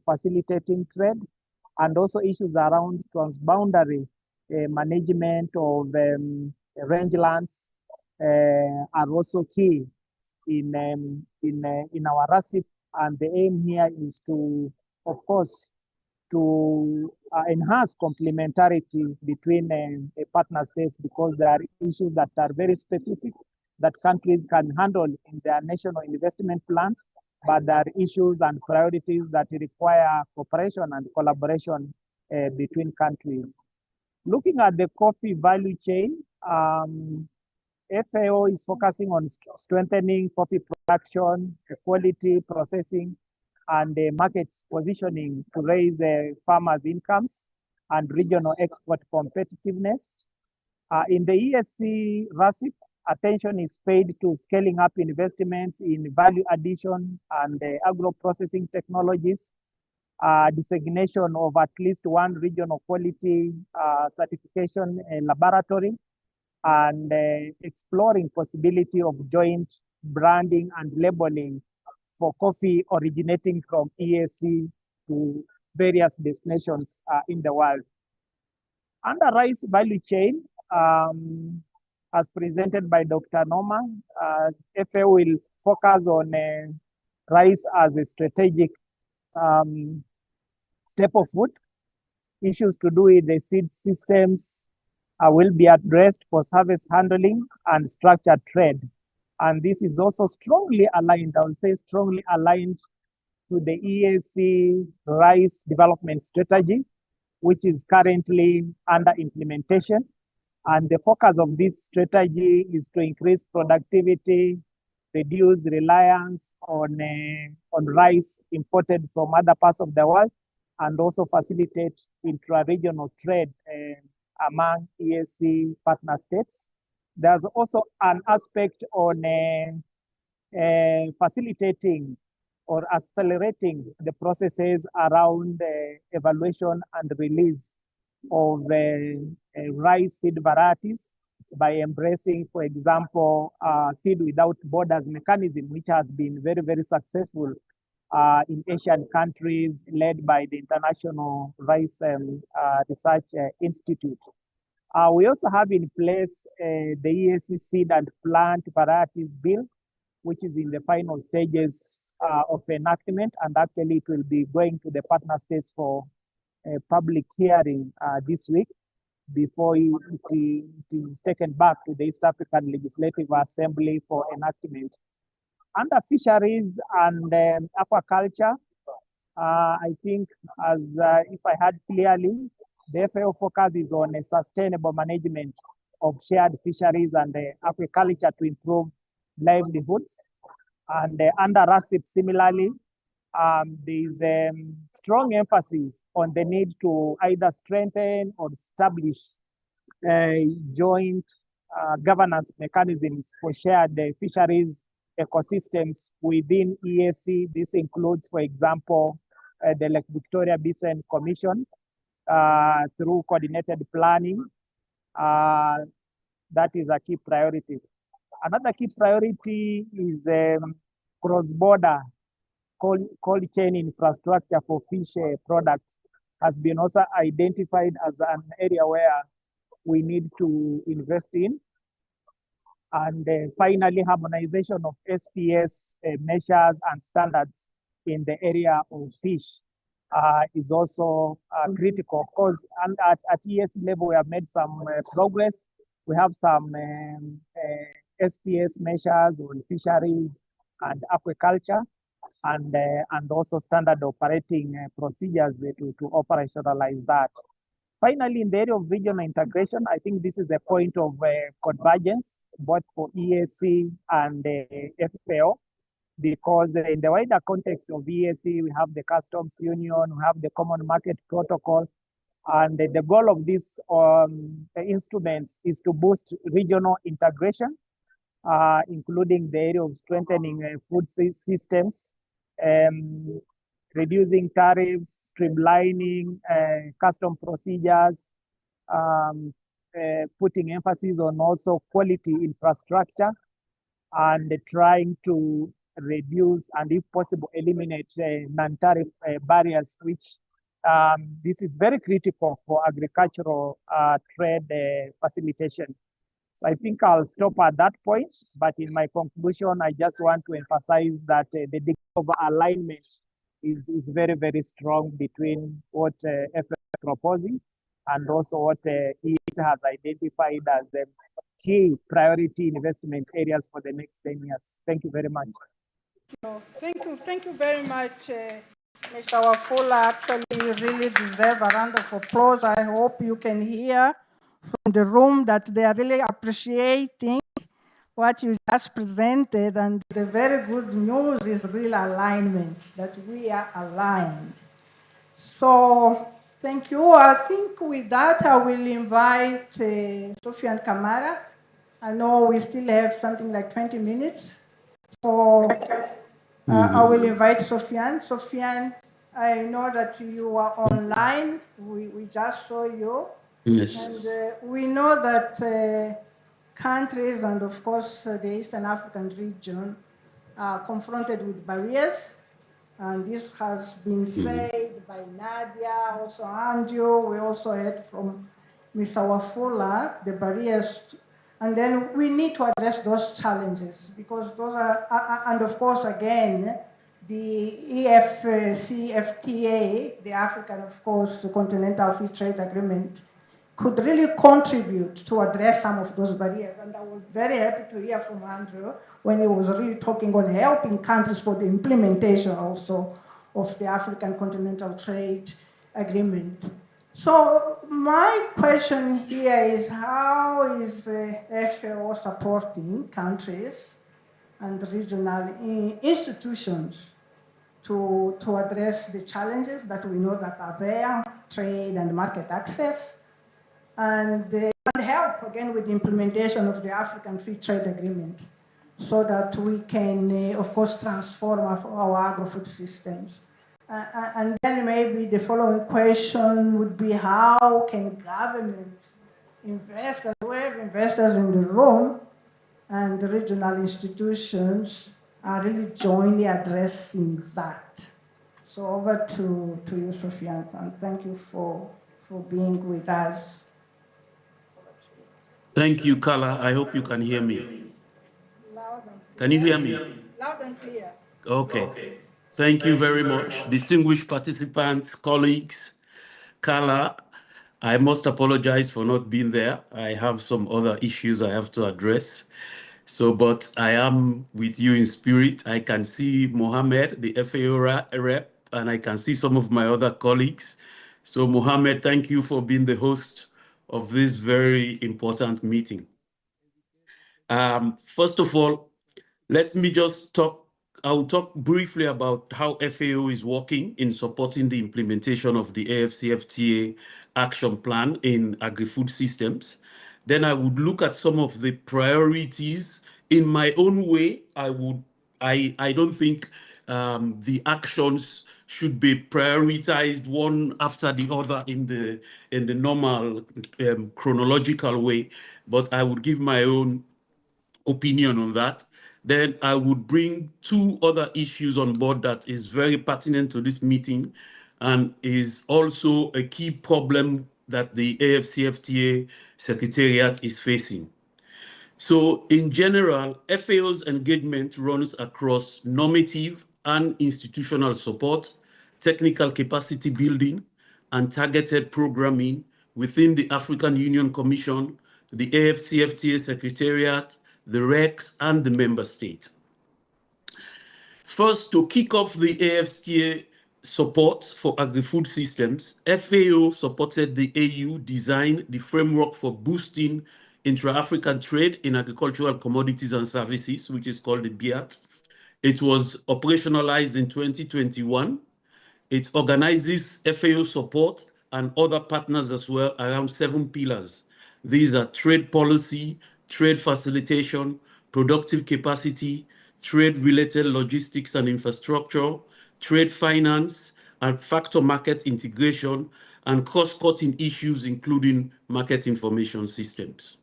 Speaker 18: facilitating trade, and also issues around transboundary management of rangelands are also key in our RACIP. And the aim here is to, of course, to enhance complementarity between partner states, because there are issues that are very specific that countries can handle in their national investment plans, but there are issues and priorities that require cooperation and collaboration between countries. Looking at the coffee value chain, FAO is focusing on strengthening coffee production, quality, processing, and market positioning to raise farmers' incomes and regional export competitiveness. In the ESC RACIP, attention is paid to scaling up investments in value addition and agro-processing technologies, designation of at least one regional quality certification laboratory, and exploring possibility of joint branding and labeling for coffee originating from ESC to various destinations in the world. Under rice value chain, as presented by Dr. Norma, FAO will focus on rice as a strategic staple food. Issues to do with the seed systems will be addressed for service handling and structured trade. And this is also strongly aligned, I would say strongly aligned to the ESC rice development strategy, which is currently under implementation. And the focus of this strategy is to increase productivity, reduce reliance on rice imported from other parts of the world, and also facilitate intra-regional trade among ESC partner states. There's also an aspect on facilitating or accelerating the processes around evaluation and release of rice seed varieties by embracing, for example, seed without borders mechanism, which has been very, very successful in Asian countries led by the International Rice Research Institute. We also have in place the ESC Seed and Plant Varieties Bill, which is in the final stages of enactment, and actually it will be going to the partner states for a public hearing this week before it is taken back to the East African Legislative Assembly for enactment. Under fisheries and aquaculture, I think, as if I heard clearly, the FAO focus is on a sustainable management of shared fisheries and aquaculture to improve livelihoods. And under RACIP, similarly, there is strong emphasis on the need to either strengthen or establish joint governance mechanisms for shared fisheries ecosystems within ESC. This includes, for example, the Lake Victoria Basin Commission through coordinated planning. That is a key priority. Another key priority is cross-border cold chain infrastructure for fish products has been also identified as an area where we need to invest in. And finally, harmonization of SPS measures and standards in the area of fish is also critical. Of course, and at ESC level, we have made some progress. We have some SPS measures on fisheries and aquaculture, and also standard operating procedures to operationalize that. Finally, in the area of regional integration, I think this is a point of convergence, both for EAC and FAO, because in the wider context of EAC, we have the customs union, we have the common market protocol, and the goal of these instruments is to boost regional integration, including the area of strengthening food systems, reducing tariffs, streamlining custom procedures, putting emphasis on also quality infrastructure, and trying to reduce and, if possible, eliminate non-tariff barriers, which this is very critical for agricultural trade facilitation. So I think I'll stop at that point, but in my conclusion, I just want to emphasize that the degree of alignment is very, very strong between what FAO is proposing and also what EAC has identified as key priority investment areas for the next 10 years. Thank you very much.
Speaker 2: Thank you very much, Mr. Wafula. Actually, you really deserve a round of applause. I hope you can hear from the room that they are really appreciating what you just presented, and the very good news is real alignment, that we are aligned. So thank you. I think with that, I will invite Sofian Kamara. I know we still have something like 20 minutes. So I will invite Sofian. Sofian, I know that you are online. We just saw you.
Speaker 19: Yes.
Speaker 2: And we know that countries and, of course, the Eastern African region are confronted with barriers. And this has been said by Nadia, also Andrew. We also heard from Mr. Wafula, the barriers. And then we need to address those challenges because those are, and of course, again, the EFCFTA, the African, of course, Continental Free Trade Agreement, could really contribute to address some of those barriers. And I was very happy to hear from Andrew when he was really talking on helping countries for the implementation also of the African Continental Trade Agreement. So my question here is, how is FAO supporting countries and regional institutions to address the challenges that we know that are there, trade and market access, and help again with the implementation of the African Free Trade Agreement so that we can, of course, transform our agri-food systems. And then maybe the following question would be, how can governments, investors, we have investors in the room, and the regional institutions are really jointly addressing that. So over to you, Sophia, and thank you for being with us.
Speaker 19: Thank you, Carla. I hope you can hear me. Can you hear me?
Speaker 2: Loud and clear.
Speaker 19: Okay. Thank you very much. Distinguished participants, colleagues, Carla, I must apologize for not being there. I have some other issues I have to address. So, but I am with you in spirit. I can see Mohammed, the FAO rep, and I can see some of my other colleagues. So, Mohammed, thank you for being the host of this very important meeting. First of all, let me just talk. I'll talk briefly about how FAO is working in supporting the implementation of the AFCFTA action plan in agri-food systems. Then I would look at some of the priorities in my own way. I don't think the actions should be prioritized one after the other in the normal chronological way, but I would give my own opinion on that. Then I would bring two other issues on board that is very pertinent to this meeting and is also a key problem that the AFCFTA Secretariat is facing. So in general, FAO's engagement runs across normative and institutional support, technical capacity building, and targeted programming within the African Union Commission, the AFCFTA Secretariat, the REX, and the member state. First, to kick off the AFCA support for agri-food systems, FAO supported the AU design the framework for boosting intra-African trade in agricultural commodities and services, which is called the BIAT. It was operationalized in 2021. It organizes FAO support and other partners as well around 7 pillars. These are trade policy, trade facilitation, productive capacity, trade-related logistics and infrastructure, trade finance, and factor market integration, and cross-cutting issues, including market information systems.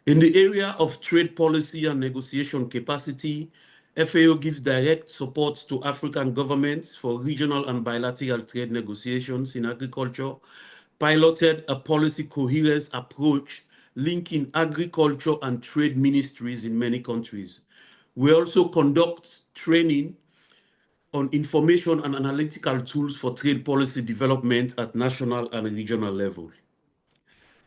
Speaker 19: In the area of trade policy and negotiation capacity, FAO gives direct support to African governments for regional and bilateral trade negotiations in agriculture, piloted a policy coherence approach linking agriculture and trade ministries in many countries. We also conduct training on information and analytical tools for trade policy development at national and regional level.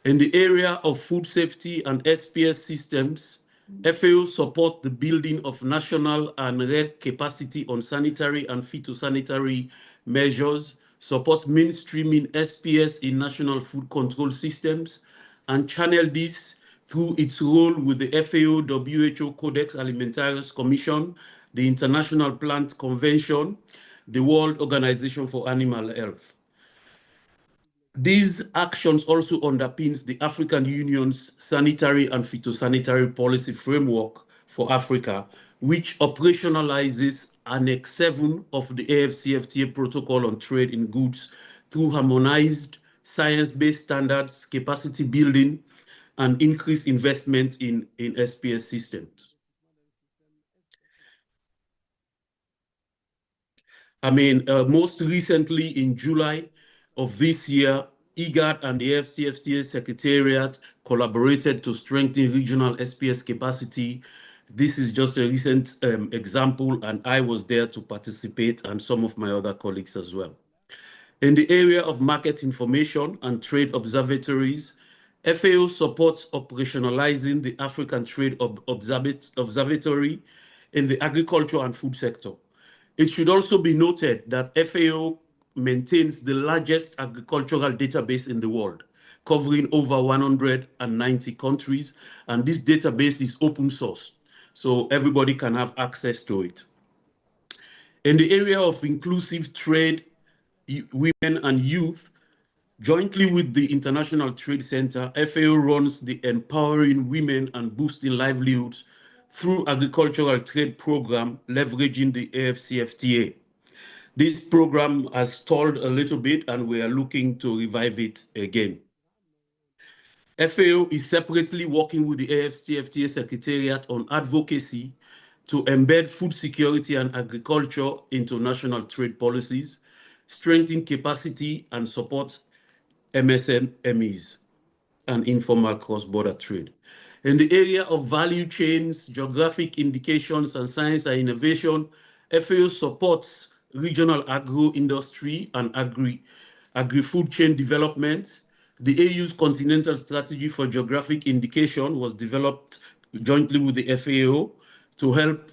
Speaker 19: In the area of food safety and SPS systems, FAO support the building of national and REC capacity on sanitary and phytosanitary measures, supports mainstreaming SPS in national food control systems, and channel this through its role with the FAO WHO Codex Alimentarius Commission, the International Plant Convention, the World Organization for Animal Health. These actions also underpins the African Union's sanitary and phytosanitary policy framework for Africa, which operationalizes Annex 7 of the AFCFTA Protocol on Trade in Goods through harmonized science-based standards, capacity building, and increased investment in SPS systems. Most recently in July of this year, IGAD and the AFCFTA Secretariat collaborated to strengthen regional SPS capacity. This is just a recent example, and I was there to participate, and some of my other colleagues as well. In the area of market information and trade observatories, FAO supports operationalizing the African Trade Observatory in the agriculture and food sector. It should also be noted that FAO maintains the largest agricultural database in the world, covering over 190 countries, and this database is open source, so everybody can have access to it. In the area of inclusive trade, women and youth, jointly with the International Trade Center, FAO runs the Empowering Women and Boosting Livelihoods through Agricultural Trade Program, leveraging the AFCFTA. This program has stalled a little bit, and we are looking to revive it again. FAO is separately working with the AFCFTA Secretariat on advocacy to embed food security and agriculture into national trade policies, strengthen capacity, and support MSMEs and informal cross-border trade. In the area of value chains, geographic indications, and science and innovation, FAO supports regional agro-industry and agri-food chain development. The AU's continental strategy for geographic indication was developed jointly with the FAO to help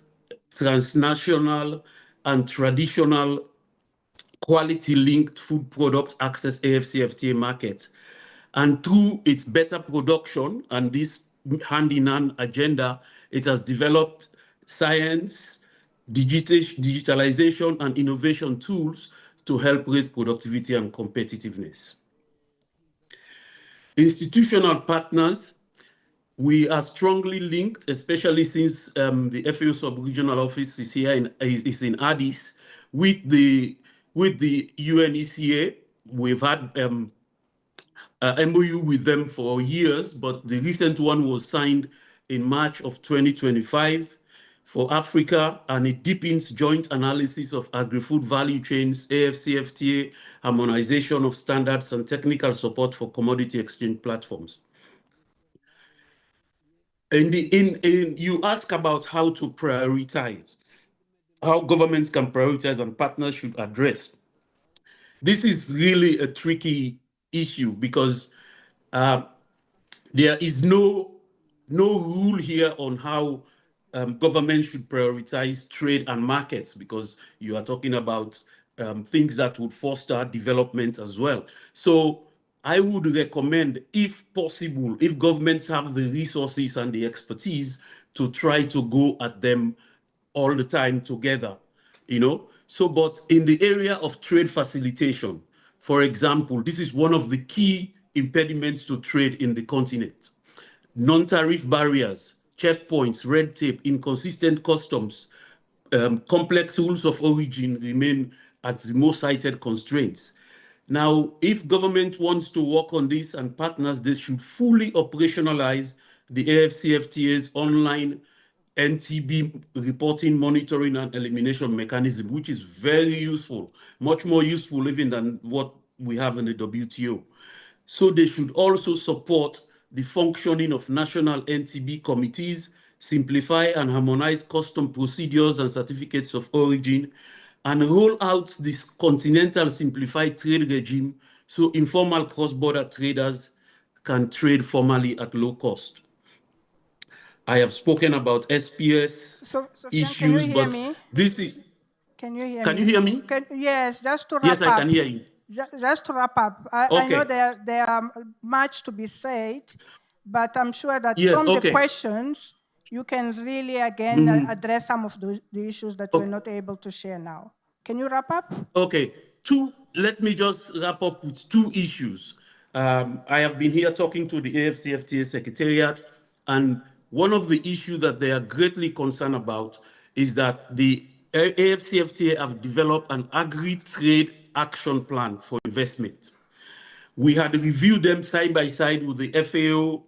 Speaker 19: transnational and traditional quality-linked food products access AFCFTA market. And through its better production and this hand-in-hand agenda, it has developed science, digitalization, and innovation tools to help raise productivity and competitiveness. Institutional partners, we are strongly linked, especially since the FAO sub-regional office is here is in Addis, with the UNECA. We've had MOU with them for years, but the recent one was signed in March of 2025 for Africa, and it deepens joint analysis of agri-food value chains, AFCFTA, harmonization of standards, and technical support for commodity exchange platforms. You ask about how to prioritize, how governments can prioritize and partners should address. This is really a tricky issue because there is no rule here on how government should prioritize trade and markets, because you are talking about things that would foster development as well. So I would recommend, if possible, if governments have the resources and the expertise, to try to go at them all the time together, you know. So, but in the area of trade facilitation, for example, this is one of the key impediments to trade in the continent. Non-tariff barriers, checkpoints, red tape, inconsistent customs, complex rules of origin remain as the most cited constraints. Now, if government wants to work on this and partners, they should fully operationalize the AFCFTA's online NTB reporting, monitoring, and elimination mechanism, which is very useful, much more useful even than what we have in the WTO. So they should also support the functioning of national NTB committees, simplify and harmonize custom procedures and certificates of origin, and roll out this continental simplified trade regime so informal cross-border traders can trade formally at low cost. I have spoken about SPS
Speaker 2: Sofian, can you
Speaker 19: issues,
Speaker 2: hear
Speaker 19: but
Speaker 2: me?
Speaker 19: this is...
Speaker 2: Can you hear
Speaker 19: Can
Speaker 2: me?
Speaker 19: you hear me?
Speaker 2: Yes, just to wrap
Speaker 19: Yes,
Speaker 2: up.
Speaker 19: I can hear you.
Speaker 2: Just to wrap up, I know
Speaker 19: Okay.
Speaker 2: there are much to be said, but I'm sure that
Speaker 19: Yes,
Speaker 2: from the
Speaker 19: okay.
Speaker 2: questions, you can really again address some of the issues that we're not able to share now. Can you wrap up?
Speaker 19: Okay, let me just wrap up with two issues. I have been here talking to the AFCFTA Secretariat, and one of the issues that they are greatly concerned about is that the AFCFTA have developed an agri-trade action plan for investment. We had reviewed them side by side with the FAO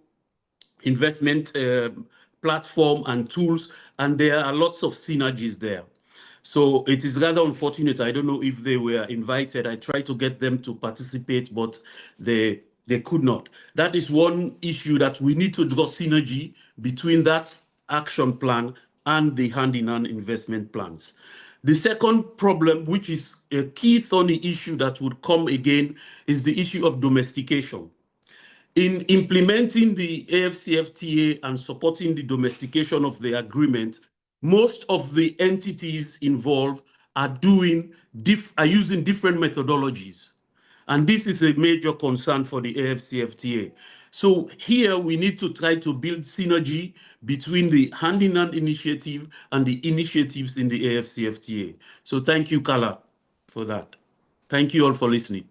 Speaker 19: investment platform and tools, and there are lots of synergies there. So it is rather unfortunate. I don't know if they were invited. I tried to get them to participate, but they could not. That is one issue that we need to draw synergy between that action plan and the hand-in-hand investment plans. The second problem, which is a key thorny issue that would come again, is the issue of domestication. In implementing the AFCFTA and supporting the domestication of the agreement, most of the entities involved are using different methodologies. And this is a major concern for the AFCFTA. So here we need to try to build synergy between the hand-in-hand initiative and the initiatives in the AFCFTA. So thank you, Kala, for that. Thank you all for listening.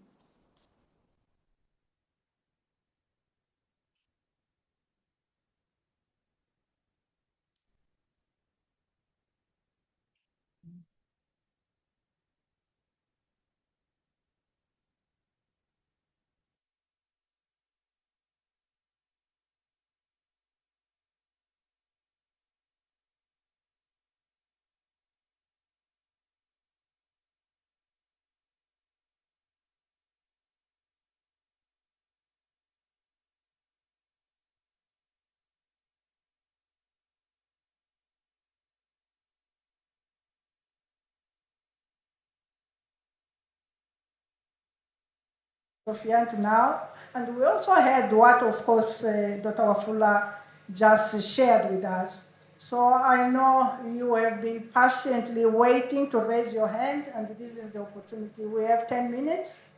Speaker 2: Sofian now, and we also had what, of course, Dr. Wafula just shared with us. So I know you have been patiently waiting to raise your hand, and this is the opportunity. We have 10 minutes,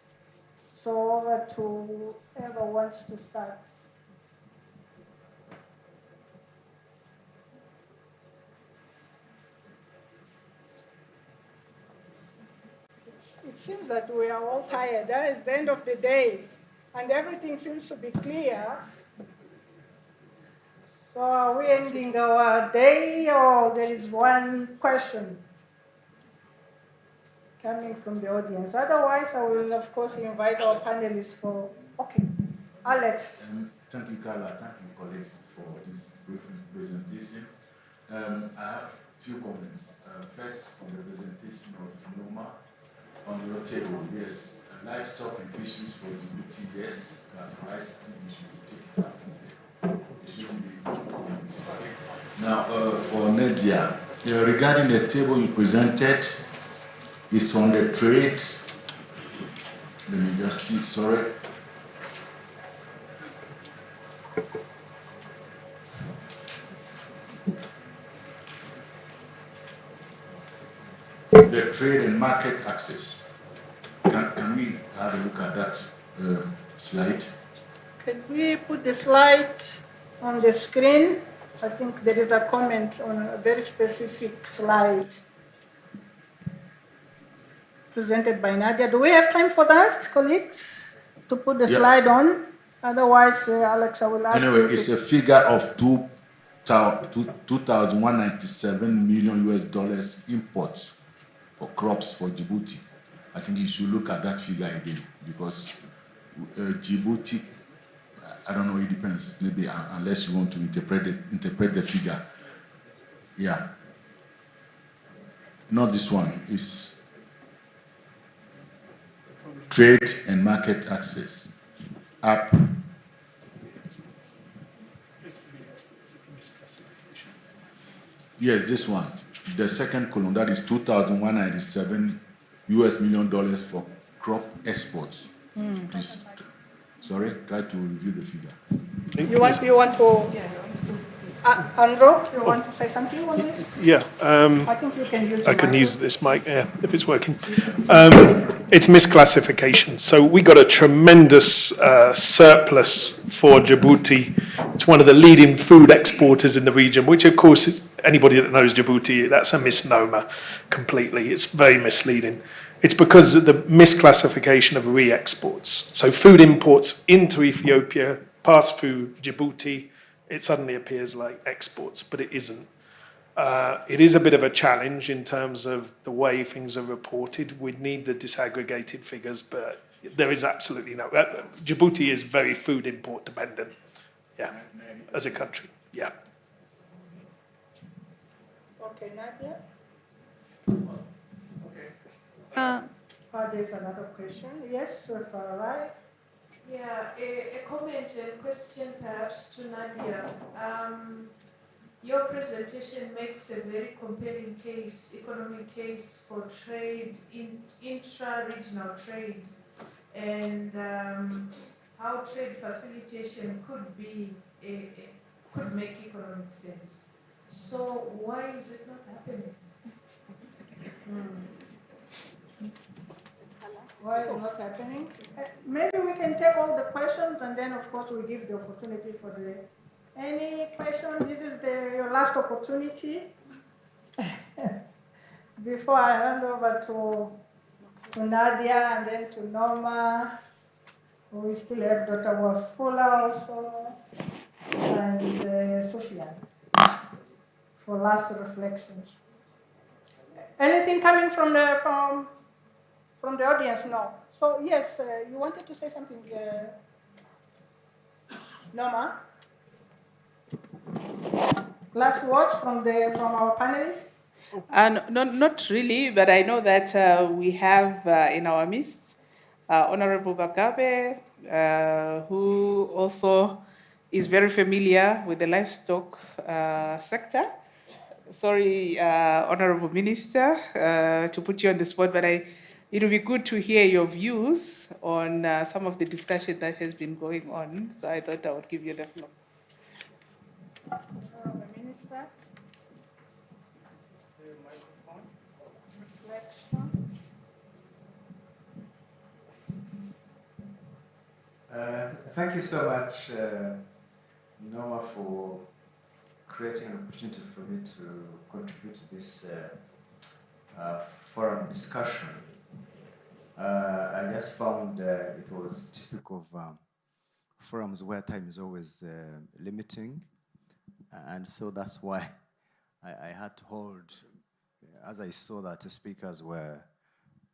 Speaker 2: so over to whoever wants to start. It seems that we are all tired. That is the end of the day, and everything seems to be clear. So are we ending our day, or there is one question coming from the audience? Otherwise, I will, of course, invite our panelists for... Okay, Alex.
Speaker 16: Thank you, Carla. Thank you, colleagues, for this brief presentation. I have a few comments. First, on the presentation of Noma on your table. Yes, livestock and fisheries for Djibouti, yes, but I think we should take it up from there. It shouldn't be comments. Now, for Nadia, regarding the table you presented, it's on the trade. Let me just see, sorry. The trade and market access. Can we have a look at that slide?
Speaker 2: Can we put the slide on the screen? I think there is a comment on a very specific slide presented by Nadia. Do we have time for that, colleagues, to put the slide on? Otherwise, Alex, I will ask you.
Speaker 16: Anyway, it's a figure of 2,197 million US dollars imports for crops for Djibouti. I think you should look at that figure again because Djibouti, I don't know, it depends, maybe unless you want to interpret the figure. Yeah. Not this one, it's trade and market access. Up. Yes, this one. The second column, that is 2,197 US million dollars for crop exports. Please, sorry, try to review the figure.
Speaker 2: You want to, Andrew, you want to say something on this?
Speaker 17: Yeah.
Speaker 2: I think you can use the
Speaker 17: I can
Speaker 2: mic.
Speaker 17: use this mic, yeah, if it's working. It's misclassification. So we got a tremendous surplus for Djibouti. It's one of the leading food exporters in the region, which of course, anybody that knows Djibouti, that's a misnomer completely. It's very misleading. It's because of the misclassification of re-exports. So food imports into Ethiopia, pass through Djibouti, it suddenly appears like exports, but it isn't. It is a bit of a challenge in terms of the way things are reported. We need the disaggregated figures, but there is absolutely no. Djibouti is very food import dependent, yeah, as a country, yeah.
Speaker 2: Okay, Nadia?
Speaker 20: Okay.
Speaker 2: There's another question. Yes, right.
Speaker 23: Yeah, a comment and question perhaps to Nadia. Your presentation makes a very compelling case, economic case for trade, intra-regional trade, and how trade facilitation could make economic sense. So why is it not happening?
Speaker 2: Why is it not happening? Maybe we can take all the questions and then, of course, we give the opportunity for the. Any question? This is your last opportunity. Before I hand over to Nadia and then to Norma, we still have Dr. Wafula also, and Sophia for last reflections. Anything coming from the audience? No. So yes, you wanted to say something, Norma? Last words from our panelists?
Speaker 12: Not really, but I know that we have in our midst Honorable Bagabe, who also is very familiar with the livestock sector. Sorry, Honorable Minister, to put you on the spot, but it will be good to hear your views on some of the discussion that has been going on. So I thought I would give you the floor.
Speaker 2: Minister.
Speaker 24: Thank you so much, Noah, for creating an opportunity for me to contribute to this forum discussion. I just found it was typical of forums where time is always limiting, and so that's why I had to hold, as I saw that the speakers were,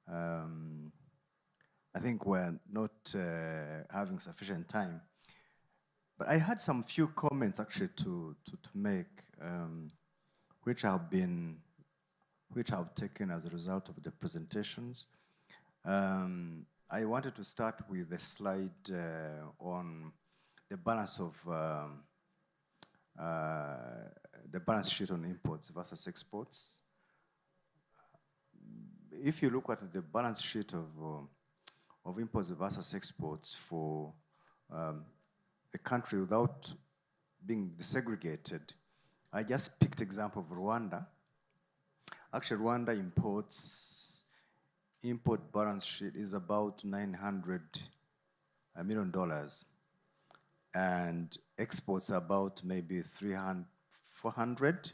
Speaker 24: I think we're not having sufficient time. But I had some few comments actually to make, which I've taken as a result of the presentations. I wanted to start with the slide on the balance of the balance sheet on imports versus exports. If you look at the balance sheet of imports versus exports for the country without being desegregated, I just picked example of Rwanda. Actually, Rwanda import balance sheet is about $900 million, and exports about maybe 300, 400.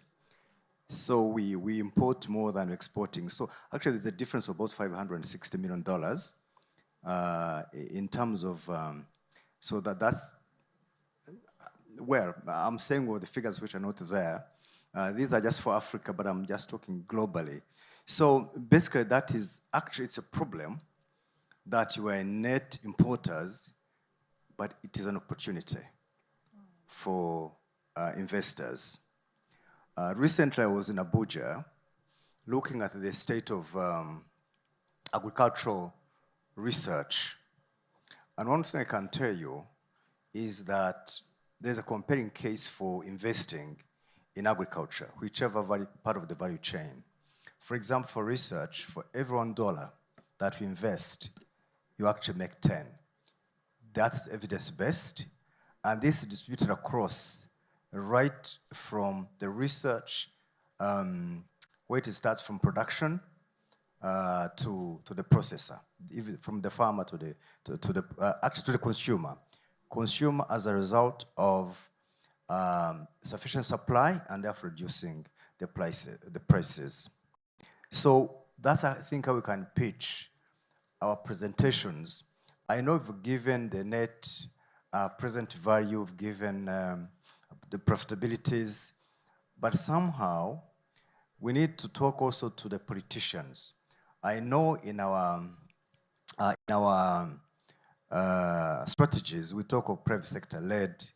Speaker 24: So we import more than exporting. So actually, there's a difference of about $560 million in terms of. So that's well, I'm saying with the figures which are not there. These are just for Africa, but I'm just talking globally. So basically, that is actually, it's a problem that you are net importers, but it is an opportunity for investors. Recently, I was in Abuja looking at the state of agricultural research. And one thing I can tell you is that there's a compelling case for investing in agriculture, whichever part of the value chain. For example, for research, for every $1 that we invest, you actually make 10. That's evidence-based, and this is distributed across right from the research, where it starts from production to the processor, even from the farmer to the consumer. Consumer as a result of sufficient supply and therefore reducing the prices. So that's, I think, how we can pitch our presentations. I know we've given the net present value, we've given the profitabilities, but somehow we need to talk also to the politicians. I know in our strategies, we talk of private sector-led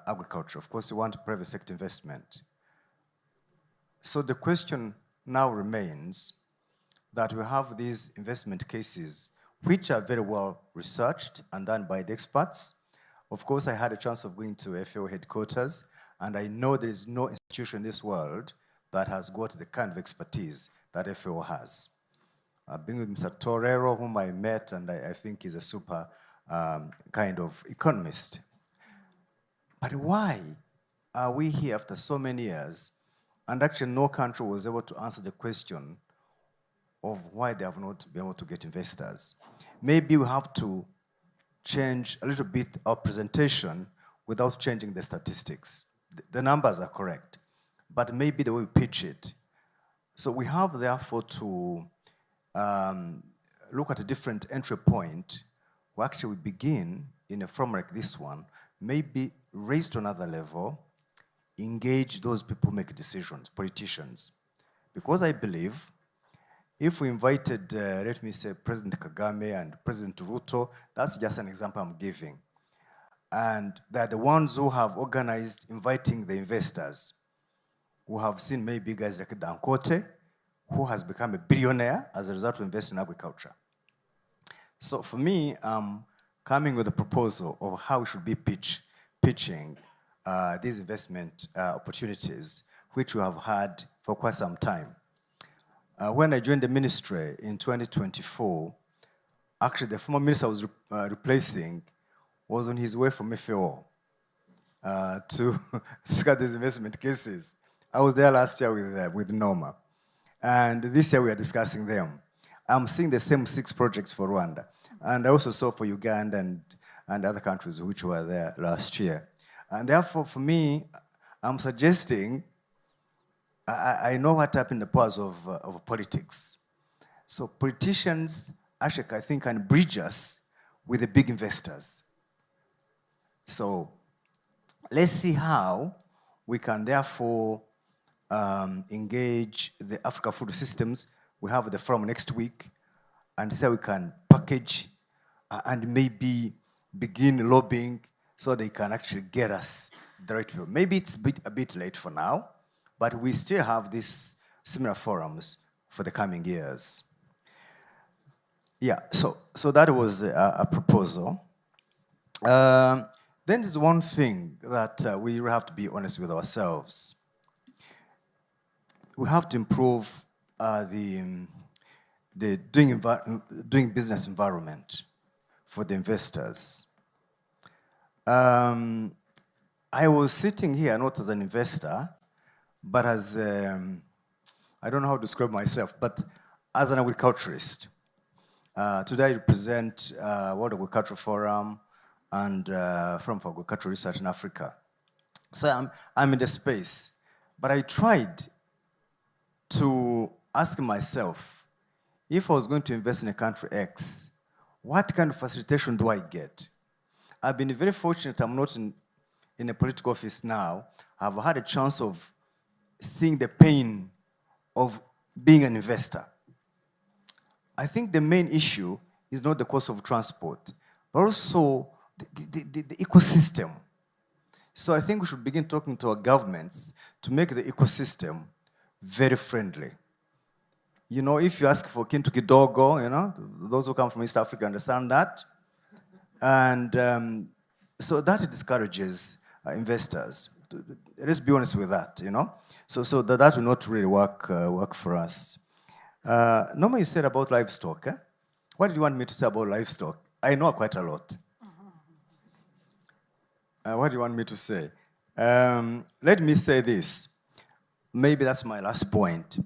Speaker 24: agriculture. Of course, we want private sector investment. So the question now remains that we have these investment cases which are very well researched and done by the experts. Of course, I had a chance of going to FAO headquarters, and I know there is no institution in this world that has got the kind of expertise that FAO has. I've been with Mr. Torero, whom I met, and I think he's a super kind of economist. But why are we here after so many years, and actually no country was able to answer the question of why they have not been able to get investors? Maybe we have to change a little bit our presentation without changing the statistics. The numbers are correct, but maybe the way we pitch it. So we have therefore to look at a different entry point where actually we begin in a forum like this one, maybe raise to another level, engage those people who make decisions, politicians. Because I believe if we invited, let me say, President Kagame and President Ruto, that's just an example I'm giving. And they're the ones who have organized inviting the investors, who have seen maybe guys like Dangote, who has become a billionaire as a result of investing in agriculture. So for me, I'm coming with a proposal of how we should be pitching these investment opportunities, which we have had for quite some time. When I joined the ministry in 2024, actually the former minister I was replacing was on his way from FAO to discuss these investment cases. I was there last year with Norma. And this year we are discussing them. I'm seeing the same 6 projects for Rwanda. And I also saw for Uganda and other countries which were there last year. And therefore, for me, I'm suggesting, I know what happened in the powers of politics. So politicians, actually, I think, can bridge us with the big investors. So let's see how we can therefore engage the Africa Food Systems. We have the forum next week, and so we can package and maybe begin lobbying so they can actually get us the right people. Maybe it's a bit late for now, but we still have these similar forums for the coming years. Yeah, so that was a proposal. Then there's one thing that we have to be honest with ourselves. We have to improve the doing business environment for the investors. I was sitting here not as an investor, but as, I don't know how to describe myself, but as an agriculturist. Today I represent World Agricultural Forum and Forum for Agricultural Research in Africa. So I'm in the space, but I tried to ask myself, if I was going to invest in a country X, what kind of facilitation do I get? I've been very fortunate I'm not in a political office now. I've had a chance of seeing the pain of being an investor. I think the main issue is not the cost of transport, but also the ecosystem. So I think we should begin talking to our governments to make the ecosystem very friendly. You know, if you ask for kintu kidogo, you know, those who come from East Africa understand that. And so that discourages investors. Let's be honest with that, you know. So that will not really work for us. Norma, you said about livestock. Eh? What did you want me to say about livestock? I know quite a lot. What do you want me to say? Let me say this. Maybe that's my last point.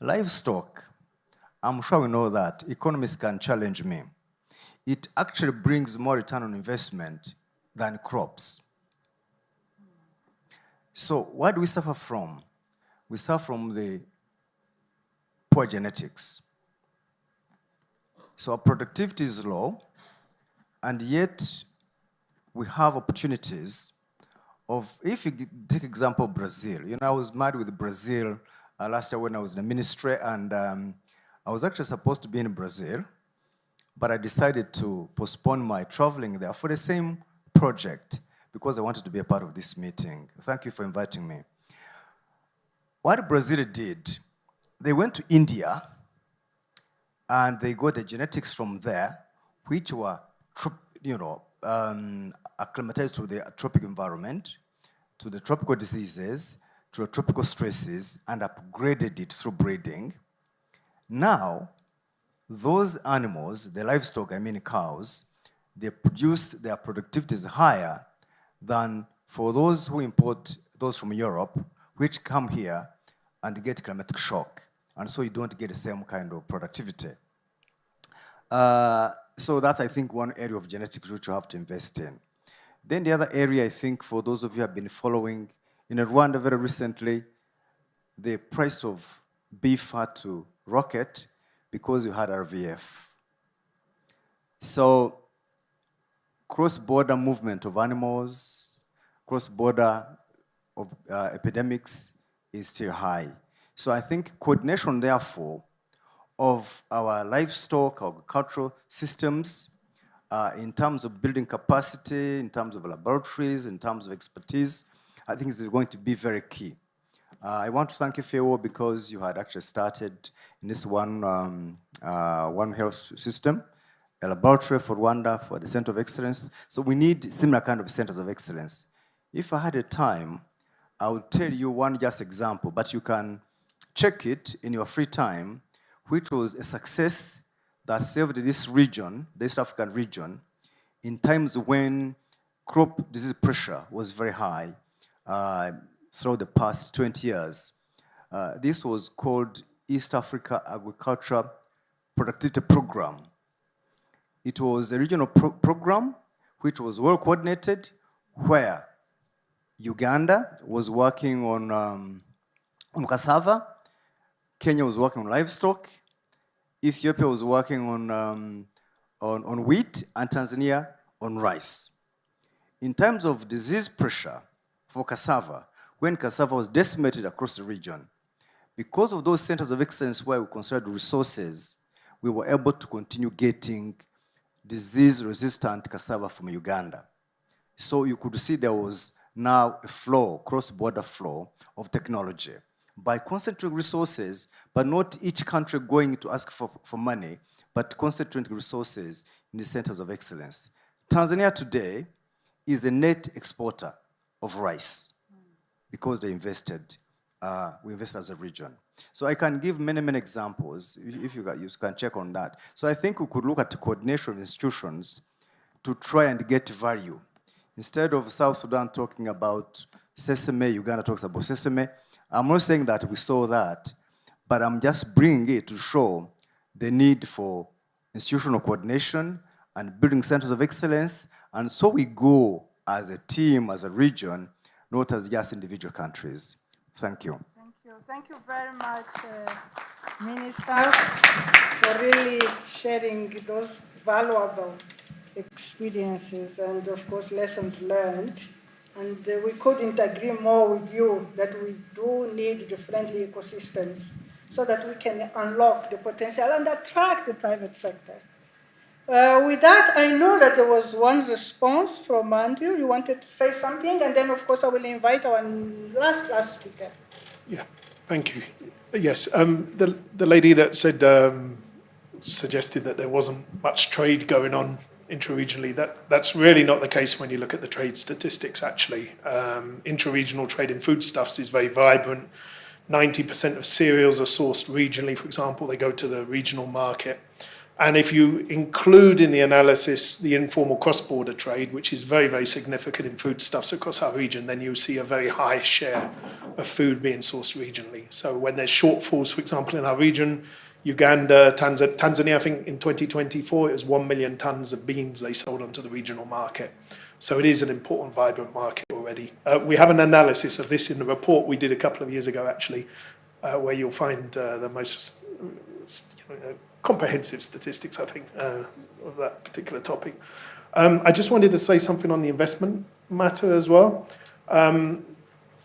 Speaker 24: Livestock, I'm sure we know that. Economists can challenge me. It actually brings more return on investment than crops. So what do we suffer from? We suffer from the poor genetics. So our productivity is low, and yet we have opportunities of, if you take example Brazil, you know, I was married with Brazil last year when I was in the ministry, and I was actually supposed to be in Brazil, but I decided to postpone my traveling there for the same project because I wanted to be a part of this meeting. Thank you for inviting me. What Brazil did, they went to India and they got the genetics from there, which were, you know, acclimatized to the tropical environment, to the tropical diseases, to the tropical stresses, and upgraded it through breeding. Now, those animals, the livestock, I mean cows, they produce, their productivity is higher than for those who import those from Europe, which come here and get climatic shock. And so you don't get the same kind of productivity. So that's, I think, one area of genetics which you have to invest in. Then the other area, I think, for those of you who have been following, in Rwanda very recently, the price of beef had to rocket because you had RVF. So cross-border movement of animals, cross-border of epidemics is still high. So I think coordination, therefore, of our livestock, our agricultural systems, in terms of building capacity, in terms of laboratories, in terms of expertise, I think is going to be very key. I want to thank FAO because you had actually started in this one health system, a laboratory for Rwanda, for the Center of Excellence. So we need similar kind of centers of excellence. If I had a time, I would tell you one just example, but you can check it in your free time, which was a success that saved this region, the East African region, in times when crop disease pressure was very high throughout the past 20 years. This was called East Africa Agriculture Productivity Program. It was a regional program which was well coordinated, where Uganda was working on cassava, Kenya was working on livestock, Ethiopia was working on wheat, and Tanzania on rice. In terms of disease pressure for cassava, when cassava was decimated across the region, because of those centers of excellence where we considered resources, we were able to continue getting disease-resistant cassava from Uganda. So you could see there was now a flow, cross-border flow of technology. By concentrating resources, but not each country going to ask for money, but concentrating resources in the centers of excellence. Tanzania today is a net exporter of rice because they invested, we invested as a region. So I can give many, many examples, if you can check on that. So I think we could look at the coordination of institutions to try and get value. Instead of South Sudan talking about sesame, Uganda talks about sesame. I'm not saying that we saw that, but I'm just bringing it to show the need for institutional coordination and building centers of excellence. And so we go as a team, as a region, not as just individual countries. Thank you.
Speaker 2: Thank you. Thank you very much, Minister, for really sharing those valuable experiences and, of course, lessons learned. And we couldn't agree more with you that we do need the friendly ecosystems so that we can unlock the potential and attract the private sector. With that, I know that there was one response from Andrew. You wanted to say something, and then, of course, I will invite our last speaker.
Speaker 17: Yeah, thank you. Yes, the lady that said, suggested that there wasn't much trade going on intra-regionally, that's really not the case when you look at the trade statistics, actually. Intra-regional trade in foodstuffs is very vibrant. 90% of cereals are sourced regionally, for example. They go to the regional market. And if you include in the analysis the informal cross-border trade, which is very, very significant in foodstuffs across our region, then you see a very high share of food being sourced regionally. So when there's shortfalls, for example, in our region, Uganda, Tanzania, I think in 2024, it was 1 million tons of beans they sold onto the regional market. So it is an important, vibrant market already. We have an analysis of this in the report we did a couple of years ago, actually, where you'll find the most comprehensive statistics, I think, of that particular topic. I just wanted to say something on the investment matter as well.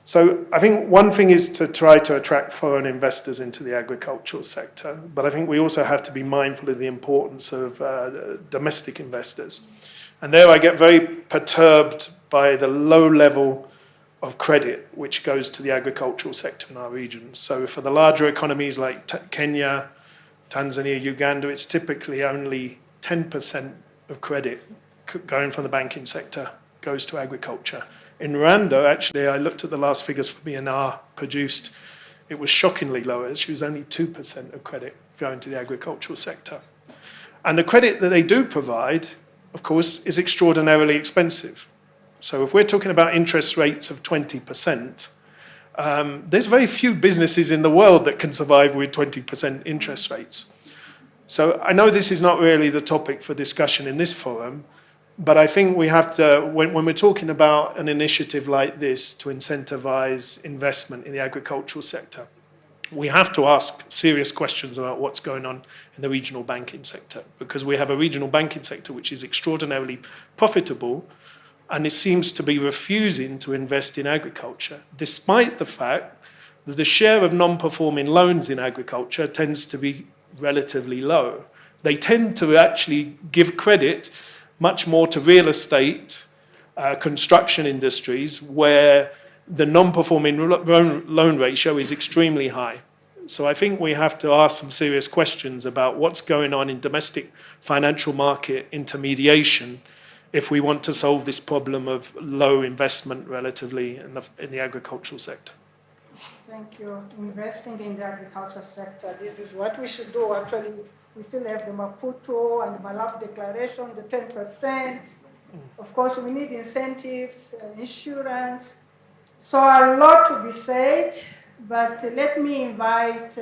Speaker 17: So I think one thing is to try to attract foreign investors into the agricultural sector, but I think we also have to be mindful of the importance of domestic investors. And there I get very perturbed by the low level of credit which goes to the agricultural sector in our region. So for the larger economies like Kenya, Tanzania, Uganda, it's typically only 10% of credit going from the banking sector goes to agriculture. In Rwanda, actually, I looked at the last figures for BNR produced. It was shockingly low. It was only 2% of credit going to the agricultural sector. And the credit that they do provide, of course, is extraordinarily expensive. So if we're talking about interest rates of 20%, there's very few businesses in the world that can survive with 20% interest rates. So I know this is not really the topic for discussion in this forum, but I think we have to, when we're talking about an initiative like this to incentivize investment in the agricultural sector, we have to ask serious questions about what's going on in the regional banking sector, because we have a regional banking sector which is extraordinarily profitable, and it seems to be refusing to invest in agriculture, despite the fact that the share of non-performing loans in agriculture tends to be relatively low. They tend to actually give credit much more to real estate, construction industries, where the non-performing loan ratio is extremely high. So I think we have to ask some serious questions about what's going on in domestic financial market intermediation if we want to solve this problem of low investment relatively in the agricultural sector.
Speaker 2: Thank you. Investing in the agriculture sector, this is what we should do. Actually, we still have the Maputo and the Malaf Declaration, the 10%. Of course, we need incentives, insurance. So a lot to be said, but let me invite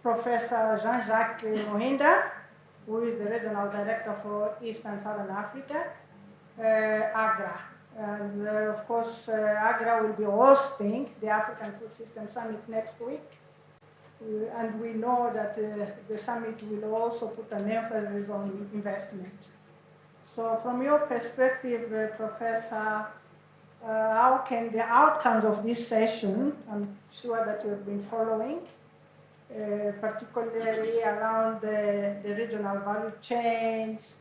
Speaker 2: Professor Jean-Jacques Mohinda, who is the Regional Director for East and Southern Africa, AGRA. And of course, AGRA will be hosting the African Food System Summit next week. And we know that the summit will also put an emphasis on investment. So from your perspective, Professor, how can the outcomes of this session, I'm sure that you've been following, particularly around the regional value chains,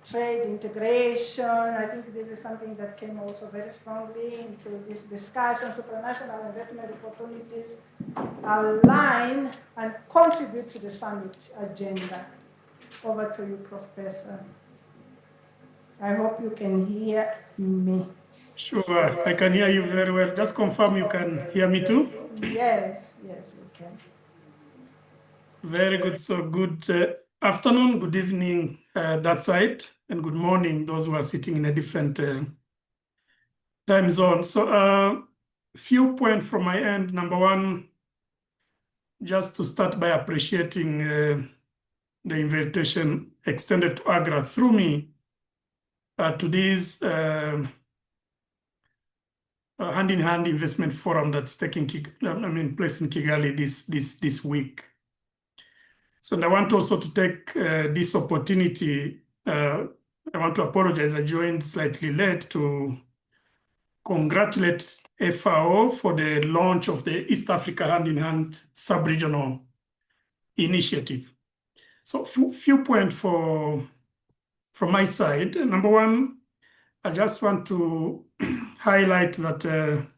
Speaker 3: trade integration. I think this is something that came also very strongly into this discussion. Supranational investment opportunities align and contribute to the summit agenda. Over to you, Professor. I hope you can hear me.
Speaker 15: Sure, I can hear you very well. Just confirm you can hear me too?
Speaker 3: Yes, yes, we can.
Speaker 15: Very good. So good afternoon, good evening that side, and good morning those who are sitting in a different time zone. So few points from my end. Number one, just to start by appreciating the invitation extended to Agra through me to this hand-in-hand investment forum that's taking place in Kigali this week. So I want also to take this opportunity. I want to apologize. I joined slightly late to congratulate FAO for the launch of the East Africa Hand-in-Hand Sub-Regional Initiative. So few points from my side. Number one, I just want to highlight that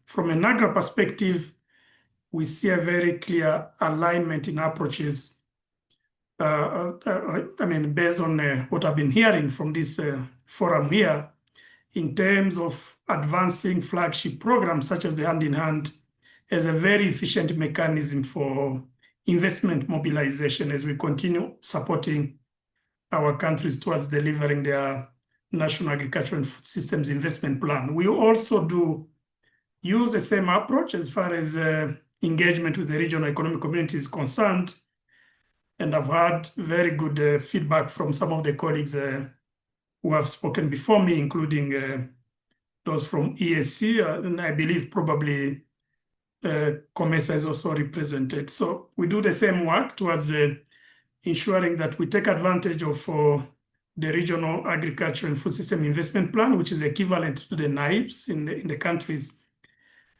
Speaker 15: from an Agra perspective, we see a very clear alignment in approaches. Based on what I've been hearing from this forum here, in terms of advancing flagship programs such as the Hand-in-Hand as a very efficient mechanism for investment mobilization as we continue supporting our countries towards delivering their National Agricultural and Food Systems Investment Plan. We also do use the same approach as far as engagement with the regional economic community is concerned. And I've had very good feedback from some of the colleagues who have spoken before me, including those from ESC, and I believe probably COMESA is also represented. So we do the same work towards ensuring that we take advantage of the Regional Agriculture and Food System Investment Plan, which is equivalent to the NAIPS in the countries.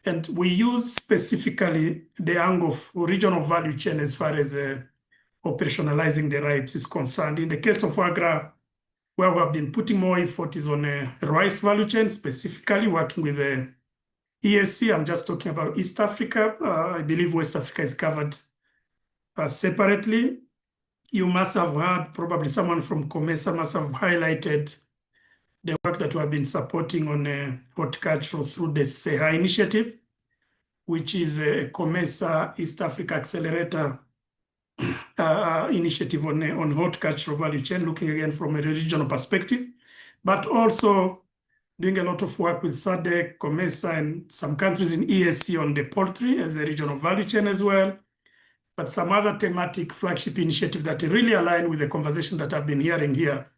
Speaker 15: And we use specifically the angle of regional value chain as far as operationalizing the rights is concerned. In the case of Agra, where we have been putting more effort is on a rice value chain, specifically working with the ESC. I'm just talking about East Africa. I believe West Africa is covered separately. You must have heard, probably someone from COMESA must have highlighted the work that we have been supporting on horticulture through the SEHA initiative, which is a COMESA East Africa Accelerator initiative on horticultural value chain, looking again from a regional perspective, but also doing a lot of work with SADC, COMESA, and some countries in ESC on the poultry as a regional value chain as well, but some other thematic flagship initiatives that really align with the conversation that I've been hearing here,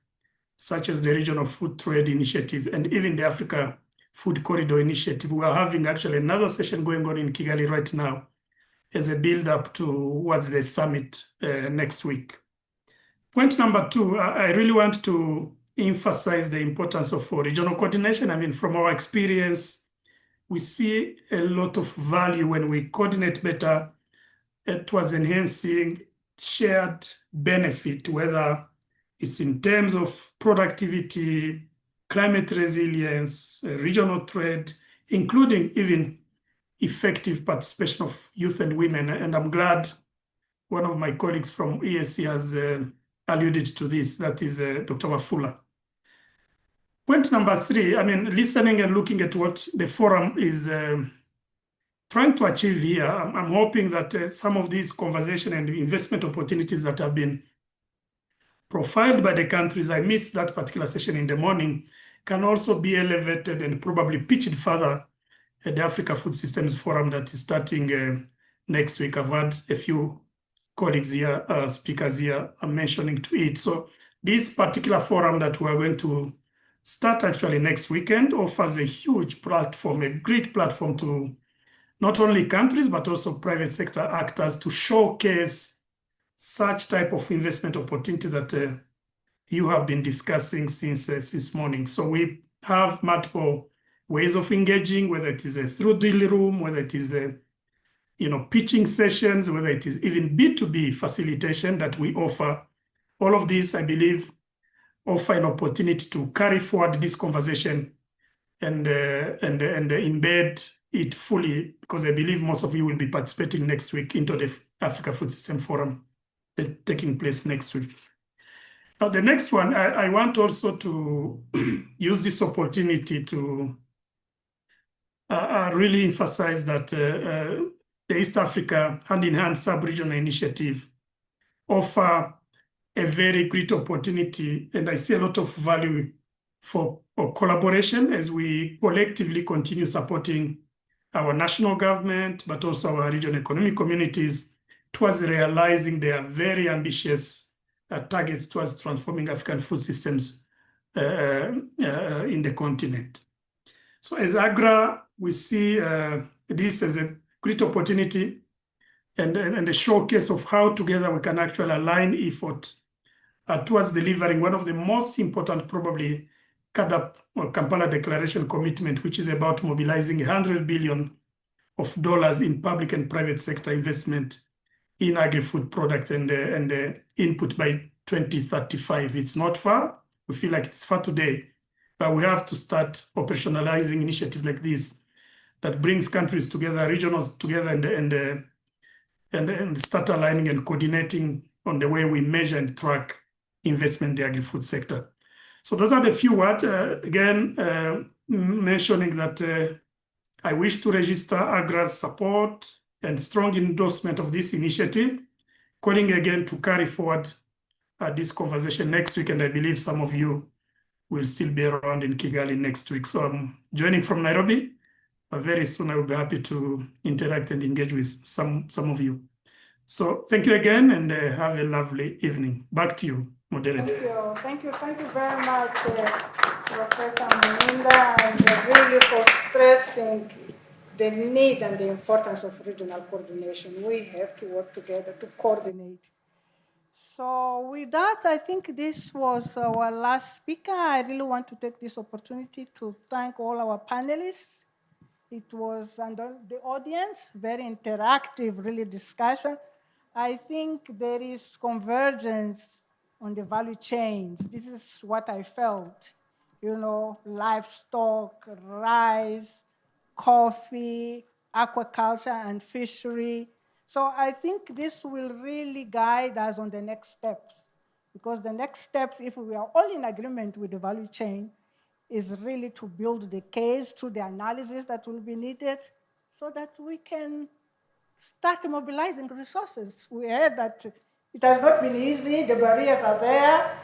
Speaker 15: such as the Regional Food Trade Initiative and even the Africa Food Corridor Initiative. We are having actually another session going on in Kigali right now as a build-up towards the summit next week. Point number two, I really want to emphasize the importance of regional coordination. I mean, from our experience, we see a lot of value when we coordinate better towards enhancing shared benefit, whether it's in terms of productivity, climate resilience, regional trade, including even effective participation of youth and women. And I'm glad one of my colleagues from ESC has alluded to this, that is Dr. Wafula. Point number three, I mean, listening and looking at what the forum is trying to achieve here, I'm hoping that some of these conversation and investment opportunities that have been profiled by the countries, I missed that particular session in the morning, can also be elevated and probably pitched further at the Africa Food Systems Forum that is starting next week. I've had a few colleagues here, speakers here, mentioning to it. So this particular forum that we're going to start actually next weekend offers a huge platform, a great platform to not only countries, but also private sector actors to showcase such type of investment opportunity that you have been discussing since morning. So we have multiple ways of engaging, whether it is through deal room, whether it is pitching sessions, whether it is even B2B facilitation that we offer. All of this, I believe, offer an opportunity to carry forward this conversation and embed it fully, because I believe most of you will be participating next week into the Africa Food System Forum taking place next week. Now, the next one, I want also to use this opportunity to really emphasize that the East Africa Hand-in-Hand Sub-Regional Initiative offer a very great opportunity, and I see a lot of value for collaboration as we collectively continue supporting our national government, but also our regional economic communities towards realizing their very ambitious targets towards transforming African food systems in the continent. So as AGRA, we see this as a great opportunity and a showcase of how together we can actually align effort towards delivering one of the most important, probably, CADAP or Kampala Declaration commitment, which is about mobilizing $100 billion in public and private sector investment in agri-food product and input by 2035. It's not far. We feel like it's far today, but we have to start operationalizing initiatives like this that brings countries together, regionals together, and start aligning and coordinating on the way we measure and track investment in the agri-food sector. So those are the few words, again, mentioning that I wish to register AGRA's support and strong endorsement of this initiative, calling again to carry forward this conversation next week, and I believe some of you will still be around in Kigali next week. So I'm joining from Nairobi, but very soon I will be happy to interact and engage with some of you. So thank you again, and have a lovely evening. Back to you, moderator.
Speaker 2: Thank you very much, Professor Muninda, and really for stressing the need and the importance of regional coordination. We have to work together to coordinate. So with that, I think this was our last speaker. I really want to take this opportunity to thank all our panelists. It was, and the audience, very interactive, really discussion. I think there is convergence on the value chains. This is what I felt. You know, livestock, rice, coffee, aquaculture, and fishery. So I think this will really guide us on the next steps, because the next steps, if we are all in agreement with the value chain, is really to build the case through the analysis that will be needed so that we can start mobilizing resources. We heard that it has not been easy, the barriers are there,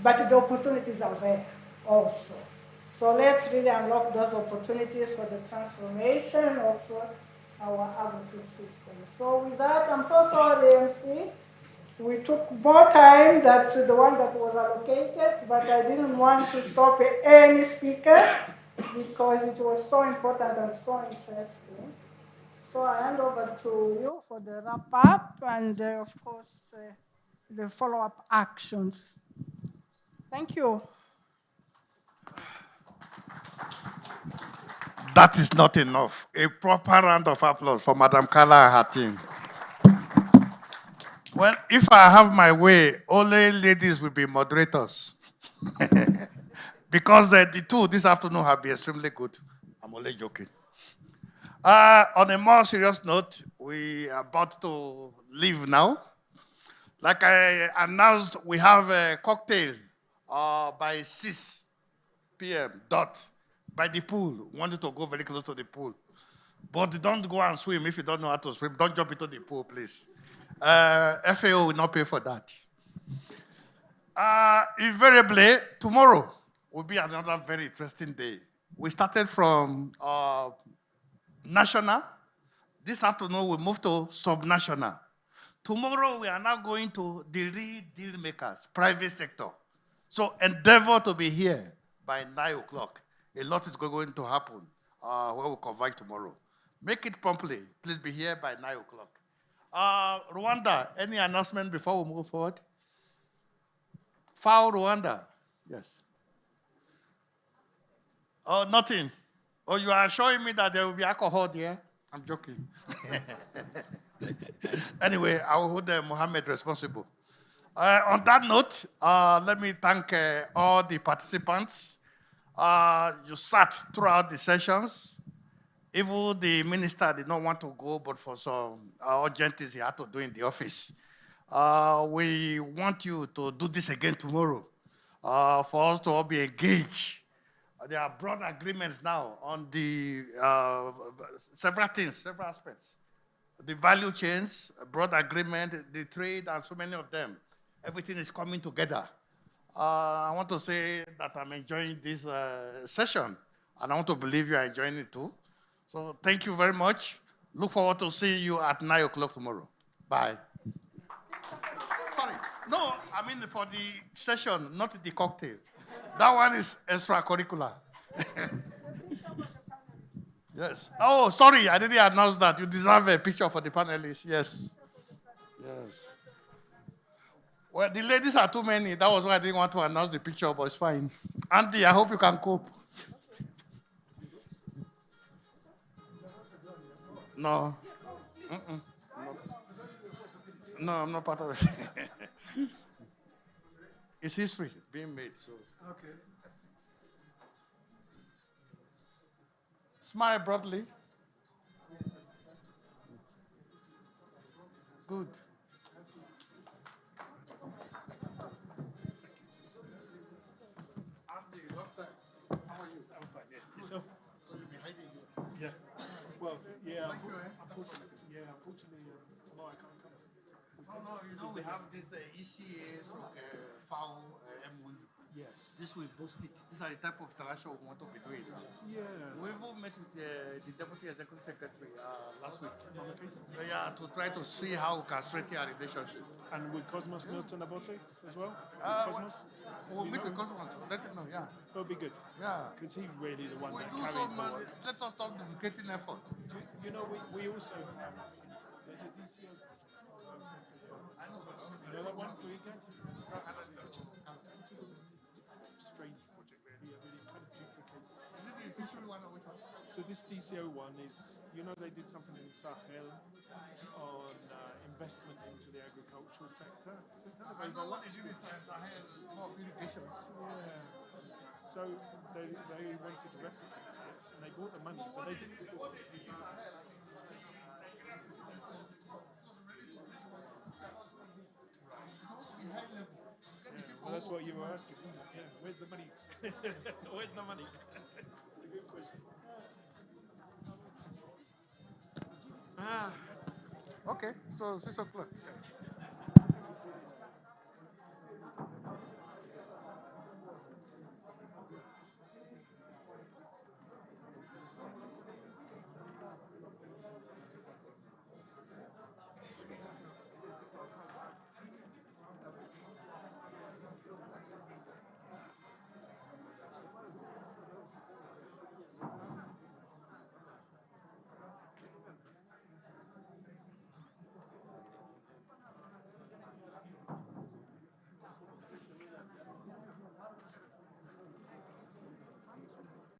Speaker 2: but the opportunities are there also. So let's really unlock those opportunities for the transformation of our agri-food system. So with that, I'm so sorry, MC. We took more time than the one that was allocated, but I didn't want to stop any speaker because it was so important and so interesting. So I hand over to you for the wrap-up and, of course, the follow-up actions. Thank you.
Speaker 9: That is not enough. A proper round of applause for Madam Kala and her team. Well, if I have my way, only ladies will be moderators. Because the two this afternoon have been extremely good. I'm only joking. On a more serious note, we are about to leave now. Like I announced, we have a cocktail by 6 p.m. by the pool. We wanted to go very close to the pool. But don't go and swim if you don't know how to swim. Don't jump into the pool, please. FAO will not pay for that. Invariably, tomorrow will be another very interesting day. We started from national. This afternoon, we move to subnational. Tomorrow, we are now going to the real deal makers, private sector. So endeavor to be here by 9 o'clock. A lot is going to happen when we convene tomorrow. Make it promptly. Please be here by 9 o'clock. Rwanda, any announcement before we move forward? FAO Rwanda, yes. Oh, nothing. Oh, you are showing me that there will be alcohol there? I'm joking. Anyway, I will hold Mohammed responsible. On that note, let me thank all the participants. You sat throughout the sessions. Even the minister did not want to go, but for some urgencies he had to do in the office. We want you to do this again tomorrow for us to all be engaged. There are broad agreements now on the several things, several aspects. The value chains, broad agreement, the trade, and so many of them. Everything is coming together. I want to say that I'm enjoying this session, and I want to believe you are enjoying it too. So thank you very much. Look forward to seeing you at 9 o'clock tomorrow. Bye. Sorry. No, I mean for the session, not the cocktail. That one is extracurricular. Yes. Oh, sorry, I didn't announce that. You deserve a picture for the panelists. Yes. Yes. Well, the ladies are too many. That was why I didn't want to announce the picture, but it's fine. Andy, I hope you can cope. No. Mm-mm. No, I'm not part of it. It's history being made, so. Okay. Smile broadly. Good. Andy, long time. How are you? I'm fine. Yeah. Yourself? So you'll be hiding here.
Speaker 17: Yeah. Well, yeah.
Speaker 9: Thank you,
Speaker 17: Unfortunately, tomorrow I can't come.
Speaker 9: No, you know we have this ECA, FAO, MOU.
Speaker 17: Yes.
Speaker 9: This will boost it. These are the type of interaction we want to be doing.
Speaker 17: Yeah.
Speaker 9: We even met with the Deputy Executive Secretary last week.
Speaker 17: Okay.
Speaker 9: Yeah, to try to see how we can strengthen our relationship.
Speaker 17: And with Cosmos Milton Abote as well? Cosmos?
Speaker 9: We'll meet the Cosmos. Let him know, yeah.
Speaker 17: That'll be good.
Speaker 9: Yeah.
Speaker 17: Because he's really the one
Speaker 9: We
Speaker 17: that
Speaker 9: do
Speaker 17: carries
Speaker 9: some,
Speaker 17: the work.
Speaker 9: let us stop duplicating effort.
Speaker 17: You know, we also have, there's a DCO project. You know that one for you guys? Which is a strange project, really. I mean, it kind of duplicates.
Speaker 9: Is it the fishery one or which one?
Speaker 17: So this DCO one is, you know, they did something in Sahel on investment into the agricultural sector. So it kind of
Speaker 9: I know what
Speaker 17: overlaps
Speaker 9: they do in Sahel, more of irrigation.
Speaker 17: Yeah. So they wanted to replicate it, and they bought the money, but they didn't. Well, that's what you were asking, isn't it? Yeah. Where's the money? Where's the money? It's a good question.
Speaker 9: Okay, so 6 o'clock.